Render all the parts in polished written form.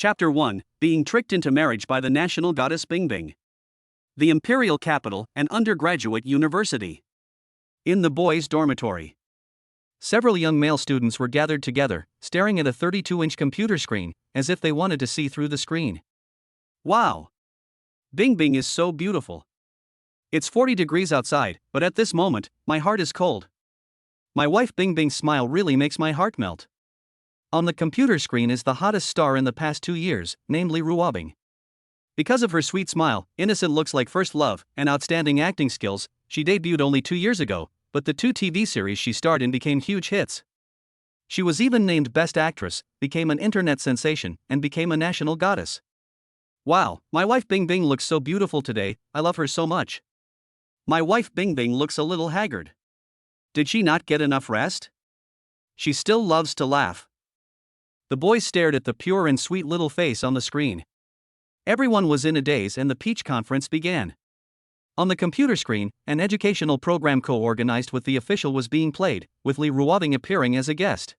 Chapter 1, Being Tricked into Marriage by the National Goddess Bingbing. The Imperial Capital and Undergraduate University. In the boys' dormitory. Several young male students were gathered together, staring at a 32-inch computer screen, as if they wanted to see through the screen. Wow! Bingbing is so beautiful. It's 40 degrees outside, but at this moment, my heart is cold. My wife Bingbing's smile really makes my heart melt. On the computer screen is the hottest star in the past 2 years, namely Rebirth. Because of her sweet smile, innocent looks like first love, and outstanding acting skills, she debuted only 2 years ago, but the 2 TV series she starred in became huge hits. She was even named Best Actress, became an internet sensation, and became a national goddess. Wow, my wife Bingbing looks so beautiful today, I love her so much. My wife Bingbing looks a little haggard. Did she not get enough rest? She still loves to laugh. The boys stared at the pure and sweet little face on the screen. Everyone was in a daze and the Peach Conference began. On the computer screen, an educational program co-organized with the official was being played, with Rebirth appearing as a guest.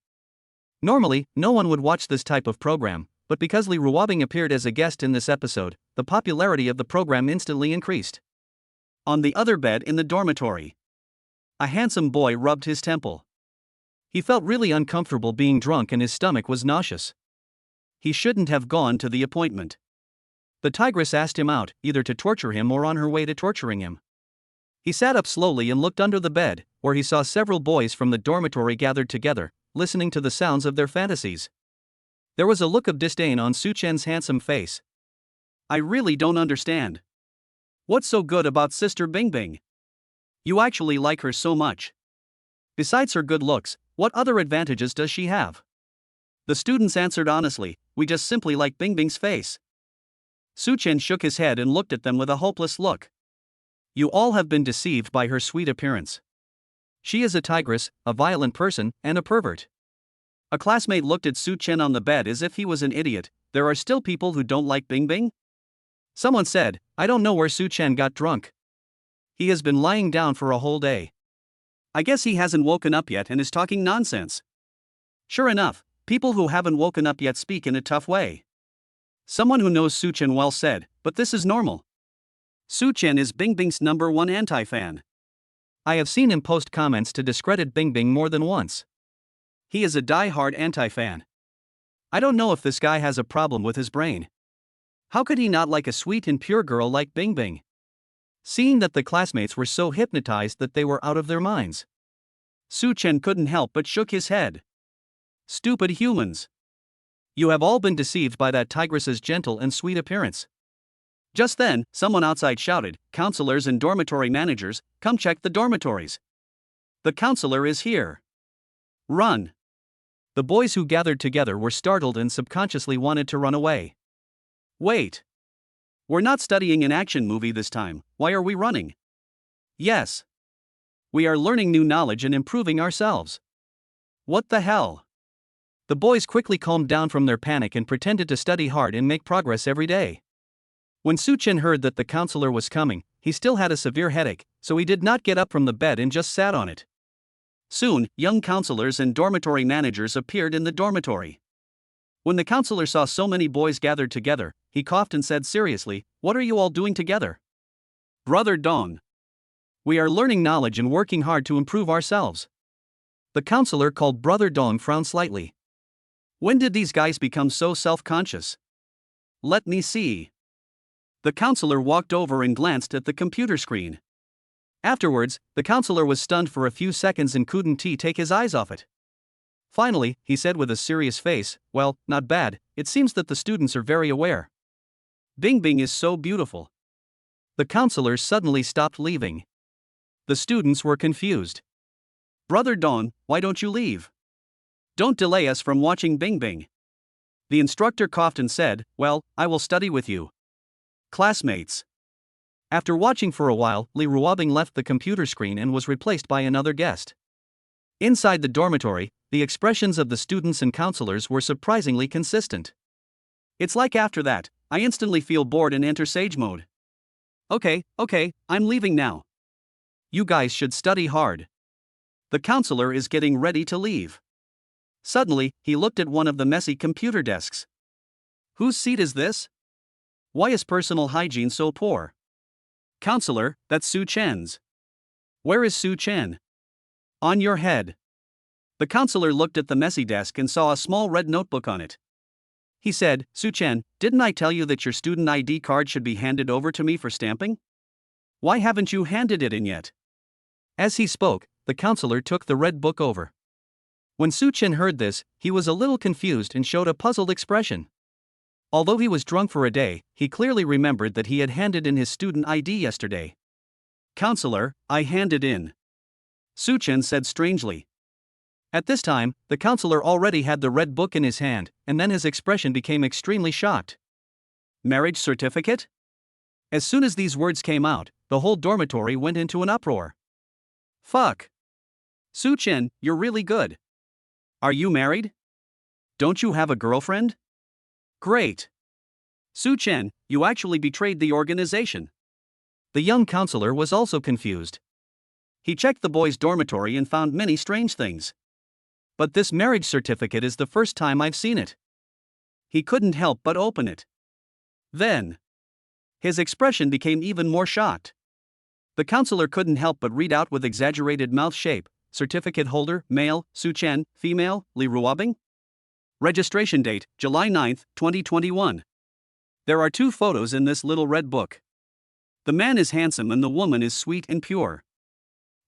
Normally, no one would watch this type of program, but because Rebirth appeared as a guest in this episode, the popularity of the program instantly increased. On the other bed in the dormitory, a handsome boy rubbed his temple. He felt really uncomfortable being drunk and his stomach was nauseous. He shouldn't have gone to the appointment. The tigress asked him out, either to torture him or on her way to torturing him. He sat up slowly and looked under the bed, where he saw several boys from the dormitory gathered together, listening to the sounds of their fantasies. There was a look of disdain on Suchen's handsome face. I really don't understand. What's so good about Sister Bingbing? You actually like her so much. Besides her good looks, what other advantages does she have? The students answered honestly, we just simply like Bingbing's face. Suchen shook his head and looked at them with a hopeless look. You all have been deceived by her sweet appearance. She is a tigress, a violent person, and a pervert. A classmate looked at Suchen on the bed as if he was an idiot. There are still people who don't like Bingbing? Someone said, I don't know where Suchen got drunk. He has been lying down for a whole day. I guess he hasn't woken up yet and is talking nonsense. Sure enough, people who haven't woken up yet speak in a tough way. Someone who knows Suchen well said, but this is normal. Suchen is Bingbing's #1 anti-fan. I have seen him post comments to discredit Bingbing more than once. He is a die-hard anti-fan. I don't know if this guy has a problem with his brain. How could he not like a sweet and pure girl like Bingbing? Seeing that the classmates were so hypnotized that they were out of their minds. Suchen couldn't help but shook his head. Stupid humans. You have all been deceived by that tigress's gentle and sweet appearance. Just then, someone outside shouted, counselors and dormitory managers, come check the dormitories. The counselor is here. Run. The boys who gathered together were startled and subconsciously wanted to run away. Wait. We're not studying an action movie this time, why are we running? Yes. We are learning new knowledge and improving ourselves. What the hell? The boys quickly calmed down from their panic and pretended to study hard and make progress every day. When Suchen heard that the counselor was coming, he still had a severe headache, so he did not get up from the bed and just sat on it. Soon, young counselors and dormitory managers appeared in the dormitory. When the counselor saw so many boys gathered together, he coughed and said seriously, what are you all doing together? Brother Dong. We are learning knowledge and working hard to improve ourselves. The counselor called Brother Dong frowned slightly. When did these guys become so self-conscious? Let me see. The counselor walked over and glanced at the computer screen. Afterwards, the counselor was stunned for a few seconds and couldn't take his eyes off it. Finally, he said with a serious face, well, not bad, it seems that the students are very aware. Bingbing is so beautiful. The counselors suddenly stopped leaving. The students were confused. Brother Dong, why don't you leave? Don't delay us from watching Bingbing. The instructor coughed and said, well, I will study with you. Classmates. After watching for a while, Rebirth left the computer screen and was replaced by another guest. Inside the dormitory, the expressions of the students and counselors were surprisingly consistent. It's like after that, I instantly feel bored and enter sage mode. Okay, I'm leaving now. You guys should study hard. The counselor is getting ready to leave. Suddenly, he looked at one of the messy computer desks. Whose seat is this? Why is personal hygiene so poor? Counselor, that's Su Chen's. Where is Su Chen? On your head. The counselor looked at the messy desk and saw a small red notebook on it. He said, Su Chen, didn't I tell you that your student ID card should be handed over to me for stamping? Why haven't you handed it in yet? As he spoke, the counselor took the red book over. When Su Chen heard this, he was a little confused and showed a puzzled expression. Although he was drunk for a day, he clearly remembered that he had handed in his student ID yesterday. Counselor, I handed in. Su Chen said strangely. At this time, the counselor already had the red book in his hand, and then his expression became extremely shocked. Marriage certificate? As soon as these words came out, the whole dormitory went into an uproar. Fuck. Su Chen, you're really good. Are you married? Don't you have a girlfriend? Great. Su Chen, you actually betrayed the organization. The young counselor was also confused. He checked the boys' dormitory and found many strange things. But this marriage certificate is the first time I've seen it. He couldn't help but open it. Then, his expression became even more shocked. The counselor couldn't help but read out with exaggerated mouth shape, certificate holder, male, Su Chen, female, Li Ruobing. Registration date, July 9, 2021. There are 2 photos in this little red book. The man is handsome and the woman is sweet and pure.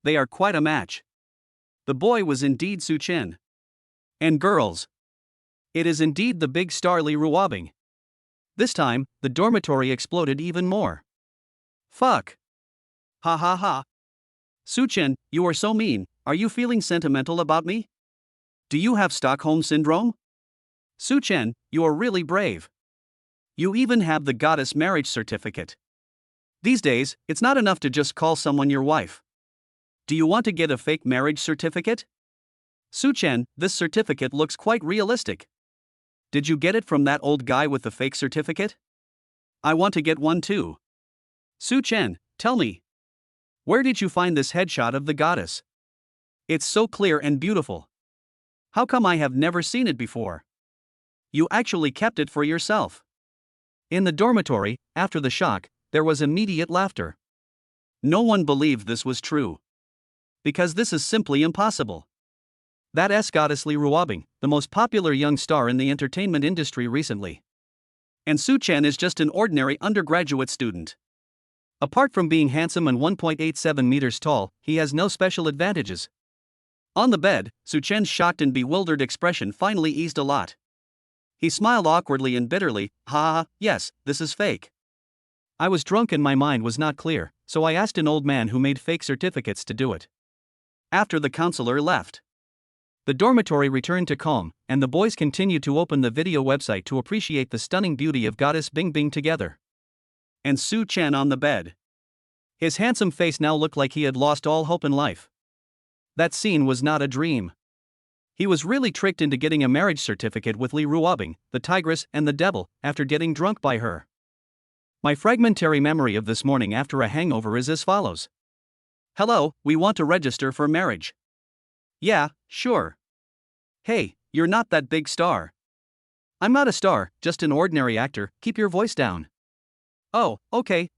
They are quite a match. The boy was indeed Su Chen. And girls. It is indeed the big star Li Ruobing. This time, the dormitory exploded even more. Fuck. Ha ha ha. Su Chen, you are so mean, are you feeling sentimental about me? Do you have Stockholm Syndrome? Su Chen, you are really brave. You even have the goddess marriage certificate. These days, it's not enough to just call someone your wife. Do you want to get a fake marriage certificate? Su Chen, this certificate looks quite realistic. Did you get it from that old guy with the fake certificate? I want to get one too. Su Chen, tell me. Where did you find this headshot of the goddess? It's so clear and beautiful. How come I have never seen it before? You actually kept it for yourself. In the dormitory, after the shock, there was immediate laughter. No one believed this was true. Because this is simply impossible. That goddess Li Ruobing, the most popular young star in the entertainment industry recently. And Su Chen is just an ordinary undergraduate student. Apart from being handsome and 1.87 meters tall, he has no special advantages. On the bed, Su Chen's shocked and bewildered expression finally eased a lot. He smiled awkwardly and bitterly, ha, yes, this is fake. I was drunk and my mind was not clear, so I asked an old man who made fake certificates to do it. After the counselor left, the dormitory returned to calm, and the boys continued to open the video website to appreciate the stunning beauty of goddess Bingbing together. And Su Chen on the bed. His handsome face now looked like he had lost all hope in life. That scene was not a dream. He was really tricked into getting a marriage certificate with Li Ruobing, the tigress and the devil, after getting drunk by her. My fragmentary memory of this morning after a hangover is as follows. Hello, we want to register for marriage. Yeah, sure. Hey, you're not that big star. I'm not a star, just an ordinary actor, keep your voice down. Oh, okay.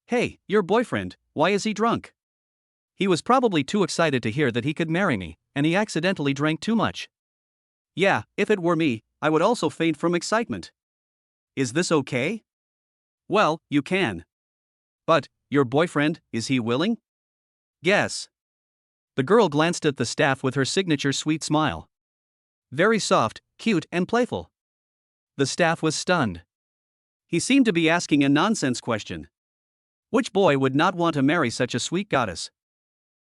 Hey, your boyfriend, why is he drunk? He was probably too excited to hear that he could marry me, and he accidentally drank too much. Yeah, if it were me, I would also faint from excitement. Is this okay? Well, you can. But, your boyfriend, is he willing? Yes. The girl glanced at the staff with her signature sweet smile. Very soft, cute, and playful. The staff was stunned. He seemed to be asking a nonsense question. Which boy would not want to marry such a sweet goddess?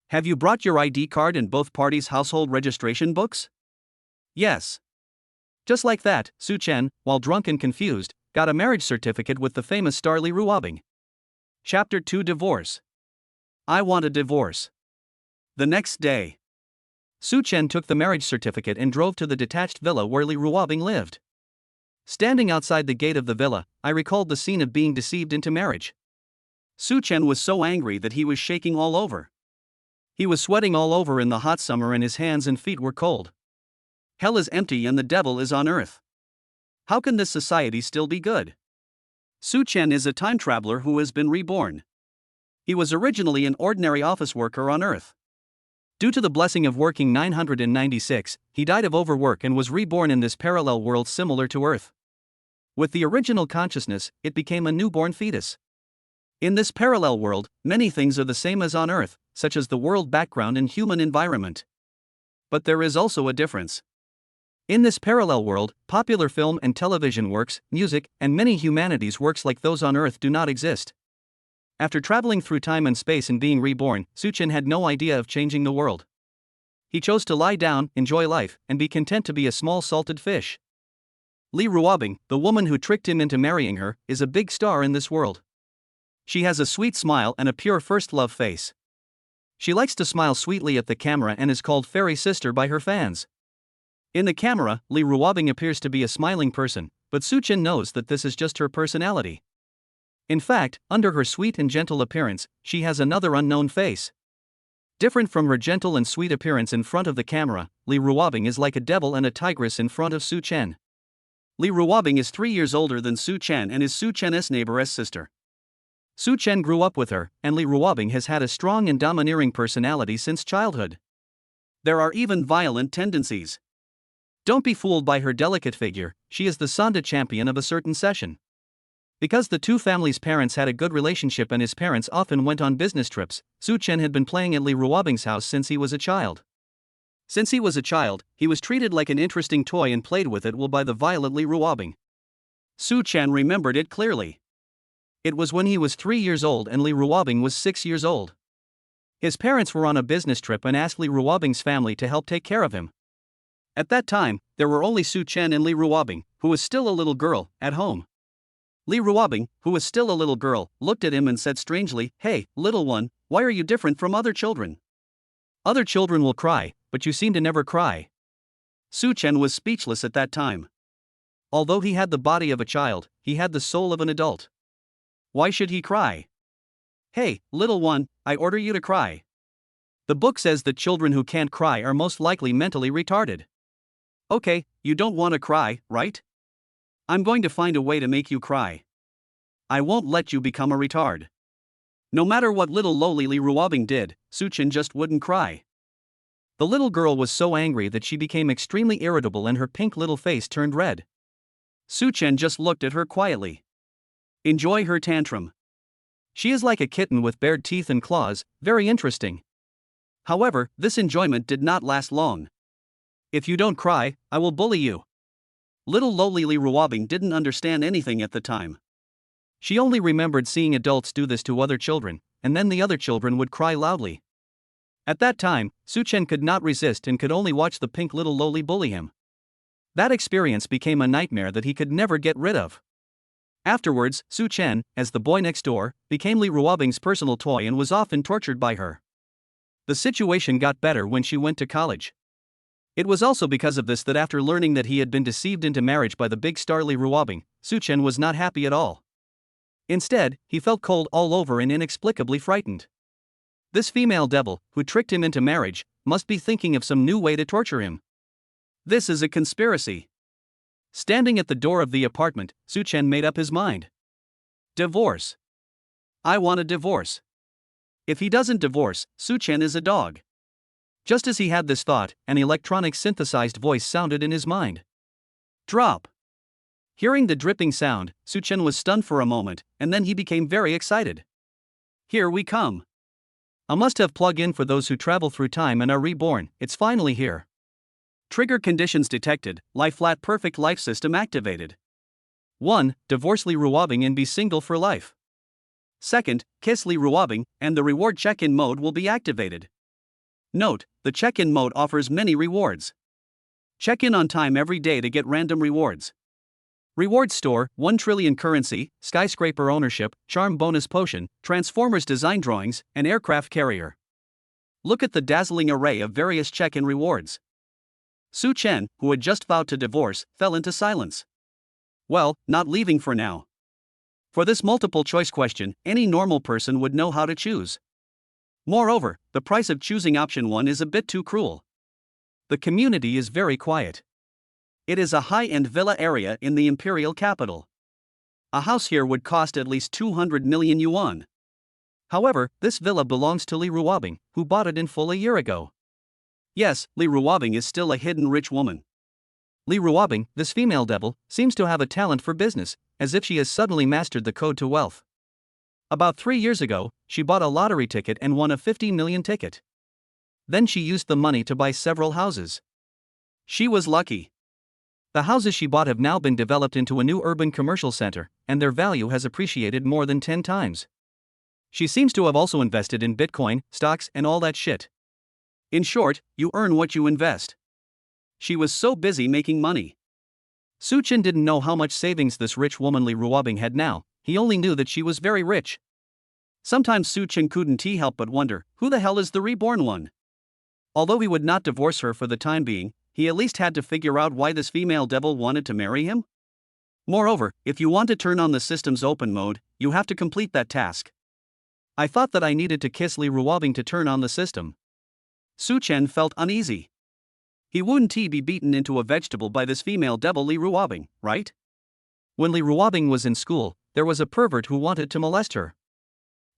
Have you brought your ID card and both parties' household registration books? Yes. Just like that, Su Chen, while drunk and confused, got a marriage certificate with the famous star Li Ruobing. Chapter 2 Divorce. I want a divorce. The next day, Su Chen took the marriage certificate and drove to the detached villa where Li Ruobing lived. Standing outside the gate of the villa, I recalled the scene of being deceived into marriage. Su Chen was so angry that he was shaking all over. He was sweating all over in the hot summer and his hands and feet were cold. Hell is empty and the devil is on earth. How can this society still be good? Su Chen is a time traveler who has been reborn. He was originally an ordinary office worker on Earth. Due to the blessing of working 996, he died of overwork and was reborn in this parallel world similar to Earth. With the original consciousness, it became a newborn fetus. In this parallel world, many things are the same as on Earth, such as the world background and human environment. But there is also a difference. In this parallel world, popular film and television works, music, and many humanities works like those on Earth do not exist. After traveling through time and space and being reborn, Su Chen had no idea of changing the world. He chose to lie down, enjoy life, and be content to be a small salted fish. Li Ruobing, the woman who tricked him into marrying her, is a big star in this world. She has a sweet smile and a pure first love face. She likes to smile sweetly at the camera and is called Fairy Sister by her fans. In the camera, Li Ruobing appears to be a smiling person, but Su Chen knows that this is just her personality. In fact, under her sweet and gentle appearance, she has another unknown face. Different from her gentle and sweet appearance in front of the camera, Li Ruobing is like a devil and a tigress in front of Su Chen. Li Ruobing is 3 years older than Su Chen and is Su Chen's neighbor's sister. Su Chen grew up with her, and Li Ruobing has had a strong and domineering personality since childhood. There are even violent tendencies. Don't be fooled by her delicate figure, she is the Sanda champion of a certain session. Because the two families' parents had a good relationship and his parents often went on business trips, Su Chen had been playing at Li Ruobing's house since he was a child. Since he was a child, he was treated like an interesting toy and played with it well by the violent Li Ruobing. Su Chen remembered it clearly. It was when he was 3 years old and Li Ruobing was 6 years old. His parents were on a business trip and asked Li Ruobing's family to help take care of him. At that time, there were only Su Chen and Li Ruobing, who was still a little girl, at home. Li Ruobing, who was still a little girl, looked at him and said strangely, "Hey, little one, why are you different from other children? Other children will cry, but you seem to never cry." Su Chen was speechless at that time. Although he had the body of a child, he had the soul of an adult. Why should he cry? "Hey, little one, I order you to cry." The book says that children who can't cry are most likely mentally retarded. Okay, you don't want to cry, right? I'm going to find a way to make you cry. I won't let you become a retard. No matter what little lowly Li Ruobing did, Su Chen just wouldn't cry. The little girl was so angry that she became extremely irritable and her pink little face turned red. Su Chen just looked at her quietly. Enjoy her tantrum. She is like a kitten with bared teeth and claws, very interesting. However, this enjoyment did not last long. If you don't cry, I will bully you. Little lowly Li Ruobing didn't understand anything at the time. She only remembered seeing adults do this to other children, and then the other children would cry loudly. At that time, Su Chen could not resist and could only watch the pink little lowly bully him. That experience became a nightmare that he could never get rid of. Afterwards, Su Chen, as the boy next door, became Li Ruobing's personal toy and was often tortured by her. The situation got better when she went to college. It was also because of this that after learning that he had been deceived into marriage by the big star Li Ruobing, Su Chen was not happy at all. Instead, he felt cold all over and inexplicably frightened. This female devil, who tricked him into marriage, must be thinking of some new way to torture him. This is a conspiracy. Standing at the door of the apartment, Su Chen made up his mind. Divorce. I want a divorce. If he doesn't divorce, Su Chen is a dog. Just as he had this thought, an electronic synthesized voice sounded in his mind. Drop. Hearing the dripping sound, Su Chen was stunned for a moment, and then he became very excited. Here we come. A must-have plug-in for those who travel through time and are reborn, it's finally here. Trigger conditions detected, lie flat perfect life system activated. 1. Divorce Li Ruobing and be single for life. 2nd, kiss Li Ruobing, and the reward check-in mode will be activated. Note, the check-in mode offers many rewards. Check in on time every day to get random rewards. Reward store, 1 trillion currency, skyscraper ownership, charm bonus potion, Transformers design drawings, and aircraft carrier. Look at the dazzling array of various check-in rewards. Su Chen, who had just vowed to divorce, fell into silence. Well, not leaving for now. For this multiple choice question, any normal person would know how to choose. Moreover, the price of choosing option 1 is a bit too cruel. The community is very quiet. It is a high-end villa area in the imperial capital. A house here would cost at least 200 million yuan. However, this villa belongs to Li Ruobing, who bought it in full a year ago. Yes, Li Ruobing is still a hidden rich woman. Li Ruobing, this female devil, seems to have a talent for business, as if she has suddenly mastered the code to wealth. About 3 years ago, she bought a lottery ticket and won a 50 million ticket. Then she used the money to buy several houses. She was lucky. The houses she bought have now been developed into a new urban commercial center, and their value has appreciated more than 10 times. She seems to have also invested in Bitcoin, stocks, and all that shit. In short, you earn what you invest. She was so busy making money. Su Chen didn't know how much savings this rich woman Li Ruobing had now, he only knew that she was very rich. Sometimes Su Chen couldn't help but wonder, who the hell is the reborn one? Although he would not divorce her for the time being, he at least had to figure out why this female devil wanted to marry him. Moreover, if you want to turn on the system's open mode, you have to complete that task. I thought that I needed to kiss Li Ruobing to turn on the system. Su Chen felt uneasy. He wouldn't be beaten into a vegetable by this female devil Li Ruobing, right? When Li Ruobing was in school, there was a pervert who wanted to molest her.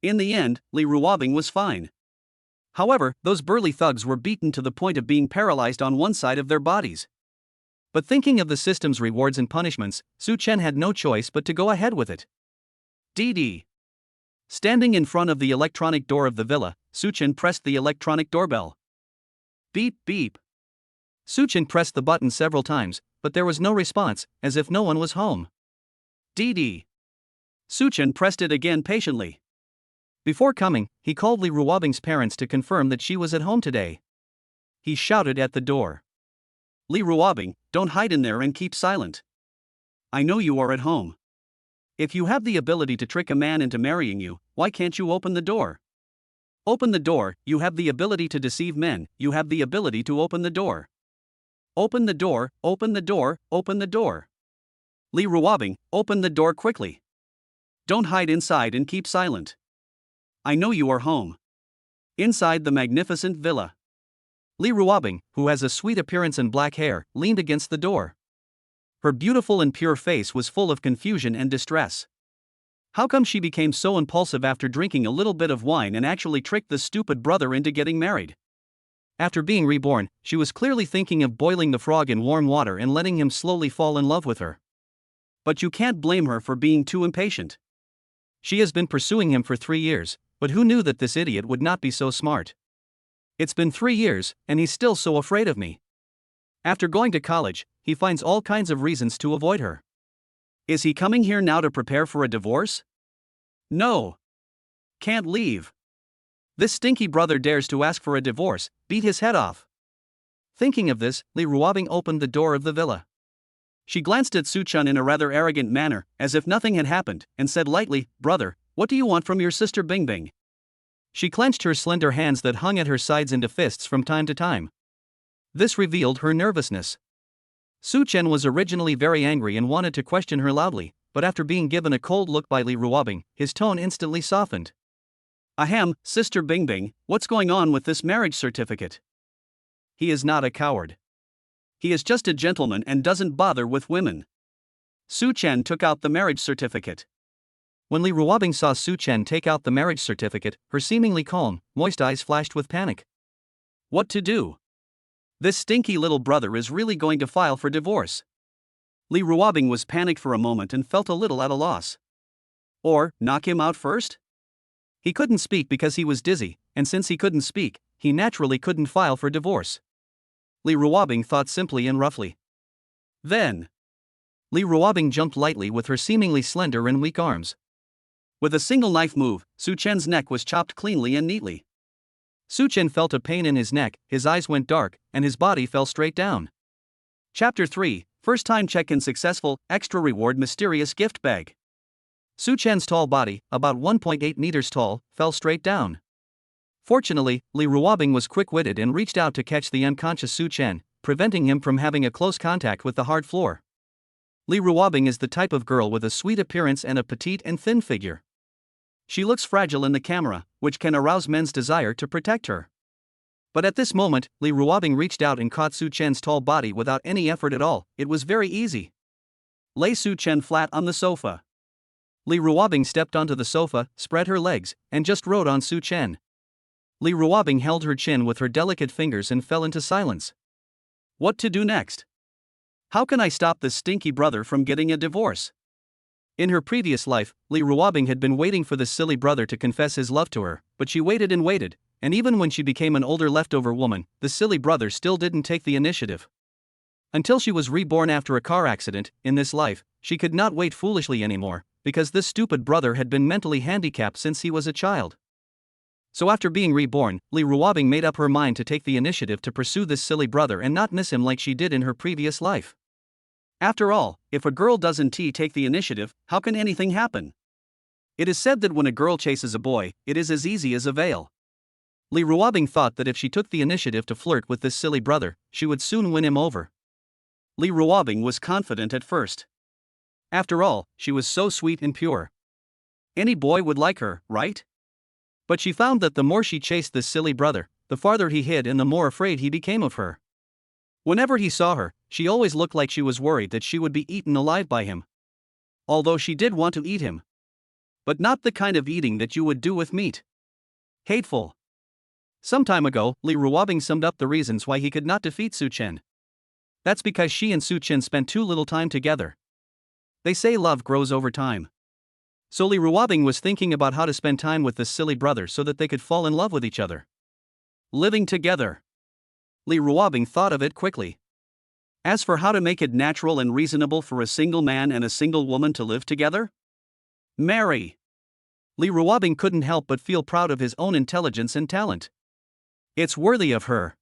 In the end, Li Ruobing was fine. However, those burly thugs were beaten to the point of being paralyzed on one side of their bodies. But thinking of the system's rewards and punishments, Su Chen had no choice but to go ahead with it. DD. Standing in front of the electronic door of the villa, Su Chen pressed the electronic doorbell. Beep beep. Su Chen pressed the button several times, but there was no response, as if no one was home. DD. Su Chen pressed it again patiently. Before coming, he called Li Ruobing's parents to confirm that she was at home today. He shouted at the door. Li Ruobing, don't hide in there and keep silent. I know you are at home. If you have the ability to trick a man into marrying you, why can't you open the door? Open the door, you have the ability to deceive men, you have the ability to open the door. Open the door, open the door, open the door. Li Ruobing, open the door quickly. Don't hide inside and keep silent. I know you are home. Inside the magnificent villa. Li Ruobing, who has a sweet appearance and black hair, leaned against the door. Her beautiful and pure face was full of confusion and distress. How come she became so impulsive after drinking a little bit of wine and actually tricked the stupid brother into getting married? After being reborn, she was clearly thinking of boiling the frog in warm water and letting him slowly fall in love with her. But you can't blame her for being too impatient. She has been pursuing him for 3 years, but who knew that this idiot would not be so smart? It's been 3 years, and he's still so afraid of me. After going to college, he finds all kinds of reasons to avoid her. Is he coming here now to prepare for a divorce? No. Can't leave. This stinky brother dares to ask for a divorce, beat his head off. Thinking of this, Li Ruobing opened the door of the villa. She glanced at Su Chen in a rather arrogant manner, as if nothing had happened, and said lightly, "Brother, what do you want from your sister Bingbing?" She clenched her slender hands that hung at her sides into fists from time to time. This revealed her nervousness. Su Chen was originally very angry and wanted to question her loudly, but after being given a cold look by Li Ruobing, his tone instantly softened. Ahem, Sister Bingbing, what's going on with this marriage certificate? He is not a coward. He is just a gentleman and doesn't bother with women. Su Chen took out the marriage certificate. When Li Ruobing saw Su Chen take out the marriage certificate, her seemingly calm, moist eyes flashed with panic. What to do? This stinky little brother is really going to file for divorce. Li Ruobing was panicked for a moment and felt a little at a loss. Or, knock him out first? He couldn't speak because he was dizzy, and since he couldn't speak, he naturally couldn't file for divorce. Li Ruobing thought simply and roughly. Then, Li Ruobing jumped lightly with her seemingly slender and weak arms. With a single knife move, Su Chen's neck was chopped cleanly and neatly. Su Chen felt a pain in his neck, his eyes went dark, and his body fell straight down. Chapter 3, First Time Check-in Successful, Extra Reward Mysterious Gift Bag. Su Chen's tall body, about 1.8 meters tall, fell straight down. Fortunately, Li Ruobing was quick-witted and reached out to catch the unconscious Su Chen, preventing him from having a close contact with the hard floor. Li Ruobing is the type of girl with a sweet appearance and a petite and thin figure. She looks fragile in the camera, which can arouse men's desire to protect her. But at this moment, Li Ruobing reached out and caught Su Chen's tall body without any effort at all. It was very easy. Lay Su Chen flat on the sofa. Li Ruobing stepped onto the sofa, spread her legs, and just rode on Su Chen. Li Ruobing held her chin with her delicate fingers and fell into silence. What to do next? How can I stop this stinky brother from getting a divorce? In her previous life, Li Ruobing had been waiting for this silly brother to confess his love to her, but she waited and waited, and even when she became an older leftover woman, the silly brother still didn't take the initiative. Until she was reborn after a car accident, in this life, she could not wait foolishly anymore, because this stupid brother had been mentally handicapped since he was a child. So after being reborn, Li Ruobing made up her mind to take the initiative to pursue this silly brother and not miss him like she did in her previous life. After all, if a girl doesn't take the initiative, how can anything happen? It is said that when a girl chases a boy, it is as easy as a veil. Li Ruobing thought that if she took the initiative to flirt with this silly brother, she would soon win him over. Li Ruobing was confident at first. After all, she was so sweet and pure. Any boy would like her, right? But she found that the more she chased this silly brother, the farther he hid and the more afraid he became of her. Whenever he saw her, she always looked like she was worried that she would be eaten alive by him. Although she did want to eat him. But not the kind of eating that you would do with meat. Hateful. Some time ago, Li Ruobing summed up the reasons why he could not defeat Su Chen. That's because she and Su Chen spent too little time together. They say love grows over time. So Li Ruobing was thinking about how to spend time with this silly brother so that they could fall in love with each other. Living together. Li Ruobing thought of it quickly. As for how to make it natural and reasonable for a single man and a single woman to live together? Marry. Li Ruobing couldn't help but feel proud of his own intelligence and talent. It's worthy of her.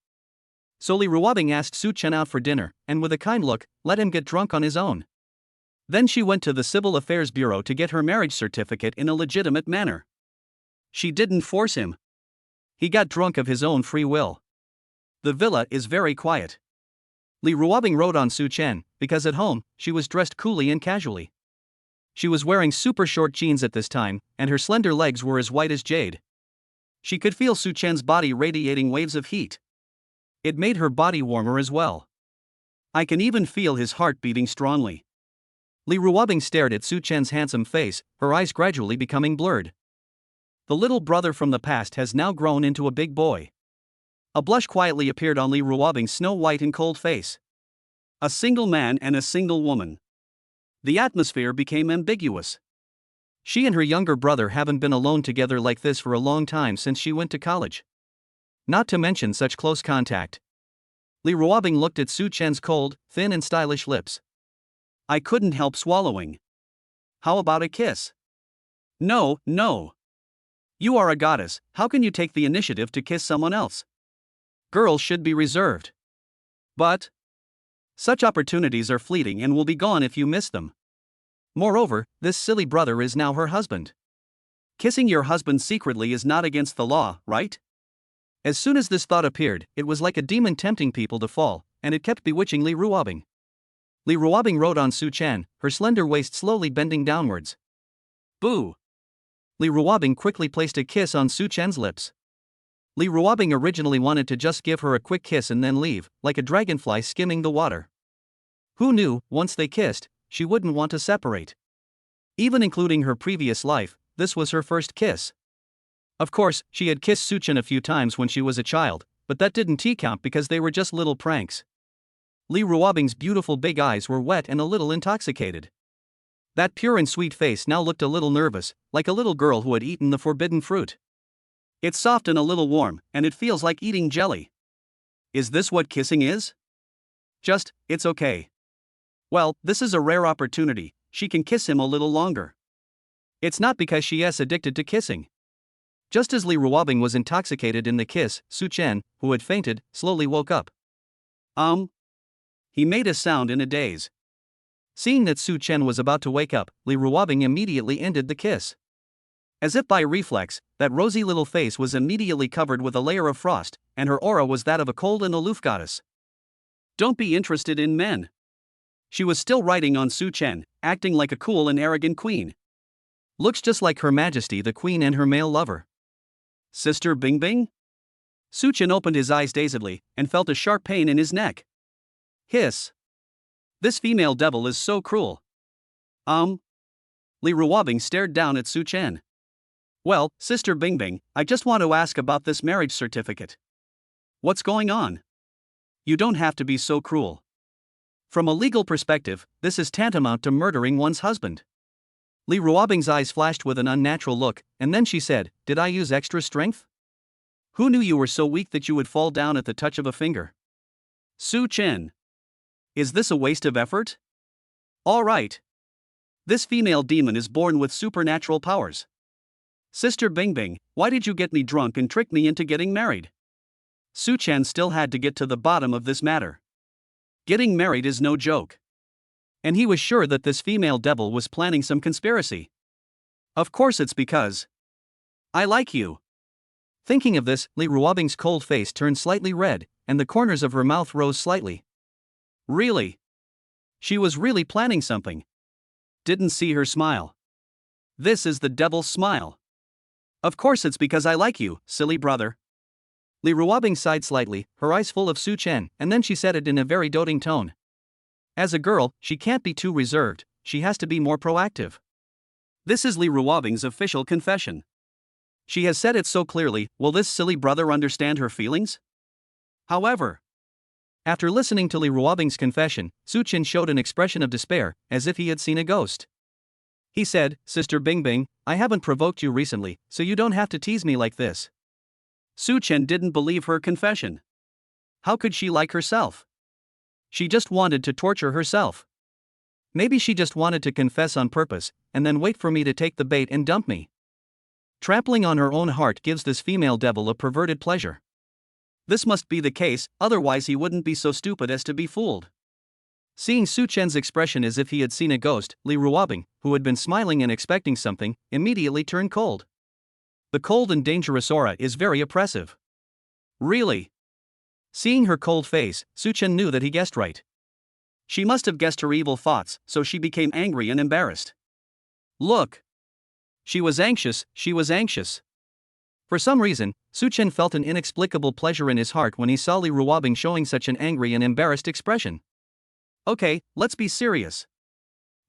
So Li Ruobing asked Su Chen out for dinner, and with a kind look, let him get drunk on his own. Then she went to the Civil Affairs Bureau to get her marriage certificate in a legitimate manner. She didn't force him. He got drunk of his own free will. The villa is very quiet. Li Ruobing rode on Su Chen, because at home, she was dressed coolly and casually. She was wearing super short jeans at this time, and her slender legs were as white as jade. She could feel Su Chen's body radiating waves of heat. It made her body warmer as well. I can even feel his heart beating strongly. Li Ruobing stared at Su Chen's handsome face, her eyes gradually becoming blurred. The little brother from the past has now grown into a big boy. A blush quietly appeared on Li Ruobing's snow-white and cold face. A single man and a single woman. The atmosphere became ambiguous. She and her younger brother haven't been alone together like this for a long time since she went to college. Not to mention such close contact. Li Ruobing looked at Su Chen's cold, thin and stylish lips. I couldn't help swallowing. How about a kiss? No, no. You are a goddess, how can you take the initiative to kiss someone else? Girls should be reserved. But such opportunities are fleeting and will be gone if you miss them. Moreover, this silly brother is now her husband. Kissing your husband secretly is not against the law, right? As soon as this thought appeared, it was like a demon tempting people to fall, and it kept bewitching Li Ruobing. Li Ruobing rode on Su Chen, her slender waist slowly bending downwards. Boo! Li Ruobing quickly placed a kiss on Su Chen's lips. Li Ruobing originally wanted to just give her a quick kiss and then leave, like a dragonfly skimming the water. Who knew, once they kissed, she wouldn't want to separate. Even including her previous life, this was her first kiss. Of course, she had kissed Su Chen a few times when she was a child, but that didn't count because they were just little pranks. Li Ruobing's beautiful big eyes were wet and a little intoxicated. That pure and sweet face now looked a little nervous, like a little girl who had eaten the forbidden fruit. It's soft and a little warm, and it feels like eating jelly. Is this what kissing is? It's okay. Well, this is a rare opportunity, she can kiss him a little longer. It's not because she is addicted to kissing. Just as Li Ruobing was intoxicated in the kiss, Su Chen, who had fainted, slowly woke up. He made a sound in a daze. Seeing that Su Chen was about to wake up, Li Ruobing immediately ended the kiss. As if by reflex, that rosy little face was immediately covered with a layer of frost, and her aura was that of a cold and aloof goddess. Don't be interested in men. She was still riding on Su Chen, acting like a cool and arrogant queen. Looks just like Her Majesty the Queen and her male lover. Sister Bingbing? Suchin opened his eyes dazedly and felt a sharp pain in his neck. Hiss. This female devil is so cruel. Li Ruobing stared down at Suchen. Well, Sister Bingbing, I just want to ask about this marriage certificate. What's going on? You don't have to be so cruel. From a legal perspective, this is tantamount to murdering one's husband. Li Ruobing's eyes flashed with an unnatural look, and then she said, Did I use extra strength? Who knew you were so weak that you would fall down at the touch of a finger? Su Chen. Is this a waste of effort? All right. This female demon is born with supernatural powers. Sister Bingbing, why did you get me drunk and trick me into getting married? Su Chen still had to get to the bottom of this matter. Getting married is no joke. And he was sure that this female devil was planning some conspiracy. Of course it's because I like you. Thinking of this, Li Ruobing's cold face turned slightly red, and the corners of her mouth rose slightly. Really? She was really planning something. Didn't see her smile. This is the devil's smile. Of course it's because I like you, silly brother. Li Ruobing sighed slightly, her eyes full of Su Chen, and then she said it in a very doting tone. As a girl, she can't be too reserved, she has to be more proactive. This is Li Ruobing's official confession. She has said it so clearly, will this silly brother understand her feelings? However, after listening to Li Ruobing's confession, Su Chen showed an expression of despair, as if he had seen a ghost. He said, Sister Bingbing, I haven't provoked you recently, so you don't have to tease me like this. Su Chen didn't believe her confession. How could she like herself? She just wanted to torture herself. Maybe she just wanted to confess on purpose, and then wait for me to take the bait and dump me. Trampling on her own heart gives this female devil a perverted pleasure. This must be the case, otherwise he wouldn't be so stupid as to be fooled. Seeing Su Chen's expression as if he had seen a ghost, Li Ruobing, who had been smiling and expecting something, immediately turned cold. The cold and dangerous aura is very oppressive. Really? Seeing her cold face, Su Chen knew that he guessed right. She must have guessed her evil thoughts, so she became angry and embarrassed. Look! She was anxious. For some reason, Su Chen felt an inexplicable pleasure in his heart when he saw Li Ruobing showing such an angry and embarrassed expression. Okay, let's be serious.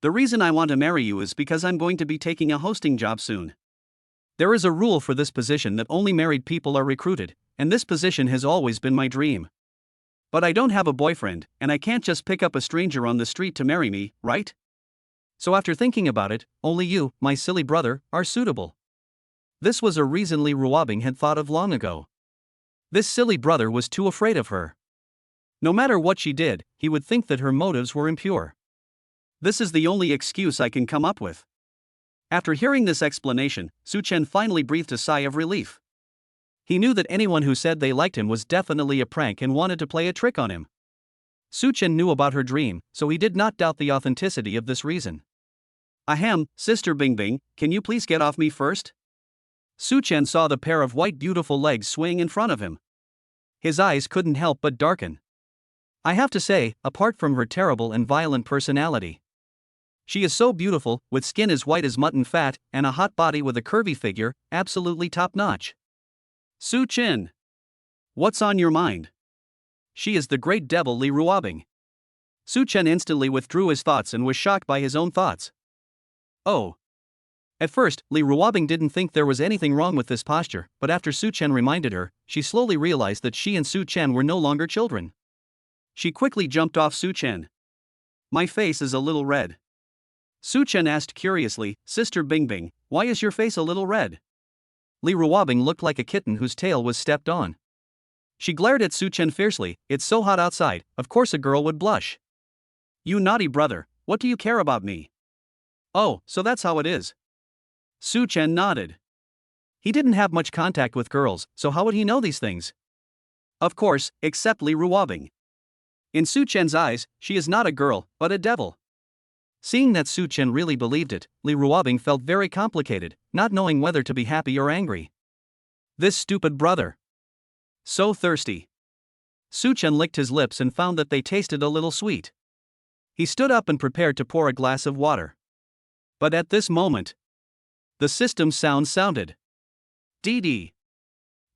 The reason I want to marry you is because I'm going to be taking a hosting job soon. There is a rule for this position that only married people are recruited, and this position has always been my dream. But I don't have a boyfriend, and I can't just pick up a stranger on the street to marry me, right? So after thinking about it, only you, my silly brother, are suitable. This was a reason Li Ruobing had thought of long ago. This silly brother was too afraid of her. No matter what she did, he would think that her motives were impure. This is the only excuse I can come up with. After hearing this explanation, Su Chen finally breathed a sigh of relief. He knew that anyone who said they liked him was definitely a prank and wanted to play a trick on him. Su Chen knew about her dream, so he did not doubt the authenticity of this reason. Ahem, Sister Bingbing, can you please get off me first? Su Chen saw the pair of white beautiful legs swing in front of him. His eyes couldn't help but darken. I have to say, apart from her terrible and violent personality, she is so beautiful, with skin as white as mutton fat, and a hot body with a curvy figure, absolutely top-notch. Su Chen! What's on your mind? She is the great devil Li Ruobing. Su Chen instantly withdrew his thoughts and was shocked by his own thoughts. Oh. At first, Li Ruobing didn't think there was anything wrong with this posture, but after Su Chen reminded her, she slowly realized that she and Su Chen were no longer children. She quickly jumped off Su Chen. My face is a little red. Su Chen asked curiously, Sister Bingbing, why is your face a little red? Li Ruobing looked like a kitten whose tail was stepped on. She glared at Su Chen fiercely, it's so hot outside, of course a girl would blush. You naughty brother, what do you care about me? Oh, so that's how it is. Su Chen nodded. He didn't have much contact with girls, so how would he know these things? Of course, except Li Ruobing. In Su Chen's eyes, she is not a girl, but a devil. Seeing that Su Chen really believed it, Li Ruobing felt very complicated, not knowing whether to be happy or angry. This stupid brother. So thirsty. Su Chen licked his lips and found that they tasted a little sweet. He stood up and prepared to pour a glass of water. But at this moment, the system sound sounded. Dee dee.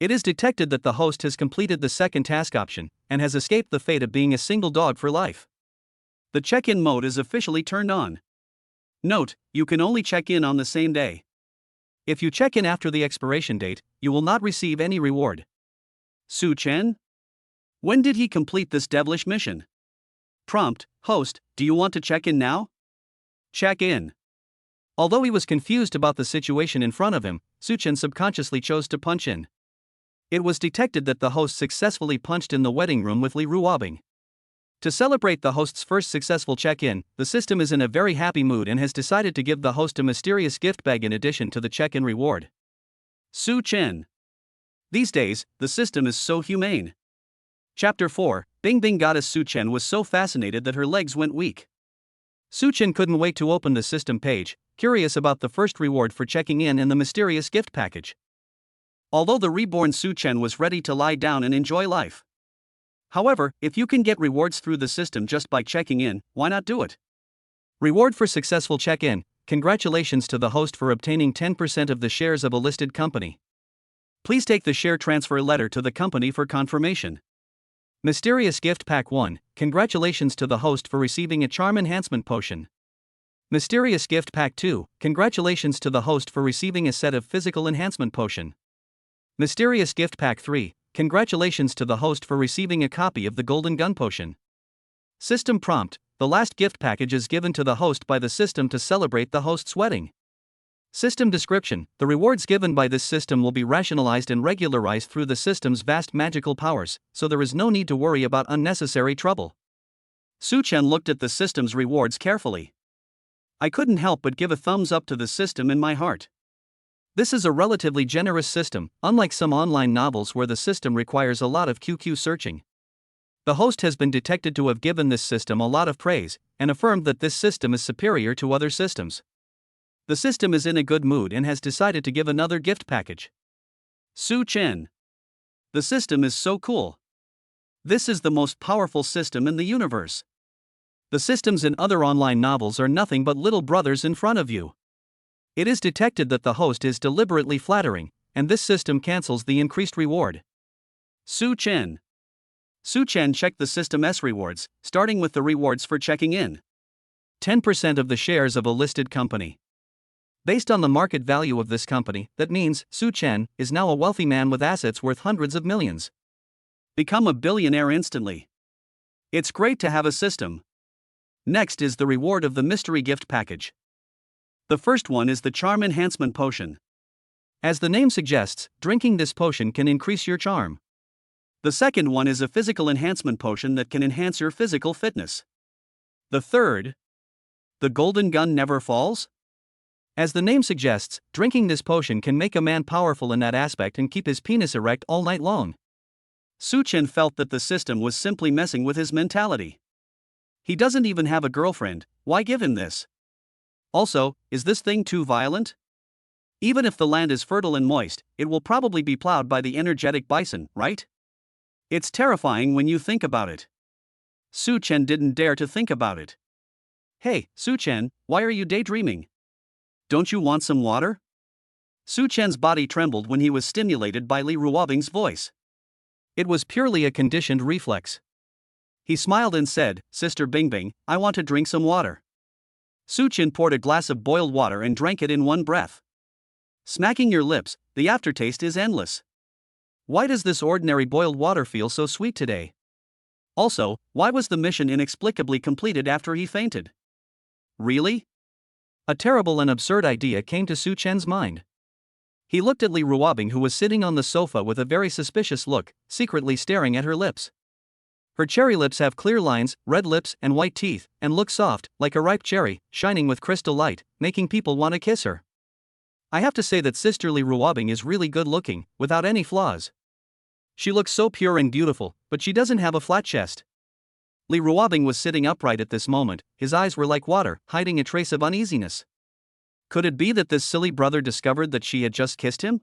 It is detected that the host has completed the second task option and has escaped the fate of being a single dog for life. The check-in mode is officially turned on. Note, you can only check in on the same day. If you check in after the expiration date, you will not receive any reward. Su Chen? When did he complete this devilish mission? Prompt, host, do you want to check in now? Check in. Although he was confused about the situation in front of him, Su Chen subconsciously chose to punch in. It was detected that the host successfully punched in the wedding room with Li Ruobing. To celebrate the host's first successful check-in, the system is in a very happy mood and has decided to give the host a mysterious gift bag in addition to the check-in reward. Su Chen. These days, the system is so humane. Chapter 4, Bingbing goddess Su Chen was so fascinated that her legs went weak. Su Chen couldn't wait to open the system page, curious about the first reward for checking in and the mysterious gift package. Although the reborn Su Chen was ready to lie down and enjoy life. However, if you can get rewards through the system just by checking in, why not do it? Reward for successful check-in. Congratulations to the host for obtaining 10% of the shares of a listed company. Please take the share transfer letter to the company for confirmation. Mysterious Gift Pack 1. Congratulations to the host for receiving a charm enhancement potion. Mysterious Gift Pack 2. Congratulations to the host for receiving a set of physical enhancement potion. Mysterious Gift Pack 3. Congratulations to the host for receiving a copy of the Golden Gun Potion. System prompt. The last gift package is given to the host by the system to celebrate the host's wedding. System description. The rewards given by this system will be rationalized and regularized through the system's vast magical powers, so there is no need to worry about unnecessary trouble. Su Chen looked at the system's rewards carefully. I couldn't help but give a thumbs up to the system in my heart. This is a relatively generous system, unlike some online novels where the system requires a lot of QQ searching. The host has been detected to have given this system a lot of praise, and affirmed that this system is superior to other systems. The system is in a good mood and has decided to give another gift package. Su Chen. The system is so cool. This is the most powerful system in the universe. The systems in other online novels are nothing but little brothers in front of you. It is detected that the host is deliberately flattering, and this system cancels the increased reward. Su Chen. Su Chen checked the system's rewards, starting with the rewards for checking in. 10% of the shares of a listed company. Based on the market value of this company, that means Su Chen is now a wealthy man with assets worth hundreds of millions. Become a billionaire instantly. It's great to have a system. Next is the reward of the mystery gift package. The first one is the charm enhancement potion. As the name suggests, drinking this potion can increase your charm. The second one is a physical enhancement potion that can enhance your physical fitness. The third, the golden gun never falls? As the name suggests, drinking this potion can make a man powerful in that aspect and keep his penis erect all night long. Su Chen felt that the system was simply messing with his mentality. He doesn't even have a girlfriend, why give him this? Also, is this thing too violent? Even if the land is fertile and moist, it will probably be plowed by the energetic bison, right? It's terrifying when you think about it. Su Chen didn't dare to think about it. Hey, Su Chen, why are you daydreaming? Don't you want some water? Su Chen's body trembled when he was stimulated by Li Ruobing's voice. It was purely a conditioned reflex. He smiled and said, Sister Bingbing, I want to drink some water. Su Chen poured a glass of boiled water and drank it in one breath. Smacking your lips, the aftertaste is endless. Why does this ordinary boiled water feel so sweet today? Also, why was the mission inexplicably completed after he fainted? Really? A terrible and absurd idea came to Su Chen's mind. He looked at Li Ruobing, who was sitting on the sofa with a very suspicious look, secretly staring at her lips. Her cherry lips have clear lines, red lips, and white teeth, and look soft, like a ripe cherry, shining with crystal light, making people want to kiss her. I have to say that Sister Li Ruobing is really good looking, without any flaws. She looks so pure and beautiful, but she doesn't have a flat chest. Li Ruobing was sitting upright at this moment, his eyes were like water, hiding a trace of uneasiness. Could it be that this silly brother discovered that she had just kissed him?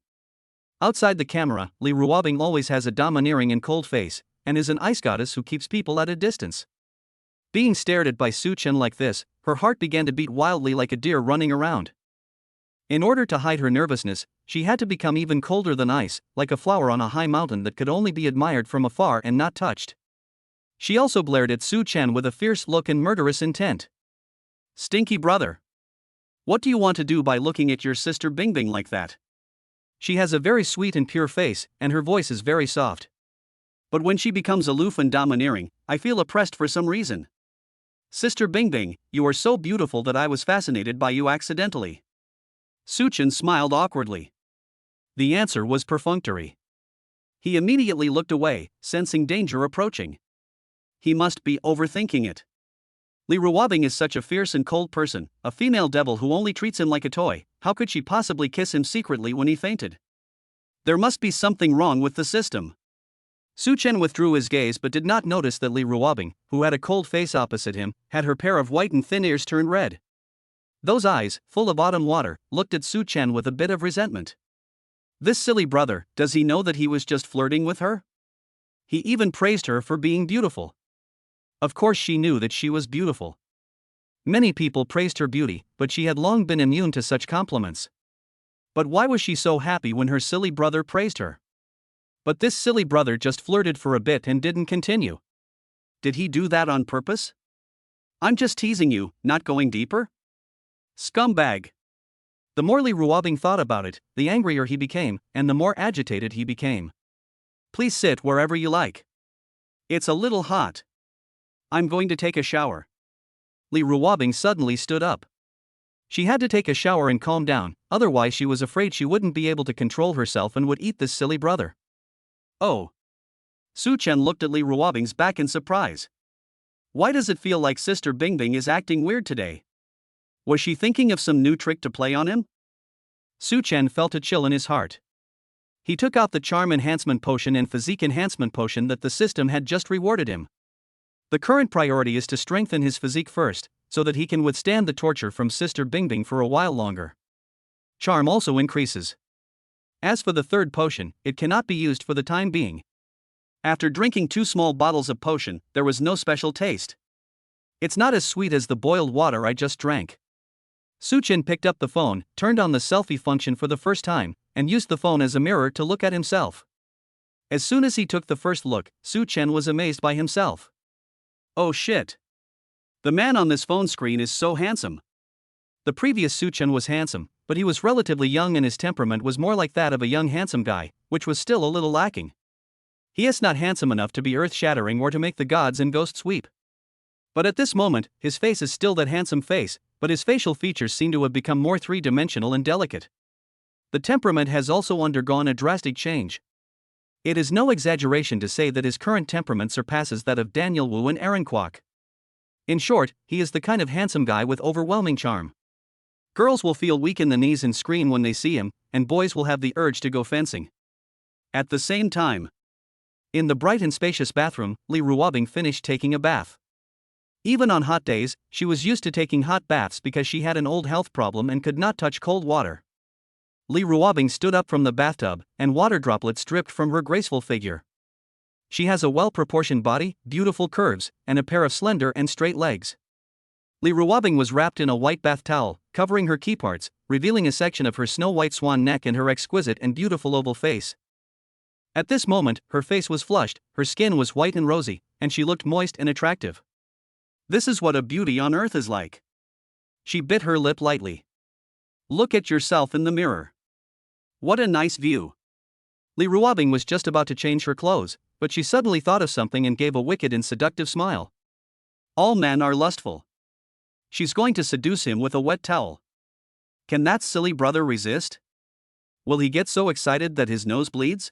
Outside the camera, Li Ruobing always has a domineering and cold face, and is an ice goddess who keeps people at a distance. Being stared at by Su Chen like this, her heart began to beat wildly like a deer running around. In order to hide her nervousness, she had to become even colder than ice, like a flower on a high mountain that could only be admired from afar and not touched. She also glared at Su Chen with a fierce look and murderous intent. Stinky brother. What do you want to do by looking at your sister Bingbing like that? She has a very sweet and pure face, and her voice is very soft. But when she becomes aloof and domineering, I feel oppressed for some reason. Sister Bingbing, you are so beautiful that I was fascinated by you accidentally. Su Chen smiled awkwardly. The answer was perfunctory. He immediately looked away, sensing danger approaching. He must be overthinking it. Li Ruobing is such a fierce and cold person, a female devil who only treats him like a toy. How could she possibly kiss him secretly when he fainted? There must be something wrong with the system. Su Chen withdrew his gaze but did not notice that Li Ruobing, who had a cold face opposite him, had her pair of white and thin ears turned red. Those eyes, full of autumn water, looked at Su Chen with a bit of resentment. This silly brother, does he know that he was just flirting with her? He even praised her for being beautiful. Of course she knew that she was beautiful. Many people praised her beauty, but she had long been immune to such compliments. But why was she so happy when her silly brother praised her? But this silly brother just flirted for a bit and didn't continue. Did he do that on purpose? I'm just teasing you, not going deeper? Scumbag. The more Li Ruobing thought about it, the angrier he became, and the more agitated he became. Please sit wherever you like. It's a little hot. I'm going to take a shower. Li Ruobing suddenly stood up. She had to take a shower and calm down, otherwise she was afraid she wouldn't be able to control herself and would eat this silly brother. Oh. Su Chen looked at Li Ruobing's back in surprise. Why does it feel like Sister Bingbing is acting weird today? Was she thinking of some new trick to play on him? Su Chen felt a chill in his heart. He took out the charm enhancement potion and physique enhancement potion that the system had just rewarded him. The current priority is to strengthen his physique first, so that he can withstand the torture from Sister Bingbing for a while longer. Charm also increases. As for the third potion, it cannot be used for the time being. After drinking 2 small bottles of potion, there was no special taste. It's not as sweet as the boiled water I just drank. Su Chen picked up the phone, turned on the selfie function for the first time, and used the phone as a mirror to look at himself. As soon as he took the first look, Su Chen was amazed by himself. Oh shit. The man on this phone screen is so handsome. The previous Su Chen was handsome, but he was relatively young and his temperament was more like that of a young handsome guy, which was still a little lacking. He is not handsome enough to be earth-shattering or to make the gods and ghosts weep. But at this moment, his face is still that handsome face, but his facial features seem to have become more three-dimensional and delicate. The temperament has also undergone a drastic change. It is no exaggeration to say that his current temperament surpasses that of Daniel Wu and Aaron Kwok. In short, he is the kind of handsome guy with overwhelming charm. Girls will feel weak in the knees and scream when they see him, and boys will have the urge to go fencing. At the same time, in the bright and spacious bathroom, Li Ruobing finished taking a bath. Even on hot days, she was used to taking hot baths because she had an old health problem and could not touch cold water. Li Ruobing stood up from the bathtub, and water droplets dripped from her graceful figure. She has a well-proportioned body, beautiful curves, and a pair of slender and straight legs. Li Ruobing was wrapped in a white bath towel, covering her key parts, revealing a section of her snow-white swan neck and her exquisite and beautiful oval face. At this moment, her face was flushed, her skin was white and rosy, and she looked moist and attractive. This is what a beauty on earth is like. She bit her lip lightly. Look at yourself in the mirror. What a nice view. Li Ruobing was just about to change her clothes, but she suddenly thought of something and gave a wicked and seductive smile. All men are lustful. She's going to seduce him with a wet towel. Can that silly brother resist? Will he get so excited that his nose bleeds?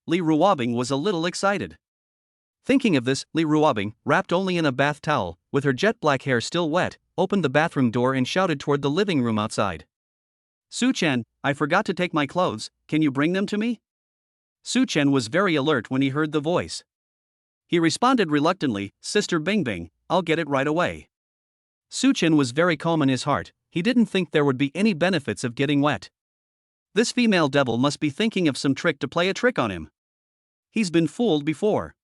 Li Ruobing was a little excited. Thinking of this, Li Ruobing, wrapped only in a bath towel, with her jet black hair still wet, opened the bathroom door and shouted toward the living room outside. Su Chen, I forgot to take my clothes, can you bring them to me? Su Chen was very alert when he heard the voice. He responded reluctantly, Sister Bingbing, I'll get it right away. Su Chen was very calm in his heart, he didn't think there would be any benefits of getting wet. This female devil must be thinking of some trick to play a trick on him. He's been fooled before.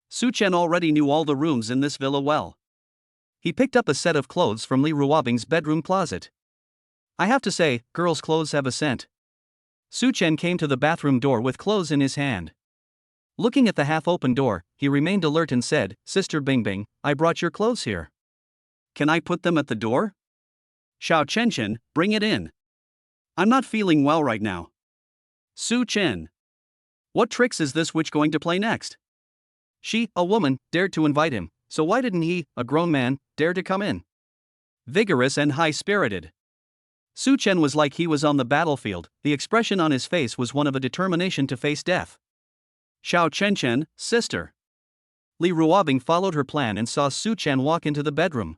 Su Chen already knew all the rooms in this villa well. He picked up a set of clothes from Li Ruobing's bedroom closet. I have to say, girls' clothes have a scent. Su Chen came to the bathroom door with clothes in his hand. Looking at the half-open door, he remained alert and said, Sister Bingbing, I brought your clothes here. Can I put them at the door? Xiao Chen, bring it in. I'm not feeling well right now. Su Chen. What tricks is this witch going to play next? She, a woman, dared to invite him, so why didn't he, a grown man, dare to come in? Vigorous and high-spirited. Su Chen was like he was on the battlefield, the expression on his face was one of a determination to face death. Xiao Chen, sister. Li Ruobing followed her plan and saw Su Chen walk into the bedroom.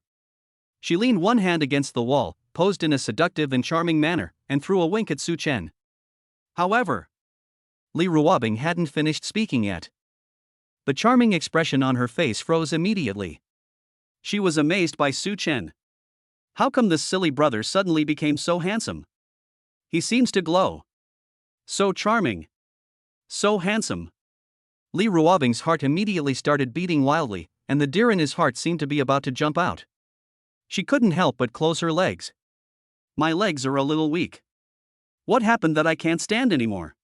She leaned one hand against the wall, posed in a seductive and charming manner, and threw a wink at Su Chen. However, Li Ruobing hadn't finished speaking yet. The charming expression on her face froze immediately. She was amazed by Su Chen. How come this silly brother suddenly became so handsome? He seems to glow. So charming. So handsome. Li Ruobing's heart immediately started beating wildly, and the deer in his heart seemed to be about to jump out. She couldn't help but close her legs. My legs are a little weak. What happened that I can't stand anymore?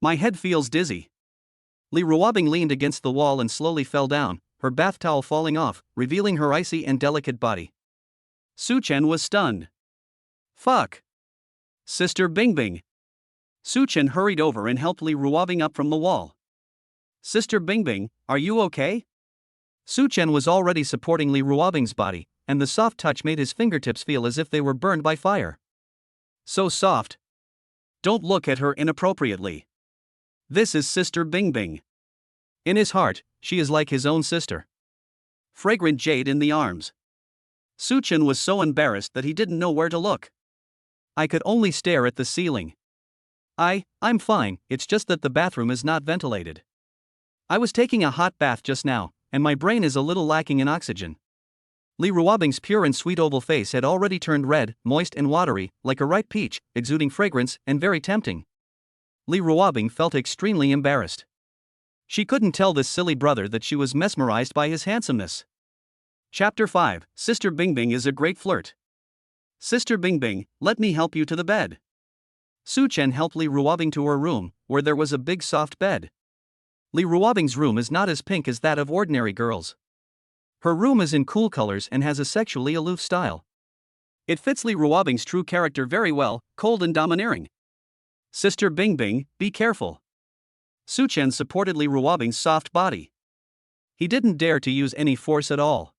My head feels dizzy. Li Ruobing leaned against the wall and slowly fell down, her bath towel falling off, revealing her icy and delicate body. Su Chen was stunned. Fuck. Sister Bingbing. Su Chen hurried over and helped Li Ruobing up from the wall. Sister Bingbing, are you okay? Su Chen was already supporting Li Ruobing's body, and the soft touch made his fingertips feel as if they were burned by fire. So soft. Don't look at her inappropriately. This is Sister Bingbing. In his heart, she is like his own sister. Fragrant jade in the arms. Su Chen was so embarrassed that he didn't know where to look. I could only stare at the ceiling. I'm fine, it's just that the bathroom is not ventilated. I was taking a hot bath just now, and my brain is a little lacking in oxygen. Li Ruobing's pure and sweet oval face had already turned red, moist and watery, like a ripe peach, exuding fragrance and very tempting. Li Ruobing felt extremely embarrassed. She couldn't tell this silly brother that she was mesmerized by his handsomeness. Chapter 5, Sister Bingbing is a great flirt. Sister Bingbing, let me help you to the bed. Su Chen helped Li Ruobing to her room, where there was a big soft bed. Li Ruobing's room is not as pink as that of ordinary girls. Her room is in cool colors and has a sexually aloof style. It fits Li Ruobing's true character very well, cold and domineering. Sister Bingbing, be careful. Su Chen supported Li Ruobing's soft body. He didn't dare to use any force at all.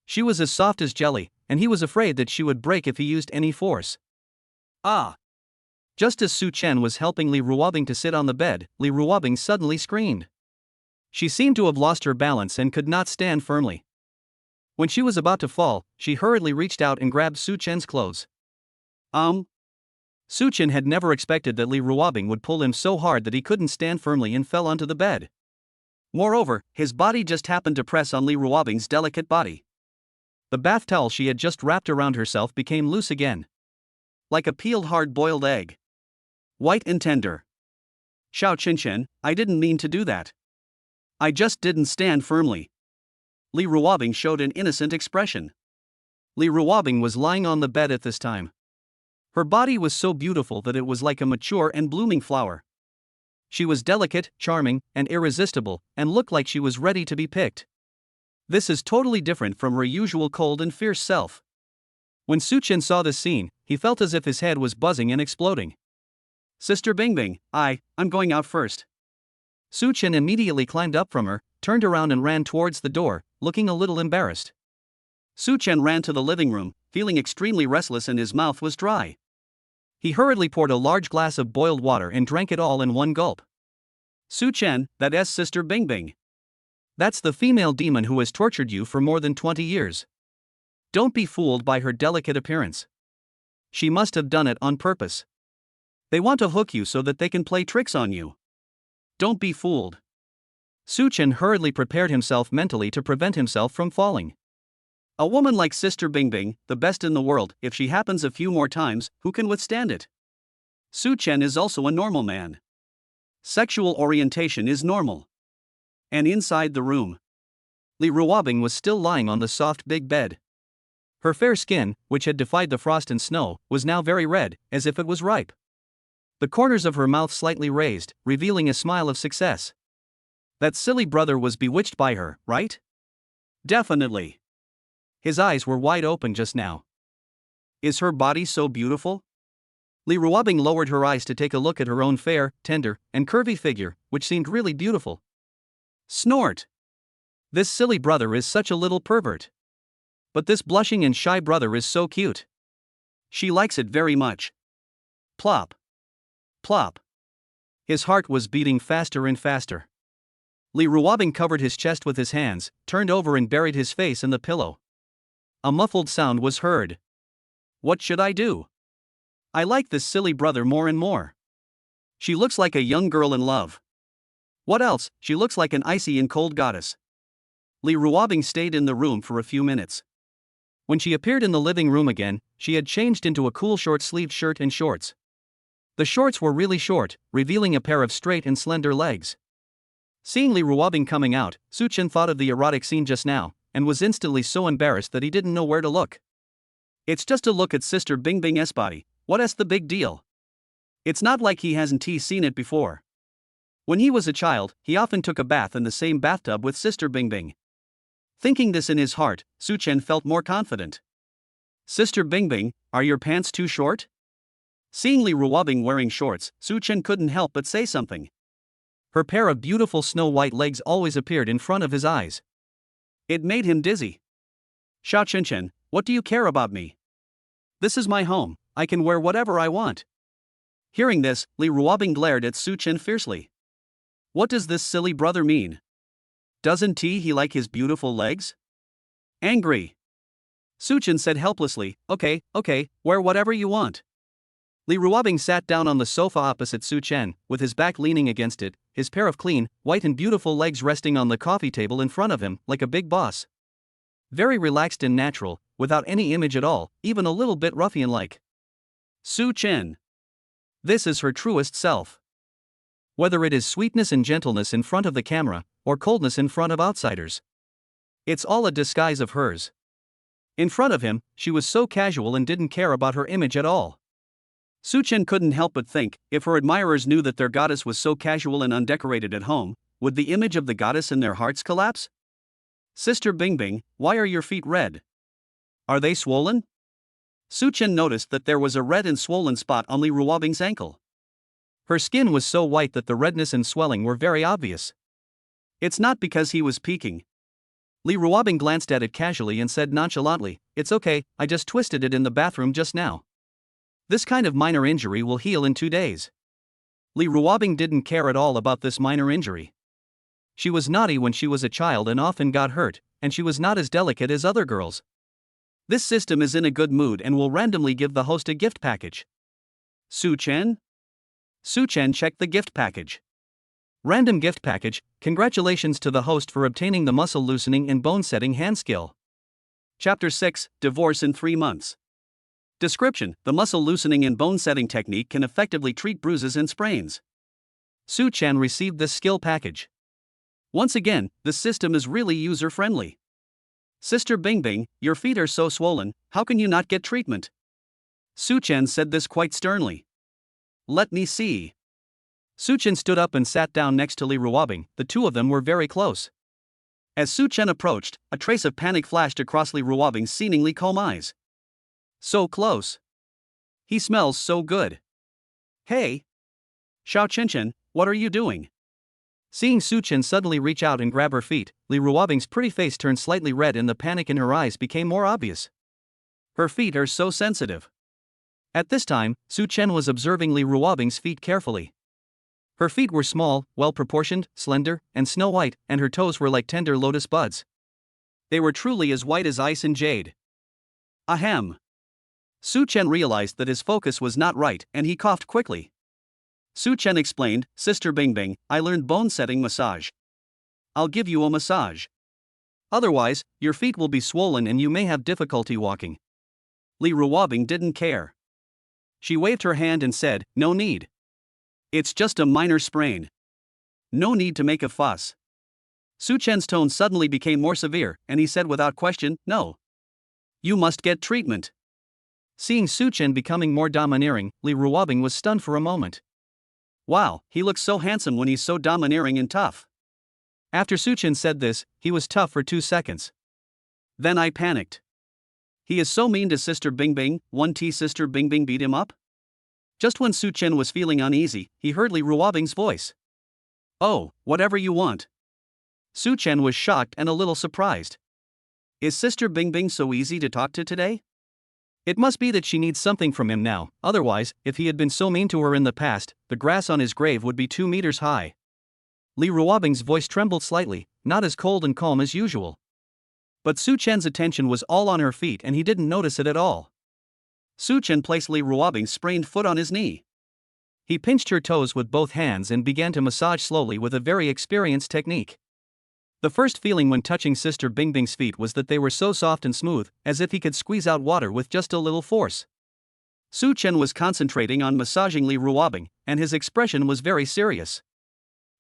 She was as soft as jelly, and he was afraid that she would break if he used any force. Ah! Just as Su Chen was helping Li Ruobing to sit on the bed, Li Ruobing suddenly screamed. She seemed to have lost her balance and could not stand firmly. When she was about to fall, she hurriedly reached out and grabbed Su Chen's clothes. Su Chen had never expected that Li Ruobing would pull him so hard that he couldn't stand firmly and fell onto the bed. Moreover, his body just happened to press on Li Ruobing's delicate body. The bath towel she had just wrapped around herself became loose again. Like a peeled hard-boiled egg. White and tender. Xiao Chen, I didn't mean to do that. I just didn't stand firmly. Li Ruobing showed an innocent expression. Li Ruobing was lying on the bed at this time. Her body was so beautiful that it was like a mature and blooming flower. She was delicate, charming, and irresistible, and looked like she was ready to be picked. This is totally different from her usual cold and fierce self. When Su Chen saw this scene, he felt as if his head was buzzing and exploding. Sister Bingbing, I'm going out first. Su Chen immediately climbed up from her, turned around and ran towards the door, looking a little embarrassed. Su Chen ran to the living room, feeling extremely restless and his mouth was dry. He hurriedly poured a large glass of boiled water and drank it all in one gulp. Su Chen, that's Sister Bingbing. That's the female demon who has tortured you for more than 20 years. Don't be fooled by her delicate appearance. She must have done it on purpose. They want to hook you so that they can play tricks on you. Don't be fooled. Su Chen hurriedly prepared himself mentally to prevent himself from falling. A woman like Sister Bingbing, the best in the world, if she happens a few more times, who can withstand it? Su Chen is also a normal man. Sexual orientation is normal. And inside the room, Li Ruobing was still lying on the soft big bed. Her fair skin, which had defied the frost and snow, was now very red, as if it was ripe. The corners of her mouth slightly raised, revealing a smile of success. That silly brother was bewitched by her, right? Definitely. His eyes were wide open just now. Is her body so beautiful? Rebirth lowered her eyes to take a look at her own fair, tender, and curvy figure, which seemed really beautiful. Snort! This silly brother is such a little pervert. But this blushing and shy brother is so cute. She likes it very much. Plop. Plop. His heart was beating faster and faster. Rebirth covered his chest with his hands, turned over and buried his face in the pillow. A muffled sound was heard. What should I do? I like this silly brother more and more. She looks like a young girl in love. What else? She looks like an icy and cold goddess. Rebirth stayed in the room for a few minutes. When she appeared in the living room again, she had changed into a cool short-sleeved shirt and shorts. The shorts were really short, revealing a pair of straight and slender legs. Seeing Rebirth coming out, Suchen thought of the erotic scene just now, and was instantly so embarrassed that he didn't know where to look. It's just a look at Sister Bingbing's body. What's the big deal? It's not like he hasn't seen it before. When he was a child, he often took a bath in the same bathtub with Sister Bingbing. Thinking this in his heart, Suchen felt more confident. Sister Bingbing, are your pants too short? Seeing Rebirth wearing shorts, Suchen couldn't help but say something. Her pair of beautiful snow-white legs always appeared in front of his eyes. It made him dizzy. Xiao Chen, what do you care about me? This is my home, I can wear whatever I want. Hearing this, Rebirth glared at Suchen fiercely. What does this silly brother mean? Doesn't he like his beautiful legs? Angry. Suchen said helplessly, okay, wear whatever you want. Rebirth sat down on the sofa opposite Suchen, with his back leaning against it, his pair of clean, white and beautiful legs resting on the coffee table in front of him, like a big boss. Very relaxed and natural, without any image at all, even a little bit ruffian-like. Suchen. This is her truest self. Whether it is sweetness and gentleness in front of the camera, or coldness in front of outsiders. It's all a disguise of hers. In front of him, she was so casual and didn't care about her image at all. Suchen couldn't help but think, if her admirers knew that their goddess was so casual and undecorated at home, would the image of the goddess in their hearts collapse? Sister Bingbing, why are your feet red? Are they swollen? Suchen noticed that there was a red and swollen spot on Rebirth's ankle. Her skin was so white that the redness and swelling were very obvious. It's not because he was peeking. Rebirth glanced at it casually and said nonchalantly, it's okay, I just twisted it in the bathroom just now. This kind of minor injury will heal in 2 days. Rebirth didn't care at all about this minor injury. She was naughty when she was a child and often got hurt, and she was not as delicate as other girls. This system is in a good mood and will randomly give the host a gift package. Suchen? Suchen checked the gift package. Random gift package, congratulations to the host for obtaining the muscle loosening and bone setting hand skill. Chapter 6, Divorce in 3 months. Description: the muscle loosening and bone setting technique can effectively treat bruises and sprains. Suchen received this skill package. Once again, the system is really user-friendly. Sister Bingbing, your feet are so swollen, how can you not get treatment? Suchen said this quite sternly. Let me see. Suchen stood up and sat down next to Rebirth, the two of them were very close. As Suchen approached, a trace of panic flashed across Rebirth's seemingly calm eyes. So close. He smells so good. Hey! Xiao Chen, what are you doing? Seeing Suchen suddenly reach out and grab her feet, Rebirth's pretty face turned slightly red and the panic in her eyes became more obvious. Her feet are so sensitive. At this time, Suchen was observing Rebirth's feet carefully. Her feet were small, well-proportioned, slender, and snow-white, and her toes were like tender lotus buds. They were truly as white as ice and jade. Ahem. Suchen realized that his focus was not right and he coughed quickly. Suchen explained, Sister Bingbing, I learned bone setting massage. I'll give you a massage. Otherwise, your feet will be swollen and you may have difficulty walking. Rebirth didn't care. She waved her hand and said, no need. It's just a minor sprain. No need to make a fuss. Suchen's tone suddenly became more severe and he said without question, no. You must get treatment. Seeing Su Chen becoming more domineering, Li Ruobing was stunned for a moment. Wow, he looks so handsome when he's so domineering and tough. After Su Chen said this, he was tough for 2 seconds. Then I panicked. He is so mean to Sister Bingbing, 1T Sister Bingbing beat him up? Just when Su Chen was feeling uneasy, he heard Li Ruobing's voice. Oh, whatever you want. Su Chen was shocked and a little surprised. Is Sister Bingbing so easy to talk to today? It must be that she needs something from him now, otherwise, if he had been so mean to her in the past, the grass on his grave would be 2 meters high. Li Ruobing's voice trembled slightly, not as cold and calm as usual. But Su Chen's attention was all on her feet and he didn't notice it at all. Su Chen placed Li Ruobing's sprained foot on his knee. He pinched her toes with both hands and began to massage slowly with a very experienced technique. The first feeling when touching Sister Bingbing's feet was that they were so soft and smooth, as if he could squeeze out water with just a little force. Su Chen was concentrating on massaging Li Ruobing, and his expression was very serious.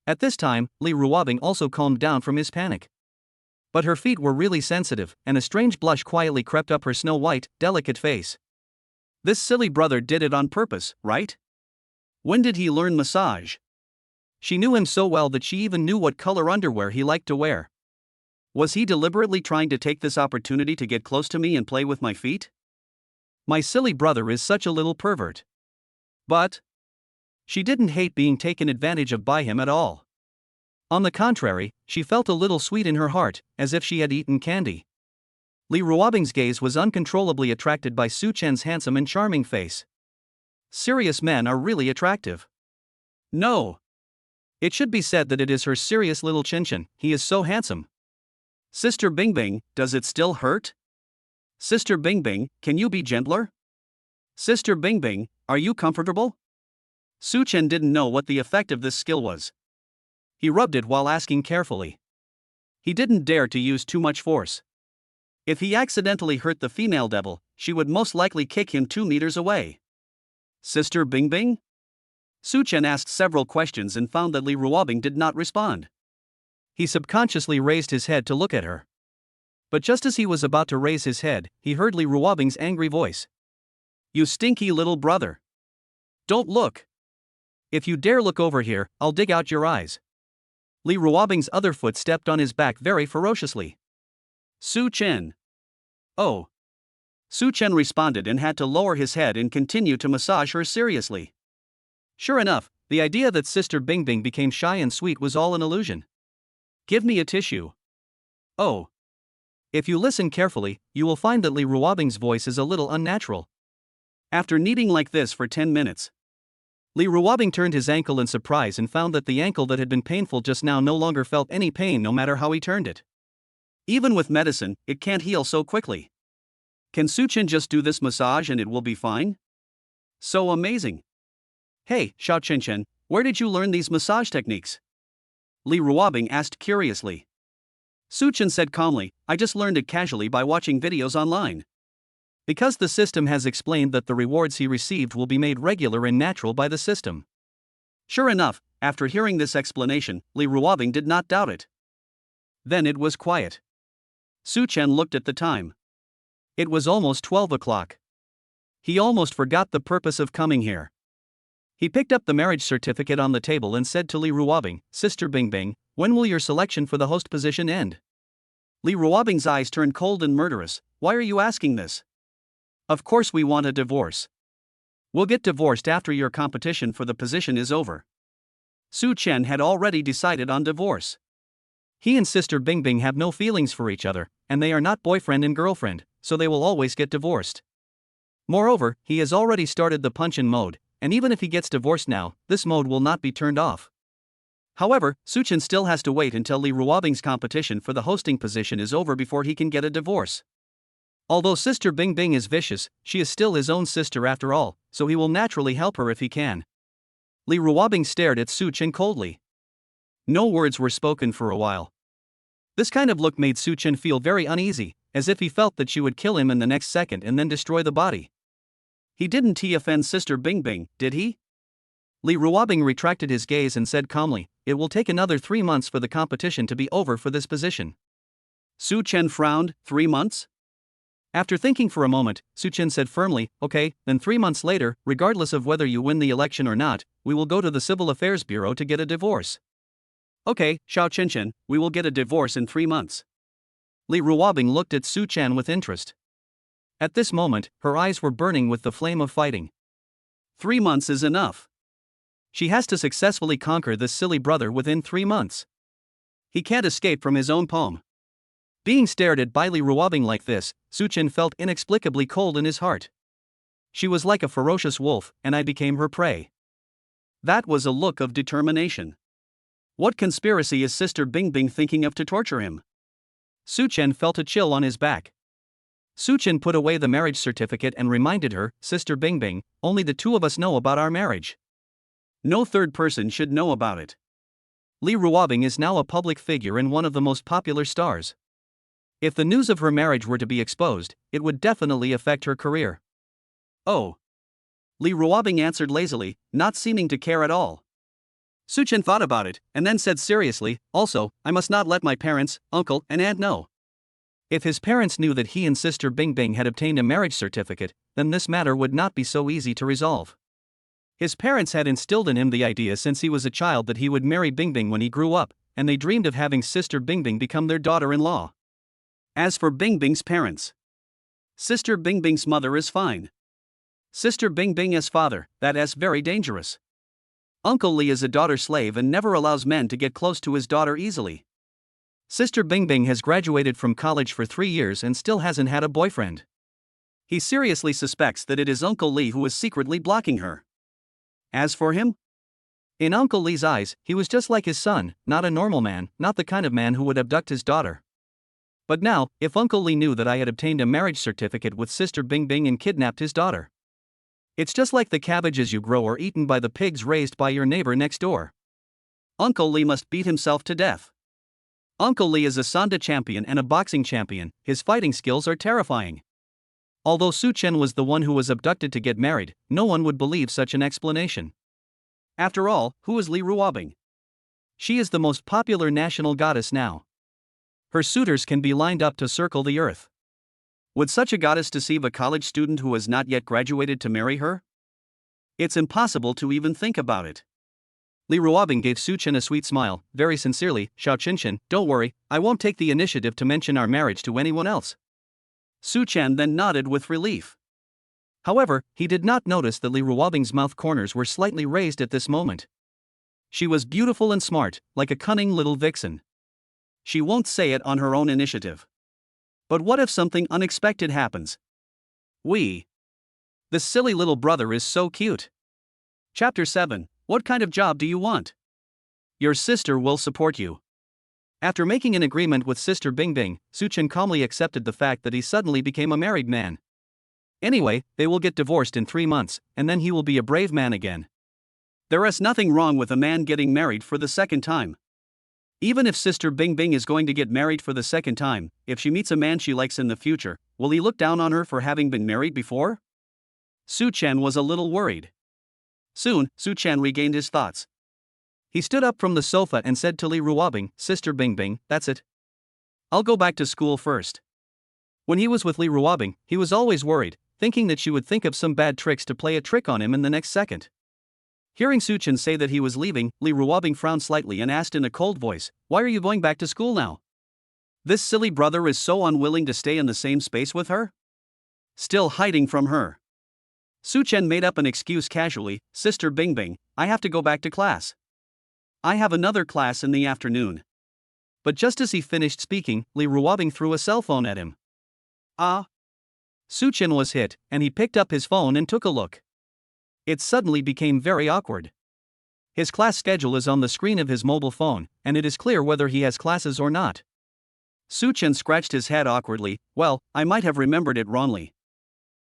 At this time, Li Ruobing also calmed down from his panic. But her feet were really sensitive, and a strange blush quietly crept up her snow-white, delicate face. This silly brother did it on purpose, right? When did he learn massage? She knew him so well that she even knew what color underwear he liked to wear. Was he deliberately trying to take this opportunity to get close to me and play with my feet? My silly brother is such a little pervert. But she didn't hate being taken advantage of by him at all. On the contrary, she felt a little sweet in her heart, as if she had eaten candy. Li Ruobing's gaze was uncontrollably attracted by Su Chen's handsome and charming face. Serious men are really attractive. No. It should be said that it is her serious little Chin-Chin, he is so handsome. Sister Bingbing, does it still hurt? Sister Bingbing, can you be gentler? Sister Bingbing, are you comfortable? Su Chen didn't know what the effect of this skill was. He rubbed it while asking carefully. He didn't dare to use too much force. If he accidentally hurt the female devil, she would most likely kick him 2 meters away. Sister Bingbing? Su Chen asked several questions and found that Li Ruobing did not respond. He subconsciously raised his head to look at her. But just as he was about to raise his head, he heard Li Ruobing's angry voice. You stinky little brother. Don't look. If you dare look over here, I'll dig out your eyes. Li Ruobing's other foot stepped on his back very ferociously. Su Chen. Oh. Su Chen responded and had to lower his head and continue to massage her seriously. Sure enough, the idea that Sister Bingbing became shy and sweet was all an illusion. Give me a tissue. Oh. If you listen carefully, you will find that Li Ruobing's voice is a little unnatural. After kneading like this for 10 minutes, Li Ruobing turned his ankle in surprise and found that the ankle that had been painful just now no longer felt any pain no matter how he turned it. Even with medicine, it can't heal so quickly. Can Su Chen just do this massage and it will be fine? So amazing. Hey, Xiao Chen, where did you learn these massage techniques? Li Ruobing asked curiously. Su Chen said calmly, I just learned it casually by watching videos online. Because the system has explained that the rewards he received will be made regular and natural by the system. Sure enough, after hearing this explanation, Li Ruobing did not doubt it. Then it was quiet. Su Chen looked at the time. It was almost 12 o'clock. He almost forgot the purpose of coming here. He picked up the marriage certificate on the table and said to Li Ruobing, Sister Bingbing, when will your selection for the host position end? Li Ruobing's eyes turned cold and murderous. Why are you asking this? Of course we want a divorce. We'll get divorced after your competition for the position is over. Su Chen had already decided on divorce. He and Sister Bingbing have no feelings for each other, and they are not boyfriend and girlfriend, so they will always get divorced. Moreover, he has already started the punch-in mode, and even if he gets divorced now, this mode will not be turned off. However, Su Chen still has to wait until Li Ruobing's competition for the hosting position is over before he can get a divorce. Although Sister Bingbing is vicious, she is still his own sister after all, so he will naturally help her if he can. Li Ruobing stared at Su Chen coldly. No words were spoken for a while. This kind of look made Su Chen feel very uneasy, as if he felt that she would kill him in the next second and then destroy the body. He didn't offend Sister Bingbing, did he? Li Ruobing retracted his gaze and said calmly, it will take another 3 months for the competition to be over for this position. Su Chen frowned, 3 months? After thinking for a moment, Su-Chen said firmly, "Okay, then 3 months later, regardless of whether you win the election or not, we will go to the Civil Affairs Bureau to get a divorce." "Okay, Xiao Chen, we will get a divorce in 3 months." Li Ruobing looked at Su-Chen with interest. At this moment, her eyes were burning with the flame of fighting. 3 months is enough. She has to successfully conquer this silly brother within 3 months. He can't escape from his own poem. Being stared at by Li Ruobing like this, Su-Chen felt inexplicably cold in his heart. She was like a ferocious wolf, and I became her prey. That was a look of determination. What conspiracy is Sister Bingbing thinking of to torture him? Su-Chen felt a chill on his back. Su-Chen put away the marriage certificate and reminded her, "Sister Bingbing, only the two of us know about our marriage. No third person should know about it." Li Ruobing is now a public figure and one of the most popular stars. If the news of her marriage were to be exposed, it would definitely affect her career. "Oh." Li Ruobing answered lazily, not seeming to care at all. Su-Chen thought about it, and then said seriously, "Also, I must not let my parents, uncle, and aunt know." If his parents knew that he and Sister Bingbing had obtained a marriage certificate, then this matter would not be so easy to resolve. His parents had instilled in him the idea since he was a child that he would marry Bingbing when he grew up, and they dreamed of having Sister Bingbing become their daughter-in-law. As for Bingbing's parents, Sister Bingbing's mother is fine. Sister Bingbing's father, that is very dangerous. Uncle Li is a daughter slave and never allows men to get close to his daughter easily. Sister Bingbing has graduated from college for 3 years and still hasn't had a boyfriend. He seriously suspects that it is Uncle Li who is secretly blocking her. As for him, in Uncle Li's eyes, he was just like his son, not a normal man, not the kind of man who would abduct his daughter. But now, if Uncle Li knew that I had obtained a marriage certificate with Sister Bingbing and kidnapped his daughter. It's just like the cabbages you grow are eaten by the pigs raised by your neighbor next door. Uncle Li must beat himself to death. Uncle Li is a Sanda champion and a boxing champion, his fighting skills are terrifying. Although Su-Chen was the one who was abducted to get married, no one would believe such an explanation. After all, who is Li Ruobing? She is the most popular national goddess now. Her suitors can be lined up to circle the earth. Would such a goddess deceive a college student who has not yet graduated to marry her? It's impossible to even think about it. Li Ruobing gave Su-Chen a sweet smile, very sincerely, "Xiao Chen, don't worry, I won't take the initiative to mention our marriage to anyone else." Su-Chen then nodded with relief. However, he did not notice that Li Ruobing's mouth corners were slightly raised at this moment. She was beautiful and smart, like a cunning little vixen. She won't say it on her own initiative. But what if something unexpected happens? This silly little brother is so cute. Chapter 7. What kind of job do you want? Your sister will support you. After making an agreement with Sister Bingbing, Su-Chen calmly accepted the fact that he suddenly became a married man. Anyway, they will get divorced in 3 months, and then he will be a brave man again. There is nothing wrong with a man getting married for the second time. Even if Sister Bingbing is going to get married for the second time, if she meets a man she likes in the future, will he look down on her for having been married before? Su-Chen was a little worried. Soon, Su-Chen regained his thoughts. He stood up from the sofa and said to Li Ruobing, "Sister Bingbing, that's it. I'll go back to school first." When he was with Li Ruobing, he was always worried, thinking that she would think of some bad tricks to play a trick on him in the next second. Hearing Su-Chen say that he was leaving, Li Ruobing frowned slightly and asked in a cold voice, "Why are you going back to school now? This silly brother is so unwilling to stay in the same space with her? Still hiding from her." Su-Chen made up an excuse casually, "Sister Bingbing, I have to go back to class. I have another class in the afternoon." But just as he finished speaking, Li Ruobing threw a cell phone at him. Ah! Su-Chen was hit, and he picked up his phone and took a look. It suddenly became very awkward. His class schedule is on the screen of his mobile phone, and it is clear whether he has classes or not. Su-Chen scratched his head awkwardly. "Well, I might have remembered it wrongly."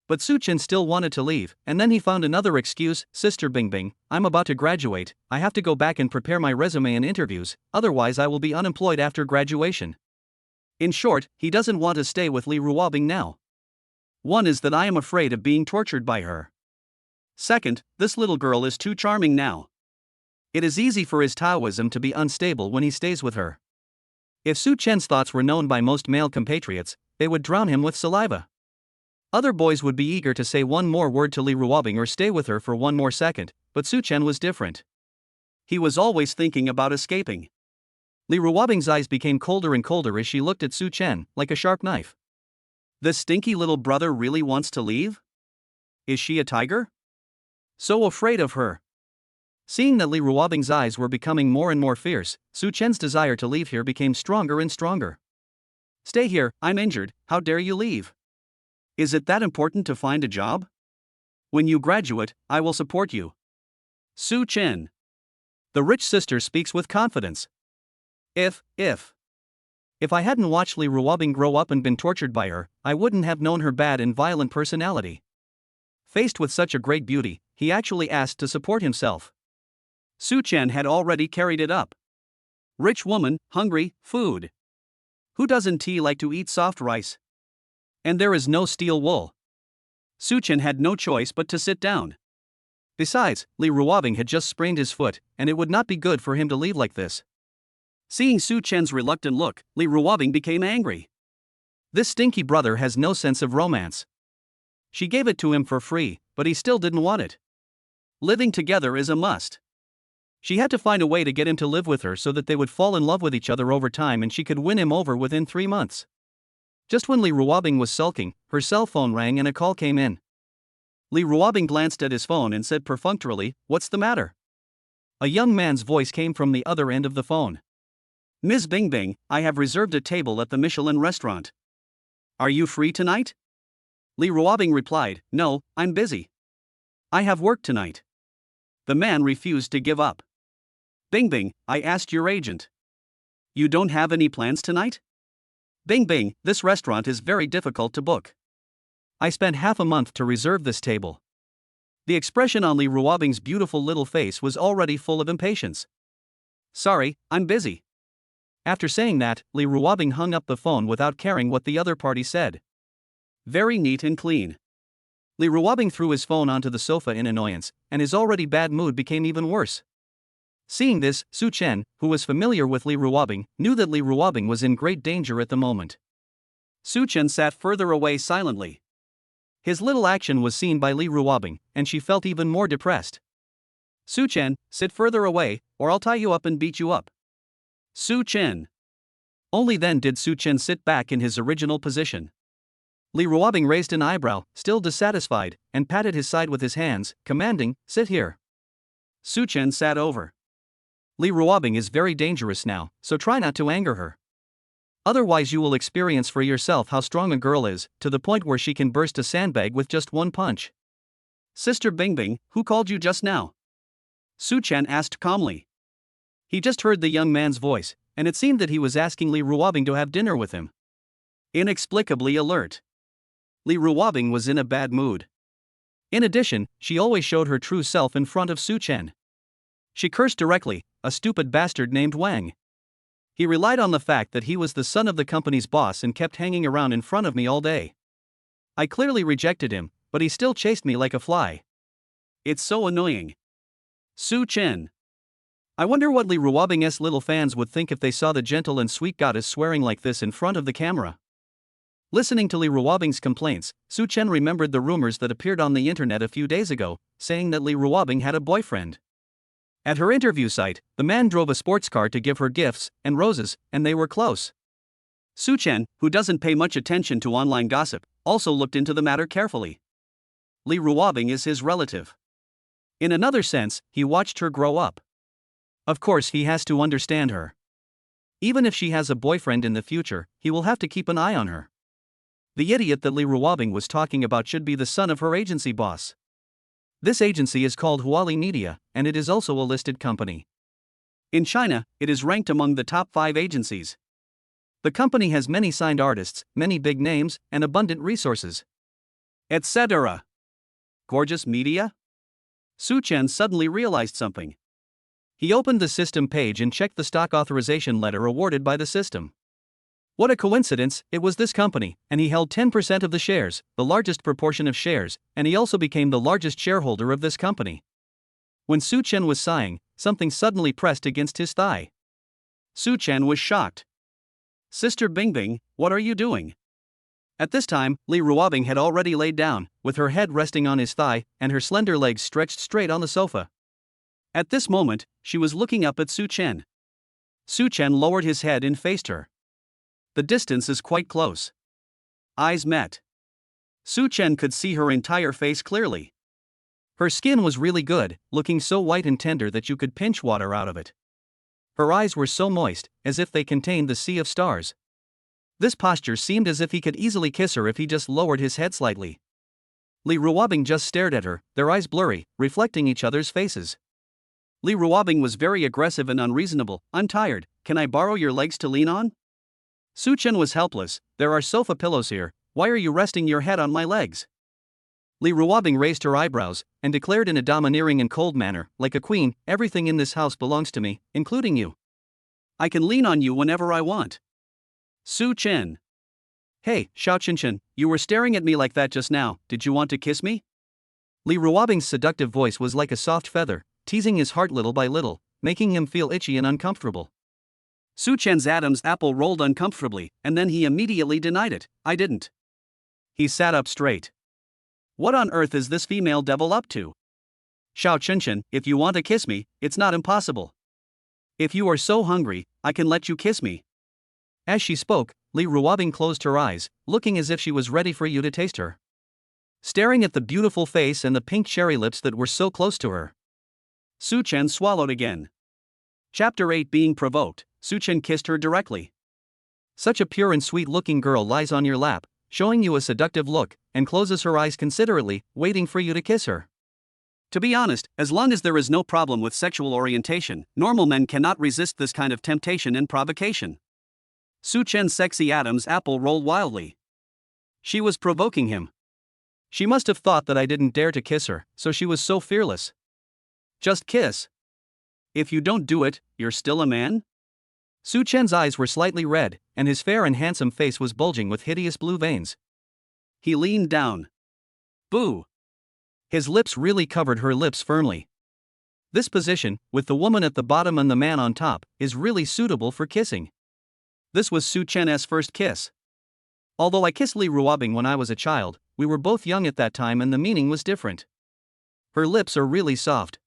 But Su-Chen still wanted to leave, and then he found another excuse, "Sister Bingbing, I'm about to graduate, I have to go back and prepare my resume and interviews, otherwise I will be unemployed after graduation." In short, he doesn't want to stay with Li Ruobing now. One is that I am afraid of being tortured by her. Second, this little girl is too charming now. It is easy for his Taoism to be unstable when he stays with her. If Su-Chen's thoughts were known by most male compatriots, they would drown him with saliva. Other boys would be eager to say one more word to Li Ruobing or stay with her for one more second, but Su Chen was different. He was always thinking about escaping. Li Ruobing's eyes became colder and colder as she looked at Su Chen, like a sharp knife. This stinky little brother really wants to leave? Is she a tiger? So afraid of her. Seeing that Li Ruobing's eyes were becoming more and more fierce, Su Chen's desire to leave here became stronger and stronger. Stay here, I'm injured, how dare you leave? Is it that important to find a job? When you graduate, I will support you. Su Chen. The rich sister speaks with confidence. If I hadn't watched Li Ruobing grow up and been tortured by her, I wouldn't have known her bad and violent personality. Faced with such a great beauty, he actually asked to support himself. Su Chen had already carried it up. Rich woman, hungry, food. Who doesn't like to eat soft rice? And there is no steel wool. Su Chen had no choice but to sit down. Besides, Li Ruobing had just sprained his foot, and it would not be good for him to leave like this. Seeing Su Chen's reluctant look, Li Ruobing became angry. This stinky brother has no sense of romance. She gave it to him for free, but he still didn't want it. Living together is a must. She had to find a way to get him to live with her so that they would fall in love with each other over time and she could win him over within 3 months. Just when Li Ruobing was sulking, her cell phone rang and a call came in. Li Ruobing glanced at his phone and said perfunctorily, "What's the matter?" A young man's voice came from the other end of the phone. "Ms. Bingbing, I have reserved a table at the Michelin restaurant. Are you free tonight?" Li Ruobing replied, "No, I'm busy. I have work tonight." The man refused to give up. "Bingbing, I asked your agent. You don't have any plans tonight?" "Bingbing, this restaurant is very difficult to book. I spent half a month to reserve this table." The expression on Li Ruobing's beautiful little face was already full of impatience. "Sorry, I'm busy." After saying that, Li Ruobing hung up the phone without caring what the other party said. Very neat and clean. Li Ruobing threw his phone onto the sofa in annoyance, and his already bad mood became even worse. Seeing this, Su Chen, who was familiar with Li Ruobing, knew that Li Ruobing was in great danger at the moment. Su Chen sat further away silently. His little action was seen by Li Ruobing, and she felt even more depressed. "Su Chen, sit further away, or I'll tie you up and beat you up." Su Chen. Only then did Su Chen sit back in his original position. Li Ruobing raised an eyebrow, still dissatisfied, and patted his side with his hands, commanding, "Sit here." Su Chen sat over. Li Ruobing is very dangerous now, so try not to anger her. Otherwise you will experience for yourself how strong a girl is, to the point where she can burst a sandbag with just one punch. "Sister Bingbing, who called you just now?" Su Chen asked calmly. He just heard the young man's voice, and it seemed that he was asking Li Ruobing to have dinner with him. Inexplicably alert. Li Ruobing was in a bad mood. In addition, she always showed her true self in front of Su Chen. She cursed directly, "A stupid bastard named Wang. He relied on the fact that he was the son of the company's boss and kept hanging around in front of me all day. I clearly rejected him, but he still chased me like a fly. It's so annoying." Su Chen. I wonder what Li Ruobing's little fans would think if they saw the gentle and sweet goddess swearing like this in front of the camera. Listening to Li Ruobing's complaints, Su Chen remembered the rumors that appeared on the internet a few days ago, saying that Li Ruobing had a boyfriend. At her interview site, the man drove a sports car to give her gifts and roses, and they were close. Su Chen, who doesn't pay much attention to online gossip, also looked into the matter carefully. Li Ruobing is his relative. In another sense, he watched her grow up. Of course, he has to understand her. Even if she has a boyfriend in the future, he will have to keep an eye on her. The idiot that Li Ruobing was talking about should be the son of her agency boss. This agency is called Huali Media, and it is also a listed company. In China, it is ranked among the top 5 agencies. The company has many signed artists, many big names, and abundant resources, etc. Gorgeous media? Su Chen suddenly realized something. He opened the system page and checked the stock authorization letter awarded by the system. What a coincidence, it was this company, and he held 10% of the shares, the largest proportion of shares, and he also became the largest shareholder of this company. When Su Chen was sighing, something suddenly pressed against his thigh. Su Chen was shocked. "Sister Bingbing, what are you doing?" At this time, Li Ruobing had already laid down, with her head resting on his thigh and her slender legs stretched straight on the sofa. At this moment, she was looking up at Su Chen. Su Chen lowered his head and faced her. The distance is quite close. Eyes met. Su Chen could see her entire face clearly. Her skin was really good, looking so white and tender that you could pinch water out of it. Her eyes were so moist, as if they contained the sea of stars. This posture seemed as if he could easily kiss her if he just lowered his head slightly. Li Ruobing just stared at her, their eyes blurry, reflecting each other's faces. Li Ruobing was very aggressive and unreasonable. "I'm tired, can I borrow your legs to lean on?" Su Chen was helpless. "There are sofa pillows here, why are you resting your head on my legs?" Li Ruobing raised her eyebrows, and declared in a domineering and cold manner, "Like a queen, everything in this house belongs to me, including you. I can lean on you whenever I want." Su Chen. "Hey, Xiao Qinshan, you were staring at me like that just now, did you want to kiss me?" Li Ruobing's seductive voice was like a soft feather, teasing his heart little by little, making him feel itchy and uncomfortable. Su Chen's Adam's apple rolled uncomfortably, and then he immediately denied it. "I didn't." He sat up straight. "What on earth is this female devil up to?" "Xiao Qinshan, if you want to kiss me, it's not impossible. If you are so hungry, I can let you kiss me." As she spoke, Li Ruobing closed her eyes, looking as if she was ready for you to taste her. Staring at the beautiful face and the pink cherry lips that were so close to her. Su Chen swallowed again. Chapter 8. Being provoked, Su Chen kissed her directly. Such a pure and sweet-looking girl lies on your lap, showing you a seductive look, and closes her eyes considerately, waiting for you to kiss her. To be honest, as long as there is no problem with sexual orientation, normal men cannot resist this kind of temptation and provocation. Su Chen's sexy Adam's apple rolled wildly. She was provoking him. She must have thought that I didn't dare to kiss her, so she was so fearless. Just kiss. If you don't do it, you're still a man? Su Chen's eyes were slightly red, and his fair and handsome face was bulging with hideous blue veins. He leaned down. Boo! His lips really covered her lips firmly. This position, with the woman at the bottom and the man on top, is really suitable for kissing. This was Su Chen's first kiss. Although I kissed Li Ruobing when I was a child, we were both young at that time and the meaning was different. Her lips are really soft.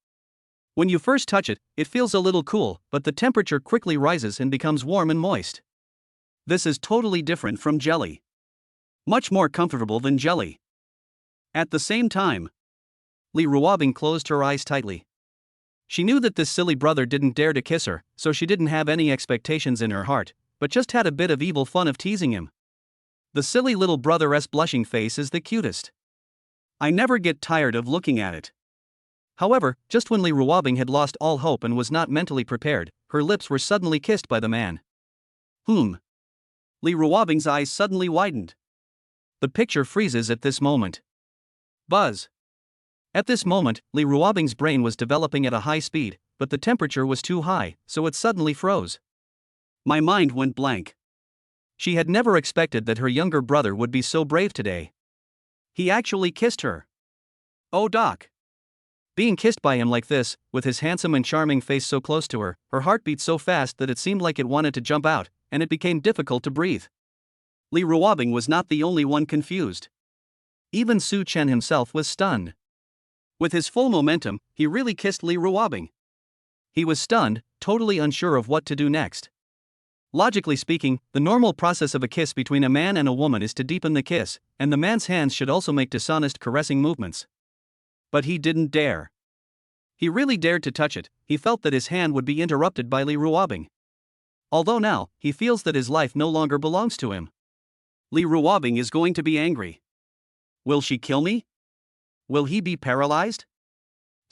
When you first touch it, it feels a little cool, but the temperature quickly rises and becomes warm and moist. This is totally different from jelly. Much more comfortable than jelly. At the same time, Li Ruobing closed her eyes tightly. She knew that this silly brother didn't dare to kiss her, so she didn't have any expectations in her heart, but just had a bit of evil fun of teasing him. The silly little brother's blushing face is the cutest. I never get tired of looking at it. However, just when Li Ruobing had lost all hope and was not mentally prepared, her lips were suddenly kissed by the man. Li Ruobing's eyes suddenly widened. The picture freezes at this moment. Buzz. At this moment, Li Ruobing's brain was developing at a high speed, but the temperature was too high, so it suddenly froze. My mind went blank. She had never expected that her younger brother would be so brave today. He actually kissed her. Oh Doc. Being kissed by him like this, with his handsome and charming face so close to her, her heart beat so fast that it seemed like it wanted to jump out, and it became difficult to breathe. Li Ruobing was not the only one confused. Even Su Chen himself was stunned. With his full momentum, he really kissed Li Ruobing. He was stunned, totally unsure of what to do next. Logically speaking, the normal process of a kiss between a man and a woman is to deepen the kiss, and the man's hands should also make dishonest caressing movements. But he didn't dare. He really dared to touch it. He felt that his hand would be interrupted by Li Ruobing. Although now, he feels that his life no longer belongs to him. Li Ruobing is going to be angry. Will she kill me? Will he be paralyzed?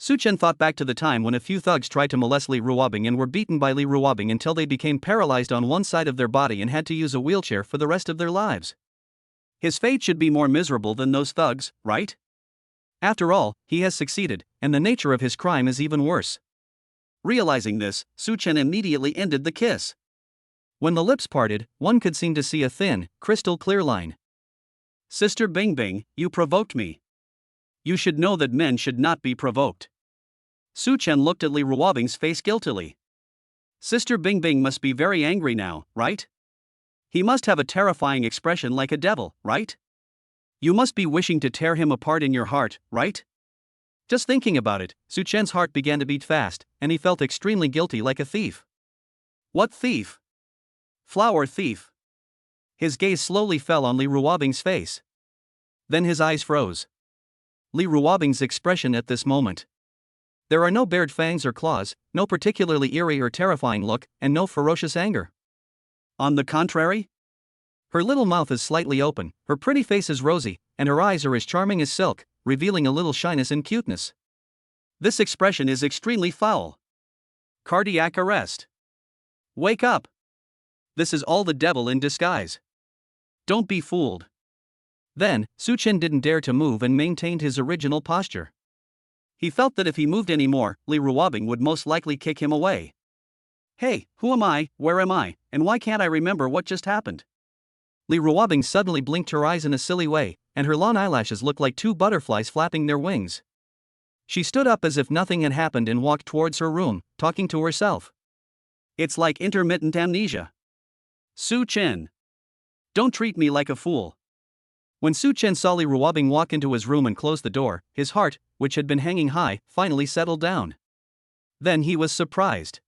Su Chen thought back to the time when a few thugs tried to molest Li Ruobing and were beaten by Li Ruobing until they became paralyzed on one side of their body and had to use a wheelchair for the rest of their lives. His fate should be more miserable than those thugs, right? After all, he has succeeded, and the nature of his crime is even worse. Realizing this, Su Chen immediately ended the kiss. When the lips parted, one could seem to see a thin, crystal clear line. Sister Bingbing, you provoked me. You should know that men should not be provoked. Su Chen looked at Li Ruobing's face guiltily. Sister Bingbing must be very angry now, right? He must have a terrifying expression like a devil, right? You must be wishing to tear him apart in your heart, right? Just thinking about it, Su Chen's heart began to beat fast, and he felt extremely guilty like a thief. What thief? Flower thief. His gaze slowly fell on Li Ruobing's face. Then his eyes froze. Li Ruobing's expression at this moment. There are no bared fangs or claws, no particularly eerie or terrifying look, and no ferocious anger. On the contrary? Her little mouth is slightly open, her pretty face is rosy, and her eyes are as charming as silk, revealing a little shyness and cuteness. This expression is extremely foul. Cardiac arrest. Wake up! This is all the devil in disguise. Don't be fooled. Then, Su Chen didn't dare to move and maintained his original posture. He felt that if he moved any more, Li Ruobing would most likely kick him away. Hey, who am I, where am I, and why can't I remember what just happened? Li Ruobing suddenly blinked her eyes in a silly way, and her long eyelashes looked like two butterflies flapping their wings. She stood up as if nothing had happened and walked towards her room, talking to herself. It's like intermittent amnesia. Su Chen. Don't treat me like a fool. When Su Chen saw Li Ruobing walk into his room and close the door, his heart, which had been hanging high, finally settled down. Then he was surprised.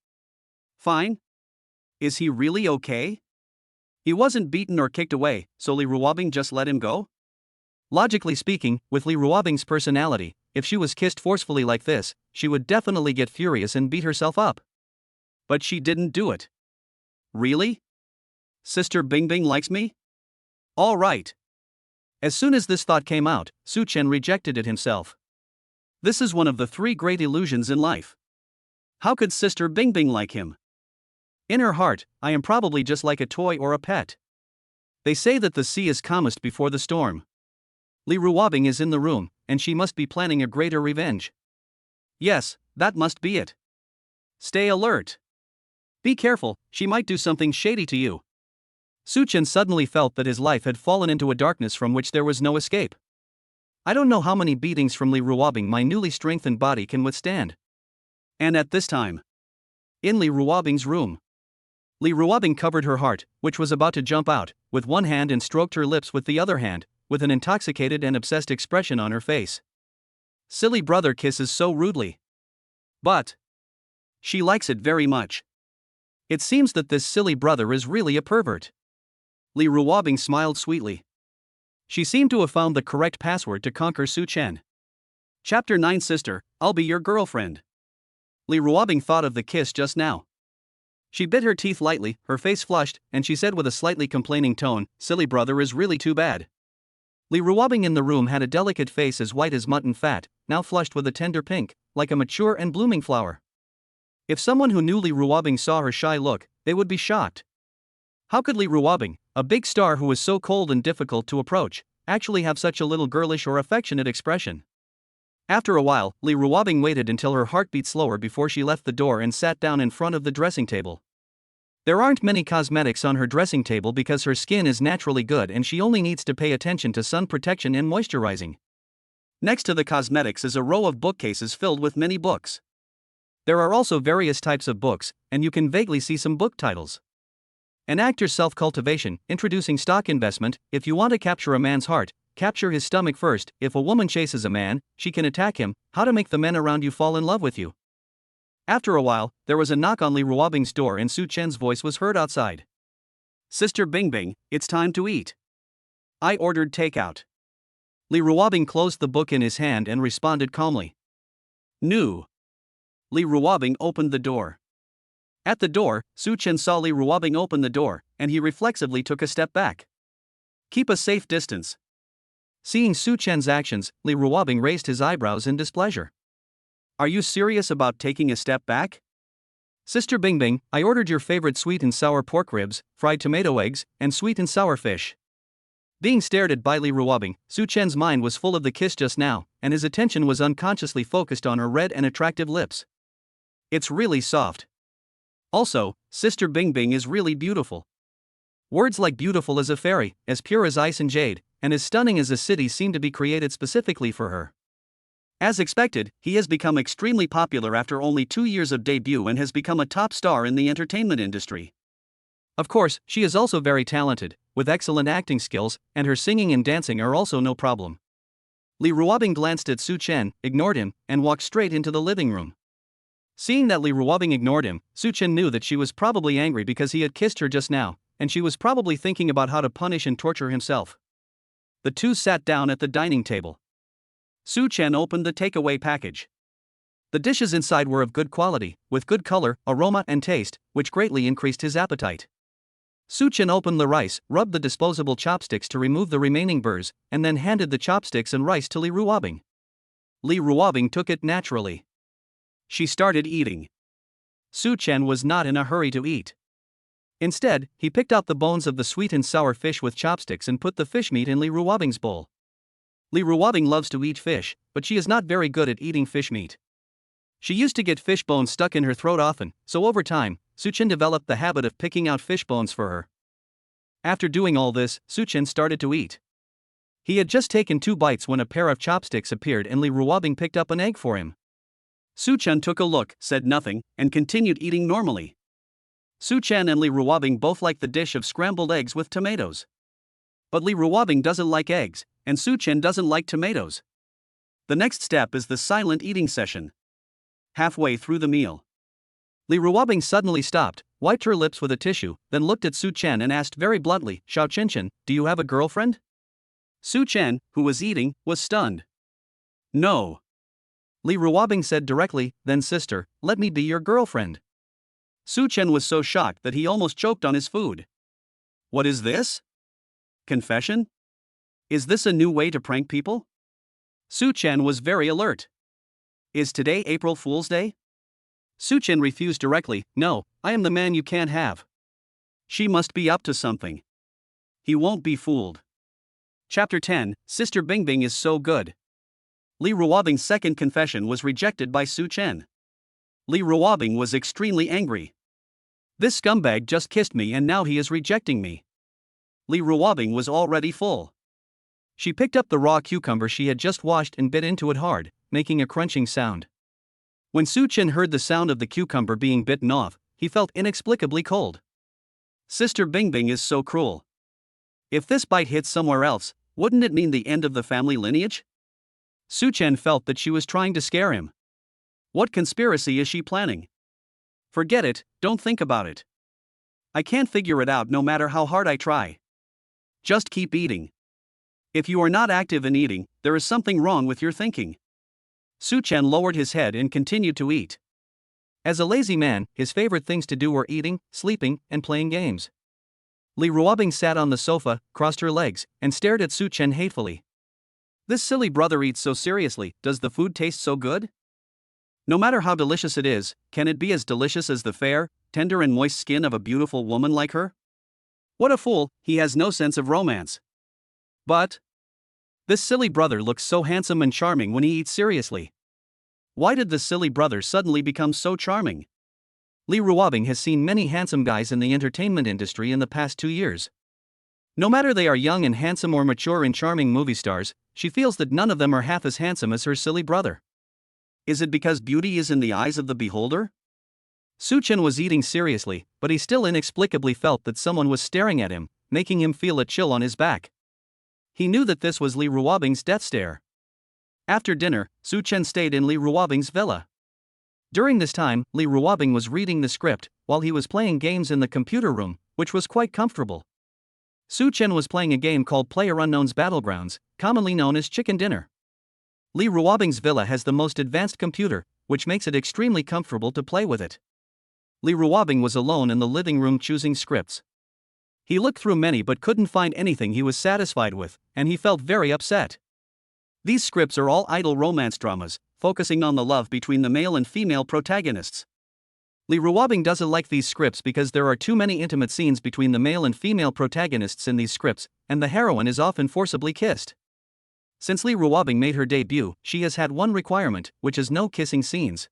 Fine? Is he really okay? He wasn't beaten or kicked away, so Li Ruobing just let him go? Logically speaking, with Li Ruobing's personality, if she was kissed forcefully like this, she would definitely get furious and beat herself up. But she didn't do it. Really? Sister Bingbing likes me? All right. As soon as this thought came out, Su Chen rejected it himself. This is one of the three great illusions in life. How could Sister Bingbing like him? In her heart, I am probably just like a toy or a pet. They say that the sea is calmest before the storm. Li Ruobing is in the room, and she must be planning a greater revenge. Yes, that must be it. Stay alert. Be careful, she might do something shady to you. Su Chen suddenly felt that his life had fallen into a darkness from which there was no escape. I don't know how many beatings from Li Ruobing my newly strengthened body can withstand. And at this time, in Li Ruobing's room, Li Ruobing covered her heart, which was about to jump out, with one hand and stroked her lips with the other hand, with an intoxicated and obsessed expression on her face. Silly brother kisses so rudely. But she likes it very much. It seems that this silly brother is really a pervert. Li Ruobing smiled sweetly. She seemed to have found the correct password to conquer Su Chen. Chapter 9 Sister, I'll be your girlfriend. Li Ruobing thought of the kiss just now. She bit her teeth lightly, her face flushed, and she said with a slightly complaining tone, silly brother is really too bad. Li Ruobing in the room had a delicate face as white as mutton fat, now flushed with a tender pink, like a mature and blooming flower. If someone who knew Li Ruobing saw her shy look, they would be shocked. How could Li Ruobing, a big star who was so cold and difficult to approach, actually have such a little girlish or affectionate expression? After a while, Li Ruobing waited until her heart beat slower before she left the door and sat down in front of the dressing table. There aren't many cosmetics on her dressing table because her skin is naturally good and she only needs to pay attention to sun protection and moisturizing. Next to the cosmetics is a row of bookcases filled with many books. There are also various types of books, and you can vaguely see some book titles. An actor's self-cultivation, introducing stock investment, if you want to capture a man's heart, capture his stomach first, if a woman chases a man, she can attack him, how to make the men around you fall in love with you. After a while, there was a knock on Li Ruobing's door and Su Chen's voice was heard outside. Sister Bingbing, it's time to eat. I ordered takeout. Li Ruobing closed the book in his hand and responded calmly. No. Li Ruobing opened the door. At the door, Su Chen saw Li Ruobing open the door, and he reflexively took a step back. Keep a safe distance. Seeing Su Chen's actions, Li Ruobing raised his eyebrows in displeasure. Are you serious about taking a step back? Sister Bingbing, I ordered your favorite sweet and sour pork ribs, fried tomato eggs, and sweet and sour fish. Being stared at by Li Ruobing, Su Chen's mind was full of the kiss just now, and his attention was unconsciously focused on her red and attractive lips. It's really soft. Also, Sister Bingbing is really beautiful. Words like beautiful as a fairy, as pure as ice and jade, and as stunning as a city seem to be created specifically for her. As expected, he has become extremely popular after only 2 years of debut and has become a top star in the entertainment industry. Of course, she is also very talented, with excellent acting skills, and her singing and dancing are also no problem. Li Ruobing glanced at Su Chen, ignored him, and walked straight into the living room. Seeing that Li Ruobing ignored him, Su Chen knew that she was probably angry because he had kissed her just now, and she was probably thinking about how to punish and torture himself. The two sat down at the dining table. Su Chen opened the takeaway package. The dishes inside were of good quality, with good color, aroma, and taste, which greatly increased his appetite. Su Chen opened the rice, rubbed the disposable chopsticks to remove the remaining burrs, and then handed the chopsticks and rice to Li Ruobing. Li Ruobing took it naturally. She started eating. Su Chen was not in a hurry to eat. Instead, he picked out the bones of the sweet and sour fish with chopsticks and put the fish meat in Li Ruobing's bowl. Li Ruobing loves to eat fish, but she is not very good at eating fish meat. She used to get fish bones stuck in her throat often, so over time, Su Chen developed the habit of picking out fish bones for her. After doing all this, Su Chen started to eat. He had just taken 2 bites when a pair of chopsticks appeared and Li Ruobing picked up an egg for him. Su Chen took a look, said nothing, and continued eating normally. Su Chen and Li Ruobing both like the dish of scrambled eggs with tomatoes. But Li Ruobing doesn't like eggs, and Su Chen doesn't like tomatoes. The next step is the silent eating session. Halfway through the meal, Li Ruobing suddenly stopped, wiped her lips with a tissue, then looked at Su Chen and asked very bluntly, "Xiao Qinshan, do you have a girlfriend?" Su Chen, who was eating, was stunned. "No." Li Ruobing said directly, "Then sister, let me be your girlfriend." Su Chen was so shocked that he almost choked on his food. What is this? Confession? Is this a new way to prank people? Su Chen was very alert. Is today April Fool's Day? Su Chen refused directly, "No, I am the man you can't have." She must be up to something. He won't be fooled. Chapter 10, Sister Bingbing is so good. Li Ruobing's second confession was rejected by Su Chen. Li Ruobing was extremely angry. This scumbag just kissed me and now he is rejecting me. Li Ruobing was already full. She picked up the raw cucumber she had just washed and bit into it hard, making a crunching sound. When Su Chen heard the sound of the cucumber being bitten off, he felt inexplicably cold. Sister Bingbing is so cruel. If this bite hits somewhere else, wouldn't it mean the end of the family lineage? Su Chen felt that she was trying to scare him. What conspiracy is she planning? Forget it, don't think about it. I can't figure it out no matter how hard I try. Just keep eating. If you are not active in eating, there is something wrong with your thinking. Su Chen lowered his head and continued to eat. As a lazy man, his favorite things to do were eating, sleeping, and playing games. Li Ruobing sat on the sofa, crossed her legs, and stared at Su Chen hatefully. This silly brother eats so seriously, does the food taste so good? No matter how delicious it is, can it be as delicious as the fair, tender and moist skin of a beautiful woman like her? What a fool, he has no sense of romance. But this silly brother looks so handsome and charming when he eats seriously. Why did the silly brother suddenly become so charming? Li Ruobing has seen many handsome guys in the entertainment industry in the past 2 years. No matter they are young and handsome or mature and charming movie stars, she feels that none of them are half as handsome as her silly brother. Is it because beauty is in the eyes of the beholder? Su Chen was eating seriously, but he still inexplicably felt that someone was staring at him, making him feel a chill on his back. He knew that this was Li Ruobing's death stare. After dinner, Su Chen stayed in Li Ruobing's villa. During this time, Li Ruobing was reading the script, while he was playing games in the computer room, which was quite comfortable. Su Chen was playing a game called PlayerUnknown's Battlegrounds, commonly known as Chicken Dinner. Li Ruobing's villa has the most advanced computer, which makes it extremely comfortable to play with it. Li Ruobing was alone in the living room choosing scripts. He looked through many but couldn't find anything he was satisfied with, and he felt very upset. These scripts are all idle romance dramas, focusing on the love between the male and female protagonists. Li Ruobing doesn't like these scripts because there are too many intimate scenes between the male and female protagonists in these scripts, and the heroine is often forcibly kissed. Since Li Ruobing made her debut, she has had one requirement, which is no kissing scenes.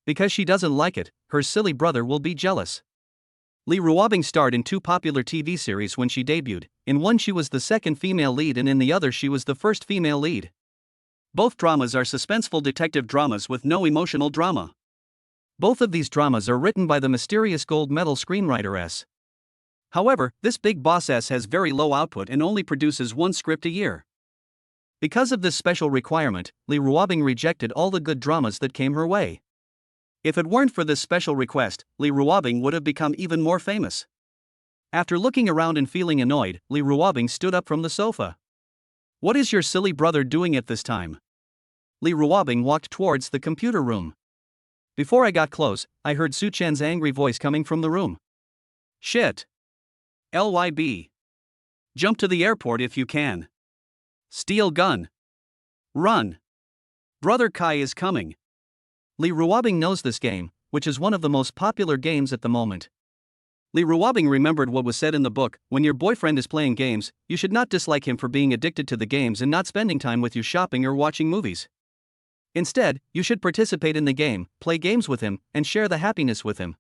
Because she doesn't like it, her silly brother will be jealous. Li Ruobing starred in 2 popular TV series when she debuted. In one she was the second female lead and in the other she was the first female lead. Both dramas are suspenseful detective dramas with no emotional drama. Both of these dramas are written by the mysterious gold medal screenwriter S. However, this big boss S has very low output and only produces one script a year. Because of this special requirement, Li Ruobing rejected all the good dramas that came her way. If it weren't for this special request, Li Ruobing would have become even more famous. After looking around and feeling annoyed, Li Ruobing stood up from the sofa. "What is your silly brother doing at this time?" Li Ruobing walked towards the computer room. Before I got close, I heard Su Chen's angry voice coming from the room. "Shit. LYB. Jump to the airport if you can. Steal gun. Run. Brother Kai is coming." Li Ruobing knows this game, which is one of the most popular games at the moment. Li Ruobing remembered what was said in the book: when your boyfriend is playing games, you should not dislike him for being addicted to the games and not spending time with you shopping or watching movies. Instead, you should participate in the game, play games with him, and share the happiness with him.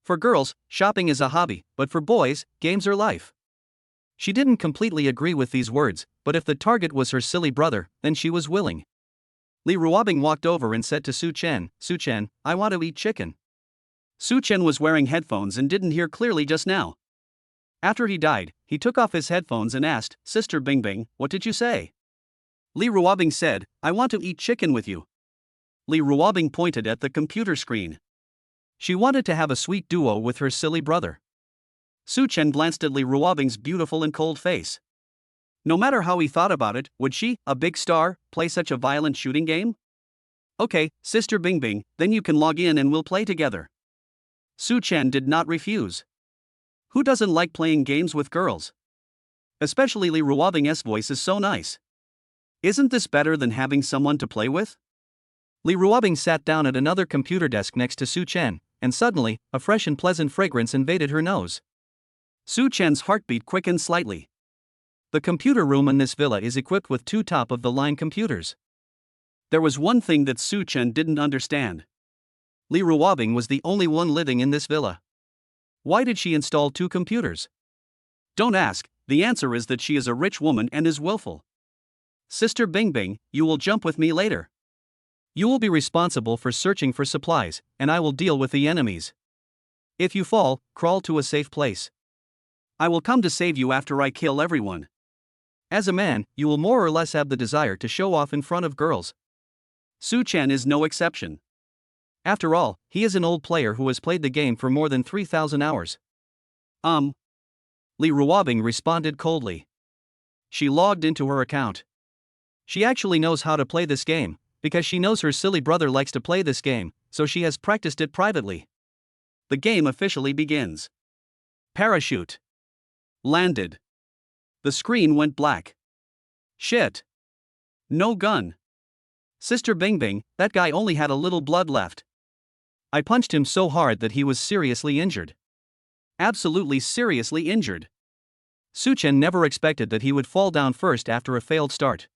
For girls, shopping is a hobby, but for boys, games are life. She didn't completely agree with these words, but if the target was her silly brother, then she was willing. Li Ruobing walked over and said to Su Chen, "Su Chen, I want to eat chicken." Su Chen was wearing headphones and didn't hear clearly just now. After he died, he took off his headphones and asked, "Sister Bingbing, what did you say?" Li Ruobing said, "I want to eat chicken with you." Li Ruobing pointed at the computer screen. She wanted to have a sweet duo with her silly brother. Su Chen glanced at Li Ruobing's beautiful and cold face. No matter how he thought about it, would she, a big star, play such a violent shooting game? "Okay, Sister Bingbing, then you can log in and we'll play together." Su Chen did not refuse. Who doesn't like playing games with girls? Especially Li Ruobing's voice is so nice. Isn't this better than having someone to play with? Li Ruobing sat down at another computer desk next to Su Chen, and suddenly, a fresh and pleasant fragrance invaded her nose. Su Chen's heartbeat quickened slightly. The computer room in this villa is equipped with 2 top-of-the-line computers. There was one thing that Su Chen didn't understand. Li Ruobing was the only one living in this villa. Why did she install 2 computers? Don't ask, the answer is that she is a rich woman and is willful. "Sister Bingbing, you will jump with me later. You will be responsible for searching for supplies, and I will deal with the enemies. If you fall, crawl to a safe place. I will come to save you after I kill everyone." As a man, you will more or less have the desire to show off in front of girls. Su Chen is no exception. After all, he is an old player who has played the game for more than 3,000 hours. Li Ruobing responded coldly. She logged into her account. She actually knows how to play this game, because she knows her silly brother likes to play this game, so she has practiced it privately. The game officially begins. Parachute. Landed. The screen went black. Shit. No gun. Sister Bingbing, that guy only had a little blood left. I punched him so hard that he was seriously injured. Absolutely seriously injured. Su Chen never expected that he would fall down first after a failed start.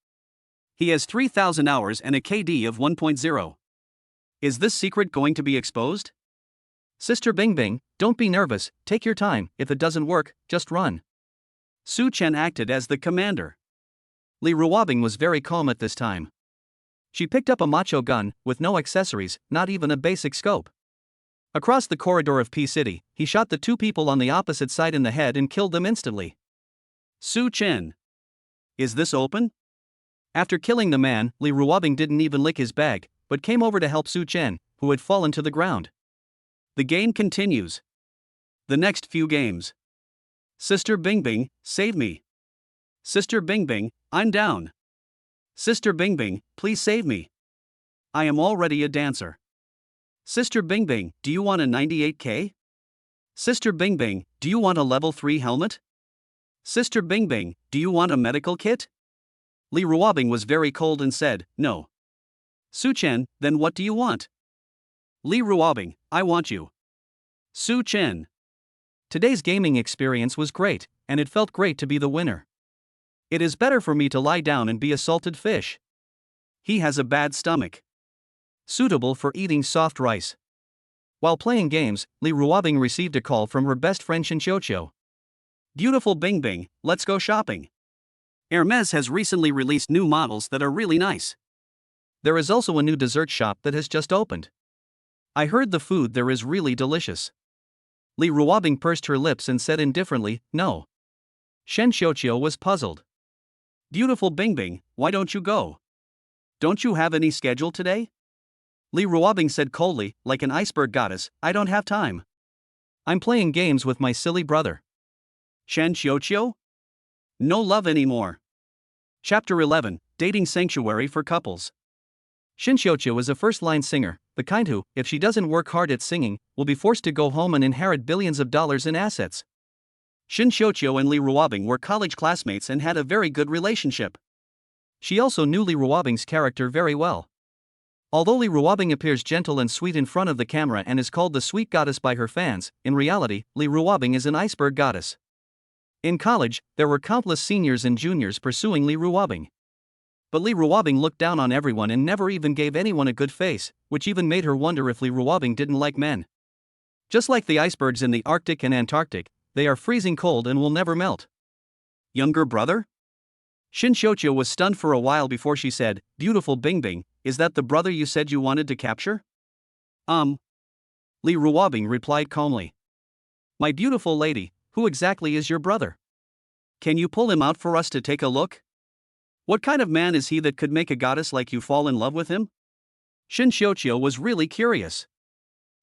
He has 3,000 hours and a KD of 1.0. Is this secret going to be exposed? Sister Bingbing, don't be nervous, take your time, if it doesn't work, just run. Su Chen acted as the commander. Li Ruobing was very calm at this time. She picked up a macho gun, with no accessories, not even a basic scope. Across the corridor of P-City, he shot the 2 people on the opposite side in the head and killed them instantly. Su Chen. Is this open? After killing the man, Li Ruobing didn't even lick his bag, but came over to help Su Chen, who had fallen to the ground. The game continues. The next few games. Sister Bingbing, save me. Sister Bingbing, I'm down. Sister Bingbing, please save me. I am already a dancer. Sister Bingbing, do you want a 98K? Sister Bingbing, do you want a level 3 helmet? Sister Bingbing, do you want a medical kit? Li Ruobing was very cold and said, "No." Su Chen, then what do you want? Li Ruobing, I want you. Su Chen. Today's gaming experience was great, and it felt great to be the winner. It is better for me to lie down and be a salted fish. He has a bad stomach. Suitable for eating soft rice. While playing games, Li Ruobing received a call from her best friend Shinchocho. "Beautiful Bingbing, let's go shopping. Hermes has recently released new models that are really nice. There is also a new dessert shop that has just opened. I heard the food there is really delicious. Li Ruobing pursed her lips and said indifferently, no. Shen Xiuqiu was puzzled. Beautiful Bingbing, why don't you go? Don't you have any schedule today? Li Ruobing said coldly, like an iceberg goddess, I don't have time. I'm playing games with my silly brother. Shen Xiuqiu? No love anymore. Chapter 11, Dating Sanctuary for Couples. Shen Xiuqiu is a first-line singer, the kind who, if she doesn't work hard at singing, will be forced to go home and inherit billions of dollars in assets. Shen Xiuqiu and Li Ruobing were college classmates and had a very good relationship. She also knew Li Ruobing's character very well. Although Li Ruobing appears gentle and sweet in front of the camera and is called the sweet goddess by her fans, in reality, Li Ruobing is an iceberg goddess. In college, there were countless seniors and juniors pursuing Li Ruobing. But Li Ruobing looked down on everyone and never even gave anyone a good face, which even made her wonder if Li Ruobing didn't like men. Just like the icebergs in the Arctic and Antarctic, they are freezing cold and will never melt. Younger brother? Shen Xiuqiu was stunned for a while before she said, Beautiful Bingbing, is that the brother you said you wanted to capture? Li Ruobing replied calmly. My beautiful lady, who exactly is your brother? Can you pull him out for us to take a look? What kind of man is he that could make a goddess like you fall in love with him? Shen Xiuqiu was really curious.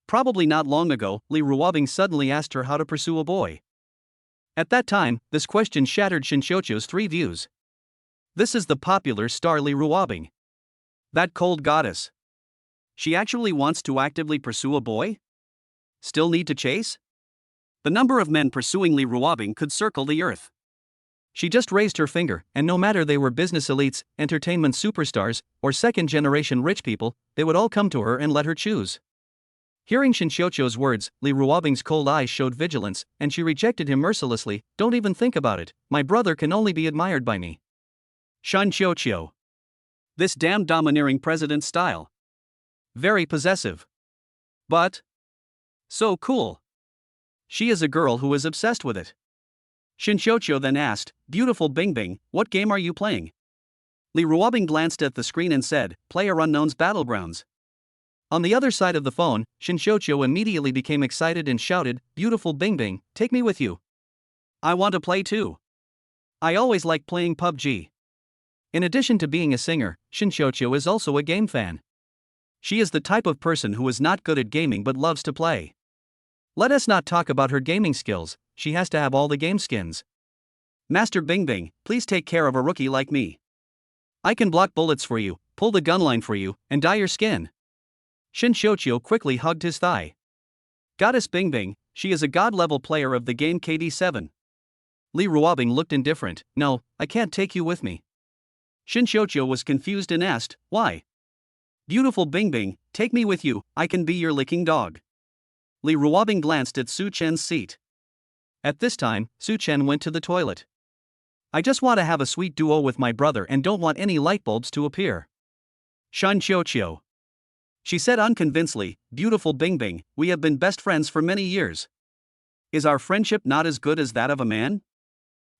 Probably not long ago, Li Ruobing suddenly asked her how to pursue a boy. At that time, this question shattered Shen Xiuqiu's three views. This is the popular star Li Ruobing. That cold goddess. She actually wants to actively pursue a boy? Still need to chase? The number of men pursuing Li Ruobing could circle the earth. She just raised her finger, and no matter they were business elites, entertainment superstars, or second-generation rich people, they would all come to her and let her choose. Hearing Shen Xiuqiu's words, Li Ruobing's cold eyes showed vigilance, and she rejected him mercilessly. Don't even think about it, my brother can only be admired by me. Shen Xiuqiu. This damn domineering president style. Very possessive. But so cool. She is a girl who is obsessed with it. Shen Xiuqiu then asked, Beautiful Bingbing, what game are you playing? Li Ruobing glanced at the screen and said, PlayerUnknown's Battlegrounds. On the other side of the phone, Shen Xiuqiu immediately became excited and shouted, Beautiful Bingbing, take me with you. I want to play too. I always like playing PUBG. In addition to being a singer, Shen Xiuqiu is also a game fan. She is the type of person who is not good at gaming but loves to play. Let us not talk about her gaming skills, she has to have all the game skins. Master Bingbing, please take care of a rookie like me. I can block bullets for you, pull the gun line for you, and dye your skin. Shen Xiuqiu quickly hugged his thigh. Goddess Bingbing, she is a god-level player of the game KD7. Li Ruobing looked indifferent. No, I can't take you with me. Shen Xiuqiu was confused and asked, why? Beautiful Bingbing, take me with you, I can be your licking dog. Li Ruobing glanced at Su Chen's seat. At this time, Su Chen went to the toilet. I just want to have a sweet duo with my brother and don't want any light bulbs to appear. Shen Xiuqiu. She said unconvincedly, Beautiful Bingbing, we have been best friends for many years. Is our friendship not as good as that of a man?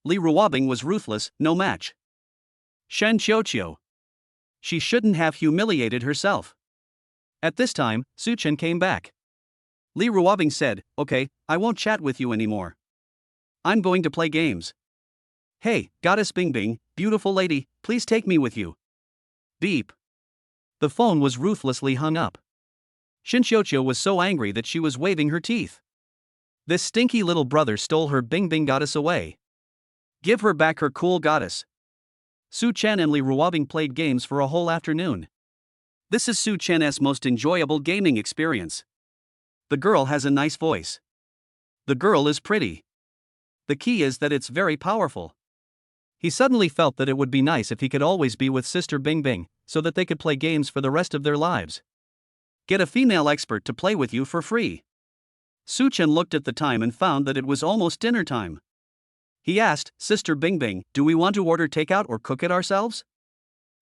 Li Ruobing was ruthless, no match. Shen Xiuqiu. She shouldn't have humiliated herself. At this time, Su Chen came back. Li Ruobing said, okay, I won't chat with you anymore. I'm going to play games. Hey, Goddess Bingbing, beautiful lady, please take me with you. Beep. The phone was ruthlessly hung up. Shen Xiuqiu was so angry that she was waving her teeth. This stinky little brother stole her Bingbing goddess away. Give her back her cool goddess. Su Chen and Li Ruobing played games for a whole afternoon. This is Su Chen's most enjoyable gaming experience. The girl has a nice voice. The girl is pretty. The key is that it's very powerful. He suddenly felt that it would be nice if he could always be with Sister Bingbing, so that they could play games for the rest of their lives. Get a female expert to play with you for free. Su Chen looked at the time and found that it was almost dinner time. He asked, Sister Bingbing, do we want to order takeout or cook it ourselves?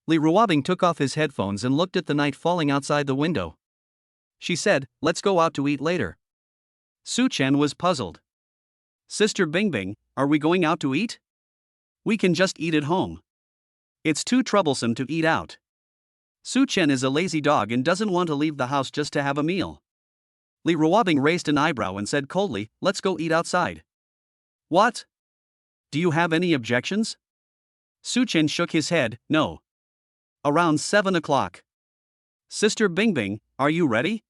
Li Ruobing took off his headphones and looked at the night falling outside the window. She said, let's go out to eat later. Su Chen was puzzled. Sister Bingbing, are we going out to eat? We can just eat at home. It's too troublesome to eat out. Su Chen is a lazy dog and doesn't want to leave the house just to have a meal. Li Ruobing raised an eyebrow and said coldly, "Let's go eat outside." "What? Do you have any objections?" Su Chen shook his head, "No. Around 7 o'clock. Sister Bingbing, are you ready?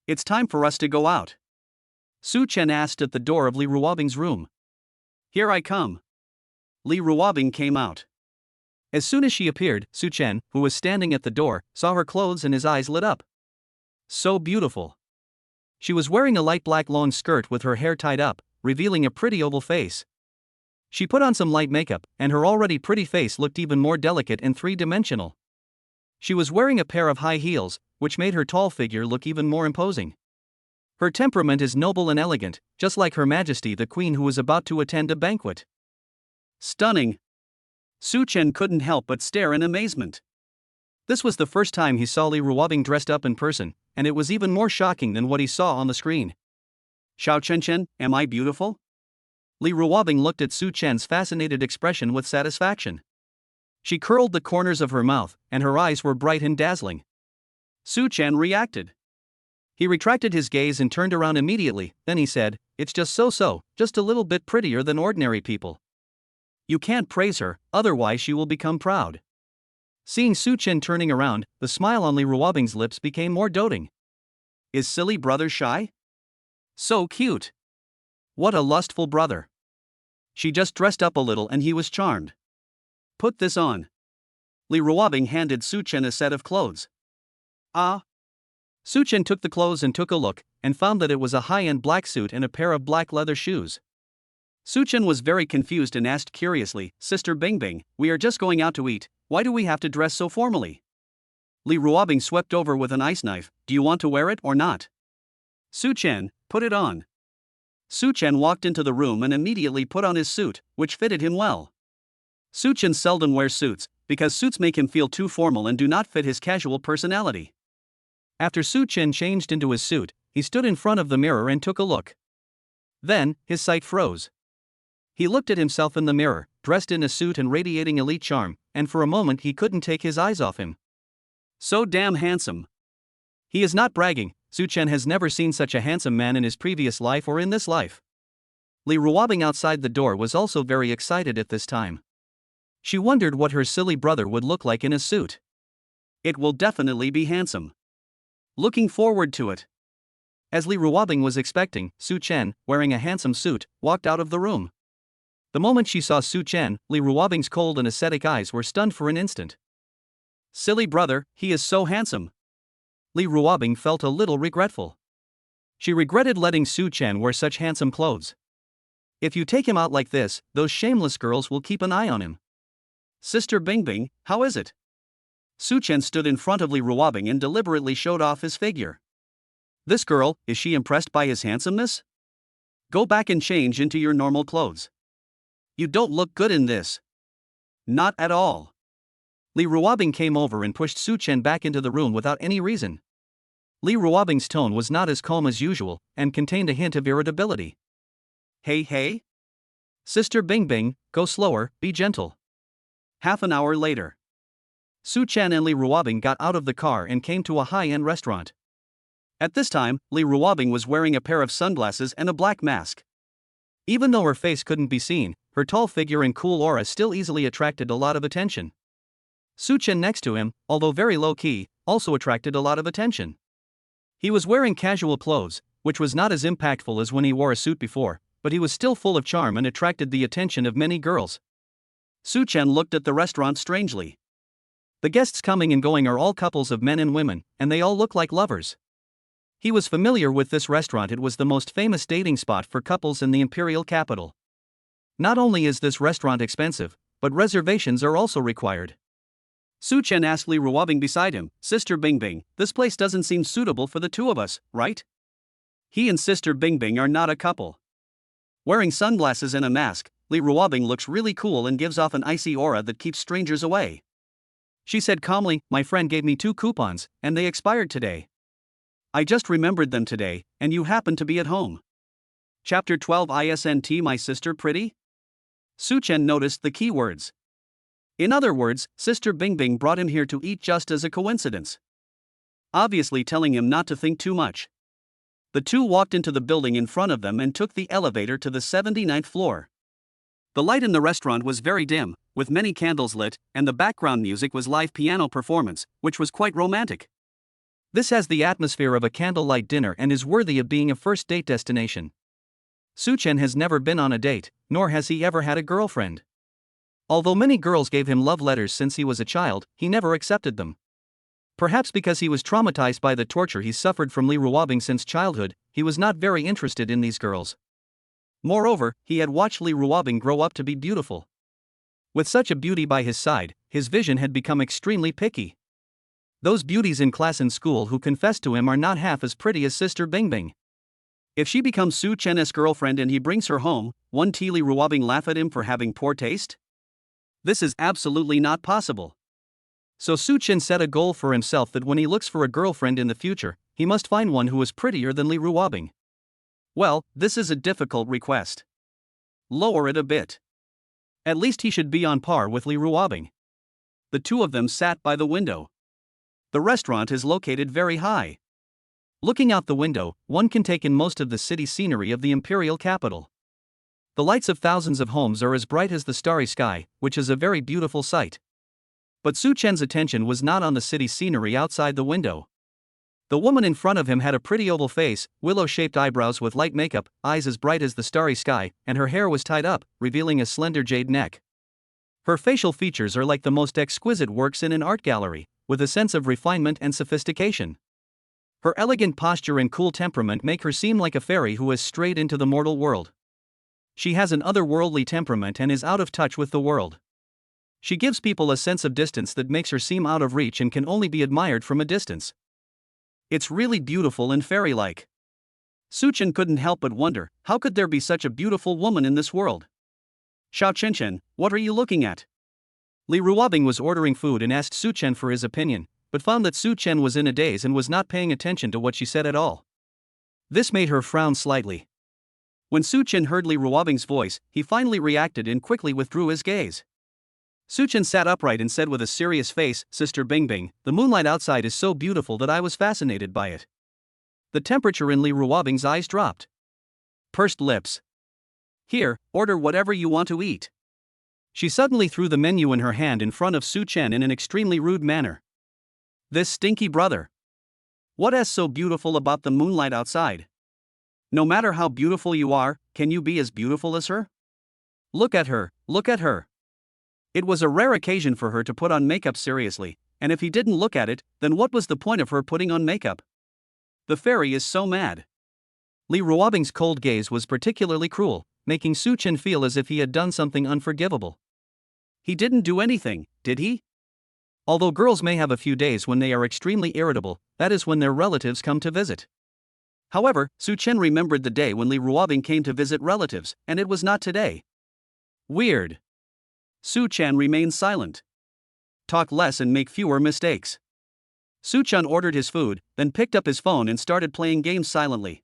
It's time for us to go out." Su Chen asked at the door of Li Ruobing's room. "Here I come." Li Ruobing came out. As soon as she appeared, Su Chen, who was standing at the door, saw her clothes and his eyes lit up. So beautiful. She was wearing a light black long skirt with her hair tied up, revealing a pretty oval face. She put on some light makeup, and her already pretty face looked even more delicate and three-dimensional. She was wearing a pair of high heels, which made her tall figure look even more imposing. Her temperament is noble and elegant, just like Her Majesty the Queen who was about to attend a banquet. Stunning. Su Chen couldn't help but stare in amazement. This was the first time he saw Li Ruobing dressed up in person, and it was even more shocking than what he saw on the screen. "Xiao Chen, am I beautiful?" Li Ruobing looked at Su Chen's fascinated expression with satisfaction. She curled the corners of her mouth, and her eyes were bright and dazzling. Su Chen reacted. He retracted his gaze and turned around immediately, then he said, "It's just so, just a little bit prettier than ordinary people. You can't praise her, otherwise she will become proud." Seeing Su Chen turning around, the smile on Li Ruobing's lips became more doting. "Is silly brother shy? So cute. What a lustful brother." She just dressed up a little and he was charmed. "Put this on." Li Ruobing handed Su Chen a set of clothes. "Ah." Su Chen took the clothes and took a look, and found that it was a high-end black suit and a pair of black leather shoes. Su Chen was very confused and asked curiously, "Sister Bingbing, we are just going out to eat, why do we have to dress so formally?" Li Ruobing swept over with an ice knife, "Do you want to wear it or not?" "Su Chen, put it on." Su Chen walked into the room and immediately put on his suit, which fitted him well. Su Chen seldom wears suits, because suits make him feel too formal and do not fit his casual personality. After Su Chen changed into his suit, he stood in front of the mirror and took a look. Then, his sight froze. He looked at himself in the mirror, dressed in a suit and radiating elite charm, and for a moment he couldn't take his eyes off him. So damn handsome. He is not bragging, Su Chen has never seen such a handsome man in his previous life or in this life. Li Ruobing outside the door was also very excited at this time. She wondered what her silly brother would look like in a suit. It will definitely be handsome. Looking forward to it. As Li Ruobing was expecting, Su Chen, wearing a handsome suit, walked out of the room. The moment she saw Su Chen, Li Ruobing's cold and ascetic eyes were stunned for an instant. Silly brother, he is so handsome. Li Ruobing felt a little regretful. She regretted letting Su Chen wear such handsome clothes. If you take him out like this, those shameless girls will keep an eye on him. "Sister Bingbing, how is it?" Su Chen stood in front of Li Ruobing and deliberately showed off his figure. "This girl, is she impressed by his handsomeness? Go back and change into your normal clothes. You don't look good in this." "Not at all." Li Ruobing came over and pushed Su Chen back into the room without any reason. Li Ruobing's tone was not as calm as usual, and contained a hint of irritability. Hey. Sister Bingbing, go slower, be gentle." Half an hour later. Su Chen and Li Ruobing got out of the car and came to a high-end restaurant. At this time, Li Ruobing was wearing a pair of sunglasses and a black mask. Even though her face couldn't be seen, her tall figure and cool aura still easily attracted a lot of attention. Su Chen next to him, although very low-key, also attracted a lot of attention. He was wearing casual clothes, which was not as impactful as when he wore a suit before, but he was still full of charm and attracted the attention of many girls. Su Chen looked at the restaurant strangely. The guests coming and going are all couples of men and women, and they all look like lovers. He was familiar with this restaurant. It was the most famous dating spot for couples in the imperial capital. Not only is this restaurant expensive, but reservations are also required. Su Chen asked Li Ruobing beside him, "Sister Bingbing, this place doesn't seem suitable for the two of us, right?" He and Sister Bingbing are not a couple. Wearing sunglasses and a mask, Li Ruobing looks really cool and gives off an icy aura that keeps strangers away. She said calmly, "My friend gave me 2 coupons, and they expired today. I just remembered them today, and you happen to be at home." Chapter 12 Isn't my sister pretty? Su Chen noticed the key words. In other words, Sister Bingbing brought him here to eat just as a coincidence. Obviously telling him not to think too much. The two walked into the building in front of them and took the elevator to the 79th floor. The light in the restaurant was very dim, with many candles lit, and the background music was live piano performance, which was quite romantic. This has the atmosphere of a candlelight dinner and is worthy of being a first date destination. Soo-chen has never been on a date, nor has he ever had a girlfriend. Although many girls gave him love letters since he was a child, he never accepted them. Perhaps because he was traumatized by the torture he suffered from Lee Ruobing since childhood, he was not very interested in these girls. Moreover, he had watched Lee Ruobing grow up to be beautiful. With such a beauty by his side, his vision had become extremely picky. Those beauties in class and school who confess to him are not half as pretty as Sister Bingbing. If she becomes Soo-chen's girlfriend and he brings her home, won't Lee Ruobing laugh at him for having poor taste? This is absolutely not possible. So Soo-chen set a goal for himself that when he looks for a girlfriend in the future, he must find one who is prettier than Lee Ruobing. Well, this is a difficult request. Lower it a bit. At least he should be on par with Lee Ruobing. The two of them sat by the window. The restaurant is located very high. Looking out the window, one can take in most of the city scenery of the imperial capital. The lights of thousands of homes are as bright as the starry sky, which is a very beautiful sight. But Soo-chen's attention was not on the city scenery outside the window. The woman in front of him had a pretty oval face, willow-shaped eyebrows with light makeup, eyes as bright as the starry sky, and her hair was tied up, revealing a slender jade neck. Her facial features are like the most exquisite works in an art gallery, with a sense of refinement and sophistication. Her elegant posture and cool temperament make her seem like a fairy who has strayed into the mortal world. She has an otherworldly temperament and is out of touch with the world. She gives people a sense of distance that makes her seem out of reach and can only be admired from a distance. It's really beautiful and fairy-like. Soo-chen couldn't help but wonder, how could there be such a beautiful woman in this world? Xiao Chen, what are you looking at? Lee Ruobing was ordering food and asked Soo-chen for his opinion, but found that Soo-chen was in a daze and was not paying attention to what she said at all. This made her frown slightly. When Soo-chen heard Lee Ruobing's voice, he finally reacted and quickly withdrew his gaze. Soo-chen sat upright and said with a serious face, "Sister Bingbing, the moonlight outside is so beautiful that I was fascinated by it." The temperature in Lee Ruobing's eyes dropped. Pursed lips. "Here, order whatever you want to eat." She suddenly threw the menu in her hand in front of Soo-chen in an extremely rude manner. This stinky brother. What is so beautiful about the moonlight outside? No matter how beautiful you are, can you be as beautiful as her? Look at her, look at her. It was a rare occasion for her to put on makeup seriously, and if he didn't look at it, then what was the point of her putting on makeup? The fairy is so mad. Lee Ruobing's cold gaze was particularly cruel, making Soo-chen feel as if he had done something unforgivable. He didn't do anything, did he? Although girls may have a few days when they are extremely irritable, that is when their relatives come to visit. However, Soo-chen remembered the day when Lee Ruobing came to visit relatives, and it was not today. Weird. Soo-chen remained silent. Talk less and make fewer mistakes. Soo-chen ordered his food, then picked up his phone and started playing games silently.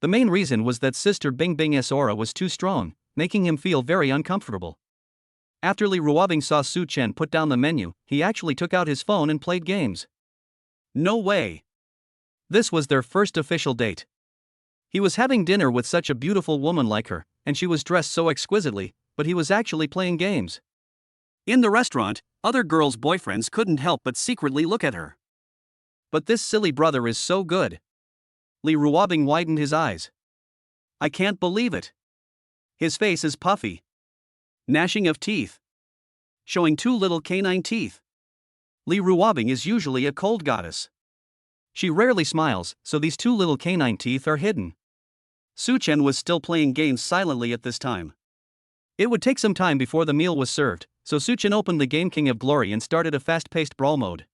The main reason was that Sister Bingbing's aura was too strong, making him feel very uncomfortable. After Lee Ruobing saw Soo-chen put down the menu, he actually took out his phone and played games. No way. This was their first official date. He was having dinner with such a beautiful woman like her, and she was dressed so exquisitely, but he was actually playing games. In the restaurant, other girls' boyfriends couldn't help but secretly look at her. But this silly brother is so good. Lee Ruobing widened his eyes. I can't believe it. His face is puffy. Gnashing of teeth. Showing two little canine teeth. Lee Ruobing is usually a cold goddess. She rarely smiles, so these two little canine teeth are hidden. Soo-chen was still playing games silently at this time. It would take some time before the meal was served, so Soo-chen opened the game King of Glory and started a fast-paced brawl mode.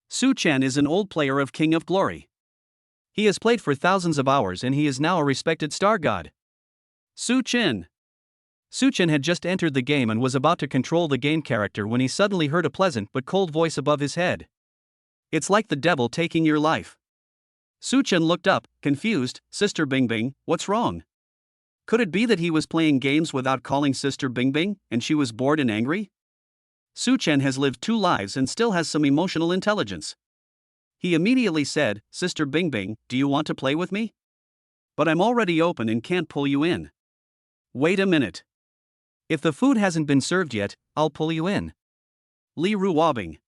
Soo-chen is an old player of King of Glory. He has played for thousands of hours and he is now a respected star god. Soo-chen. Soo-chen had just entered the game and was about to control the game character when he suddenly heard a pleasant but cold voice above his head. It's like the devil taking your life. Soo-chen looked up, confused. Sister Bingbing, what's wrong? Could it be that he was playing games without calling Sister Bingbing, and she was bored and angry? Soo-chen has lived two lives and still has some emotional intelligence. He immediately said, "Sister Bingbing, do you want to play with me? But I'm already open and can't pull you in." "Wait a minute. If the food hasn't been served yet, I'll pull you in." Li Ruobing.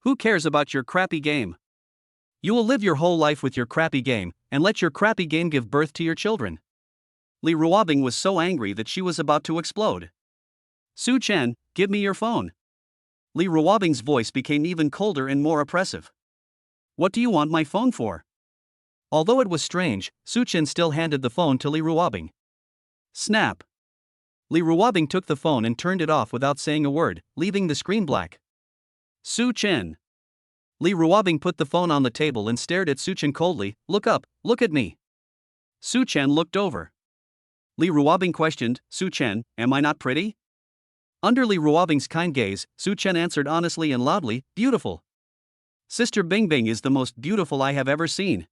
"Who cares about your crappy game? You will live your whole life with your crappy game, and let your crappy game give birth to your children." Li Ruobing was so angry that she was about to explode. "Su Chen, give me your phone." Li Ruobing's voice became even colder and more oppressive. "What do you want my phone for?" Although it was strange, Su Chen still handed the phone to Li Ruobing. Snap. Li Ruobing took the phone and turned it off without saying a word, leaving the screen black. "Su Chen." Li Ruobing put the phone on the table and stared at Su Chen coldly. "Look up, look at me." Su Chen looked over. Li Ruobing questioned, "Su Chen, am I not pretty?" Under Li Ruobing's kind gaze, Su Chen answered honestly and loudly, "Beautiful. Sister Bingbing is the most beautiful I have ever seen."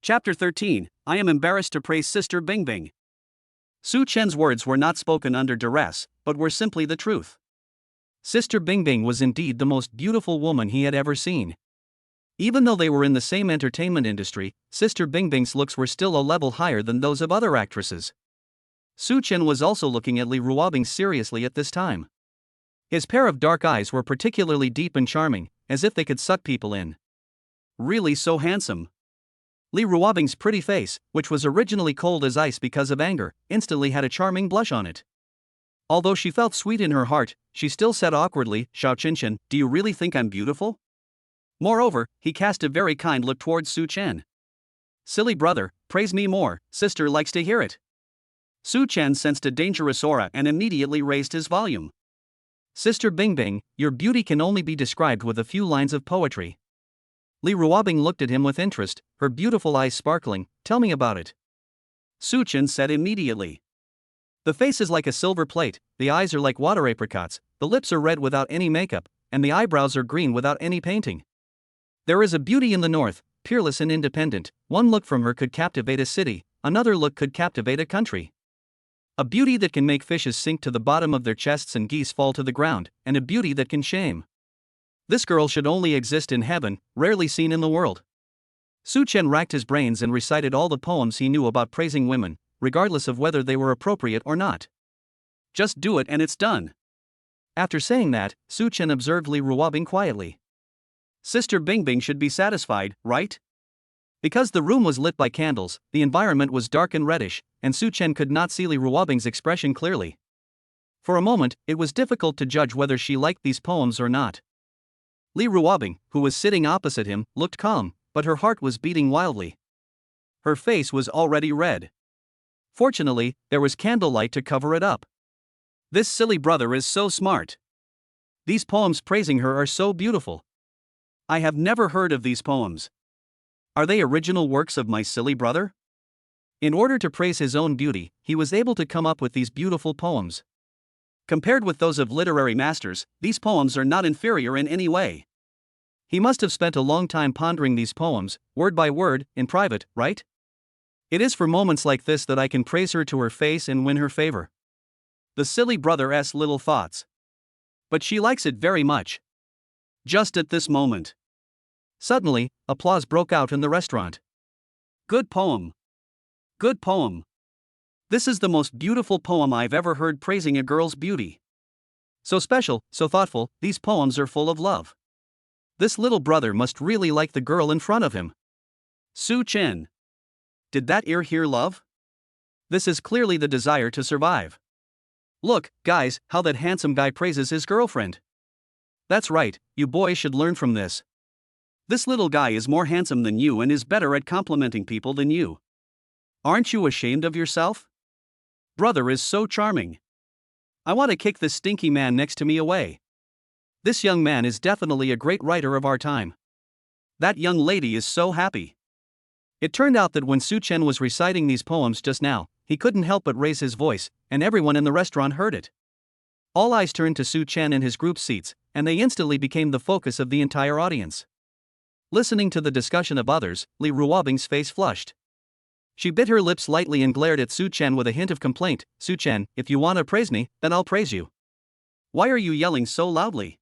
Chapter 13, I am embarrassed to praise Sister Bingbing. Su Chen's words were not spoken under duress, but were simply the truth. Sister Bingbing was indeed the most beautiful woman he had ever seen. Even though they were in the same entertainment industry, Sister Bingbing's looks were still a level higher than those of other actresses. Su Chen was also looking at Li Ruobing seriously at this time. His pair of dark eyes were particularly deep and charming, as if they could suck people in. Really so handsome. Li Ruobing's pretty face, which was originally cold as ice because of anger, instantly had a charming blush on it. Although she felt sweet in her heart, she still said awkwardly, "Xiao Qinshan, do you really think I'm beautiful?" Moreover, he cast a very kind look towards Su Chen. "Silly brother, praise me more, sister likes to hear it." Su Chen sensed a dangerous aura and immediately raised his volume. "Sister Bingbing, your beauty can only be described with a few lines of poetry." Li Ruobing looked at him with interest, her beautiful eyes sparkling. "Tell me about it." Su Chen said immediately. "The face is like a silver plate, the eyes are like water apricots, the lips are red without any makeup, and the eyebrows are green without any painting. There is a beauty in the north, peerless and independent. One look from her could captivate a city, another look could captivate a country. A beauty that can make fishes sink to the bottom of their chests and geese fall to the ground, and a beauty that can shame. This girl should only exist in heaven, rarely seen in the world." Su Chen racked his brains and recited all the poems he knew about praising women, regardless of whether they were appropriate or not. "Just do it and it's done." After saying that, Su Chen observed Li Ruobing quietly. "Sister Bingbing should be satisfied, right?" Because the room was lit by candles, the environment was dark and reddish, and Su Chen could not see Li Ruobing's expression clearly. For a moment, it was difficult to judge whether she liked these poems or not. Li Ruobing, who was sitting opposite him, looked calm, but her heart was beating wildly. Her face was already red. Fortunately, there was candlelight to cover it up. This silly brother is so smart. These poems praising her are so beautiful. I have never heard of these poems. Are they original works of my silly brother? In order to praise his own beauty, he was able to come up with these beautiful poems. Compared with those of literary masters, these poems are not inferior in any way. He must have spent a long time pondering these poems, word by word, in private, right? It is for moments like this that I can praise her to her face and win her favor. The silly brother's little thoughts. But she likes it very much. Just at this moment. Suddenly, applause broke out in the restaurant. "Good poem. Good poem. This is the most beautiful poem I've ever heard praising a girl's beauty. So special, so thoughtful, these poems are full of love. This little brother must really like the girl in front of him." Su Chen. Did that ear hear love? This is clearly the desire to survive. Look, guys, how that handsome guy praises his girlfriend. That's right, you boys should learn from this. This little guy is more handsome than you and is better at complimenting people than you. Aren't you ashamed of yourself? Brother is so charming. I want to kick this stinky man next to me away. This young man is definitely a great writer of our time. That young lady is so happy. It turned out that when Su Chen was reciting these poems just now, he couldn't help but raise his voice, and everyone in the restaurant heard it. All eyes turned to Su Chen in his group seats, and they instantly became the focus of the entire audience. Listening to the discussion of others, Li Ruobing's face flushed. She bit her lips lightly and glared at Su Chen with a hint of complaint. "Su Chen, if you want to praise me, then I'll praise you. Why are you yelling so loudly?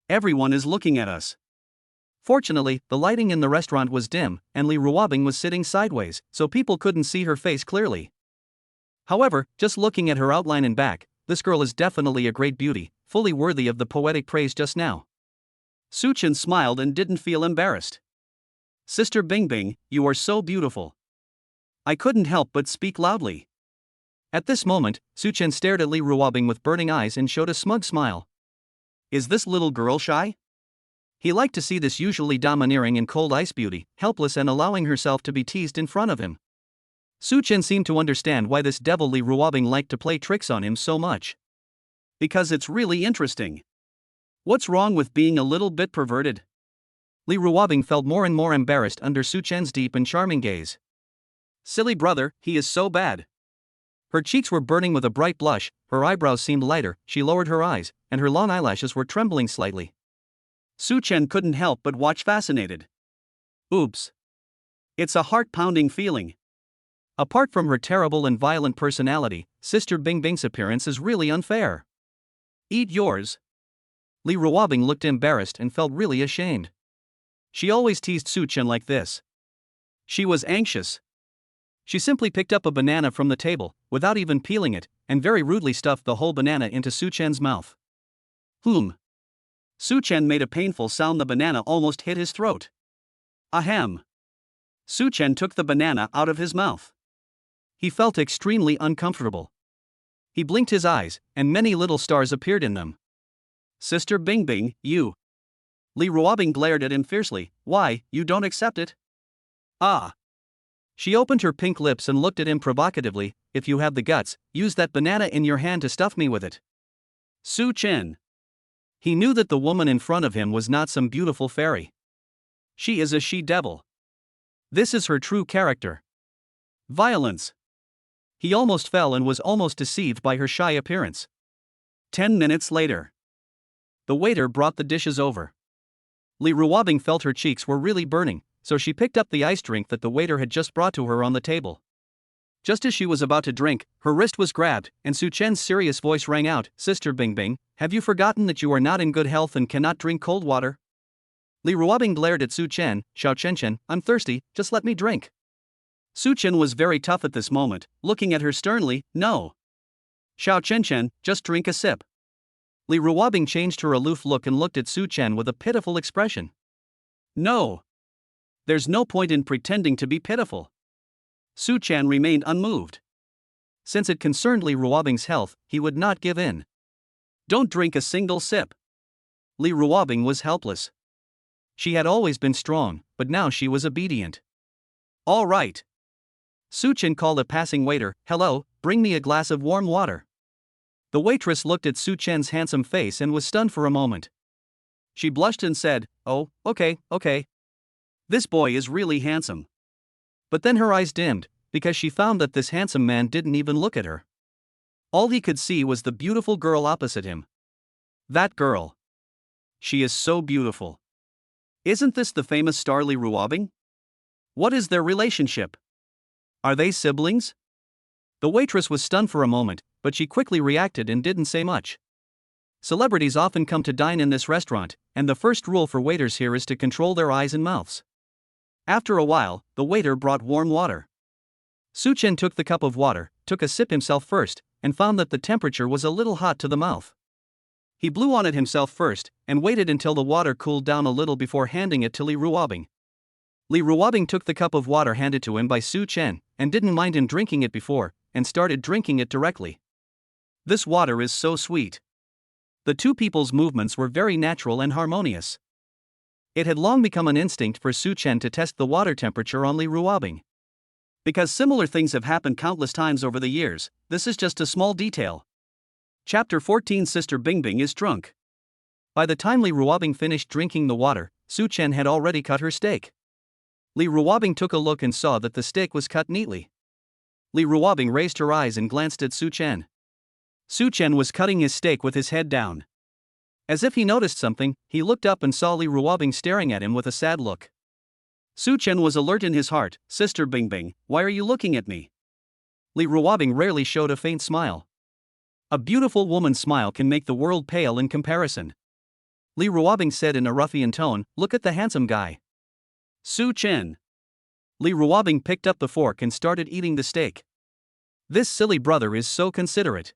Everyone is looking at us." Fortunately, the lighting in the restaurant was dim, and Li Ruobing was sitting sideways, so people couldn't see her face clearly. However, just looking at her outline and back, this girl is definitely a great beauty, fully worthy of the poetic praise just now. Suchen smiled and didn't feel embarrassed. Sister Bingbing, you are so beautiful. I couldn't help but speak loudly. At this moment, Suchen stared at Li Ruobing with burning eyes and showed a smug smile. Is this little girl shy? He liked to see this usually domineering and cold ice beauty, helpless and allowing herself to be teased in front of him. Suchen seemed to understand why this devil Li Ruobing liked to play tricks on him so much. Because it's really interesting. What's wrong with being a little bit perverted? Li Ruobing felt more and more embarrassed under Suchen's deep and charming gaze. Silly brother, he is so bad. Her cheeks were burning with a bright blush, her eyebrows seemed lighter, she lowered her eyes, and her long eyelashes were trembling slightly. Suchen couldn't help but watch fascinated. Oops. It's a heart-pounding feeling. Apart from her terrible and violent personality, Sister Bingbing's appearance is really unfair. Eat yours. Li Ruobing looked embarrassed and felt really ashamed. She always teased Suchen like this. She was anxious. She simply picked up a banana from the table, without even peeling it, and very rudely stuffed the whole banana into Suchen's mouth. Suchen made a painful sound. The banana almost hit his throat. Ahem. Suchen took the banana out of his mouth. He felt extremely uncomfortable. He blinked his eyes, and many little stars appeared in them. Sister Bingbing, you. Li Ruobing glared at him fiercely. Why, you don't accept it? Ah. She opened her pink lips and looked at him provocatively. If you have the guts, use that banana in your hand to stuff me with it. Suchen. He knew that the woman in front of him was not some beautiful fairy. She is a she-devil. This is her true character. Violence. He almost fell and was almost deceived by her shy appearance. 10 minutes later. The waiter brought the dishes over. Li Ruobing felt her cheeks were really burning, so she picked up the ice drink that the waiter had just brought to her on the table. Just as she was about to drink, her wrist was grabbed, and Suchen's serious voice rang out, Sister Bingbing, have you forgotten that you are not in good health and cannot drink cold water? Li Ruobing glared at Suchen. Xiao Chenchen, I'm thirsty, just let me drink. Suchen was very tough at this moment, looking at her sternly. No. Xiao Chenchen, just drink a sip. Li Ruobing changed her aloof look and looked at Suchen with a pitiful expression. No. There's no point in pretending to be pitiful. Suchen remained unmoved. Since it concerned Li Ruobing's health, he would not give in. Don't drink a single sip. Li Ruobing was helpless. She had always been strong, but now she was obedient. All right. Suchen called a passing waiter. Hello, bring me a glass of warm water. The waitress looked at Suchen's handsome face and was stunned for a moment. She blushed and said, oh, okay. This boy is really handsome. But then her eyes dimmed, because she found that this handsome man didn't even look at her. All he could see was the beautiful girl opposite him. That girl. She is so beautiful. Isn't this the famous star Li Ruobing? What is their relationship? Are they siblings? The waitress was stunned for a moment, but she quickly reacted and didn't say much. Celebrities often come to dine in this restaurant, and the first rule for waiters here is to control their eyes and mouths. After a while, the waiter brought warm water. Suchen took the cup of water, took a sip himself first, and found that the temperature was a little hot to the mouth. He blew on it himself first, and waited until the water cooled down a little before handing it to Li Ruobing. Li Ruobing took the cup of water handed to him by Suchen, and didn't mind him drinking it before, and started drinking it directly. This water is so sweet. The two people's movements were very natural and harmonious. It had long become an instinct for Suchen to test the water temperature on Li Ruobing. Because similar things have happened countless times over the years, this is just a small detail. Chapter 14 Sister Bingbing is drunk. By the time Li Ruobing finished drinking the water, Suchen had already cut her steak. Li Ruobing took a look and saw that the steak was cut neatly. Li Ruobing raised her eyes and glanced at Suchen. Suchen was cutting his steak with his head down. As if he noticed something, he looked up and saw Li Ruobing staring at him with a sad look. Suchen was alert in his heart. Sister Bingbing, why are you looking at me? Li Ruobing rarely showed a faint smile. A beautiful woman's smile can make the world pale in comparison. Li Ruobing said in a ruffian tone, "Look at the handsome guy." Su Chen. Li Ruobing picked up the fork and started eating the steak. This silly brother is so considerate.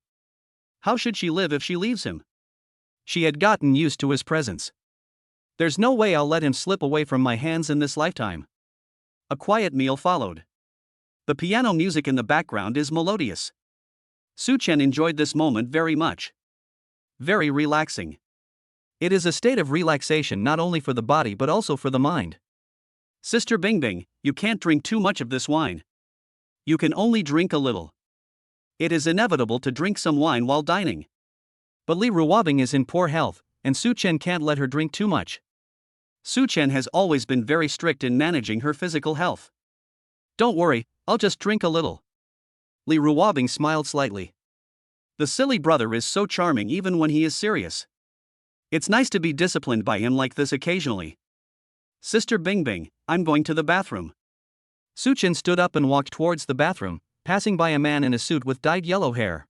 How should she live if she leaves him? She had gotten used to his presence. There's no way I'll let him slip away from my hands in this lifetime. A quiet meal followed. The piano music in the background is melodious. Su Chen enjoyed this moment very much. Very relaxing. It is a state of relaxation not only for the body but also for the mind. Sister Bingbing, you can't drink too much of this wine. You can only drink a little. It is inevitable to drink some wine while dining. But Li Ruobing is in poor health, and Su Chen can't let her drink too much. Su Chen has always been very strict in managing her physical health. Don't worry, I'll just drink a little. Li Ruobing smiled slightly. The silly brother is so charming even when he is serious. It's nice to be disciplined by him like this occasionally. Sister Bingbing, I'm going to the bathroom. Su Chen stood up and walked towards the bathroom, passing by a man in a suit with dyed yellow hair.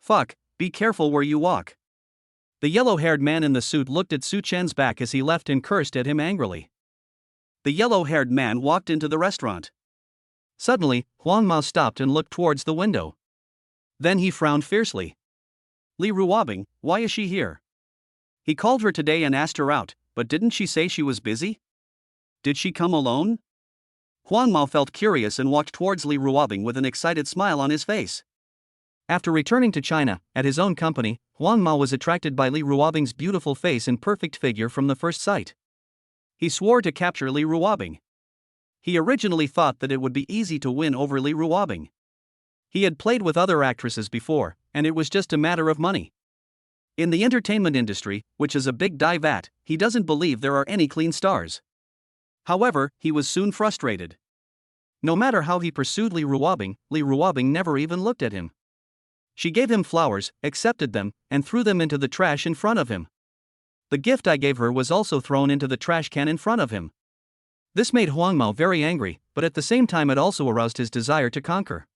Fuck, be careful where you walk. The yellow-haired man in the suit looked at Su Chen's back as he left and cursed at him angrily. The yellow-haired man walked into the restaurant. Suddenly, Huang Mao stopped and looked towards the window. Then he frowned fiercely. Li Ruobing, why is she here? He called her today and asked her out, but didn't she say she was busy? Did she come alone? Huang Mao felt curious and walked towards Li Ruobing with an excited smile on his face. After returning to China, at his own company, Huang Mao was attracted by Li Ruobing's beautiful face and perfect figure from the first sight. He swore to capture Li Ruobing. He originally thought that it would be easy to win over Li Ruobing. He had played with other actresses before, and it was just a matter of money. In the entertainment industry, which is a big dive at, he doesn't believe there are any clean stars. However, he was soon frustrated. No matter how he pursued Li Ruobing never even looked at him. She gave him flowers, accepted them, and threw them into the trash in front of him. The gift I gave her was also thrown into the trash can in front of him. This made Huang Mao very angry, but at the same time it also aroused his desire to conquer.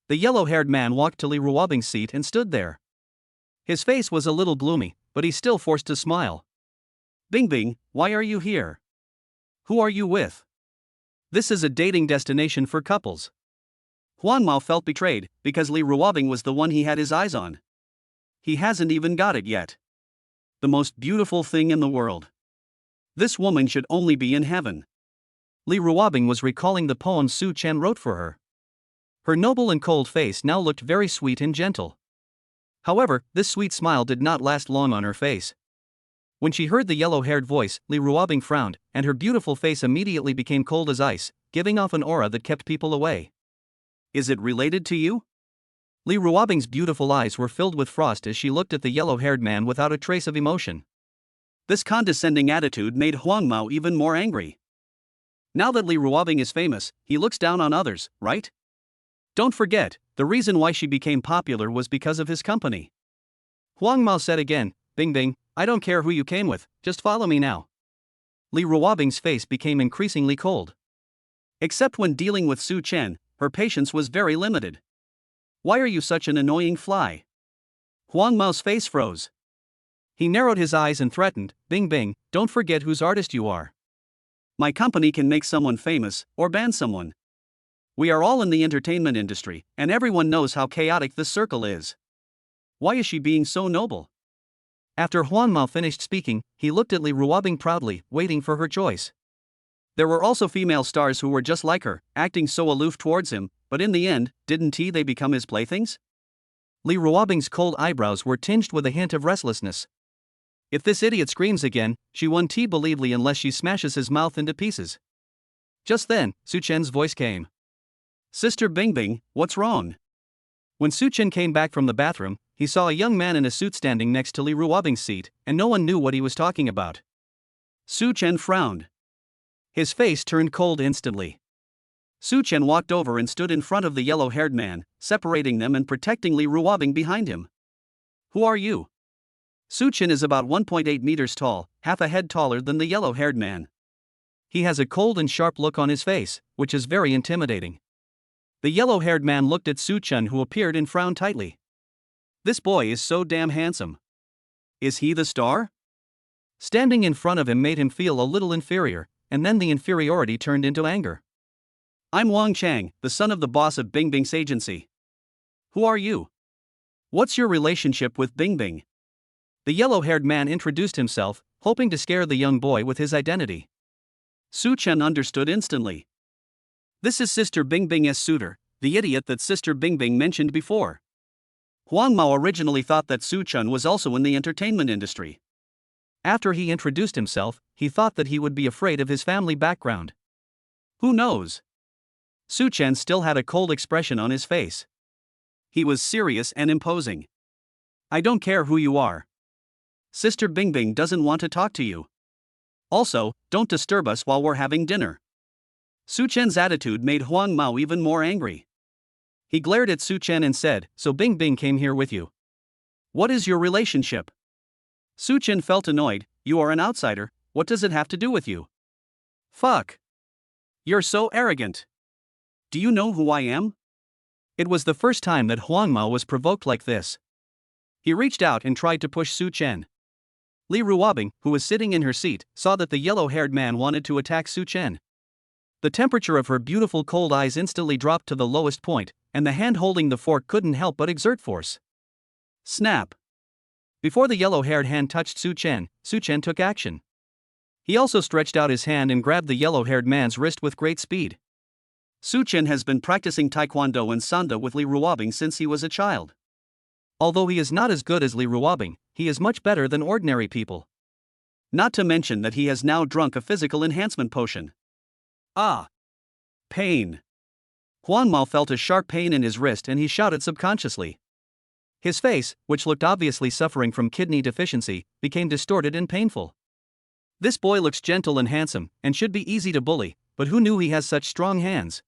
The yellow-haired man walked to Li Ruobing's seat and stood there. His face was a little gloomy, but he still forced a smile. Bingbing, why are you here? Who are you with? This is a dating destination for couples. Huang Mao felt betrayed, because Li Ruobing was the one he had his eyes on. He hasn't even got it yet. The most beautiful thing in the world. This woman should only be in heaven. Li Ruobing was recalling the poem Su Chen wrote for her. Her noble and cold face now looked very sweet and gentle. However, this sweet smile did not last long on her face. When she heard the yellow-haired voice, Li Ruobing frowned, and her beautiful face immediately became cold as ice, giving off an aura that kept people away. Is it related to you? Li Ruobing's beautiful eyes were filled with frost as she looked at the yellow-haired man without a trace of emotion. This condescending attitude made Huang Mao even more angry. Now that Li Ruobing is famous, he looks down on others, right? Don't forget, the reason why she became popular was because of his company. Huang Mao said again, Bingbing, I don't care who you came with, just follow me now. Li Ruobing's face became increasingly cold. Except when dealing with Su Chen, her patience was very limited. Why are you such an annoying fly? Huang Mao's face froze. He narrowed his eyes and threatened, Bingbing, don't forget whose artist you are. My company can make someone famous, or ban someone. We are all in the entertainment industry, and everyone knows how chaotic this circle is. Why is she being so noble? After Huang Mao finished speaking, he looked at Li Ruobing proudly, waiting for her choice. There were also female stars who were just like her, acting so aloof towards him, but in the end, didn't they become his playthings? Li Ruobing's cold eyebrows were tinged with a hint of restlessness. If this idiot screams again, she won't believe Li unless she smashes his mouth into pieces. Just then, Su Chen's voice came. Sister Bingbing, what's wrong? When Su Chen came back from the bathroom, he saw a young man in a suit standing next to Li Ruobing's seat, and no one knew what he was talking about. Su Chen frowned. His face turned cold instantly. Su Chen walked over and stood in front of the yellow-haired man, separating them and protecting Li Ruobing behind him. Who are you? Su Chen is about 1.8 meters tall, half a head taller than the yellow-haired man. He has a cold and sharp look on his face, which is very intimidating. The yellow-haired man looked at Su Chen, who appeared and frowned tightly. This boy is so damn handsome. Is he the star? Standing in front of him made him feel a little inferior, and then the inferiority turned into anger. I'm Wang Chang, the son of the boss of Bingbing's agency. Who are you? What's your relationship with Bingbing? The yellow-haired man introduced himself, hoping to scare the young boy with his identity. Su Chen understood instantly. This is Sister Bingbing's suitor, the idiot that Sister Bingbing mentioned before. Huang Mao originally thought that Su Chen was also in the entertainment industry. After he introduced himself, he thought that he would be afraid of his family background. Who knows? Su Chen still had a cold expression on his face. He was serious and imposing. I don't care who you are. Sister Bingbing doesn't want to talk to you. Also, don't disturb us while we're having dinner. Su Chen's attitude made Huang Mao even more angry. He glared at Su Chen and said, So Bingbing came here with you. What is your relationship? Su Chen felt annoyed. You are an outsider, what does it have to do with you? Fuck. You're so arrogant. Do you know who I am? It was the first time that Huang Mao was provoked like this. He reached out and tried to push Su Chen. Li Ruobing, who was sitting in her seat, saw that the yellow-haired man wanted to attack Su Chen. The temperature of her beautiful cold eyes instantly dropped to the lowest point, and the hand holding the fork couldn't help but exert force. Snap. Before the yellow-haired hand touched Su Chen took action. He also stretched out his hand and grabbed the yellow-haired man's wrist with great speed. Su Chen has been practicing taekwondo and sanda with Li Ruobing since he was a child. Although he is not as good as Li Ruobing, he is much better than ordinary people. Not to mention that he has now drunk a physical enhancement potion. Ah! Pain. Huang Mao felt a sharp pain in his wrist and he shouted subconsciously. His face, which looked obviously suffering from kidney deficiency, became distorted and painful. This boy looks gentle and handsome, and should be easy to bully, but who knew he has such strong hands?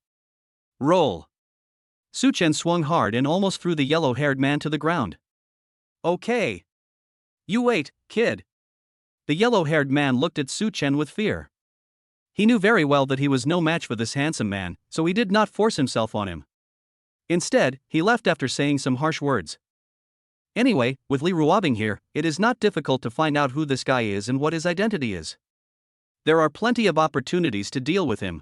Roll. Su Chen swung hard and almost threw the yellow-haired man to the ground. Okay. You wait, kid. The yellow-haired man looked at Su Chen with fear. He knew very well that he was no match for this handsome man, so he did not force himself on him. Instead, he left after saying some harsh words. Anyway, with Li Ruobing here, it is not difficult to find out who this guy is and what his identity is. There are plenty of opportunities to deal with him.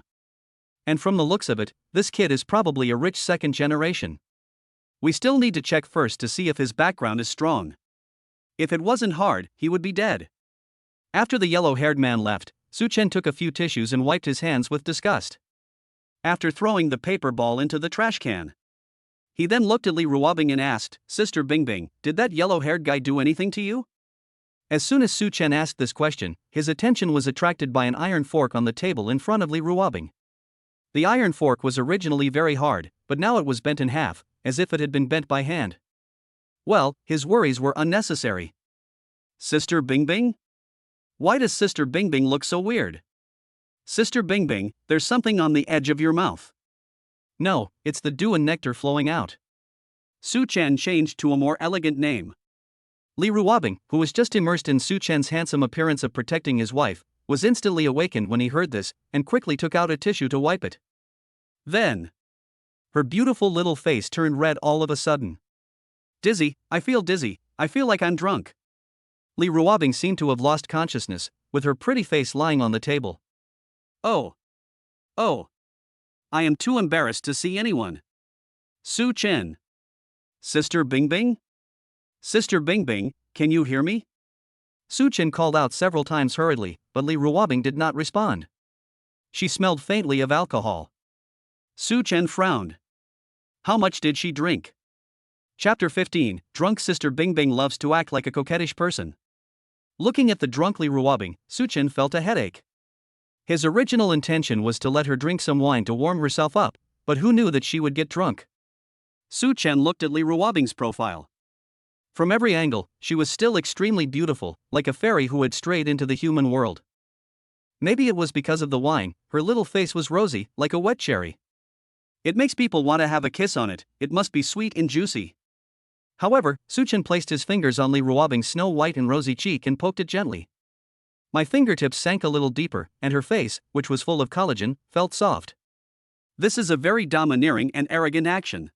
And from the looks of it, this kid is probably a rich second generation. We still need to check first to see if his background is strong. If it wasn't hard, he would be dead. After the yellow-haired man left, Su Chen took a few tissues and wiped his hands with disgust. After throwing the paper ball into the trash can, he then looked at Li Ruobing and asked, Sister Bingbing, did that yellow-haired guy do anything to you? As soon as Su Chen asked this question, his attention was attracted by an iron fork on the table in front of Li Ruobing. The iron fork was originally very hard, but now it was bent in half, as if it had been bent by hand. Well, his worries were unnecessary. Sister Bingbing? Why does Sister Bingbing look so weird? Sister Bingbing, there's something on the edge of your mouth. No, it's the dew and nectar flowing out. Su Chen changed to a more elegant name. Li Ruobing, who was just immersed in Su Chen's handsome appearance of protecting his wife, was instantly awakened when he heard this, and quickly took out a tissue to wipe it. Then, her beautiful little face turned red all of a sudden. Dizzy, I feel like I'm drunk. Li Ruobing seemed to have lost consciousness, with her pretty face lying on the table. Oh. I am too embarrassed to see anyone. Su Chen. Sister Bingbing? Sister Bingbing, can you hear me? Su Chen called out several times hurriedly, but Li Ruobing did not respond. She smelled faintly of alcohol. Su Chen frowned. How much did she drink? Chapter 15, Drunk Sister Bingbing loves to act like a coquettish person. Looking at the drunk Li Ruobing, Su Chen felt a headache. His original intention was to let her drink some wine to warm herself up, but who knew that she would get drunk? Su Chen looked at Li Ruobing's profile. From every angle, she was still extremely beautiful, like a fairy who had strayed into the human world. Maybe it was because of the wine, her little face was rosy, like a wet cherry. It makes people want to have a kiss on it, it must be sweet and juicy. However, Su Chen placed his fingers on Li Ruobing's snow-white and rosy cheek and poked it gently. My fingertips sank a little deeper, and her face, which was full of collagen, felt soft. This is a very domineering and arrogant action.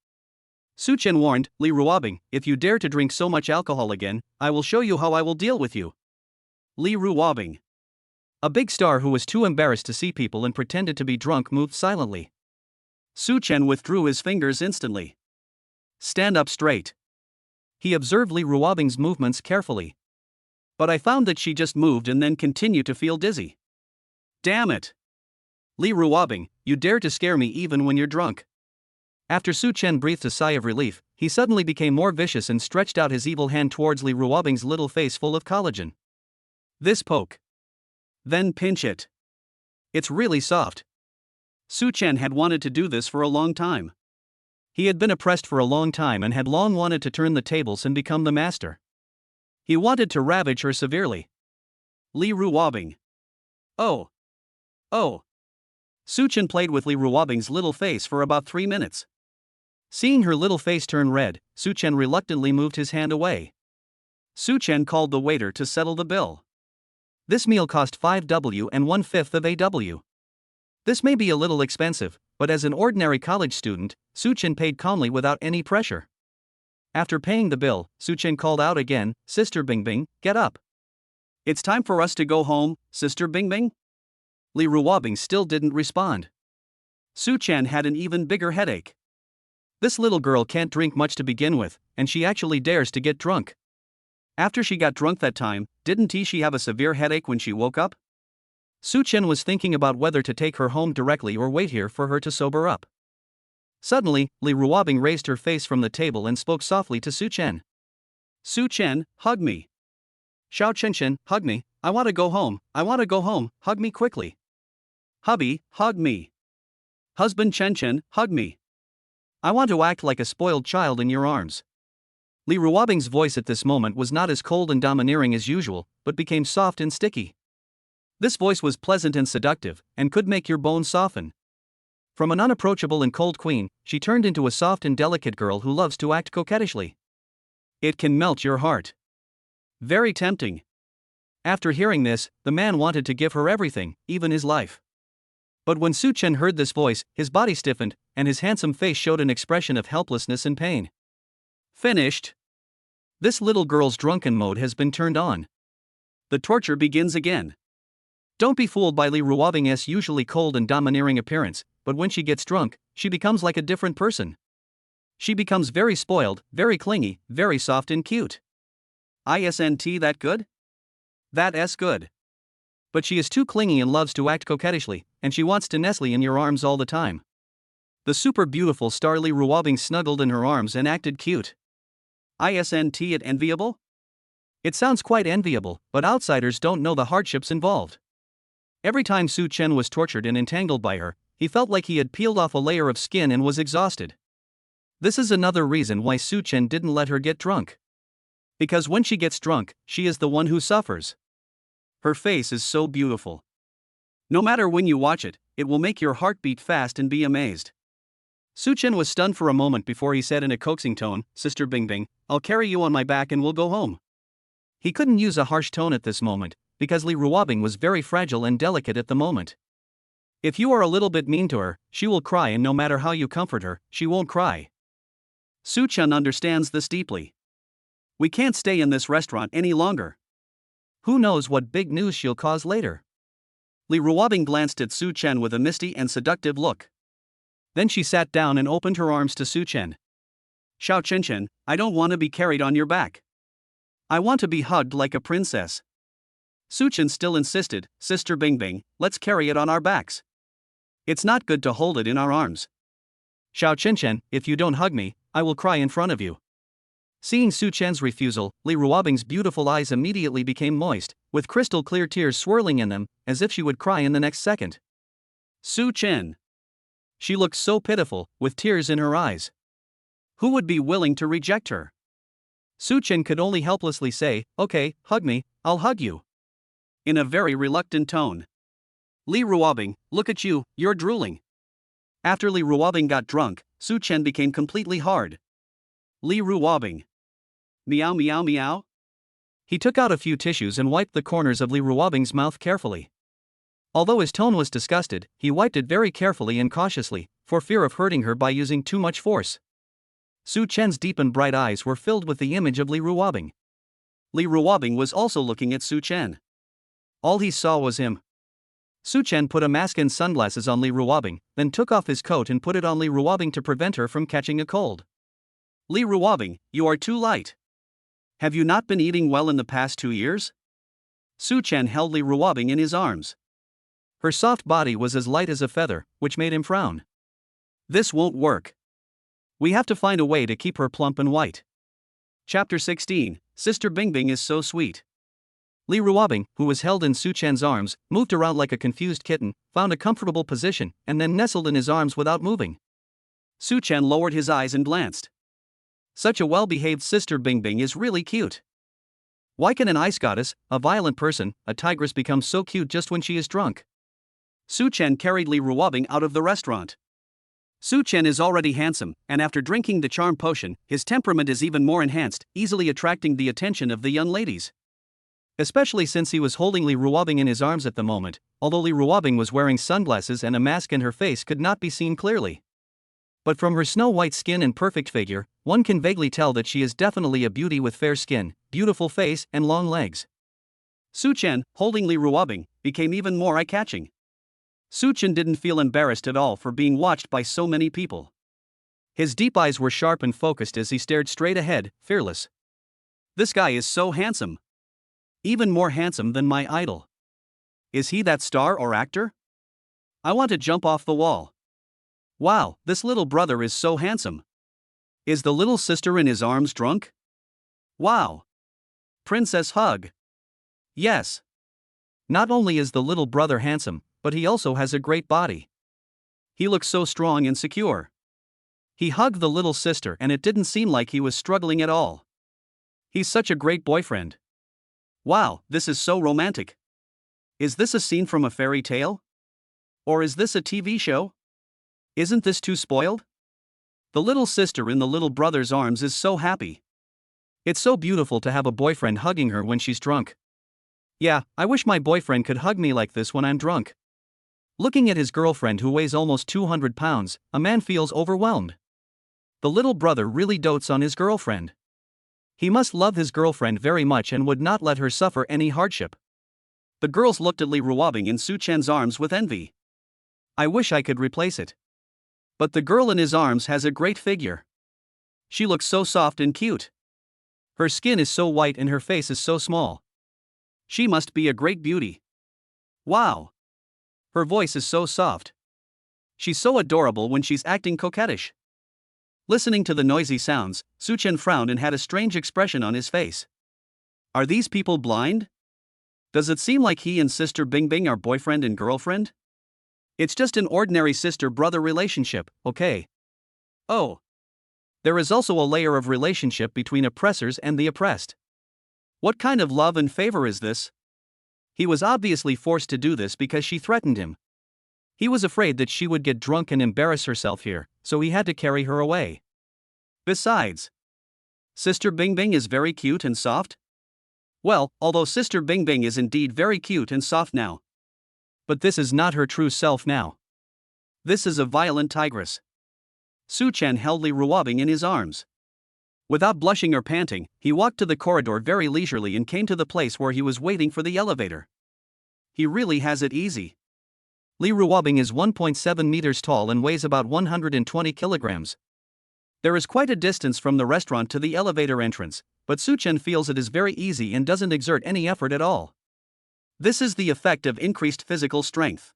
Su Chen warned, Li Ruobing, if you dare to drink so much alcohol again, I will show you how I will deal with you. Li Ruobing. A big star who was too embarrassed to see people and pretended to be drunk moved silently. Su Chen withdrew his fingers instantly. Stand up straight. He observed Li Ruobing's movements carefully. But I found that she just moved and then continued to feel dizzy. Damn it! Li Ruobing, you dare to scare me even when you're drunk. After Su Chen breathed a sigh of relief, he suddenly became more vicious and stretched out his evil hand towards Li Ruobing's little face full of collagen. This poke. Then pinch it. It's really soft. Su Chen had wanted to do this for a long time. He had been oppressed for a long time and had long wanted to turn the tables and become the master. He wanted to ravage her severely. Li Ruobing. Oh. Oh. Su Chen played with Li Ruobing's little face for about 3 minutes. Seeing her little face turn red, Su Chen reluctantly moved his hand away. Su Chen called the waiter to settle the bill. This meal cost 5W and 1/5 of AW. This may be a little expensive, but as an ordinary college student, Su Chen paid calmly without any pressure. After paying the bill, Su Chen called out again, Sister Bingbing, get up. It's time for us to go home, Sister Bingbing? Li Ruobing still didn't respond. Su Chen had an even bigger headache. This little girl can't drink much to begin with, and she actually dares to get drunk. After she got drunk that time, didn't she have a severe headache when she woke up? Su Chen was thinking about whether to take her home directly or wait here for her to sober up. Suddenly, Li Ruobing raised her face from the table and spoke softly to Su Chen. Su Chen, hug me. Xiao Chen, hug me, I want to go home, hug me quickly. Hubby, hug me. Husband Chen, hug me. I want to act like a spoiled child in your arms. Li Ruobing's voice at this moment was not as cold and domineering as usual, but became soft and sticky. This voice was pleasant and seductive, and could make your bones soften. From an unapproachable and cold queen, she turned into a soft and delicate girl who loves to act coquettishly. It can melt your heart. Very tempting. After hearing this, the man wanted to give her everything, even his life. But when Su Chen heard this voice, his body stiffened, and his handsome face showed an expression of helplessness and pain. Finished. This little girl's drunken mode has been turned on. The torture begins again. Don't be fooled by Li Ruobing's usually cold and domineering appearance, but when she gets drunk, she becomes like a different person. She becomes very spoiled, very clingy, very soft and cute. Isn't that good? That's good. But she is too clingy and loves to act coquettishly, and she wants to nestle in your arms all the time. The super beautiful star Li Ruobing snuggled in her arms and acted cute. Isn't it enviable? It sounds quite enviable, but outsiders don't know the hardships involved. Every time Su Chen was tortured and entangled by her, he felt like he had peeled off a layer of skin and was exhausted. This is another reason why Su Chen didn't let her get drunk. Because when she gets drunk, she is the one who suffers. Her face is so beautiful. No matter when you watch it, it will make your heart beat fast and be amazed. Su Chen was stunned for a moment before he said in a coaxing tone, Sister Bingbing, I'll carry you on my back and we'll go home. He couldn't use a harsh tone at this moment, because Li Ruobing was very fragile and delicate at the moment. If you are a little bit mean to her, she will cry, and no matter how you comfort her, she won't cry. Su Chen understands this deeply. We can't stay in this restaurant any longer. Who knows what big news she'll cause later? Li Ruobing glanced at Su Chen with a misty and seductive look. Then she sat down and opened her arms to Su Chen. Xiao Chen, I don't want to be carried on your back. I want to be hugged like a princess. Su Chen still insisted, Sister Bingbing, let's carry it on our backs. It's not good to hold it in our arms. Xiao Chen, if you don't hug me, I will cry in front of you. Seeing Su Chen's refusal, Li Ruobing's beautiful eyes immediately became moist, with crystal clear tears swirling in them, as if she would cry in the next second. Su Chen. She looked so pitiful, with tears in her eyes. Who would be willing to reject her? Su Chen could only helplessly say, okay, hug me, I'll hug you. In a very reluctant tone. Li Ruobing, look at you, you're drooling. After Li Ruobing got drunk, Su Chen became completely hard. Li Ruobing. Meow meow meow. He took out a few tissues and wiped the corners of Li Ruobing's mouth carefully. Although his tone was disgusted, he wiped it very carefully and cautiously, for fear of hurting her by using too much force. Su Chen's deep and bright eyes were filled with the image of Li Ruobing. Li Ruobing was also looking at Su Chen. All he saw was him. Su-chen put a mask and sunglasses on Li Ruobing, then took off his coat and put it on Li Ruobing to prevent her from catching a cold. Li Ruobing, you are too light. Have you not been eating well in the past 2 years? Su-chen held Li Ruobing in his arms. Her soft body was as light as a feather, which made him frown. This won't work. We have to find a way to keep her plump and white. Chapter 16, Sister Bingbing is so sweet. Li Ruobing, who was held in Su-chen's arms, moved around like a confused kitten, found a comfortable position, and then nestled in his arms without moving. Su-chen lowered his eyes and glanced. Such a well-behaved Sister Bingbing is really cute. Why can an ice goddess, a violent person, a tigress become so cute just when she is drunk? Su-chen carried Li Ruobing out of the restaurant. Su-chen is already handsome, and after drinking the charm potion, his temperament is even more enhanced, easily attracting the attention of the young ladies. Especially since he was holding Li Ruobing in his arms at the moment, although Li Ruobing was wearing sunglasses and a mask and her face could not be seen clearly. But from her snow-white skin and perfect figure, one can vaguely tell that she is definitely a beauty with fair skin, beautiful face and long legs. Su-chen, holding Li Ruobing, became even more eye-catching. Su-chen didn't feel embarrassed at all for being watched by so many people. His deep eyes were sharp and focused as he stared straight ahead, fearless. This guy is so handsome. Even more handsome than my idol. Is he that star or actor? I want to jump off the wall. Wow, this little brother is so handsome. Is the little sister in his arms drunk? Wow. Princess hug. Yes. Not only is the little brother handsome, but he also has a great body. He looks so strong and secure. He hugged the little sister and it didn't seem like he was struggling at all. He's such a great boyfriend. Wow, this is so romantic. Is this a scene from a fairy tale? Or is this a TV show? Isn't this too spoiled? The little sister in the little brother's arms is so happy. It's so beautiful to have a boyfriend hugging her when she's drunk. Yeah, I wish my boyfriend could hug me like this when I'm drunk. Looking at his girlfriend who weighs almost 200 pounds, a man feels overwhelmed. The little brother really dotes on his girlfriend. He must love his girlfriend very much and would not let her suffer any hardship. The girls looked at Li Ruobing in Su-chen's arms with envy. I wish I could replace it. But the girl in his arms has a great figure. She looks so soft and cute. Her skin is so white and her face is so small. She must be a great beauty. Wow. Her voice is so soft. She's so adorable when she's acting coquettish. Listening to the noisy sounds, Su-chen frowned and had a strange expression on his face. Are these people blind? Does it seem like he and Sister Bingbing are boyfriend and girlfriend? It's just an ordinary sister-brother relationship, okay? Oh. There is also a layer of relationship between oppressors and the oppressed. What kind of love and favor is this? He was obviously forced to do this because she threatened him. He was afraid that she would get drunk and embarrass herself here, so he had to carry her away. Besides, Sister Bingbing is very cute and soft? Well, although Sister Bingbing is indeed very cute and soft now. But this is not her true self now. This is a violent tigress. Su-chen held Li Ruobing in his arms. Without blushing or panting, he walked to the corridor very leisurely and came to the place where he was waiting for the elevator. He really has it easy. Li Ruobing is 1.7 meters tall and weighs about 120 kilograms. There is quite a distance from the restaurant to the elevator entrance, but Su-chen feels it is very easy and doesn't exert any effort at all. This is the effect of increased physical strength.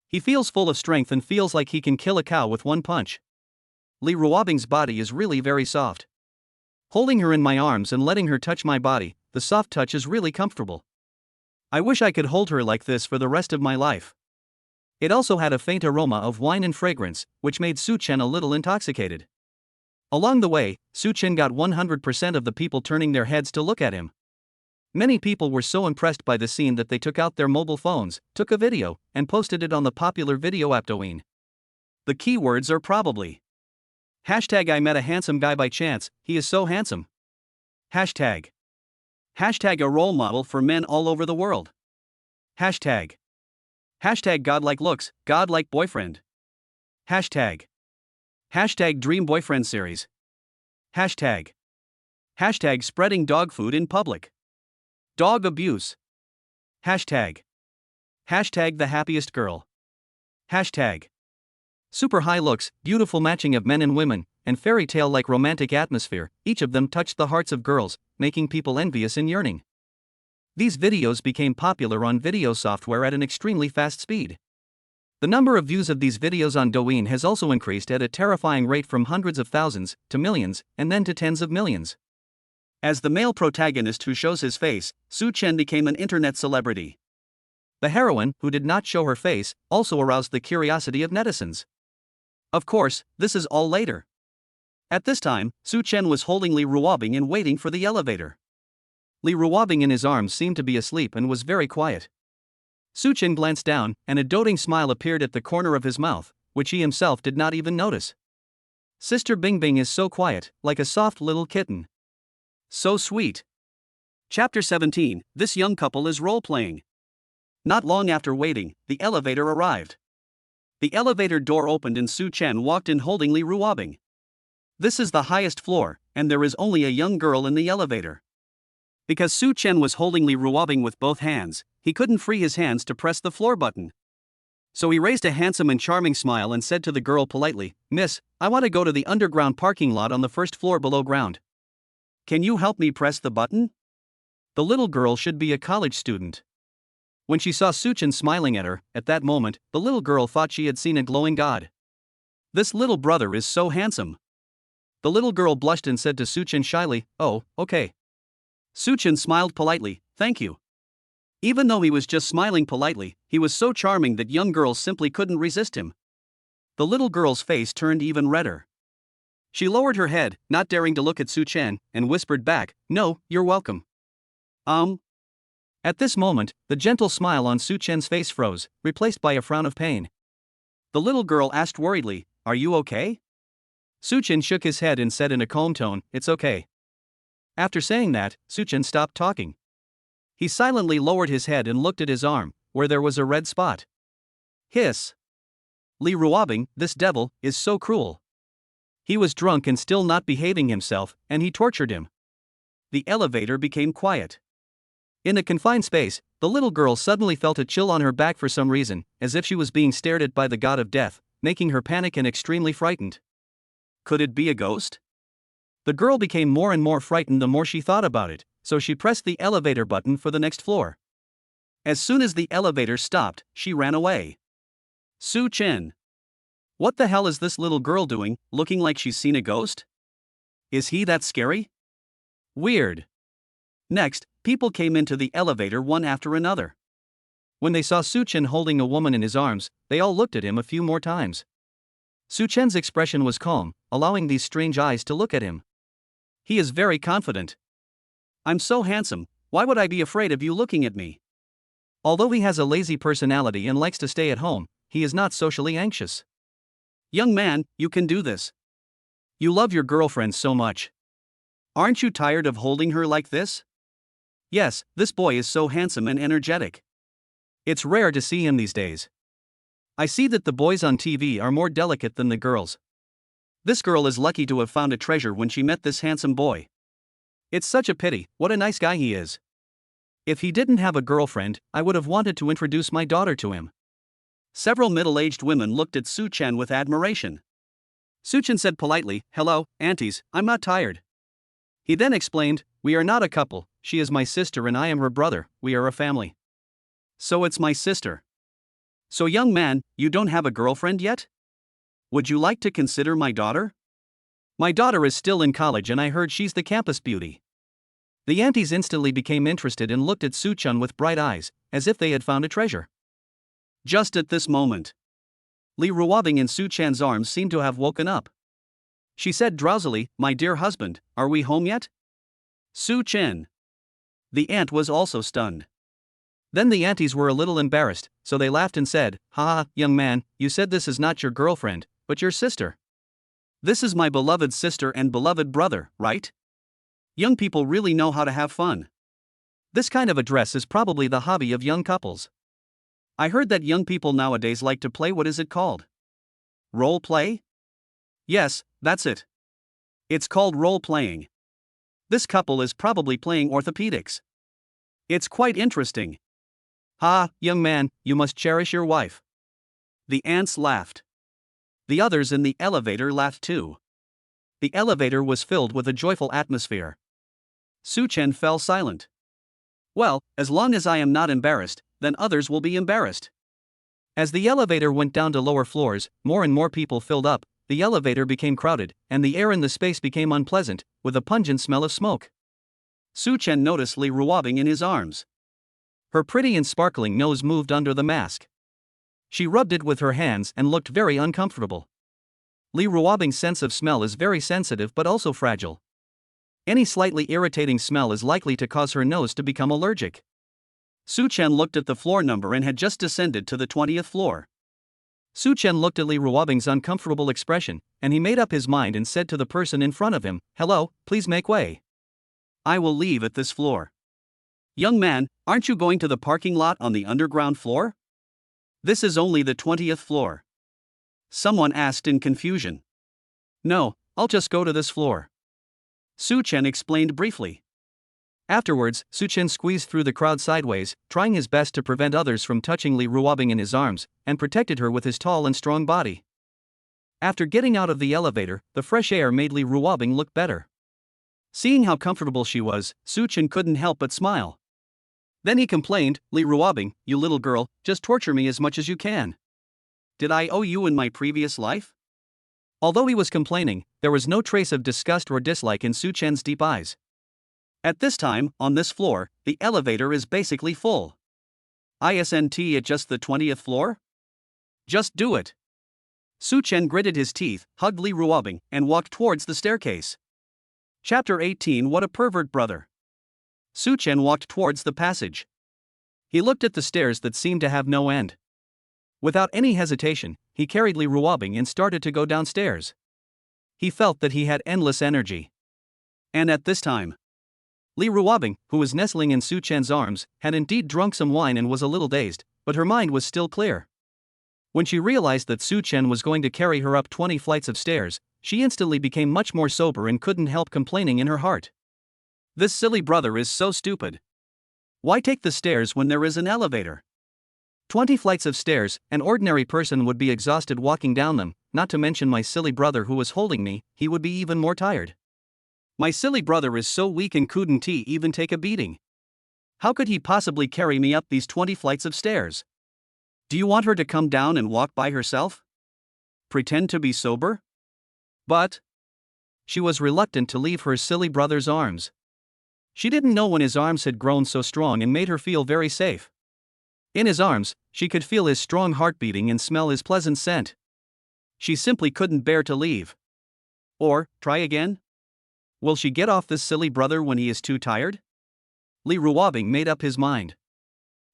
He feels full of strength and feels like he can kill a cow with one punch. Li Ruobing's body is really very soft. Holding her in my arms and letting her touch my body, the soft touch is really comfortable. I wish I could hold her like this for the rest of my life. It also had a faint aroma of wine and fragrance, which made Su-chen a little intoxicated. Along the way, Su-chen got 100% of the people turning their heads to look at him. Many people were so impressed by the scene that they took out their mobile phones, took a video, and posted it on the popular video app Douyin. The keywords are probably Hashtag I met a handsome guy by chance, he is so handsome. Hashtag a role model for men all over the world. Hashtag godlike looks, godlike boyfriend. Hashtag dream boyfriend series. Hashtag spreading dog food in public. Dog abuse. Hashtag. Hashtag the happiest girl. Hashtag. Super high looks, beautiful matching of men and women, and fairy tale like romantic atmosphere, each of them touched the hearts of girls, making people envious and yearning. These videos became popular on video software at an extremely fast speed. The number of views of these videos on Douyin has also increased at a terrifying rate from hundreds of thousands to millions, and then to tens of millions. As the male protagonist who shows his face, Su Chen became an internet celebrity. The heroine, who did not show her face, also aroused the curiosity of netizens. Of course, this is all later. At this time, Su Chen was holding Li Ruobing and waiting for the elevator. Li Ruobing in his arms seemed to be asleep and was very quiet. Su Chen glanced down, and a doting smile appeared at the corner of his mouth, which he himself did not even notice. Sister Bingbing is so quiet, like a soft little kitten. So sweet. Chapter 17, this young couple is role-playing. Not long after waiting, the elevator arrived. The elevator door opened and Su Chen walked in holding Li Ruobing. This is the highest floor, and there is only a young girl in the elevator. Because Su Chen was holding Li Ruobing with both hands, he couldn't free his hands to press the floor button. So he raised a handsome and charming smile and said to the girl politely, "Miss, I want to go to the underground parking lot on the first floor below ground. Can you help me press the button?" The little girl should be a college student. When she saw Su Chen smiling at her, at that moment, the little girl thought she had seen a glowing god. This little brother is so handsome. The little girl blushed and said to Su Chen shyly, "Oh, okay." Su Chen smiled politely, "Thank you." Even though he was just smiling politely, he was so charming that young girls simply couldn't resist him. The little girl's face turned even redder. She lowered her head, not daring to look at Su Chen, and whispered back, "No, you're welcome." At this moment, the gentle smile on Su Chen's face froze, replaced by a frown of pain. The little girl asked worriedly, "Are you okay?" Su Chen shook his head and said in a calm tone, "It's okay." After saying that, Su Chen stopped talking. He silently lowered his head and looked at his arm, where there was a red spot. Hiss. Li Ruobing, this devil, is so cruel. He was drunk and still not behaving himself, and he tortured him. The elevator became quiet. In the confined space, the little girl suddenly felt a chill on her back for some reason, as if she was being stared at by the god of death, making her panic and extremely frightened. Could it be a ghost? The girl became more and more frightened the more she thought about it, so she pressed the elevator button for the next floor. As soon as the elevator stopped, she ran away. Su Chen. What the hell is this little girl doing, looking like she's seen a ghost? Is he that scary? Weird. Next, people came into the elevator one after another. When they saw Su Chen holding a woman in his arms, they all looked at him a few more times. Su Chen's expression was calm, allowing these strange eyes to look at him. He is very confident. "I'm so handsome, why would I be afraid of you looking at me?" Although he has a lazy personality and likes to stay at home, he is not socially anxious. "Young man, you can do this. You love your girlfriend so much. Aren't you tired of holding her like this?" Yes, this boy is so handsome and energetic. It's rare to see him these days. I see that the boys on TV are more delicate than the girls. This girl is lucky to have found a treasure when she met this handsome boy. It's such a pity, what a nice guy he is. If he didn't have a girlfriend, I would have wanted to introduce my daughter to him. Several middle-aged women looked at Su Chen with admiration. Su Chen said politely, "Hello, aunties, I'm not tired." He then explained, "We are not a couple, she is my sister and I am her brother, we are a family." So it's my sister. So young man, you don't have a girlfriend yet? Would you like to consider my daughter? My daughter is still in college and I heard she's the campus beauty. The aunties instantly became interested and looked at Su Chen with bright eyes, as if they had found a treasure. Just at this moment, Li Ruobing in Su Chen's arms seemed to have woken up. She said drowsily, "My dear husband, are we home yet?" Su Chen. The aunt was also stunned. Then the aunties were a little embarrassed, so they laughed and said, "Haha, young man, you said this is not your girlfriend, but your sister. This is my beloved sister and beloved brother, right? Young people really know how to have fun. This kind of a dress is probably the hobby of young couples. I heard that young people nowadays like to play what is it called? Role play? Yes, that's it. It's called role playing. This couple is probably playing orthopedics. It's quite interesting. "Ha, young man, you must cherish your wife." The ants laughed. The others in the elevator laughed too. The elevator was filled with a joyful atmosphere. Su-chen fell silent. Well, as long as I am not embarrassed, then others will be embarrassed. As the elevator went down to lower floors, more and more people filled up, the elevator became crowded, and the air in the space became unpleasant, with a pungent smell of smoke. Su-chen noticed Li Ruobing in his arms. Her pretty and sparkling nose moved under the mask. She rubbed it with her hands and looked very uncomfortable. Li Ruobing's sense of smell is very sensitive but also fragile. Any slightly irritating smell is likely to cause her nose to become allergic. Su-chen looked at the floor number and had just descended to the 20th floor. Su-chen looked at Li Ruobing's uncomfortable expression, and he made up his mind and said to the person in front of him, "Hello, please make way. I will leave at this floor." "Young man, aren't you going to the parking lot on the underground floor?" "This is only the 20th floor." Someone asked in confusion. "No, I'll just go to this floor." Su-chen explained briefly. Afterwards, Su-chen squeezed through the crowd sideways, trying his best to prevent others from touching Li Ruobing in his arms, and protected her with his tall and strong body. After getting out of the elevator, the fresh air made Li Ruobing look better. Seeing how comfortable she was, Su-chen couldn't help but smile. Then he complained, "Li Ruobing, you little girl, just torture me as much as you can. Did I owe you in my previous life?" Although he was complaining, there was no trace of disgust or dislike in Su-chen's deep eyes. At this time, on this floor, the elevator is basically full. Isn't at just the 20th floor? Just do it. Su-chen gritted his teeth, hugged Li Ruobing, and walked towards the staircase. Chapter 18 What a Pervert Brother. Su-chen walked towards the passage. He looked at the stairs that seemed to have no end. Without any hesitation, he carried Li Ruobing and started to go downstairs. He felt that he had endless energy. And at this time, Li Ruobing, who was nestling in Su-chen's arms, had indeed drunk some wine and was a little dazed, but her mind was still clear. When she realized that Su-chen was going to carry her up 20 flights of stairs, she instantly became much more sober and couldn't help complaining in her heart. This silly brother is so stupid. Why take the stairs when there is an elevator? 20 flights of stairs, an ordinary person would be exhausted walking down them, not to mention my silly brother who was holding me, he would be even more tired. My silly brother is so weak and couldn't he even take a beating. How could he possibly carry me up these 20 flights of stairs? Do you want her to come down and walk by herself? Pretend to be sober? But she was reluctant to leave her silly brother's arms. She didn't know when his arms had grown so strong and made her feel very safe. In his arms, she could feel his strong heart beating and smell his pleasant scent. She simply couldn't bear to leave. Or, try again? Will she get off this silly brother when he is too tired? Li Ruobing made up his mind.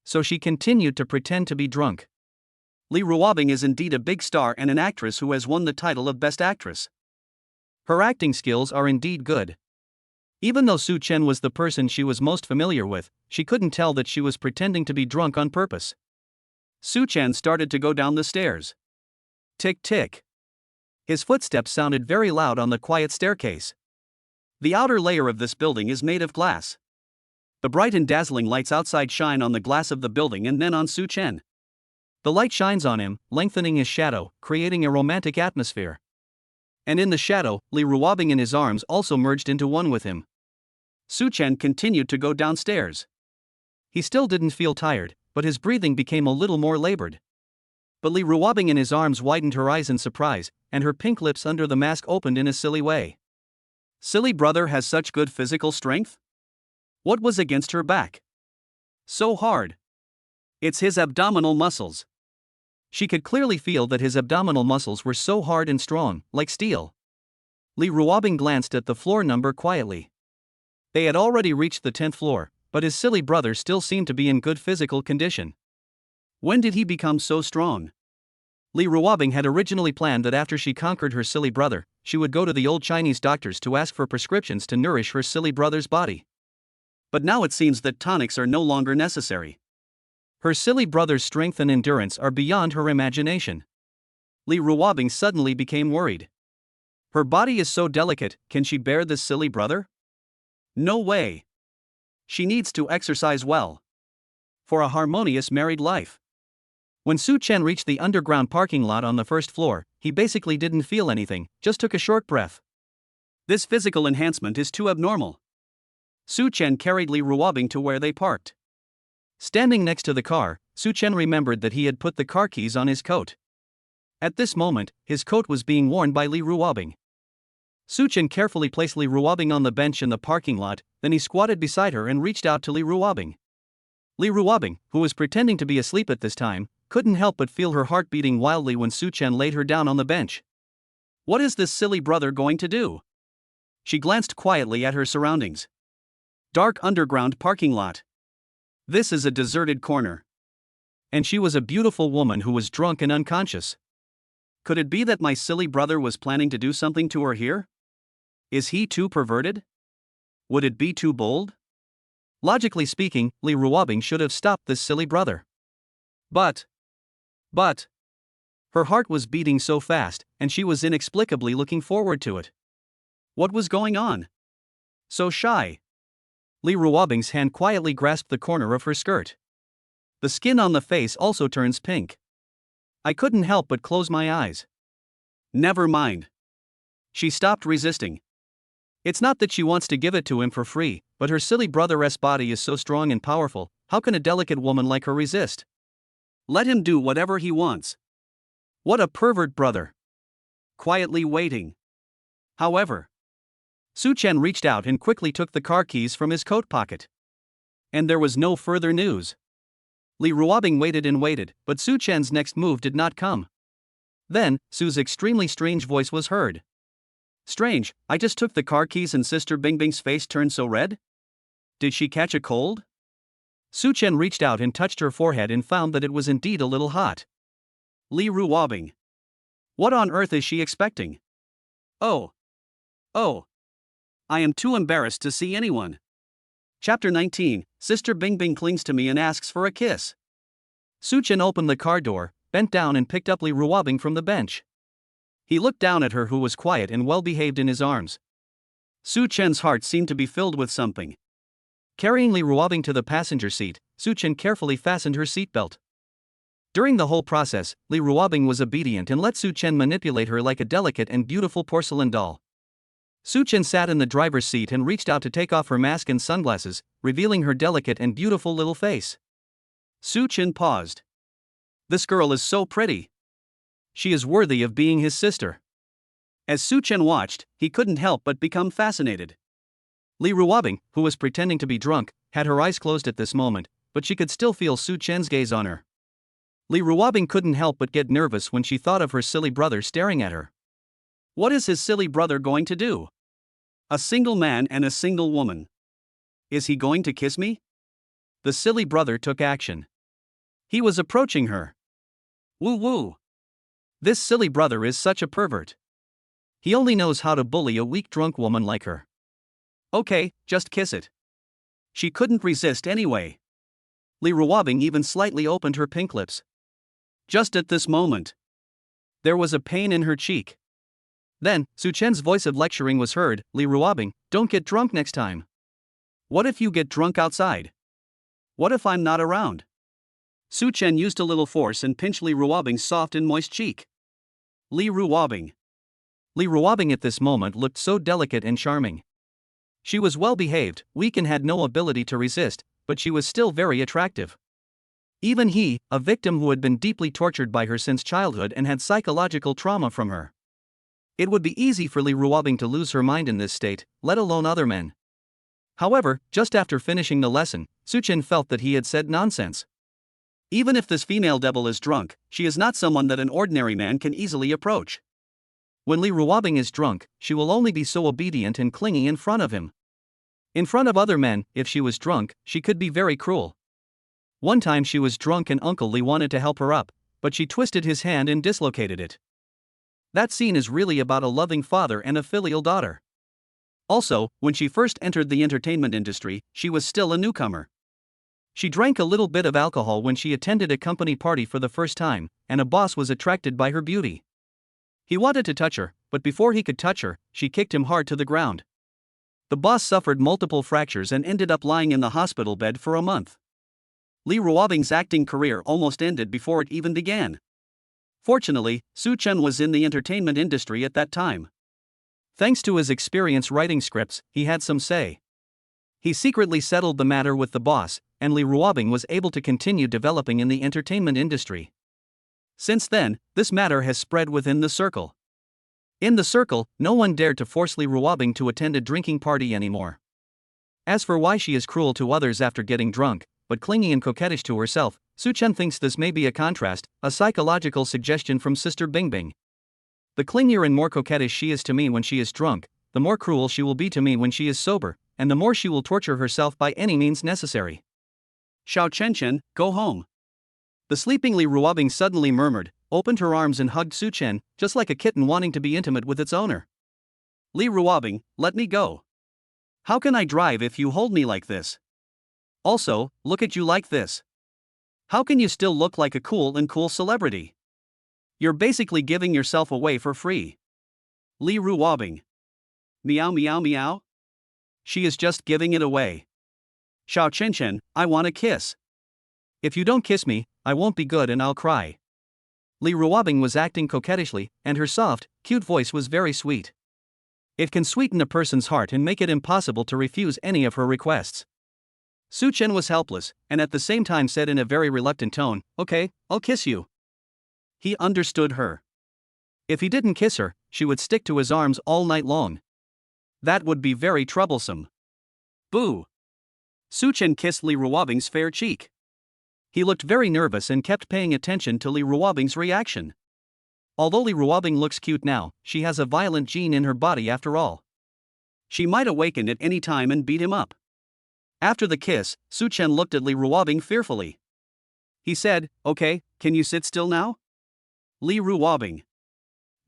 So she continued to pretend to be drunk. Li Ruobing is indeed a big star and an actress who has won the title of Best Actress. Her acting skills are indeed good. Even though Su-chen was the person she was most familiar with, she couldn't tell that she was pretending to be drunk on purpose. Su-chen started to go down the stairs. Tick tick. His footsteps sounded very loud on the quiet staircase. The outer layer of this building is made of glass. The bright and dazzling lights outside shine on the glass of the building and then on Su-chen. The light shines on him, lengthening his shadow, creating a romantic atmosphere. And in the shadow, Li Ruobing in his arms also merged into one with him. Su-chen continued to go downstairs. He still didn't feel tired, but his breathing became a little more labored. But Li Ruobing in his arms widened her eyes in surprise, and her pink lips under the mask opened in a silly way. Silly brother has such good physical strength? What was against her back? So hard. It's his abdominal muscles. She could clearly feel that his abdominal muscles were so hard and strong, like steel. Li Ruobing glanced at the floor number quietly. They had already reached the 10th floor, but his silly brother still seemed to be in good physical condition. When did he become so strong? Li Ruobing had originally planned that after she conquered her silly brother, she would go to the old Chinese doctors to ask for prescriptions to nourish her silly brother's body. But now it seems that tonics are no longer necessary. Her silly brother's strength and endurance are beyond her imagination. Li Ruobing suddenly became worried. Her body is so delicate, can she bear this silly brother? No way. She needs to exercise well. for a harmonious married life. When Su Chen reached the underground parking lot on the first floor, he basically didn't feel anything, just took a short breath. This physical enhancement is too abnormal. Su Chen carried Li Ruobing to where they parked. Standing next to the car, Su Chen remembered that he had put the car keys on his coat. At this moment, his coat was being worn by Li Ruobing. Su Chen carefully placed Li Ruobing on the bench in the parking lot, then he squatted beside her and reached out to Li Ruobing. Li Ruobing, who was pretending to be asleep at this time, couldn't help but feel her heart beating wildly when Su Chen laid her down on the bench. What is this silly brother going to do? She glanced quietly at her surroundings. Dark underground parking lot. This is a deserted corner. And she was a beautiful woman who was drunk and unconscious. Could it be that my silly brother was planning to do something to her here? Is he too perverted? Would it be too bold? Logically speaking, Li Ruobing should have stopped this silly brother. But. Her heart was beating so fast, and she was inexplicably looking forward to it. What was going on? So shy. Li Ruobing's hand quietly grasped the corner of her skirt. The skin on the face also turns pink. I couldn't help but close my eyes. Never mind. She stopped resisting. It's not that she wants to give it to him for free, but her silly brother's body is so strong and powerful, how can a delicate woman like her resist? Let him do whatever he wants. What a pervert brother. Quietly waiting. However, Su Chen reached out and quickly took the car keys from his coat pocket. And there was no further news. Li Ruobing waited and waited, but Su Chen's next move did not come. Then, Su's extremely strange voice was heard. Strange, I just took the car keys and Sister Bingbing's face turned so red? Did she catch a cold? Su Chen reached out and touched her forehead and found that it was indeed a little hot. Li Ruobing. What on earth is she expecting? Oh. I am too embarrassed to see anyone. Chapter 19, Sister Bingbing clings to me and asks for a kiss. Su Chen opened the car door, bent down and picked up Li Ruobing from the bench. He looked down at her who was quiet and well-behaved in his arms. Su Chen's heart seemed to be filled with something. Carrying Li Ruobing to the passenger seat, Su Chen carefully fastened her seatbelt. During the whole process, Li Ruobing was obedient and let Su Chen manipulate her like a delicate and beautiful porcelain doll. Su Chen sat in the driver's seat and reached out to take off her mask and sunglasses, revealing her delicate and beautiful little face. Su Chen paused. This girl is so pretty. She is worthy of being his sister. As Su Chen watched, he couldn't help but become fascinated. Li Ruobing, who was pretending to be drunk, had her eyes closed at this moment, but she could still feel Su Chen's gaze on her. Li Ruobing couldn't help but get nervous when she thought of her silly brother staring at her. What is his silly brother going to do? A single man and a single woman. Is he going to kiss me? The silly brother took action. He was approaching her. Woo woo. This silly brother is such a pervert. He only knows how to bully a weak drunk woman like her. Okay, just kiss it. She couldn't resist anyway. Li Ruobing even slightly opened her pink lips. Just at this moment, there was a pain in her cheek. Then, Su Chen's voice of lecturing was heard. Li Ruobing, don't get drunk next time. What if you get drunk outside? What if I'm not around? Su Chen used a little force and pinched Li Ruobing's soft and moist cheek. Li Ruobing. Li Ruobing at this moment looked so delicate and charming. She was well behaved, weak and had no ability to resist, but she was still very attractive. Even he, a victim who had been deeply tortured by her since childhood and had psychological trauma from her. It would be easy for Li Ruobing to lose her mind in this state, let alone other men. However, just after finishing the lesson, Su Chen felt that he had said nonsense. Even if this female devil is drunk, she is not someone that an ordinary man can easily approach. When Li Ruobing is drunk, she will only be so obedient and clingy in front of him. In front of other men, if she was drunk, she could be very cruel. One time she was drunk and Uncle Li wanted to help her up, but she twisted his hand and dislocated it. That scene is really about a loving father and a filial daughter. Also, when she first entered the entertainment industry, she was still a newcomer. She drank a little bit of alcohol when she attended a company party for the first time, and a boss was attracted by her beauty. He wanted to touch her, but before he could touch her, she kicked him hard to the ground. The boss suffered multiple fractures and ended up lying in the hospital bed for a month. Li Ruobing's acting career almost ended before it even began. Fortunately, Su Chen was in the entertainment industry at that time. Thanks to his experience writing scripts, he had some say. He secretly settled the matter with the boss, and Li Ruobing was able to continue developing in the entertainment industry. Since then, this matter has spread within the circle. In the circle, no one dared to force Li Ruobing to attend a drinking party anymore. As for why she is cruel to others after getting drunk, but clingy and coquettish to herself, Su Chen thinks this may be a contrast, a psychological suggestion from Sister Bingbing. The clingier and more coquettish she is to me when she is drunk, the more cruel she will be to me when she is sober, and the more she will torture herself by any means necessary. Xiao Chen, go home. The sleeping Li Ruobing suddenly murmured, opened her arms and hugged Su Chen, just like a kitten wanting to be intimate with its owner. Li Ruobing, let me go. How can I drive if you hold me like this? Also, look at you like this. How can you still look like a cool celebrity? You're basically giving yourself away for free. Li Ruobing. Meow meow meow. She is just giving it away. Xiao Chen, I want a kiss. If you don't kiss me, I won't be good and I'll cry. Li Ruobing was acting coquettishly, and her soft, cute voice was very sweet. It can sweeten a person's heart and make it impossible to refuse any of her requests. Su Chen was helpless, and at the same time said in a very reluctant tone, "Okay, I'll kiss you." He understood her. If he didn't kiss her, she would stick to his arms all night long. That would be very troublesome. Boo! Su Chen kissed Li Ruobing's fair cheek. He looked very nervous and kept paying attention to Li Ruobing's reaction. Although Li Ruobing looks cute now, she has a violent gene in her body after all. She might awaken at any time and beat him up. After the kiss, Su Chen looked at Li Ruobing fearfully. He said, "Okay, can you sit still now?" Li Ruobing.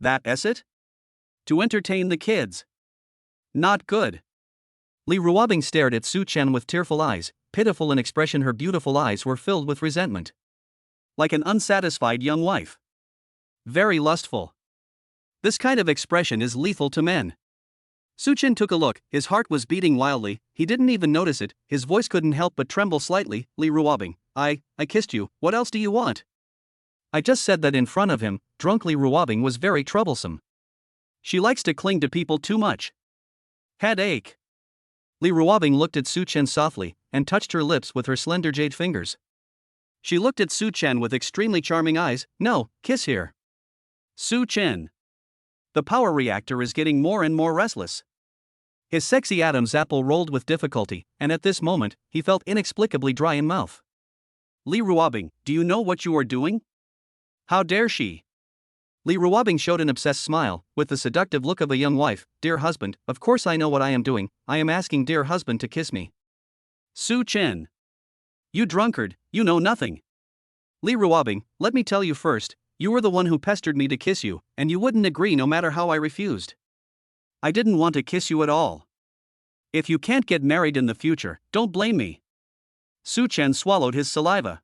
That's it? To entertain the kids. Not good. Li Ruobing stared at Su Chen with tearful eyes, pitiful in expression. Her beautiful eyes were filled with resentment. Like an unsatisfied young wife. Very lustful. This kind of expression is lethal to men. Su Chen took a look, his heart was beating wildly, he didn't even notice it, his voice couldn't help but tremble slightly. Li Ruobing, I kissed you, what else do you want? I just said that in front of him. Drunk Li Ruobing was very troublesome. She likes to cling to people too much. Headache. Li Ruobing looked at Su Chen softly, and touched her lips with her slender jade fingers. She looked at Su Chen with extremely charming eyes. No, kiss here. Su Chen. The power reactor is getting more and more restless. His sexy Adam's apple rolled with difficulty, and at this moment, he felt inexplicably dry in mouth. Li Ruobing, do you know what you are doing? How dare she? Li Ruobing showed an obsessed smile, with the seductive look of a young wife. Dear husband, of course I know what I am doing, I am asking dear husband to kiss me. Su Chen. You drunkard, you know nothing. Li Ruobing, let me tell you first, you were the one who pestered me to kiss you, and you wouldn't agree no matter how I refused. I didn't want to kiss you at all. If you can't get married in the future, don't blame me. Su Chen swallowed his saliva.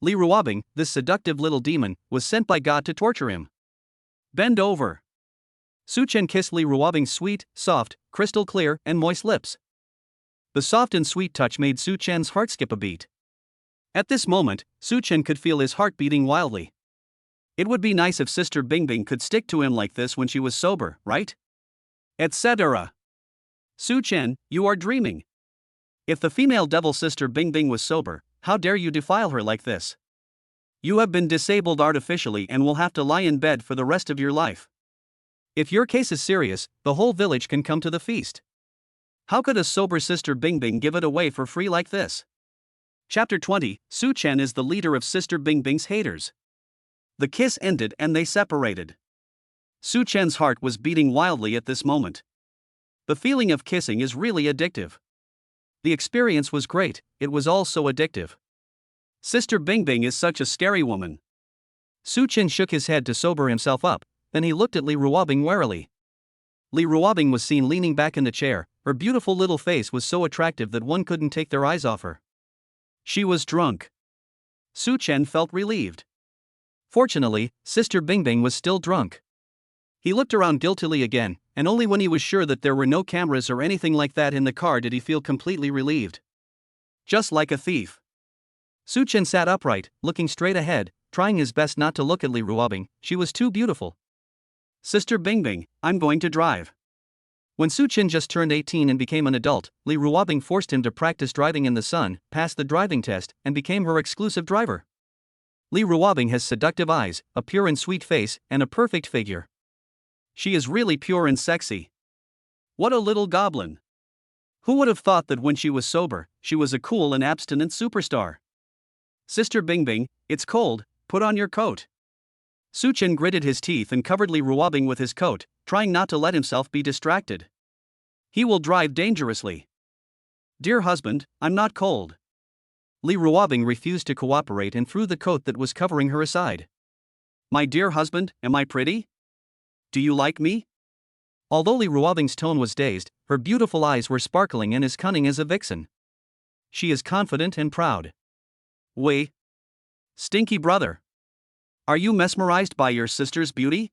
Li Ruobing, this seductive little demon, was sent by God to torture him. Bend over. Su Chen kissed Li Ruobing's sweet, soft, crystal clear, and moist lips. The soft and sweet touch made Su Chen's heart skip a beat. At this moment, Su Chen could feel his heart beating wildly. It would be nice if Sister Bingbing could stick to him like this when she was sober, right? Etc. Su Chen, you are dreaming. If the female devil Sister Bingbing was sober, how dare you defile her like this? You have been disabled artificially and will have to lie in bed for the rest of your life. If your case is serious, the whole village can come to the feast. How could a sober Sister Bingbing give it away for free like this? Chapter 20, Su Chen is the leader of Sister Bingbing's haters. The kiss ended and they separated. Su Chen's heart was beating wildly at this moment. The feeling of kissing is really addictive. The experience was great, it was all so addictive. Sister Bingbing is such a scary woman. Su Chen shook his head to sober himself up, then he looked at Li Ruobing warily. Li Ruobing was seen leaning back in the chair, her beautiful little face was so attractive that one couldn't take their eyes off her. She was drunk. Su Chen felt relieved. Fortunately, Sister Bingbing was still drunk. He looked around guiltily again, and only when he was sure that there were no cameras or anything like that in the car did he feel completely relieved. Just like a thief. Suchen sat upright, looking straight ahead, trying his best not to look at Li Ruobing. She was too beautiful. Sister Bingbing, I'm going to drive. When Suchen just turned 18 and became an adult, Li Ruobing forced him to practice driving in the sun, passed the driving test, and became her exclusive driver. Li Ruobing has seductive eyes, a pure and sweet face, and a perfect figure. She is really pure and sexy. What a little goblin. Who would have thought that when she was sober, she was a cool and abstinent superstar? Sister Bingbing, it's cold, put on your coat. Suchen gritted his teeth and covered Li Ruobing with his coat, trying not to let himself be distracted. He will drive dangerously. Dear husband, I'm not cold. Li Ruobing refused to cooperate and threw the coat that was covering her aside. My dear husband, am I pretty? Do you like me? Although Li Ruobing's tone was dazed, her beautiful eyes were sparkling and as cunning as a vixen. She is confident and proud. Wait. Stinky brother. Are you mesmerized by your sister's beauty?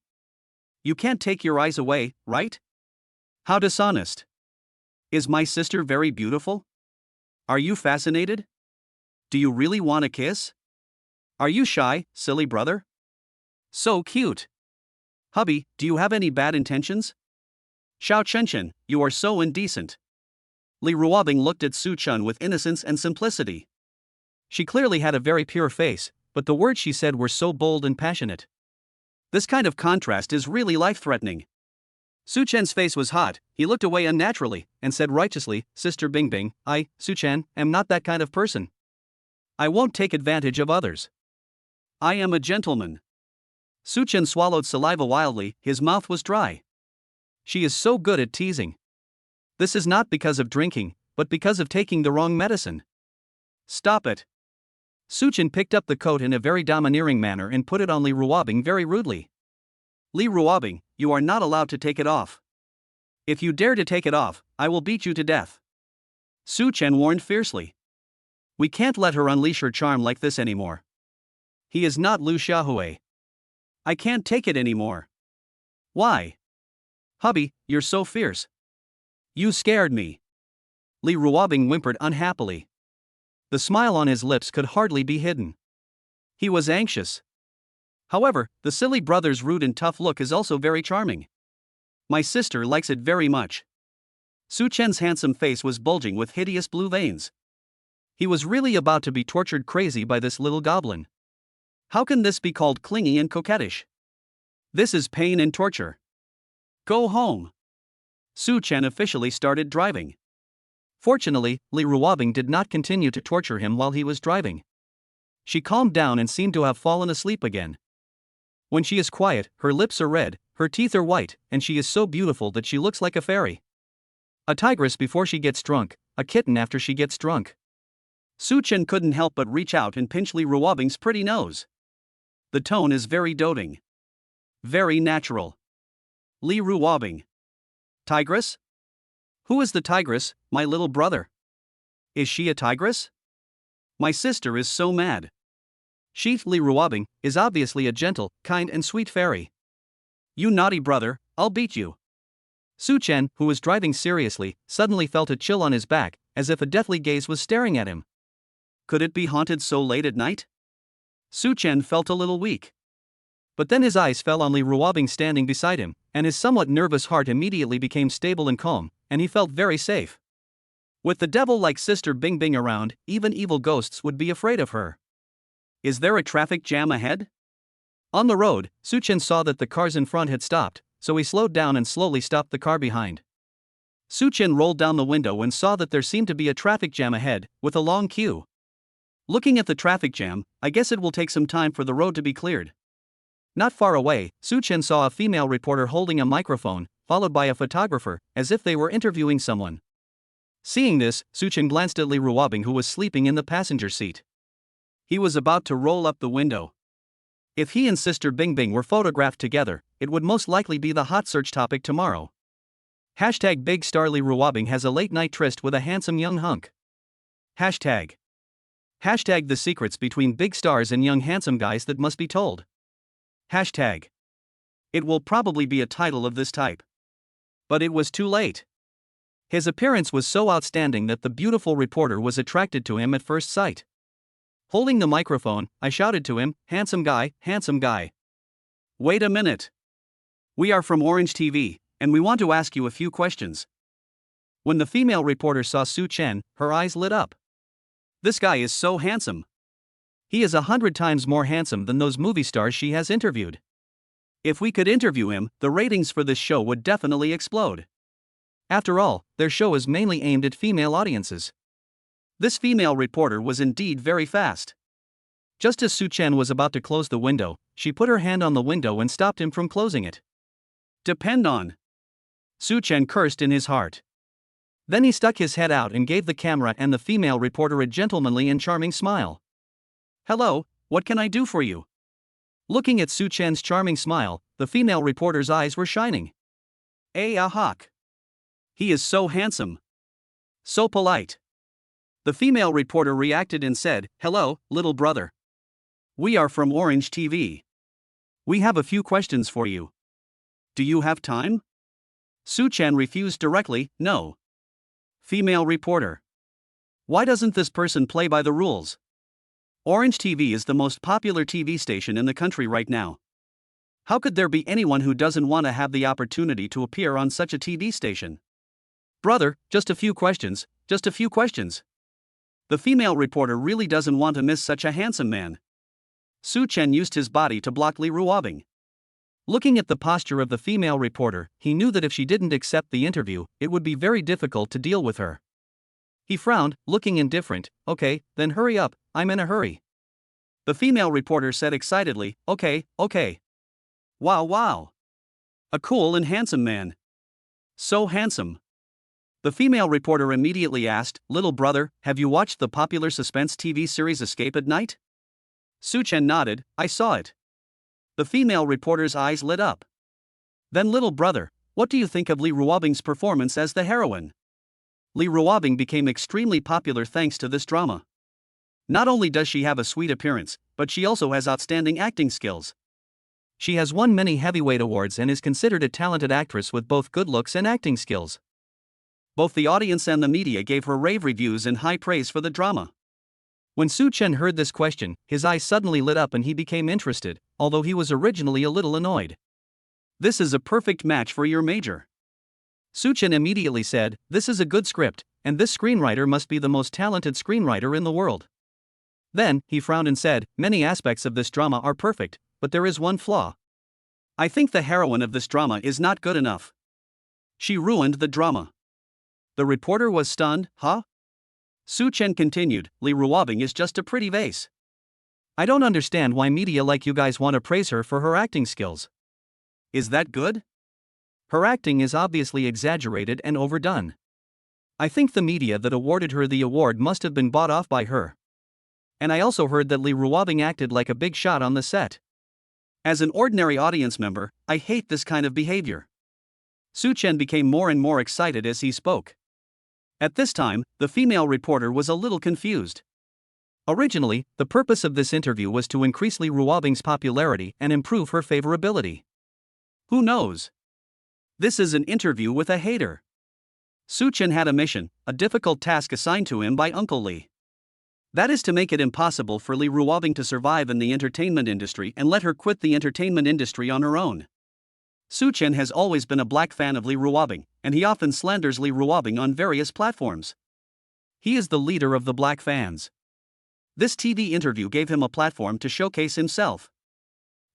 You can't take your eyes away, right? How dishonest. Is my sister very beautiful? Are you fascinated? Do you really want a kiss? Are you shy, silly brother? So cute. Hubby, do you have any bad intentions? Xiao Chenchen, you are so indecent. Li Ruobing looked at Suchen with innocence and simplicity. She clearly had a very pure face, but the words she said were so bold and passionate. This kind of contrast is really life-threatening. Suchen's face was hot, he looked away unnaturally, and said righteously, Sister Bingbing, I, Suchen, am not that kind of person. I won't take advantage of others. I am a gentleman. Suchen swallowed saliva wildly, his mouth was dry. She is so good at teasing. This is not because of drinking, but because of taking the wrong medicine. Stop it. Suchen picked up the coat in a very domineering manner and put it on Li Ruobing very rudely. Li Ruobing, you are not allowed to take it off. If you dare to take it off, I will beat you to death. Suchen warned fiercely. We can't let her unleash her charm like this anymore. He is not Lu Xiaohui. I can't take it anymore. Why? Hubby, you're so fierce. You scared me. Li Ruobing whimpered unhappily. The smile on his lips could hardly be hidden. He was anxious. However, the silly brother's rude and tough look is also very charming. My sister likes it very much. Suchen's handsome face was bulging with hideous blue veins. He was really about to be tortured crazy by this little goblin. How can this be called clingy and coquettish? This is pain and torture. Go home. Suchen officially started driving. Fortunately, Li Ruobing did not continue to torture him while he was driving. She calmed down and seemed to have fallen asleep again. When she is quiet, her lips are red, her teeth are white, and she is so beautiful that she looks like a fairy. A tigress before she gets drunk, a kitten after she gets drunk. Suchen couldn't help but reach out and pinch Li Ruobing's pretty nose. The tone is very doting. Very natural. Li Ruobing. Tigress? Who is the tigress, my little brother? Is she a tigress? My sister is so mad. She, Li Ruobing, is obviously a gentle, kind and sweet fairy. You naughty brother, I'll beat you. Suchen, who was driving seriously, suddenly felt a chill on his back, as if a deathly gaze was staring at him. Could it be haunted so late at night? Suchen felt a little weak. But then his eyes fell on Li Ruobing standing beside him, and his somewhat nervous heart immediately became stable and calm, and he felt very safe. With the devil-like Sister Bingbing around, even evil ghosts would be afraid of her. Is there a traffic jam ahead? On the road, Suchen saw that the cars in front had stopped, so he slowed down and slowly stopped the car behind. Suchen rolled down the window and saw that there seemed to be a traffic jam ahead, with a long queue. Looking at the traffic jam, I guess it will take some time for the road to be cleared. Not far away, Suchen saw a female reporter holding a microphone, followed by a photographer, as if they were interviewing someone. Seeing this, Suchen glanced at Li Ruobing, who was sleeping in the passenger seat. He was about to roll up the window. If he and Sister Bingbing were photographed together, it would most likely be the hot search topic tomorrow. Hashtag Big Star Li Ruobing has a late-night tryst with a handsome young hunk. Hashtag the secrets between big stars and young handsome guys that must be told. Hashtag. It will probably be a title of this type. But it was too late. His appearance was so outstanding that the beautiful reporter was attracted to him at first sight. Holding the microphone, I shouted to him, handsome guy, handsome guy. Wait a minute. We are from Orange TV, and we want to ask you a few questions. When the female reporter saw Su Chen, her eyes lit up. This guy is so handsome. He is 100 times more handsome than those movie stars she has interviewed. If we could interview him, the ratings for this show would definitely explode. After all, their show is mainly aimed at female audiences. This female reporter was indeed very fast. Just as Su Chen was about to close the window, she put her hand on the window and stopped him from closing it. Depend on. Su Chen cursed in his heart. Then he stuck his head out and gave the camera and the female reporter a gentlemanly and charming smile. Hello, what can I do for you? Looking at Su Chen's charming smile, the female reporter's eyes were shining. Ahawk. He is so handsome. So polite. The female reporter reacted and said, hello, little brother. We are from Orange TV. We have a few questions for you. Do you have time? Su Chen refused directly, no. Female reporter. Why doesn't this person play by the rules? Orange TV is the most popular TV station in the country right now. How could there be anyone who doesn't want to have the opportunity to appear on such a TV station? Brother, just a few questions, just a few questions. The female reporter really doesn't want to miss such a handsome man. Su Chen used his body to block Li Ruobing. Looking at the posture of the female reporter, he knew that if she didn't accept the interview, it would be very difficult to deal with her. He frowned, looking indifferent. Okay, then hurry up, I'm in a hurry. The female reporter said excitedly, okay. Wow, wow. A cool and handsome man. So handsome. The female reporter immediately asked, little brother, have you watched the popular suspense TV series Escape at Night? Su Chen nodded, I saw it. The female reporter's eyes lit up. Then little brother, what do you think of Li Ruobing's performance as the heroine? Li Ruobing became extremely popular thanks to this drama. Not only does she have a sweet appearance, but she also has outstanding acting skills. She has won many heavyweight awards and is considered a talented actress with both good looks and acting skills. Both the audience and the media gave her rave reviews and high praise for the drama. When Su Chen heard this question, his eyes suddenly lit up and he became interested, although he was originally a little annoyed. This is a perfect match for your major. Su Chen immediately said, this is a good script, and this screenwriter must be the most talented screenwriter in the world. Then, he frowned and said, many aspects of this drama are perfect, but there is one flaw. I think the heroine of this drama is not good enough. She ruined the drama. The reporter was stunned, huh? Su Chen continued, Li Ruobing is just a pretty vase. I don't understand why media like you guys want to praise her for her acting skills. Is that good? Her acting is obviously exaggerated and overdone. I think the media that awarded her the award must have been bought off by her. And I also heard that Li Ruobing acted like a big shot on the set. As an ordinary audience member, I hate this kind of behavior. Su Chen became more and more excited as he spoke. At this time, the female reporter was a little confused. Originally, the purpose of this interview was to increase Li Ruobing's popularity and improve her favorability. Who knows? This is an interview with a hater. Su Chen had a mission, a difficult task assigned to him by Uncle Li. That is to make it impossible for Li Ruobing to survive in the entertainment industry and let her quit the entertainment industry on her own. Su Chen has always been a black fan of Li Ruobing, and he often slanders Li Ruobing on various platforms. He is the leader of the black fans. This TV interview gave him a platform to showcase himself.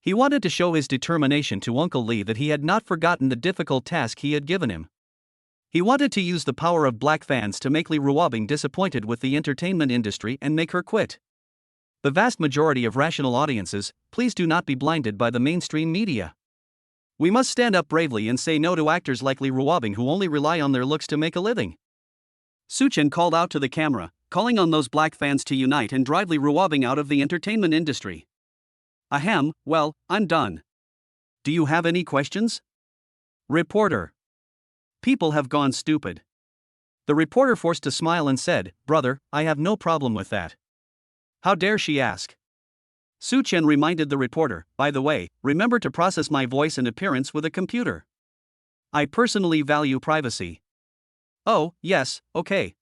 He wanted to show his determination to Uncle Li that he had not forgotten the difficult task he had given him. He wanted to use the power of black fans to make Li Ruobing disappointed with the entertainment industry and make her quit. The vast majority of rational audiences, please do not be blinded by the mainstream media. We must stand up bravely and say no to actors like Li Ruobing who only rely on their looks to make a living. Su Chen called out to the camera, calling on those black fans to unite and drive Li Ruobing out of the entertainment industry. Ahem, well, I'm done. Do you have any questions? Reporter. People have gone stupid. The reporter forced a smile and said, brother, I have no problem with that. How dare she ask? Su Chen reminded the reporter, by the way, remember to process my voice and appearance with a computer. I personally value privacy. Oh, yes, okay.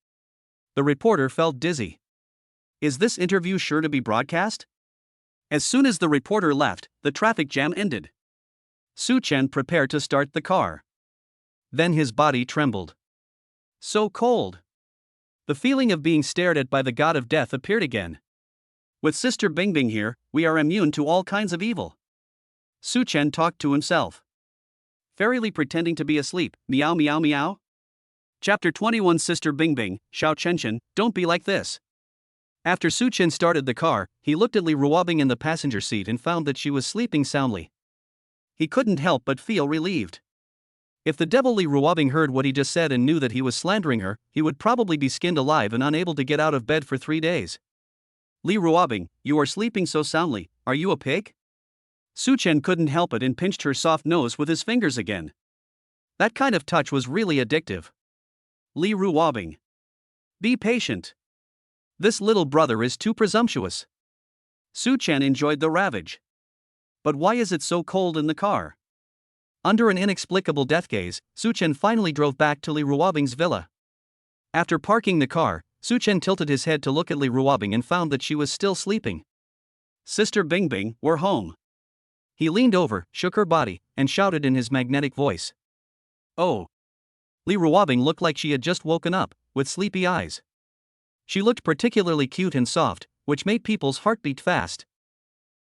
The reporter felt dizzy. Is this interview sure to be broadcast? As soon as the reporter left, the traffic jam ended. Su Chen prepared to start the car. Then his body trembled. So cold. The feeling of being stared at by the god of death appeared again. With Sister Bingbing here, we are immune to all kinds of evil. Su Chen talked to himself. Fairly pretending to be asleep, meow meow meow. Chapter 21 Sister Bingbing, Xiao Chenchen, don't be like this. After Su Chen started the car, he looked at Li Ruobing in the passenger seat and found that she was sleeping soundly. He couldn't help but feel relieved. If the devil Li Ruobing heard what he just said and knew that he was slandering her, he would probably be skinned alive and unable to get out of bed for 3 days. Li Ruobing, you are sleeping so soundly, are you a pig? Su Chen couldn't help it and pinched her soft nose with his fingers again. That kind of touch was really addictive. Li Ruobing. Be patient. This little brother is too presumptuous. Su Chen enjoyed the ravage. But why is it so cold in the car? Under an inexplicable death gaze, Su Chen finally drove back to Li Ruobing's villa. After parking the car, Su Chen tilted his head to look at Li Ruobing and found that she was still sleeping. Sister Bingbing, we're home. He leaned over, shook her body, and shouted in his magnetic voice. Oh. Li Ruobing looked like she had just woken up, with sleepy eyes. She looked particularly cute and soft, which made people's heart beat fast.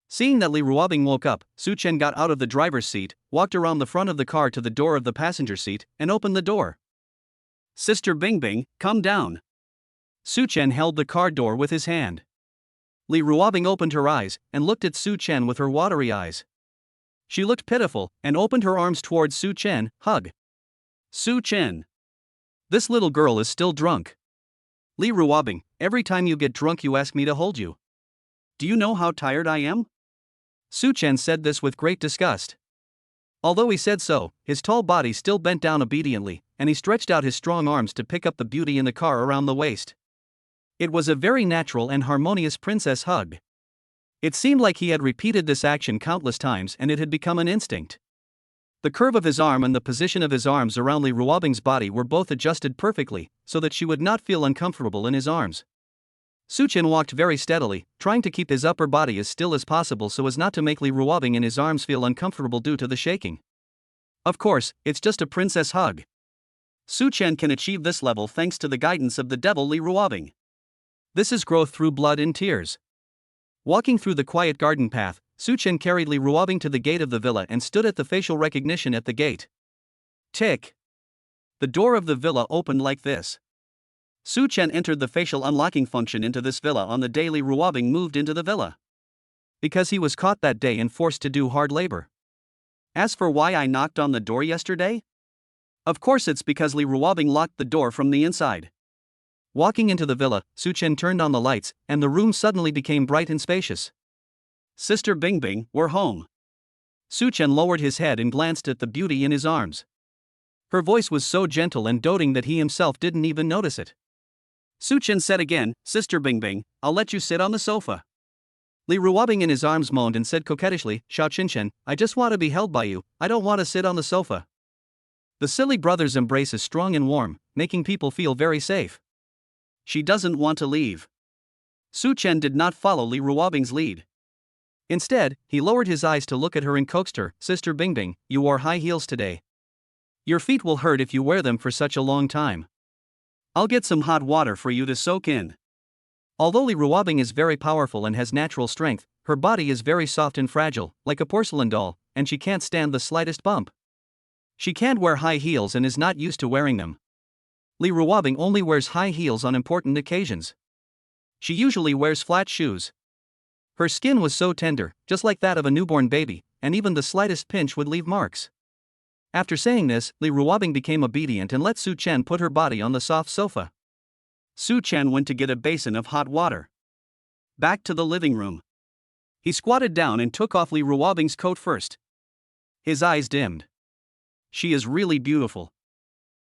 Seeing that Li Ruobing woke up, Su Chen got out of the driver's seat, walked around the front of the car to the door of the passenger seat, and opened the door. Sister Bingbing, come down. Su Chen held the car door with his hand. Li Ruobing opened her eyes, and looked at Su Chen with her watery eyes. She looked pitiful, and opened her arms towards Su Chen, hug. Su Chen. This little girl is still drunk. Li Ruobing, every time you get drunk you ask me to hold you. Do you know how tired I am? Su Chen said this with great disgust. Although he said so, his tall body still bent down obediently, and he stretched out his strong arms to pick up the beauty in the car around the waist. It was a very natural and harmonious princess hug. It seemed like he had repeated this action countless times and it had become an instinct. The curve of his arm and the position of his arms around Li Ruobing's body were both adjusted perfectly, so that she would not feel uncomfortable in his arms. Su Chen walked very steadily, trying to keep his upper body as still as possible so as not to make Li Ruobing in his arms feel uncomfortable due to the shaking. Of course, it's just a princess hug. Su Chen can achieve this level thanks to the guidance of the devil Li Ruobing. This is growth through blood and tears. Walking through the quiet garden path, Su Chen carried Li Ruobing to the gate of the villa and stood at the facial recognition at the gate. Tick. The door of the villa opened like this. Su Chen entered the facial unlocking function into this villa on the day Li Ruobing moved into the villa. Because he was caught that day and forced to do hard labor. As for why I knocked on the door yesterday? Of course it's because Li Ruobing locked the door from the inside. Walking into the villa, Su Chen turned on the lights, and the room suddenly became bright and spacious. Sister Bingbing, we're home. Su Chen lowered his head and glanced at the beauty in his arms. Her voice was so gentle and doting that he himself didn't even notice it. Su Chen said again, Sister Bingbing, I'll let you sit on the sofa. Li Ruobing in his arms moaned and said coquettishly, Xiao Chenchen, I just want to be held by you, I don't want to sit on the sofa. The silly brother's embrace is strong and warm, making people feel very safe. She doesn't want to leave. Su Chen did not follow Li Ruobing's lead. Instead, he lowered his eyes to look at her and coaxed her, Sister Bingbing, you wore high heels today. Your feet will hurt if you wear them for such a long time. I'll get some hot water for you to soak in. Although Li Ruobing is very powerful and has natural strength, her body is very soft and fragile, like a porcelain doll, and she can't stand the slightest bump. She can't wear high heels and is not used to wearing them. Li Ruobing only wears high heels on important occasions. She usually wears flat shoes. Her skin was so tender, just like that of a newborn baby, and even the slightest pinch would leave marks. After saying this, Li Ruobing became obedient and let Su Chen put her body on the soft sofa. Su Chen went to get a basin of hot water. Back to the living room. He squatted down and took off Li Ruobing's coat first. His eyes dimmed. She is really beautiful.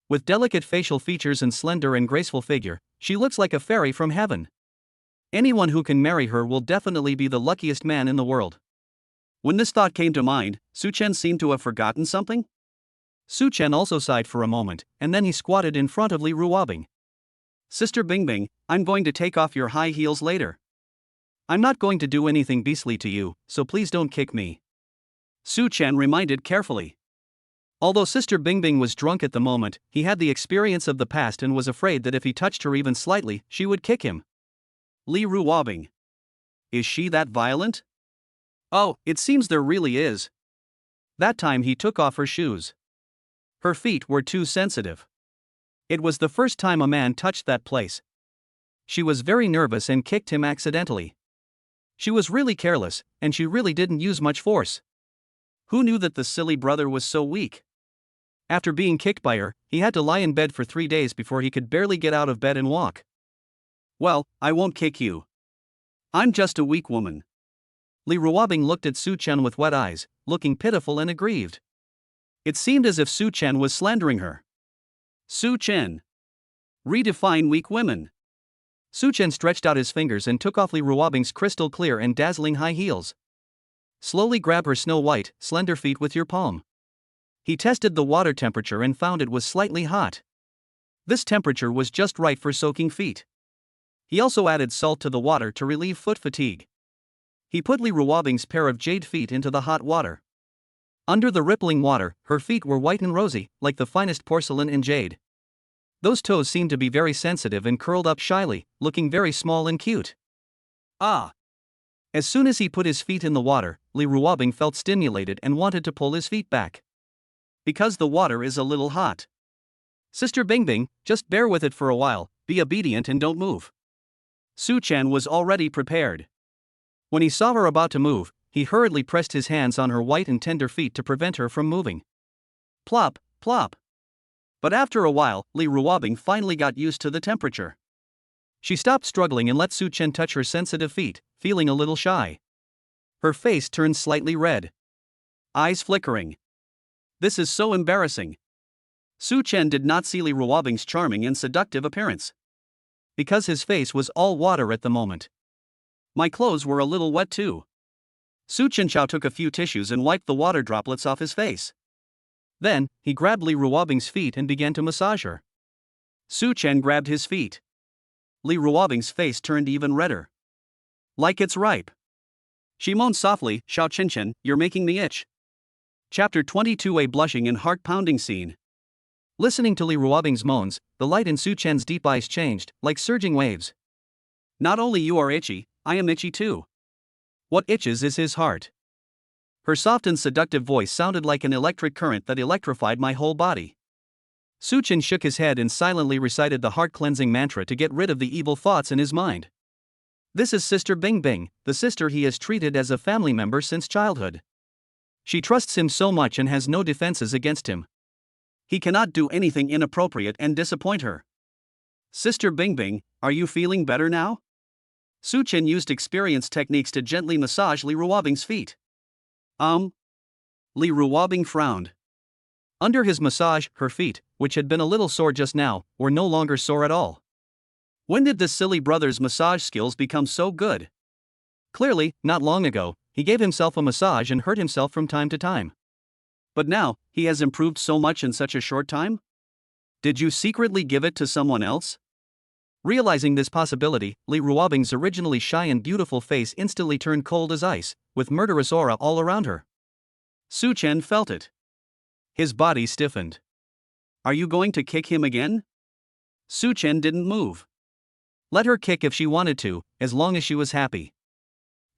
With delicate facial features and slender and graceful figure, she looks like a fairy from heaven. Anyone who can marry her will definitely be the luckiest man in the world. When this thought came to mind, Su Chen seemed to have forgotten something. Su Chen also sighed for a moment, and then he squatted in front of Li Ruobing. Sister Bingbing, I'm going to take off your high heels later. I'm not going to do anything beastly to you, so please don't kick me. Su Chen reminded carefully. Although Sister Bingbing was drunk at the moment, he had the experience of the past and was afraid that if he touched her even slightly, she would kick him. Li Ruobing. Is she that violent? Oh, it seems there really is. That time he took off her shoes. Her feet were too sensitive. It was the first time a man touched that place. She was very nervous and kicked him accidentally. She was really careless, and she really didn't use much force. Who knew that the silly brother was so weak? After being kicked by her, he had to lie in bed for 3 days before he could barely get out of bed and walk. Well, I won't kick you. I'm just a weak woman. Li Ruobing looked at Su Chen with wet eyes, looking pitiful and aggrieved. It seemed as if Su Chen was slandering her. Su Chen. Redefine weak women. Su Chen stretched out his fingers and took off Li Ruobing's crystal clear and dazzling high heels. Slowly grab her snow-white, slender feet with your palm. He tested the water temperature and found it was slightly hot. This temperature was just right for soaking feet. He also added salt to the water to relieve foot fatigue. He put Li Ruobing's pair of jade feet into the hot water. Under the rippling water, her feet were white and rosy, like the finest porcelain and jade. Those toes seemed to be very sensitive and curled up shyly, looking very small and cute. Ah! As soon as he put his feet in the water, Li Ruobing felt stimulated and wanted to pull his feet back. Because the water is a little hot. Sister Bingbing, just bear with it for a while, be obedient and don't move. Su Chen was already prepared. When he saw her about to move, he hurriedly pressed his hands on her white and tender feet to prevent her from moving. Plop, plop. But after a while, Li Ruobing finally got used to the temperature. She stopped struggling and let Su Chen touch her sensitive feet, feeling a little shy. Her face turned slightly red. Eyes flickering. This is so embarrassing. Su Chen did not see Li Ruobing's charming and seductive appearance. Because his face was all water at the moment. My clothes were a little wet too. Su Chenchao took a few tissues and wiped the water droplets off his face. Then, he grabbed Li Ruobing's feet and began to massage her. Su Chen grabbed his feet. Li Ruobing's face turned even redder. Like it's ripe. She moaned softly, Xiao Chenchen, you're making me itch. Chapter 22. A blushing and heart-pounding scene. Listening to Li Ruobing's moans, the light in Su Chen's deep eyes changed, like surging waves. Not only you are itchy, I am itchy too. What itches is his heart. Her soft and seductive voice sounded like an electric current that electrified my whole body. Su Chen shook his head and silently recited the heart-cleansing mantra to get rid of the evil thoughts in his mind. This is Sister Bingbing, the sister he has treated as a family member since childhood. She trusts him so much and has no defenses against him. He cannot do anything inappropriate and disappoint her. Sister Bingbing, are you feeling better now? Su Chen used experienced techniques to gently massage Li Ruobing's feet. Li Ruobing frowned. Under his massage, her feet, which had been a little sore just now, were no longer sore at all. When did this silly brother's massage skills become so good? Clearly, not long ago, he gave himself a massage and hurt himself from time to time. But now, he has improved so much in such a short time? Did you secretly give it to someone else? Realizing this possibility, Li Ruobing's originally shy and beautiful face instantly turned cold as ice, with murderous aura all around her. Su Chen felt it. His body stiffened. Are you going to kick him again? Su Chen didn't move. Let her kick if she wanted to, as long as she was happy.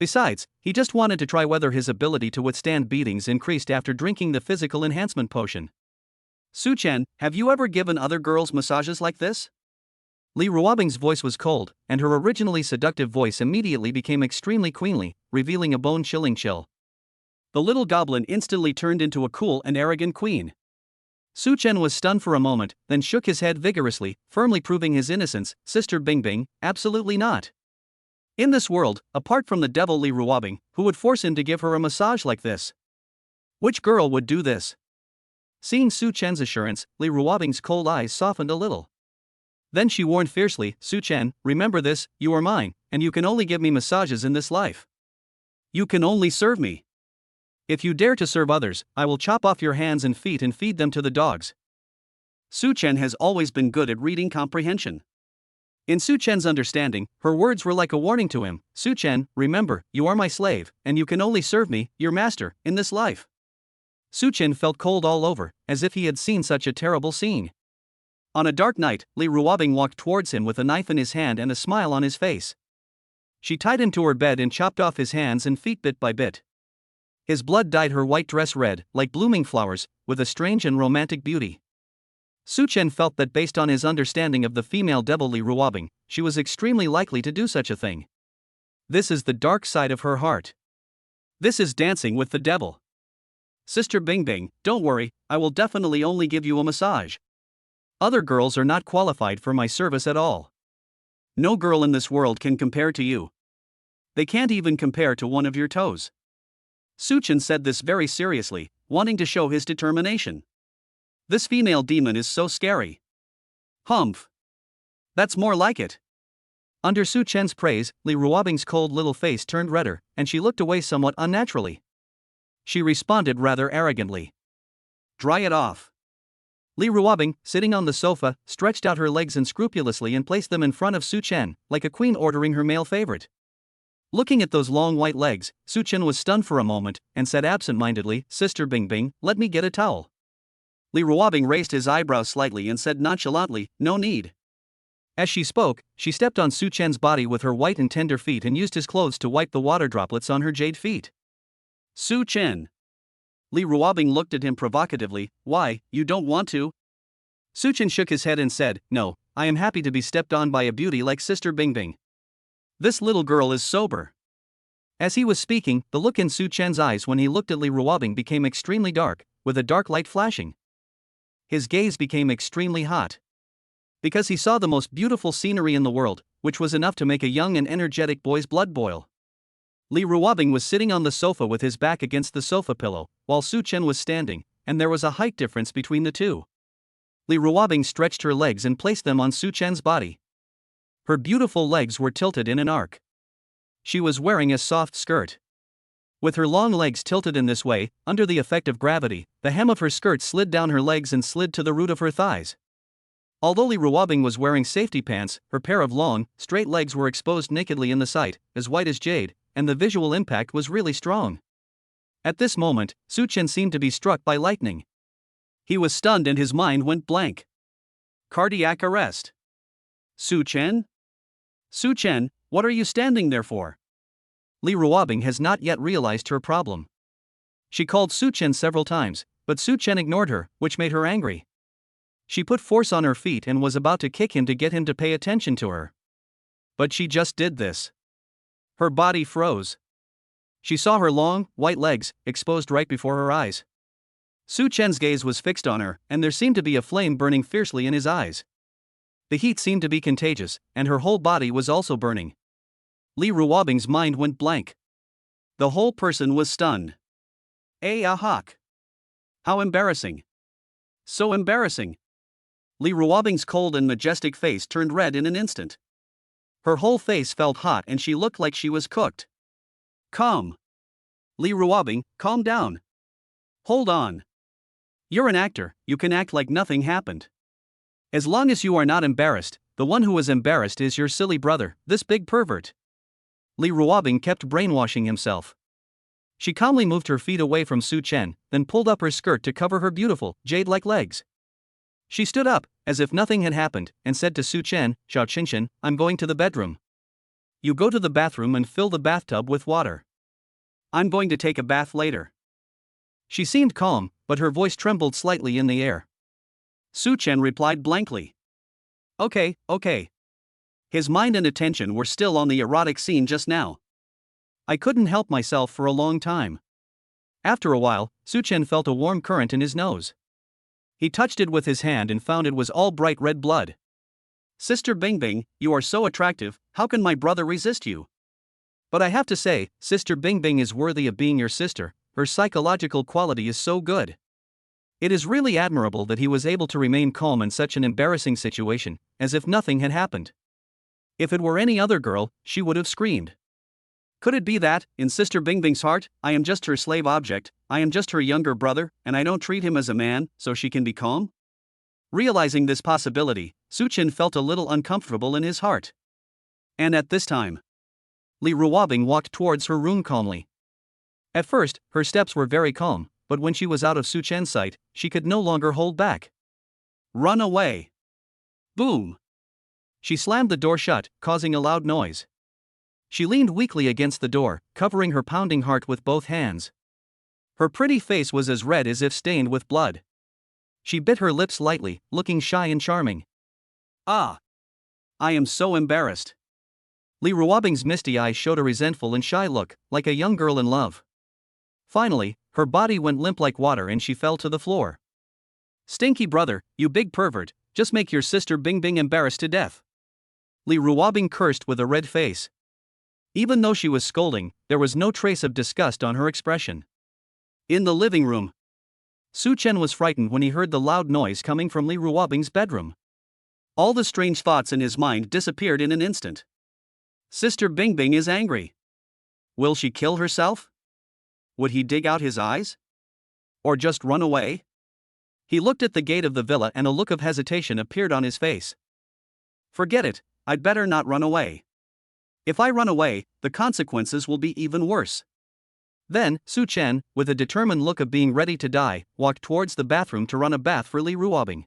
Besides, he just wanted to try whether his ability to withstand beatings increased after drinking the physical enhancement potion. Su Chen, have you ever given other girls massages like this? Li Ruobing's voice was cold, and her originally seductive voice immediately became extremely queenly, revealing a bone-chilling chill. The little goblin instantly turned into a cool and arrogant queen. Su Chen was stunned for a moment, then shook his head vigorously, firmly proving his innocence. Sister Bingbing, absolutely not. In this world, apart from the devil Li Ruobing, who would force him to give her a massage like this? Which girl would do this? Seeing Su Chen's assurance, Li Ruobing's cold eyes softened a little. Then she warned fiercely, Su Chen, remember this, you are mine, and you can only give me massages in this life. You can only serve me. If you dare to serve others, I will chop off your hands and feet and feed them to the dogs. Su Chen has always been good at reading comprehension. In Su Chen's understanding, her words were like a warning to him. Su Chen, remember, you are my slave, and you can only serve me, your master, in this life. Su Chen felt cold all over, as if he had seen such a terrible scene. On a dark night, Li Ruobing walked towards him with a knife in his hand and a smile on his face. She tied him to her bed and chopped off his hands and feet bit by bit. His blood dyed her white dress red, like blooming flowers, with a strange and romantic beauty. Su Chen felt that based on his understanding of the female devil Li Ruobing, she was extremely likely to do such a thing. This is the dark side of her heart. This is dancing with the devil. Sister Bingbing, don't worry, I will definitely only give you a massage. Other girls are not qualified for my service at all. No girl in this world can compare to you. They can't even compare to one of your toes. Su Chen said this very seriously, wanting to show his determination. This female demon is so scary. Humph. That's more like it. Under Su Chen's praise, Li Ruobing's cold little face turned redder, and she looked away somewhat unnaturally. She responded rather arrogantly. Dry it off. Li Ruobing, sitting on the sofa, stretched out her legs unscrupulously and placed them in front of Su Chen, like a queen ordering her male favorite. Looking at those long white legs, Su Chen was stunned for a moment, and said absent-mindedly, Sister Bingbing, let me get a towel. Li Ruobing raised his eyebrows slightly and said nonchalantly, no need. As she spoke, she stepped on Su Chen's body with her white and tender feet and used his clothes to wipe the water droplets on her jade feet. Su Chen. Li Ruobing looked at him provocatively, why, you don't want to? Su Chen shook his head and said, no, I am happy to be stepped on by a beauty like Sister Bingbing. This little girl is sober. As he was speaking, the look in Su Chen's eyes when he looked at Li Ruobing became extremely dark, with a dark light flashing. His gaze became extremely hot. Because he saw the most beautiful scenery in the world, which was enough to make a young and energetic boy's blood boil. Li Ruobing was sitting on the sofa with his back against the sofa pillow, while Su Chen was standing, and there was a height difference between the two. Li Ruobing stretched her legs and placed them on Su Chen's body. Her beautiful legs were tilted in an arc. She was wearing a soft skirt. With her long legs tilted in this way, under the effect of gravity, the hem of her skirt slid down her legs and slid to the root of her thighs. Although Li Ruobing was wearing safety pants, her pair of long, straight legs were exposed nakedly in the sight, as white as jade, and the visual impact was really strong. At this moment, Su Chen seemed to be struck by lightning. He was stunned and his mind went blank. Cardiac arrest. Su Chen? Su Chen, what are you standing there for? Li Ruobing has not yet realized her problem. She called Su Chen several times, but Su Chen ignored her, which made her angry. She put force on her feet and was about to kick him to get him to pay attention to her. But she just did this. Her body froze. She saw her long, white legs, exposed right before her eyes. Su Chen's gaze was fixed on her, and there seemed to be a flame burning fiercely in his eyes. The heat seemed to be contagious, and her whole body was also burning. Li Ruobing's mind went blank. The whole person was stunned. Ahak. How embarrassing. So embarrassing. Li Ruobing's cold and majestic face turned red in an instant. Her whole face felt hot and she looked like she was cooked. Calm. Li Ruobing, calm down. Hold on. You're an actor, you can act like nothing happened. As long as you are not embarrassed, the one who is embarrassed is your silly brother, this big pervert. Li Ruobing kept brainwashing himself. She calmly moved her feet away from Su Chen, then pulled up her skirt to cover her beautiful, jade-like legs. She stood up, as if nothing had happened, and said to Su Chen, Xiao Qinshan, I'm going to the bedroom. You go to the bathroom and fill the bathtub with water. I'm going to take a bath later. She seemed calm, but her voice trembled slightly in the air. Su Chen replied blankly. Okay. His mind and attention were still on the erotic scene just now. I couldn't help myself for a long time. After a while, Su Chen felt a warm current in his nose. He touched it with his hand and found it was all bright red blood. Sister Bingbing, you are so attractive, how can my brother resist you? But I have to say, Sister Bingbing is worthy of being your sister, her psychological quality is so good. It is really admirable that he was able to remain calm in such an embarrassing situation, as if nothing had happened. If it were any other girl, she would have screamed. Could it be that, in Sister Bingbing's heart, I am just her slave object, I am just her younger brother, and I don't treat him as a man, so she can be calm? Realizing this possibility, Su Chen felt a little uncomfortable in his heart. And at this time, Li Ruobing walked towards her room calmly. At first, her steps were very calm, but when she was out of Su Chen's sight, she could no longer hold back. Run away! Boom! She slammed the door shut, causing a loud noise. She leaned weakly against the door, covering her pounding heart with both hands. Her pretty face was as red as if stained with blood. She bit her lips lightly, looking shy and charming. Ah! I am so embarrassed. Li Ruobing's misty eyes showed a resentful and shy look, like a young girl in love. Finally, her body went limp like water and she fell to the floor. Stinky brother, you big pervert, just make your sister Bingbing embarrassed to death. Li Ruobing cursed with a red face. Even though she was scolding, there was no trace of disgust on her expression. In the living room, Su Chen was frightened when he heard the loud noise coming from Li Ruobing's bedroom. All the strange thoughts in his mind disappeared in an instant. Sister Bingbing is angry. Will she kill herself? Would he dig out his eyes? Or just run away? He looked at the gate of the villa and a look of hesitation appeared on his face. Forget it, I'd better not run away. If I run away, the consequences will be even worse. Then, Su Chen, with a determined look of being ready to die, walked towards the bathroom to run a bath for Li Ruobing.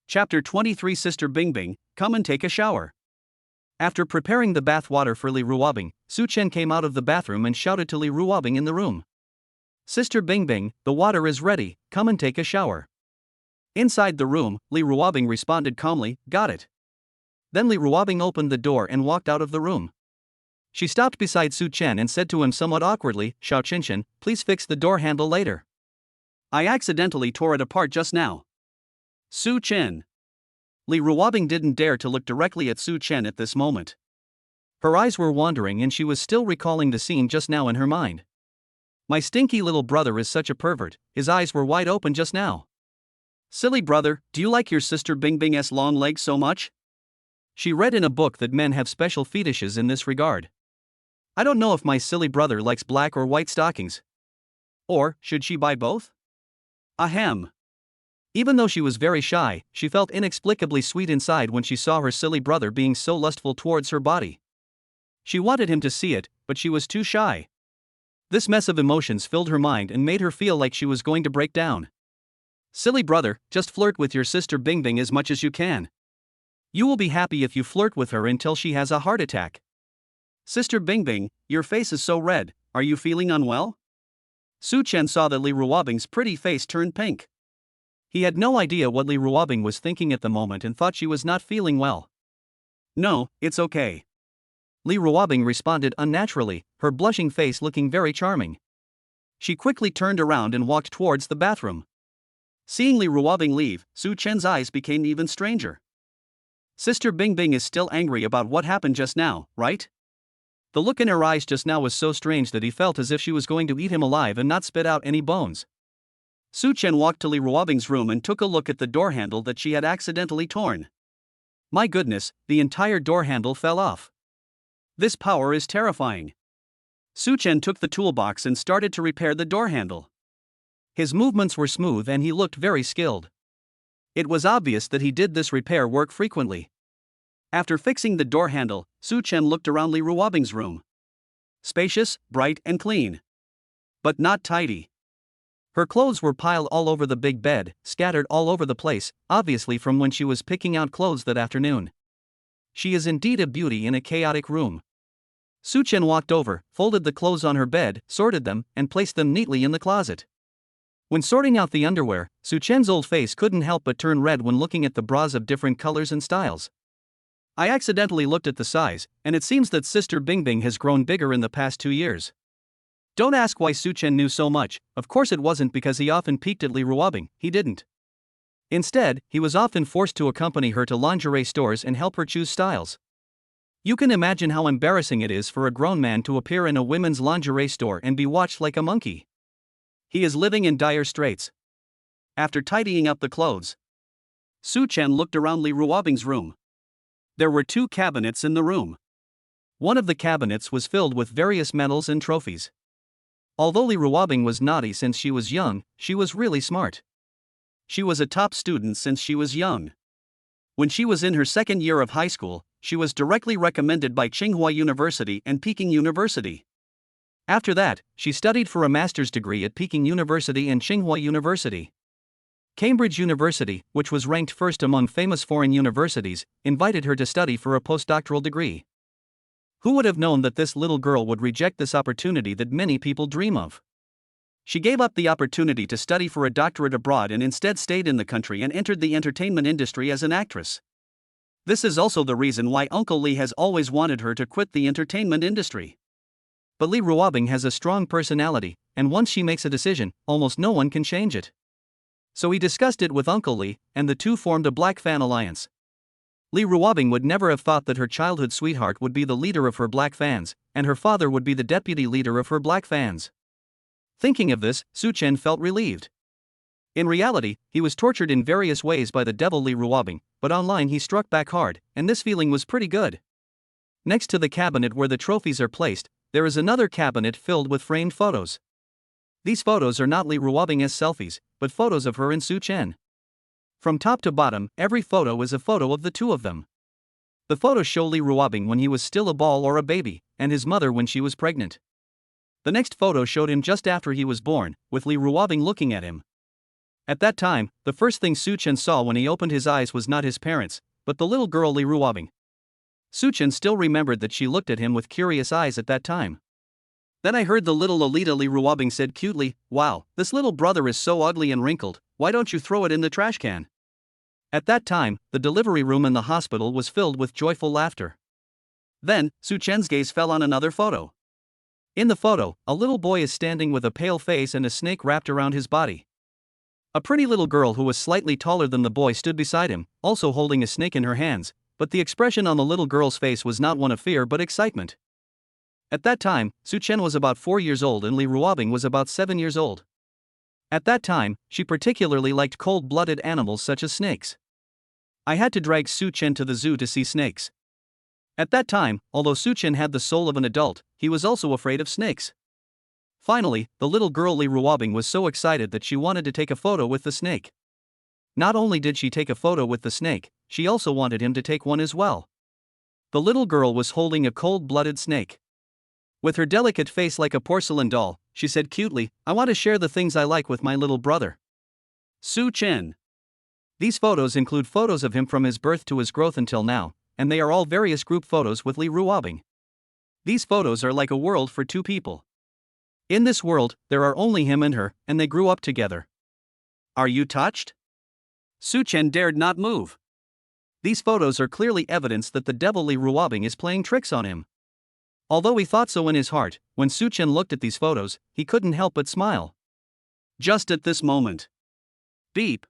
Chapter 23 Sister Bingbing, come and take a shower. After preparing the bath water for Li Ruobing, Su Chen came out of the bathroom and shouted to Li Ruobing in the room. Sister Bingbing, the water is ready, come and take a shower. Inside the room, Li Ruobing responded calmly, got it. Then Li Ruobing opened the door and walked out of the room. She stopped beside Su Chen and said to him somewhat awkwardly, Xiao Qinshan, please fix the door handle later. I accidentally tore it apart just now. Su Chen. Li Ruobing didn't dare to look directly at Su Chen at this moment. Her eyes were wandering and she was still recalling the scene just now in her mind. My stinky little brother is such a pervert, his eyes were wide open just now. Silly brother, do you like your sister Bingbing's long legs so much? She read in a book that men have special fetishes in this regard. I don't know if my silly brother likes black or white stockings. Or, should she buy both? Ahem. Even though she was very shy, she felt inexplicably sweet inside when she saw her silly brother being so lustful towards her body. She wanted him to see it, but she was too shy. This mess of emotions filled her mind and made her feel like she was going to break down. Silly brother, just flirt with your sister Bingbing as much as you can. You will be happy if you flirt with her until she has a heart attack. Sister Bingbing, your face is so red, are you feeling unwell? Su Chen saw that Li Ruobing's pretty face turned pink. He had no idea what Li Ruobing was thinking at the moment and thought she was not feeling well. No, it's okay. Li Ruobing responded unnaturally, her blushing face looking very charming. She quickly turned around and walked towards the bathroom. Seeing Li Ruobing leave, Su Chen's eyes became even stranger. Sister Bingbing is still angry about what happened just now, right? The look in her eyes just now was so strange that he felt as if she was going to eat him alive and not spit out any bones. Su Chen walked to Li Ruobing's room and took a look at the door handle that she had accidentally torn. My goodness, the entire door handle fell off. This power is terrifying. Su Chen took the toolbox and started to repair the door handle. His movements were smooth and he looked very skilled. It was obvious that he did this repair work frequently. After fixing the door handle, Su Chen looked around Li Ruobing's room. Spacious, bright and clean. But not tidy. Her clothes were piled all over the big bed, scattered all over the place, obviously from when she was picking out clothes that afternoon. She is indeed a beauty in a chaotic room. Su Chen walked over, folded the clothes on her bed, sorted them, and placed them neatly in the closet. When sorting out the underwear, Su Chen's old face couldn't help but turn red when looking at the bras of different colors and styles. I accidentally looked at the size, and it seems that Sister Bingbing has grown bigger in the past 2 years. Don't ask why Su Chen knew so much, of course it wasn't because he often peeked at Li Ruobing, he didn't. Instead, he was often forced to accompany her to lingerie stores and help her choose styles. You can imagine how embarrassing it is for a grown man to appear in a women's lingerie store and be watched like a monkey. He is living in dire straits. After tidying up the clothes, Su Chen looked around Li Ruobing's room. There were 2 cabinets in the room. One of the cabinets was filled with various medals and trophies. Although Li Ruobing was naughty since she was young, she was really smart. She was a top student since she was young. When she was in her second year of high school, she was directly recommended by Tsinghua University and Peking University. After that, she studied for a master's degree at Peking University and Tsinghua University. Cambridge University, which was ranked first among famous foreign universities, invited her to study for a postdoctoral degree. Who would have known that this little girl would reject this opportunity that many people dream of? She gave up the opportunity to study for a doctorate abroad and instead stayed in the country and entered the entertainment industry as an actress. This is also the reason why Uncle Lee has always wanted her to quit the entertainment industry. But Lee Ruobing has a strong personality, and once she makes a decision, almost no one can change it. So he discussed it with Uncle Lee, and the two formed a Black Fan Alliance. Lee Ruobing would never have thought that her childhood sweetheart would be the leader of her Black fans, and her father would be the deputy leader of her Black fans. Thinking of this, Su Chen felt relieved. In reality, he was tortured in various ways by the devil Lee Ruobing, but online he struck back hard, and this feeling was pretty good. Next to the cabinet where the trophies are placed, there is another cabinet filled with framed photos. These photos are not Lee Ruobing-esque selfies, but photos of her and Su Chen. From top to bottom, every photo is a photo of the two of them. The photos show Lee Ruobing when he was still a ball or a baby, and his mother when she was pregnant. The next photo showed him just after he was born, with Lee Ruobing looking at him. At that time, the first thing Su Chen saw when he opened his eyes was not his parents, but the little girl Lee Ruobing. Su Chen still remembered that she looked at him with curious eyes at that time. Then I heard the little Lolita Lee Ruobing said cutely, "Wow, this little brother is so ugly and wrinkled, why don't you throw it in the trash can?" At that time, the delivery room in the hospital was filled with joyful laughter. Then, Su Chen's gaze fell on another photo. In the photo, a little boy is standing with a pale face and a snake wrapped around his body. A pretty little girl who was slightly taller than the boy stood beside him, also holding a snake in her hands, but the expression on the little girl's face was not one of fear but excitement. At that time, Su Chen was about 4 years old and Lee Ruobing was about 7 years old. At that time, she particularly liked cold-blooded animals such as snakes. I had to drag Su Chen to the zoo to see snakes. At that time, although Su Chen had the soul of an adult, he was also afraid of snakes. Finally, the little girl Lee Ruobing was so excited that she wanted to take a photo with the snake. Not only did she take a photo with the snake, she also wanted him to take one as well. The little girl was holding a cold-blooded snake. With her delicate face like a porcelain doll, she said cutely, "I want to share the things I like with my little brother." Su Chen. These photos include photos of him from his birth to his growth until now, and they are all various group photos with Lee Ruobing. These photos are like a world for two people. In this world, there are only him and her, and they grew up together. Are you touched? Su Chen dared not move. These photos are clearly evidence that the devil Lee Ruobing is playing tricks on him. Although he thought so in his heart, when Su Chen looked at these photos, he couldn't help but smile. Just at this moment. Beep.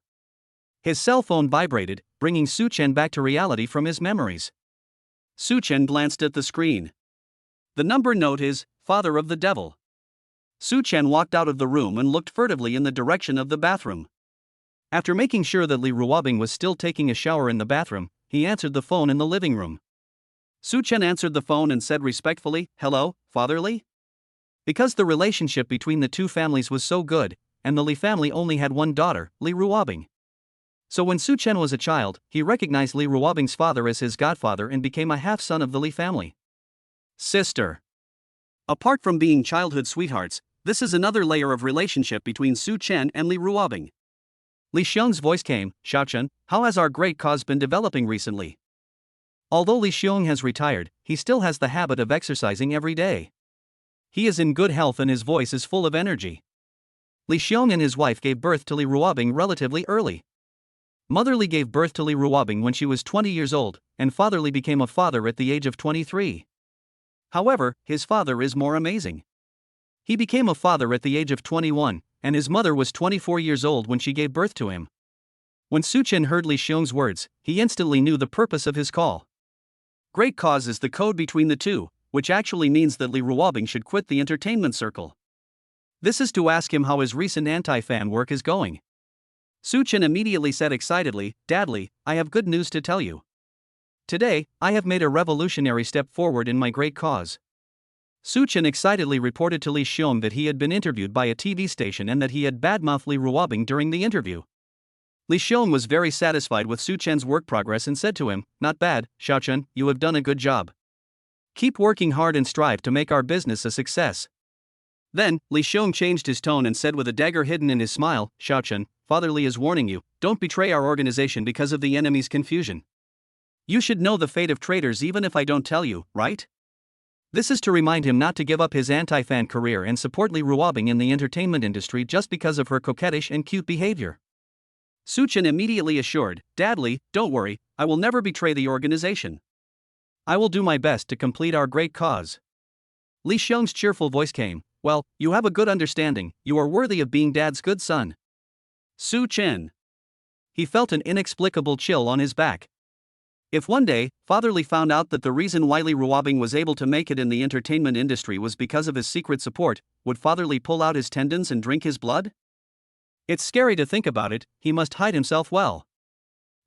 His cell phone vibrated, bringing Su Chen back to reality from his memories. Su Chen glanced at the screen. The number note is, "Father of the Devil." Su Chen walked out of the room and looked furtively in the direction of the bathroom. After making sure that Lee Ruobing was still taking a shower in the bathroom, he answered the phone in the living room. Su Chen answered the phone and said respectfully, "Hello, Father Lee?" Because the relationship between the two families was so good, and the Lee family only had one daughter, Lee Ruobing. So when Su Chen was a child, he recognized Lee Ruobing's father as his godfather and became a half-son of the Lee family. Sister. Apart from being childhood sweethearts, this is another layer of relationship between Su Chen and Lee Ruobing. Li Xiong's voice came, "Xiaochen, how has our great cause been developing recently?" Although Li Xiong has retired, he still has the habit of exercising every day. He is in good health and his voice is full of energy. Li Xiong and his wife gave birth to Lee Ruobing relatively early. Mother Li gave birth to Lee Ruobing when she was 20 years old, and Father Li became a father at the age of 23. However, his father is more amazing. He became a father at the age of 21, and his mother was 24 years old when she gave birth to him. When Su Chen heard Li Xiong's words, he instantly knew the purpose of his call. Great cause is the code between the two, which actually means that Lee Ruobing should quit the entertainment circle. This is to ask him how his recent anti-fan work is going. Su Chen immediately said excitedly, "Dad Lee, I have good news to tell you. Today, I have made a revolutionary step forward in my great cause." Su Chen excitedly reported to Li Xiong that he had been interviewed by a TV station and that he had badmouthed Lee Ruobing during the interview. Li Xiong was very satisfied with Su Chen's work progress and said to him, "Not bad, Xiao Chen, you have done a good job. Keep working hard and strive to make our business a success." Then, Li Xiong changed his tone and said with a dagger hidden in his smile, "Xiao Chen, Father Li is warning you, don't betray our organization because of the enemy's confusion. You should know the fate of traitors even if I don't tell you, right?" This is to remind him not to give up his anti-fan career and support Li Ruobing in the entertainment industry just because of her coquettish and cute behavior. Su Chen immediately assured, "Dad Li, don't worry, I will never betray the organization. I will do my best to complete our great cause." Li Xiong's cheerful voice came, "Well, you have a good understanding, you are worthy of being Dad's good son." Su Chen. He felt an inexplicable chill on his back. If one day, Father Li found out that the reason why Li Ruobing was able to make it in the entertainment industry was because of his secret support, would Father Li pull out his tendons and drink his blood? It's scary to think about it, he must hide himself well.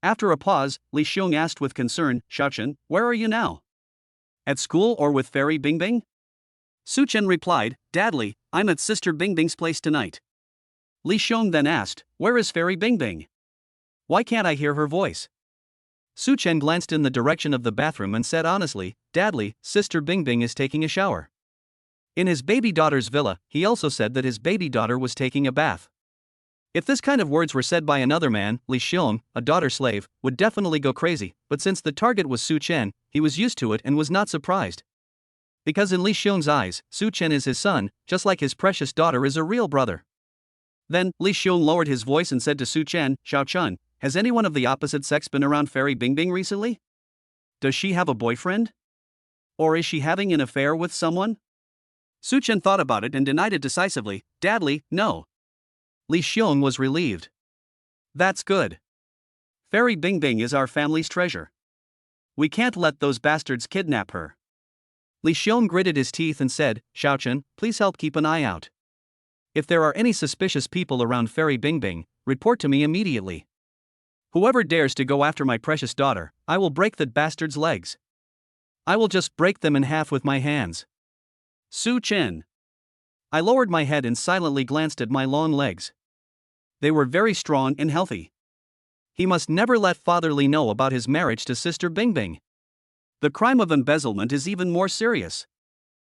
After a pause, Li Xiong asked with concern, "Xiao Chen, where are you now? At school or with Fairy Bingbing?" Su Chen replied, "Dad Li, I'm at Sister Bingbing's place tonight." Li Xiong then asked, "Where is Fairy Bingbing? Why can't I hear her voice?" Su Chen glanced in the direction of the bathroom and said honestly, "Dad Li, Sister Bingbing is taking a shower." In his baby daughter's villa, he also said that his baby daughter was taking a bath. If this kind of words were said by another man, Li Xiong, a daughter slave, would definitely go crazy, but since the target was Su Chen, he was used to it and was not surprised. Because in Li Xiong's eyes, Su Chen is his son, just like his precious daughter is a real brother. Then, Li Xiong lowered his voice and said to Su Chen, "Xiao Chen, has anyone of the opposite sex been around Fairy Bingbing recently? Does she have a boyfriend? Or is she having an affair with someone?" Su Chen thought about it and denied it decisively, "Dad Li, no." Li Xiong was relieved. "That's good. Fairy Bingbing is our family's treasure. We can't let those bastards kidnap her." Li Xiong gritted his teeth and said, "Xiao Chen, please help keep an eye out. If there are any suspicious people around Fairy Bingbing, report to me immediately. Whoever dares to go after my precious daughter, I will break that bastard's legs. I will just break them in half with my hands." Su Chen. I lowered my head and silently glanced at my long legs. They were very strong and healthy. He must never let Father Li know about his marriage to Sister Bingbing. The crime of embezzlement is even more serious.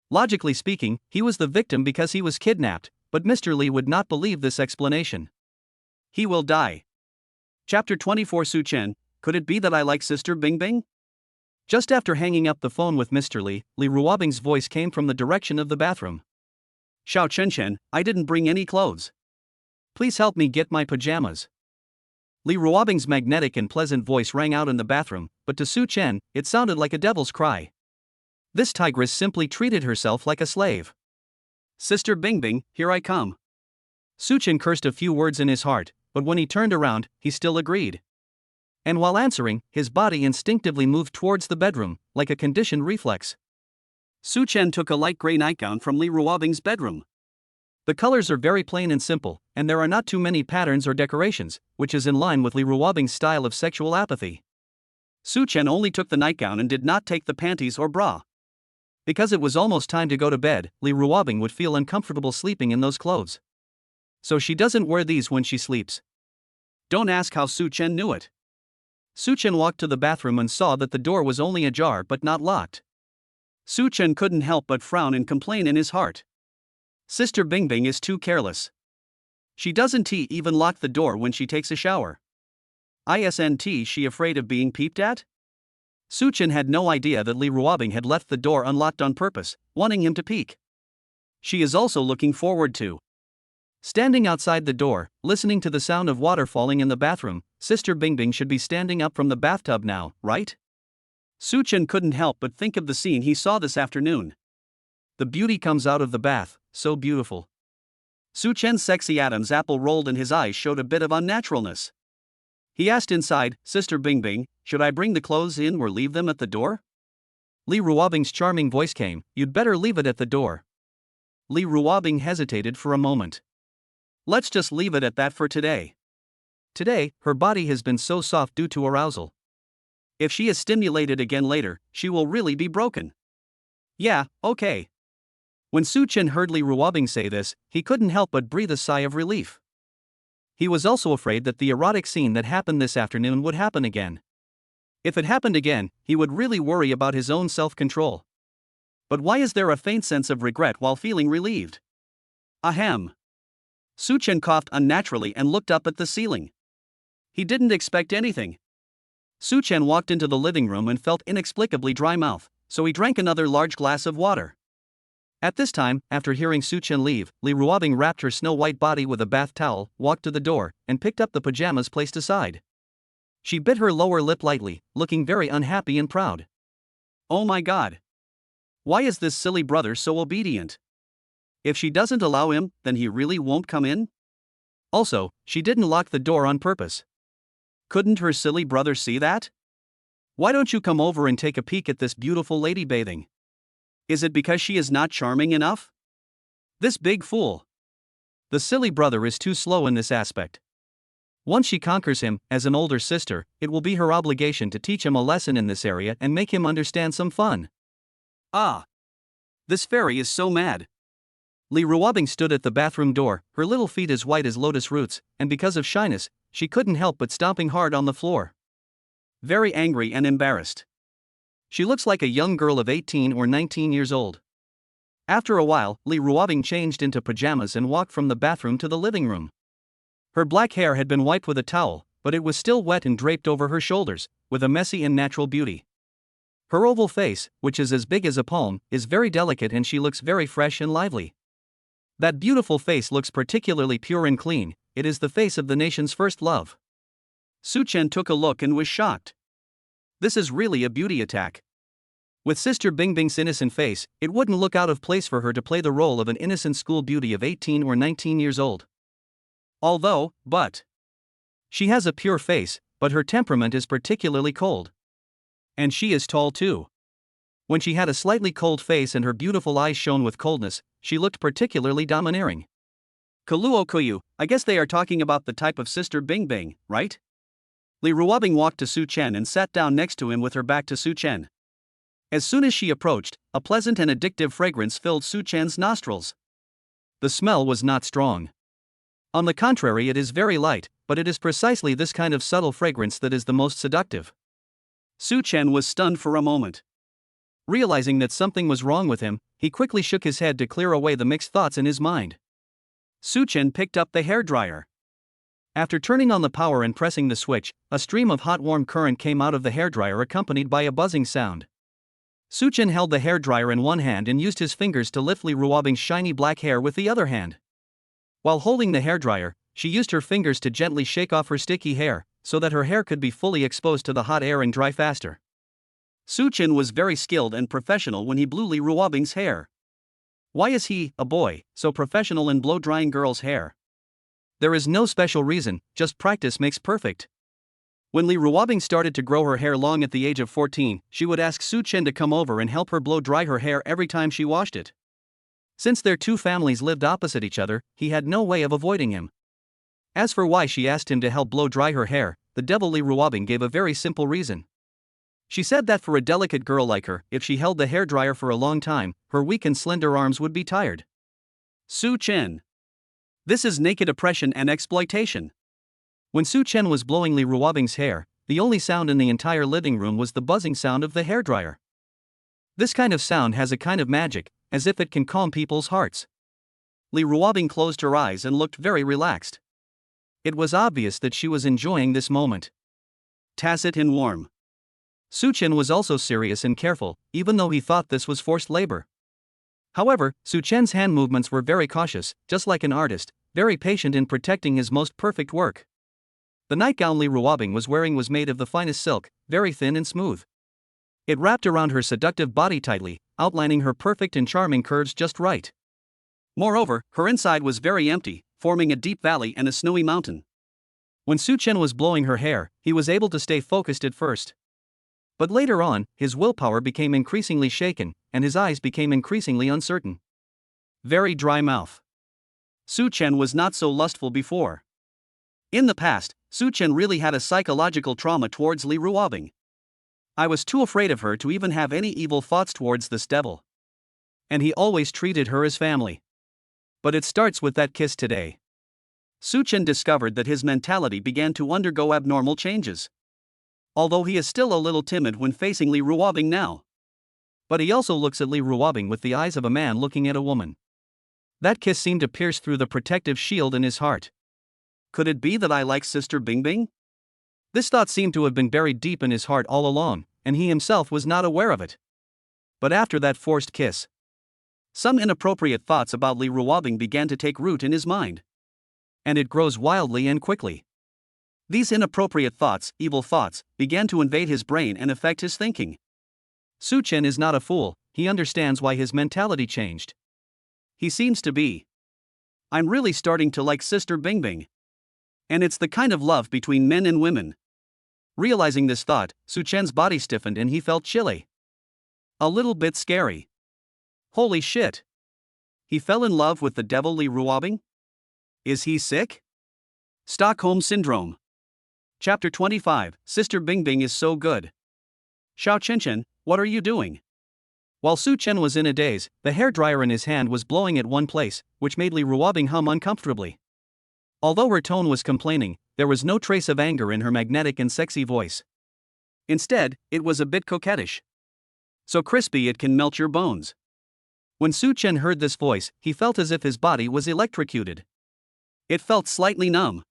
Logically speaking, he was the victim because he was kidnapped, but Mr. Li would not believe this explanation. He will die. Chapter 24 Su Chen, could it be that I like Sister Bingbing? Just after hanging up the phone with Mr. Li, Li Ruobing's voice came from the direction of the bathroom. "Xiao Chen, I didn't bring any clothes. Please help me get my pajamas." Li Ruobing's magnetic and pleasant voice rang out in the bathroom, but to Su Chen, it sounded like a devil's cry. This tigress simply treated herself like a slave. "Sister Bingbing, here I come." Su Chen cursed a few words in his heart, but when he turned around, he still agreed. And while answering, his body instinctively moved towards the bedroom, like a conditioned reflex. Su Chen took a light gray nightgown from Li Ruobing's bedroom. The colors are very plain and simple, and there are not too many patterns or decorations, which is in line with Li Ruobing's style of sexual apathy. Su Chen only took the nightgown and did not take the panties or bra. Because it was almost time to go to bed, Li Ruobing would feel uncomfortable sleeping in those clothes. So she doesn't wear these when she sleeps. Don't ask how Su Chen knew it. Su Chen walked to the bathroom and saw that the door was only ajar but not locked. Su Chen couldn't help but frown and complain in his heart. Sister Bingbing is too careless. She doesn't even lock the door when she takes a shower. Isn't she afraid of being peeped at? Su Chen had no idea that Li Ruobing had left the door unlocked on purpose, wanting him to peek. She is also looking forward to standing outside the door, listening to the sound of water falling in the bathroom. Sister Bingbing should be standing up from the bathtub now, right? Su Chen couldn't help but think of the scene he saw this afternoon. The beauty comes out of the bath, so beautiful. Su Chen's sexy Adam's apple rolled and his eyes showed a bit of unnaturalness. He asked inside, "Sister Bingbing, should I bring the clothes in or leave them at the door?" Li Ruobing's charming voice came, "You'd better leave it at the door." Li Ruobing hesitated for a moment. "Let's just leave it at that for today." Today, her body has been so soft due to arousal. If she is stimulated again later, she will really be broken. Yeah, okay. When Su Chen heard Li Ruobing say this, he couldn't help but breathe a sigh of relief. He was also afraid that the erotic scene that happened this afternoon would happen again. If it happened again, he would really worry about his own self-control. But why is there a faint sense of regret while feeling relieved? Ahem. Su-chen coughed unnaturally and looked up at the ceiling. He didn't expect anything. Su-chen walked into the living room and felt inexplicably dry mouth, so he drank another large glass of water. At this time, after hearing Su-chen leave, Li Ruobing wrapped her snow-white body with a bath towel, walked to the door, and picked up the pajamas placed aside. She bit her lower lip lightly, looking very unhappy and proud. Oh my god. Why is this silly brother so obedient? If she doesn't allow him, then he really won't come in? Also, she didn't lock the door on purpose. Couldn't her silly brother see that? Why don't you come over and take a peek at this beautiful lady bathing? Is it because she is not charming enough? This big fool. The silly brother is too slow in this aspect. Once she conquers him, as an older sister, it will be her obligation to teach him a lesson in this area and make him understand some fun. Ah. This fairy is so mad. Li Ruobing stood at the bathroom door, her little feet as white as lotus roots, and because of shyness, she couldn't help but stomping hard on the floor. Very angry and embarrassed. She looks like a young girl of 18 or 19 years old. After a while, Li Ruobing changed into pajamas and walked from the bathroom to the living room. Her black hair had been wiped with a towel, but it was still wet and draped over her shoulders, with a messy and natural beauty. Her oval face, which is as big as a palm, is very delicate and she looks very fresh and lively. That beautiful face looks particularly pure and clean, it is the face of the nation's first love. Su-chen took a look and was shocked. This is really a beauty attack. With Sister Bingbing's innocent face, it wouldn't look out of place for her to play the role of an innocent school beauty of 18 or 19 years old. She has a pure face, but her temperament is particularly cold. And she is tall too. When she had a slightly cold face and her beautiful eyes shone with coldness, she looked particularly domineering. Kaluo-koyu, I guess they are talking about the type of Sister Bingbing, right? Li Ruobing walked to Su-chen and sat down next to him with her back to Su-chen. As soon as she approached, a pleasant and addictive fragrance filled Su-chen's nostrils. The smell was not strong. On the contrary, it is very light, but it is precisely this kind of subtle fragrance that is the most seductive. Su-chen was stunned for a moment. Realizing that something was wrong with him, he quickly shook his head to clear away the mixed thoughts in his mind. Su-chen picked up the hairdryer. After turning on the power and pressing the switch, a stream of hot warm current came out of the hairdryer accompanied by a buzzing sound. Su-chen held the hairdryer in one hand and used his fingers to lift Li Ruobing's shiny black hair with the other hand. While holding the hairdryer, she used her fingers to gently shake off her sticky hair, so that her hair could be fully exposed to the hot air and dry faster. Su-chen was very skilled and professional when he blew Li Ruobing's hair. Why is he, a boy, so professional in blow-drying girls' hair? There is no special reason, just practice makes perfect. When Li Ruobing started to grow her hair long at the age of 14, she would ask Su-chen to come over and help her blow dry her hair every time she washed it. Since their two families lived opposite each other, he had no way of avoiding him. As for why she asked him to help blow dry her hair, the devil Li Ruobing gave a very simple reason. She said that for a delicate girl like her, if she held the hairdryer for a long time, her weak and slender arms would be tired. Su-chen. This is naked oppression and exploitation. When Su-chen was blowing Li Ruobing's hair, the only sound in the entire living room was the buzzing sound of the hairdryer. This kind of sound has a kind of magic, as if it can calm people's hearts. Li Ruobing closed her eyes and looked very relaxed. It was obvious that she was enjoying this moment. Tacit and warm. Su-chen was also serious and careful, even though he thought this was forced labor. However, Su-chen's hand movements were very cautious, just like an artist, very patient in protecting his most perfect work. The nightgown Li Ruobing was wearing was made of the finest silk, very thin and smooth. It wrapped around her seductive body tightly, outlining her perfect and charming curves just right. Moreover, her inside was very empty, forming a deep valley and a snowy mountain. When Su-chen was blowing her hair, he was able to stay focused at first. But later on, his willpower became increasingly shaken, and his eyes became increasingly uncertain. Very dry mouth. Su-chen was not so lustful before. In the past, Su-chen really had a psychological trauma towards Li Ruobing. I was too afraid of her to even have any evil thoughts towards this devil. And he always treated her as family. But it starts with that kiss today. Su Chen discovered that his mentality began to undergo abnormal changes. Although he is still a little timid when facing Li Ruobing now. But he also looks at Li Ruobing with the eyes of a man looking at a woman. That kiss seemed to pierce through the protective shield in his heart. Could it be that I like Sister Bingbing? This thought seemed to have been buried deep in his heart all along, and he himself was not aware of it. But after that forced kiss, some inappropriate thoughts about Li Ruobing began to take root in his mind. And it grows wildly and quickly. These inappropriate thoughts, evil thoughts, began to invade his brain and affect his thinking. Su Chen is not a fool, he understands why his mentality changed. He seems to be. I'm really starting to like Sister Bingbing. And it's the kind of love between men and women. Realizing this thought, Su Chen's body stiffened and he felt chilly. A little bit scary. Holy shit. He fell in love with the devil Li Ruobing? Is he sick? Stockholm Syndrome. Chapter 25, Sister Bingbing is so good. Xiao Chen, what are you doing? While Su Chen was in a daze, the hairdryer in his hand was blowing at one place, which made Li Ruobing hum uncomfortably. Although her tone was complaining, there was no trace of anger in her magnetic and sexy voice. Instead, it was a bit coquettish. So crispy it can melt your bones. When Su Chen heard this voice, he felt as if his body was electrocuted. It felt slightly numb.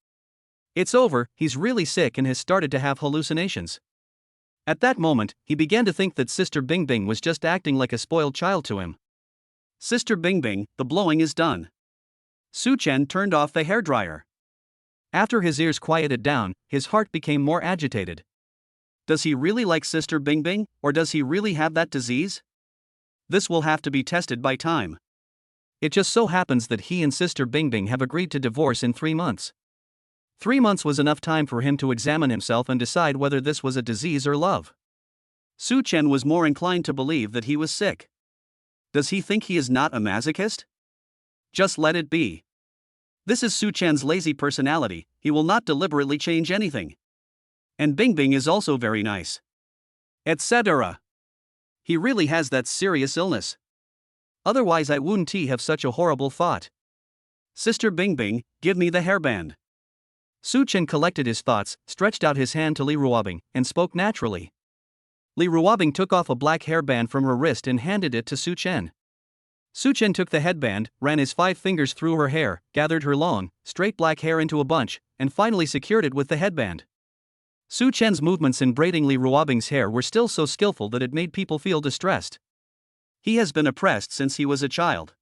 It's over, he's really sick and has started to have hallucinations. At that moment, he began to think that Sister Bingbing was just acting like a spoiled child to him. Sister Bingbing, the blowing is done. Su Chen turned off the hairdryer. After his ears quieted down, his heart became more agitated. Does he really like Sister Bingbing, or does he really have that disease? This will have to be tested by time. It just so happens that he and Sister Bingbing have agreed to divorce in 3 months. 3 months was enough time for him to examine himself and decide whether this was a disease or love. Su Chen was more inclined to believe that he was sick. Does he think he is not a masochist? Just let it be. This is Su Chen's lazy personality, he will not deliberately change anything. And Bingbing is also very nice. Etc. He really has that serious illness. Otherwise I wouldn't have such a horrible thought. Sister Bingbing, give me the hairband. Su Chen collected his thoughts, stretched out his hand to Li Ruobing, and spoke naturally. Li Ruobing took off a black hairband from her wrist and handed it to Su Chen. Su Chen took the headband, ran his 5 fingers through her hair, gathered her long, straight black hair into a bunch, and finally secured it with the headband. Su Chen's movements in braiding Li Ruobing's hair were still so skillful that it made people feel distressed. He has been oppressed since he was a child.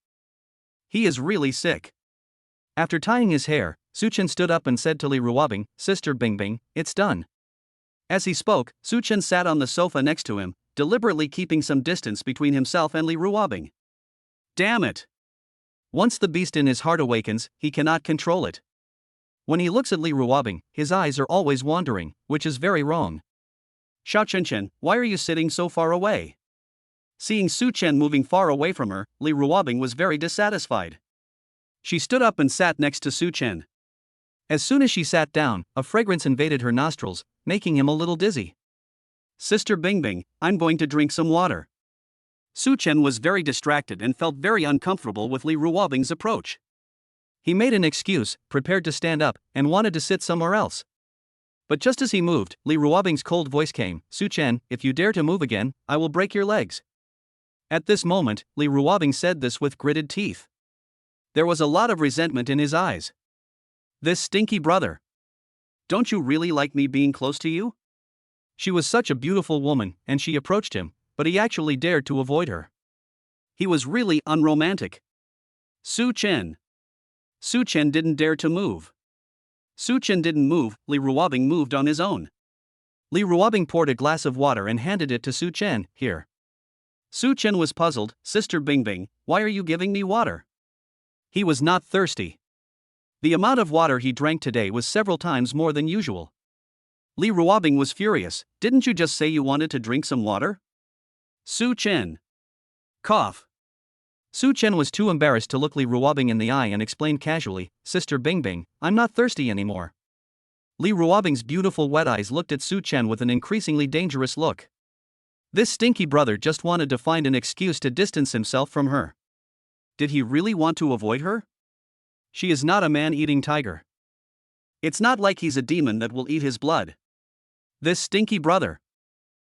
He is really sick. After tying his hair, Su Chen stood up and said to Li Ruobing, Sister Bingbing, it's done. As he spoke, Su Chen sat on the sofa next to him, deliberately keeping some distance between himself and Li Ruobing. Damn it! Once the beast in his heart awakens, he cannot control it. When he looks at Li Ruobing, his eyes are always wandering, which is very wrong. Xiao Chen, why are you sitting so far away? Seeing Su Chen moving far away from her, Li Ruobing was very dissatisfied. She stood up and sat next to Su Chen. As soon as she sat down, a fragrance invaded her nostrils, making him a little dizzy. Sister Bingbing, I'm going to drink some water. Su Chen was very distracted and felt very uncomfortable with Li Ruobing's approach. He made an excuse, prepared to stand up, and wanted to sit somewhere else. But just as he moved, Li Ruobing's cold voice came, Su Chen, if you dare to move again, I will break your legs. At this moment, Li Ruobing said this with gritted teeth. There was a lot of resentment in his eyes. This stinky brother. Don't you really like me being close to you? She was such a beautiful woman, and she approached him, but he actually dared to avoid her. He was really unromantic. Su Chen. Su Chen didn't dare to move. Su Chen didn't move, Li Ruobing moved on his own. Li Ruobing poured a glass of water and handed it to Su Chen, here. Su Chen was puzzled, Sister Bingbing, why are you giving me water? He was not thirsty. The amount of water he drank today was several times more than usual. Li Ruobing was furious, didn't you just say you wanted to drink some water? Su Chen. Cough. Su Chen was too embarrassed to look Li Ruobing in the eye and explained casually, Sister Bingbing, I'm not thirsty anymore. Li Ruobing's beautiful wet eyes looked at Su Chen with an increasingly dangerous look. This stinky brother just wanted to find an excuse to distance himself from her. Did he really want to avoid her? She is not a man-eating tiger. It's not like he's a demon that will eat his blood. This stinky brother.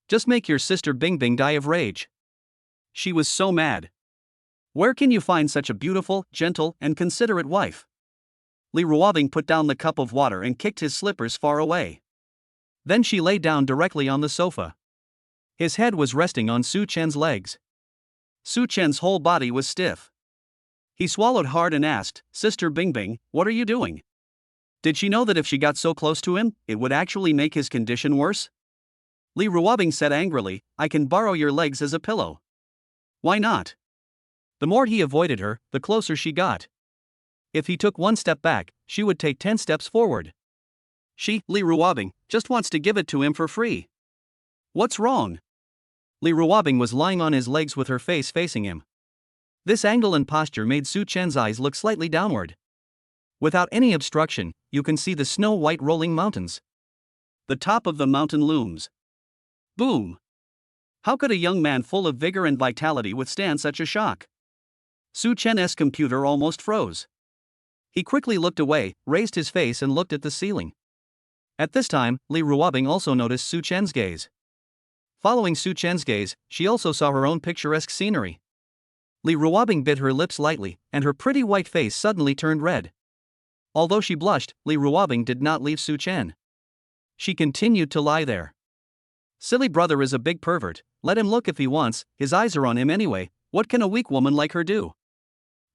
Just make your sister Bingbing die of rage. She was so mad. Where can you find such a beautiful, gentle, and considerate wife? Rebirth put down the cup of water and kicked his slippers far away. Then she lay down directly on the sofa. His head was resting on Su Chen's legs. Su Chen's whole body was stiff. He swallowed hard and asked, "Sister Bingbing, what are you doing?" Did she know that if she got so close to him, it would actually make his condition worse? Rebirth said angrily, "I can borrow your legs as a pillow." Why not? The more he avoided her, the closer she got. If he took one step back, she would take 10 steps forward. Rebirth, just wants to give it to him for free. What's wrong? Rebirth was lying on his legs with her face facing him. This angle and posture made Su Chen's eyes look slightly downward. Without any obstruction, you can see the snow-white rolling mountains. The top of the mountain looms. Boom! How could a young man full of vigor and vitality withstand such a shock? Su Chen's computer almost froze. He quickly looked away, raised his face and looked at the ceiling. At this time, Rebirth also noticed Su Chen's gaze. Following Su Chen's gaze, she also saw her own picturesque scenery. Rebirth bit her lips lightly, and her pretty white face suddenly turned red. Although she blushed, Rebirth did not leave Su Chen. She continued to lie there. Silly brother is a big pervert, let him look if he wants, his eyes are on him anyway, what can a weak woman like her do?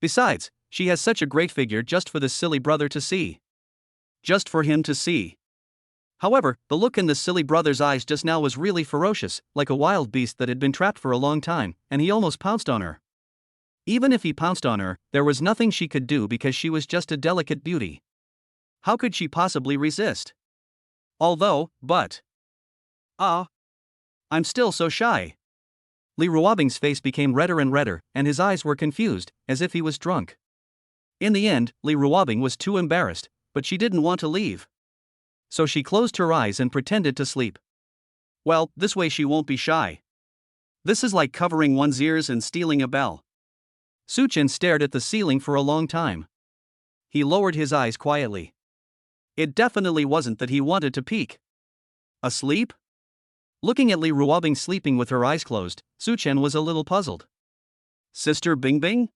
Besides, she has such a great figure just for this silly brother to see. Just for him to see. However, the look in the silly brother's eyes just now was really ferocious, like a wild beast that had been trapped for a long time, and he almost pounced on her. Even if he pounced on her, there was nothing she could do because she was just a delicate beauty. How could she possibly resist? I'm still so shy. Rebirth's face became redder and redder, and his eyes were confused, as if he was drunk. In the end, Rebirth was too embarrassed, but she didn't want to leave. So she closed her eyes and pretended to sleep. Well, this way she won't be shy. This is like covering one's ears and stealing a bell. Su Chen stared at the ceiling for a long time. He lowered his eyes quietly. It definitely wasn't that he wanted to peek. Asleep? Looking at Rebirth sleeping with her eyes closed, Su Chen was a little puzzled. Sister Bingbing?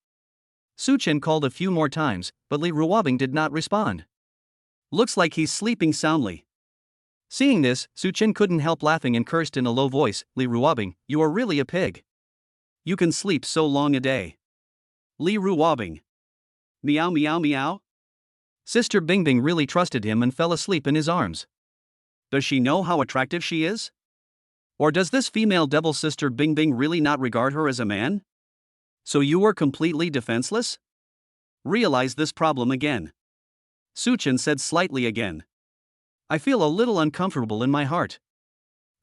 Su Chen called a few more times, but Rebirth did not respond. Looks like he's sleeping soundly. Seeing this, Su Chen couldn't help laughing and cursed in a low voice, "Rebirth, you are really a pig. You can sleep so long a day." Rebirth. Meow meow meow. Sister Bingbing really trusted him and fell asleep in his arms. Does she know how attractive she is? Or does this female devil Sister Bingbing really not regard her as a man? So you were completely defenseless? Realize this problem again. Su Chen said slightly again. I feel a little uncomfortable in my heart.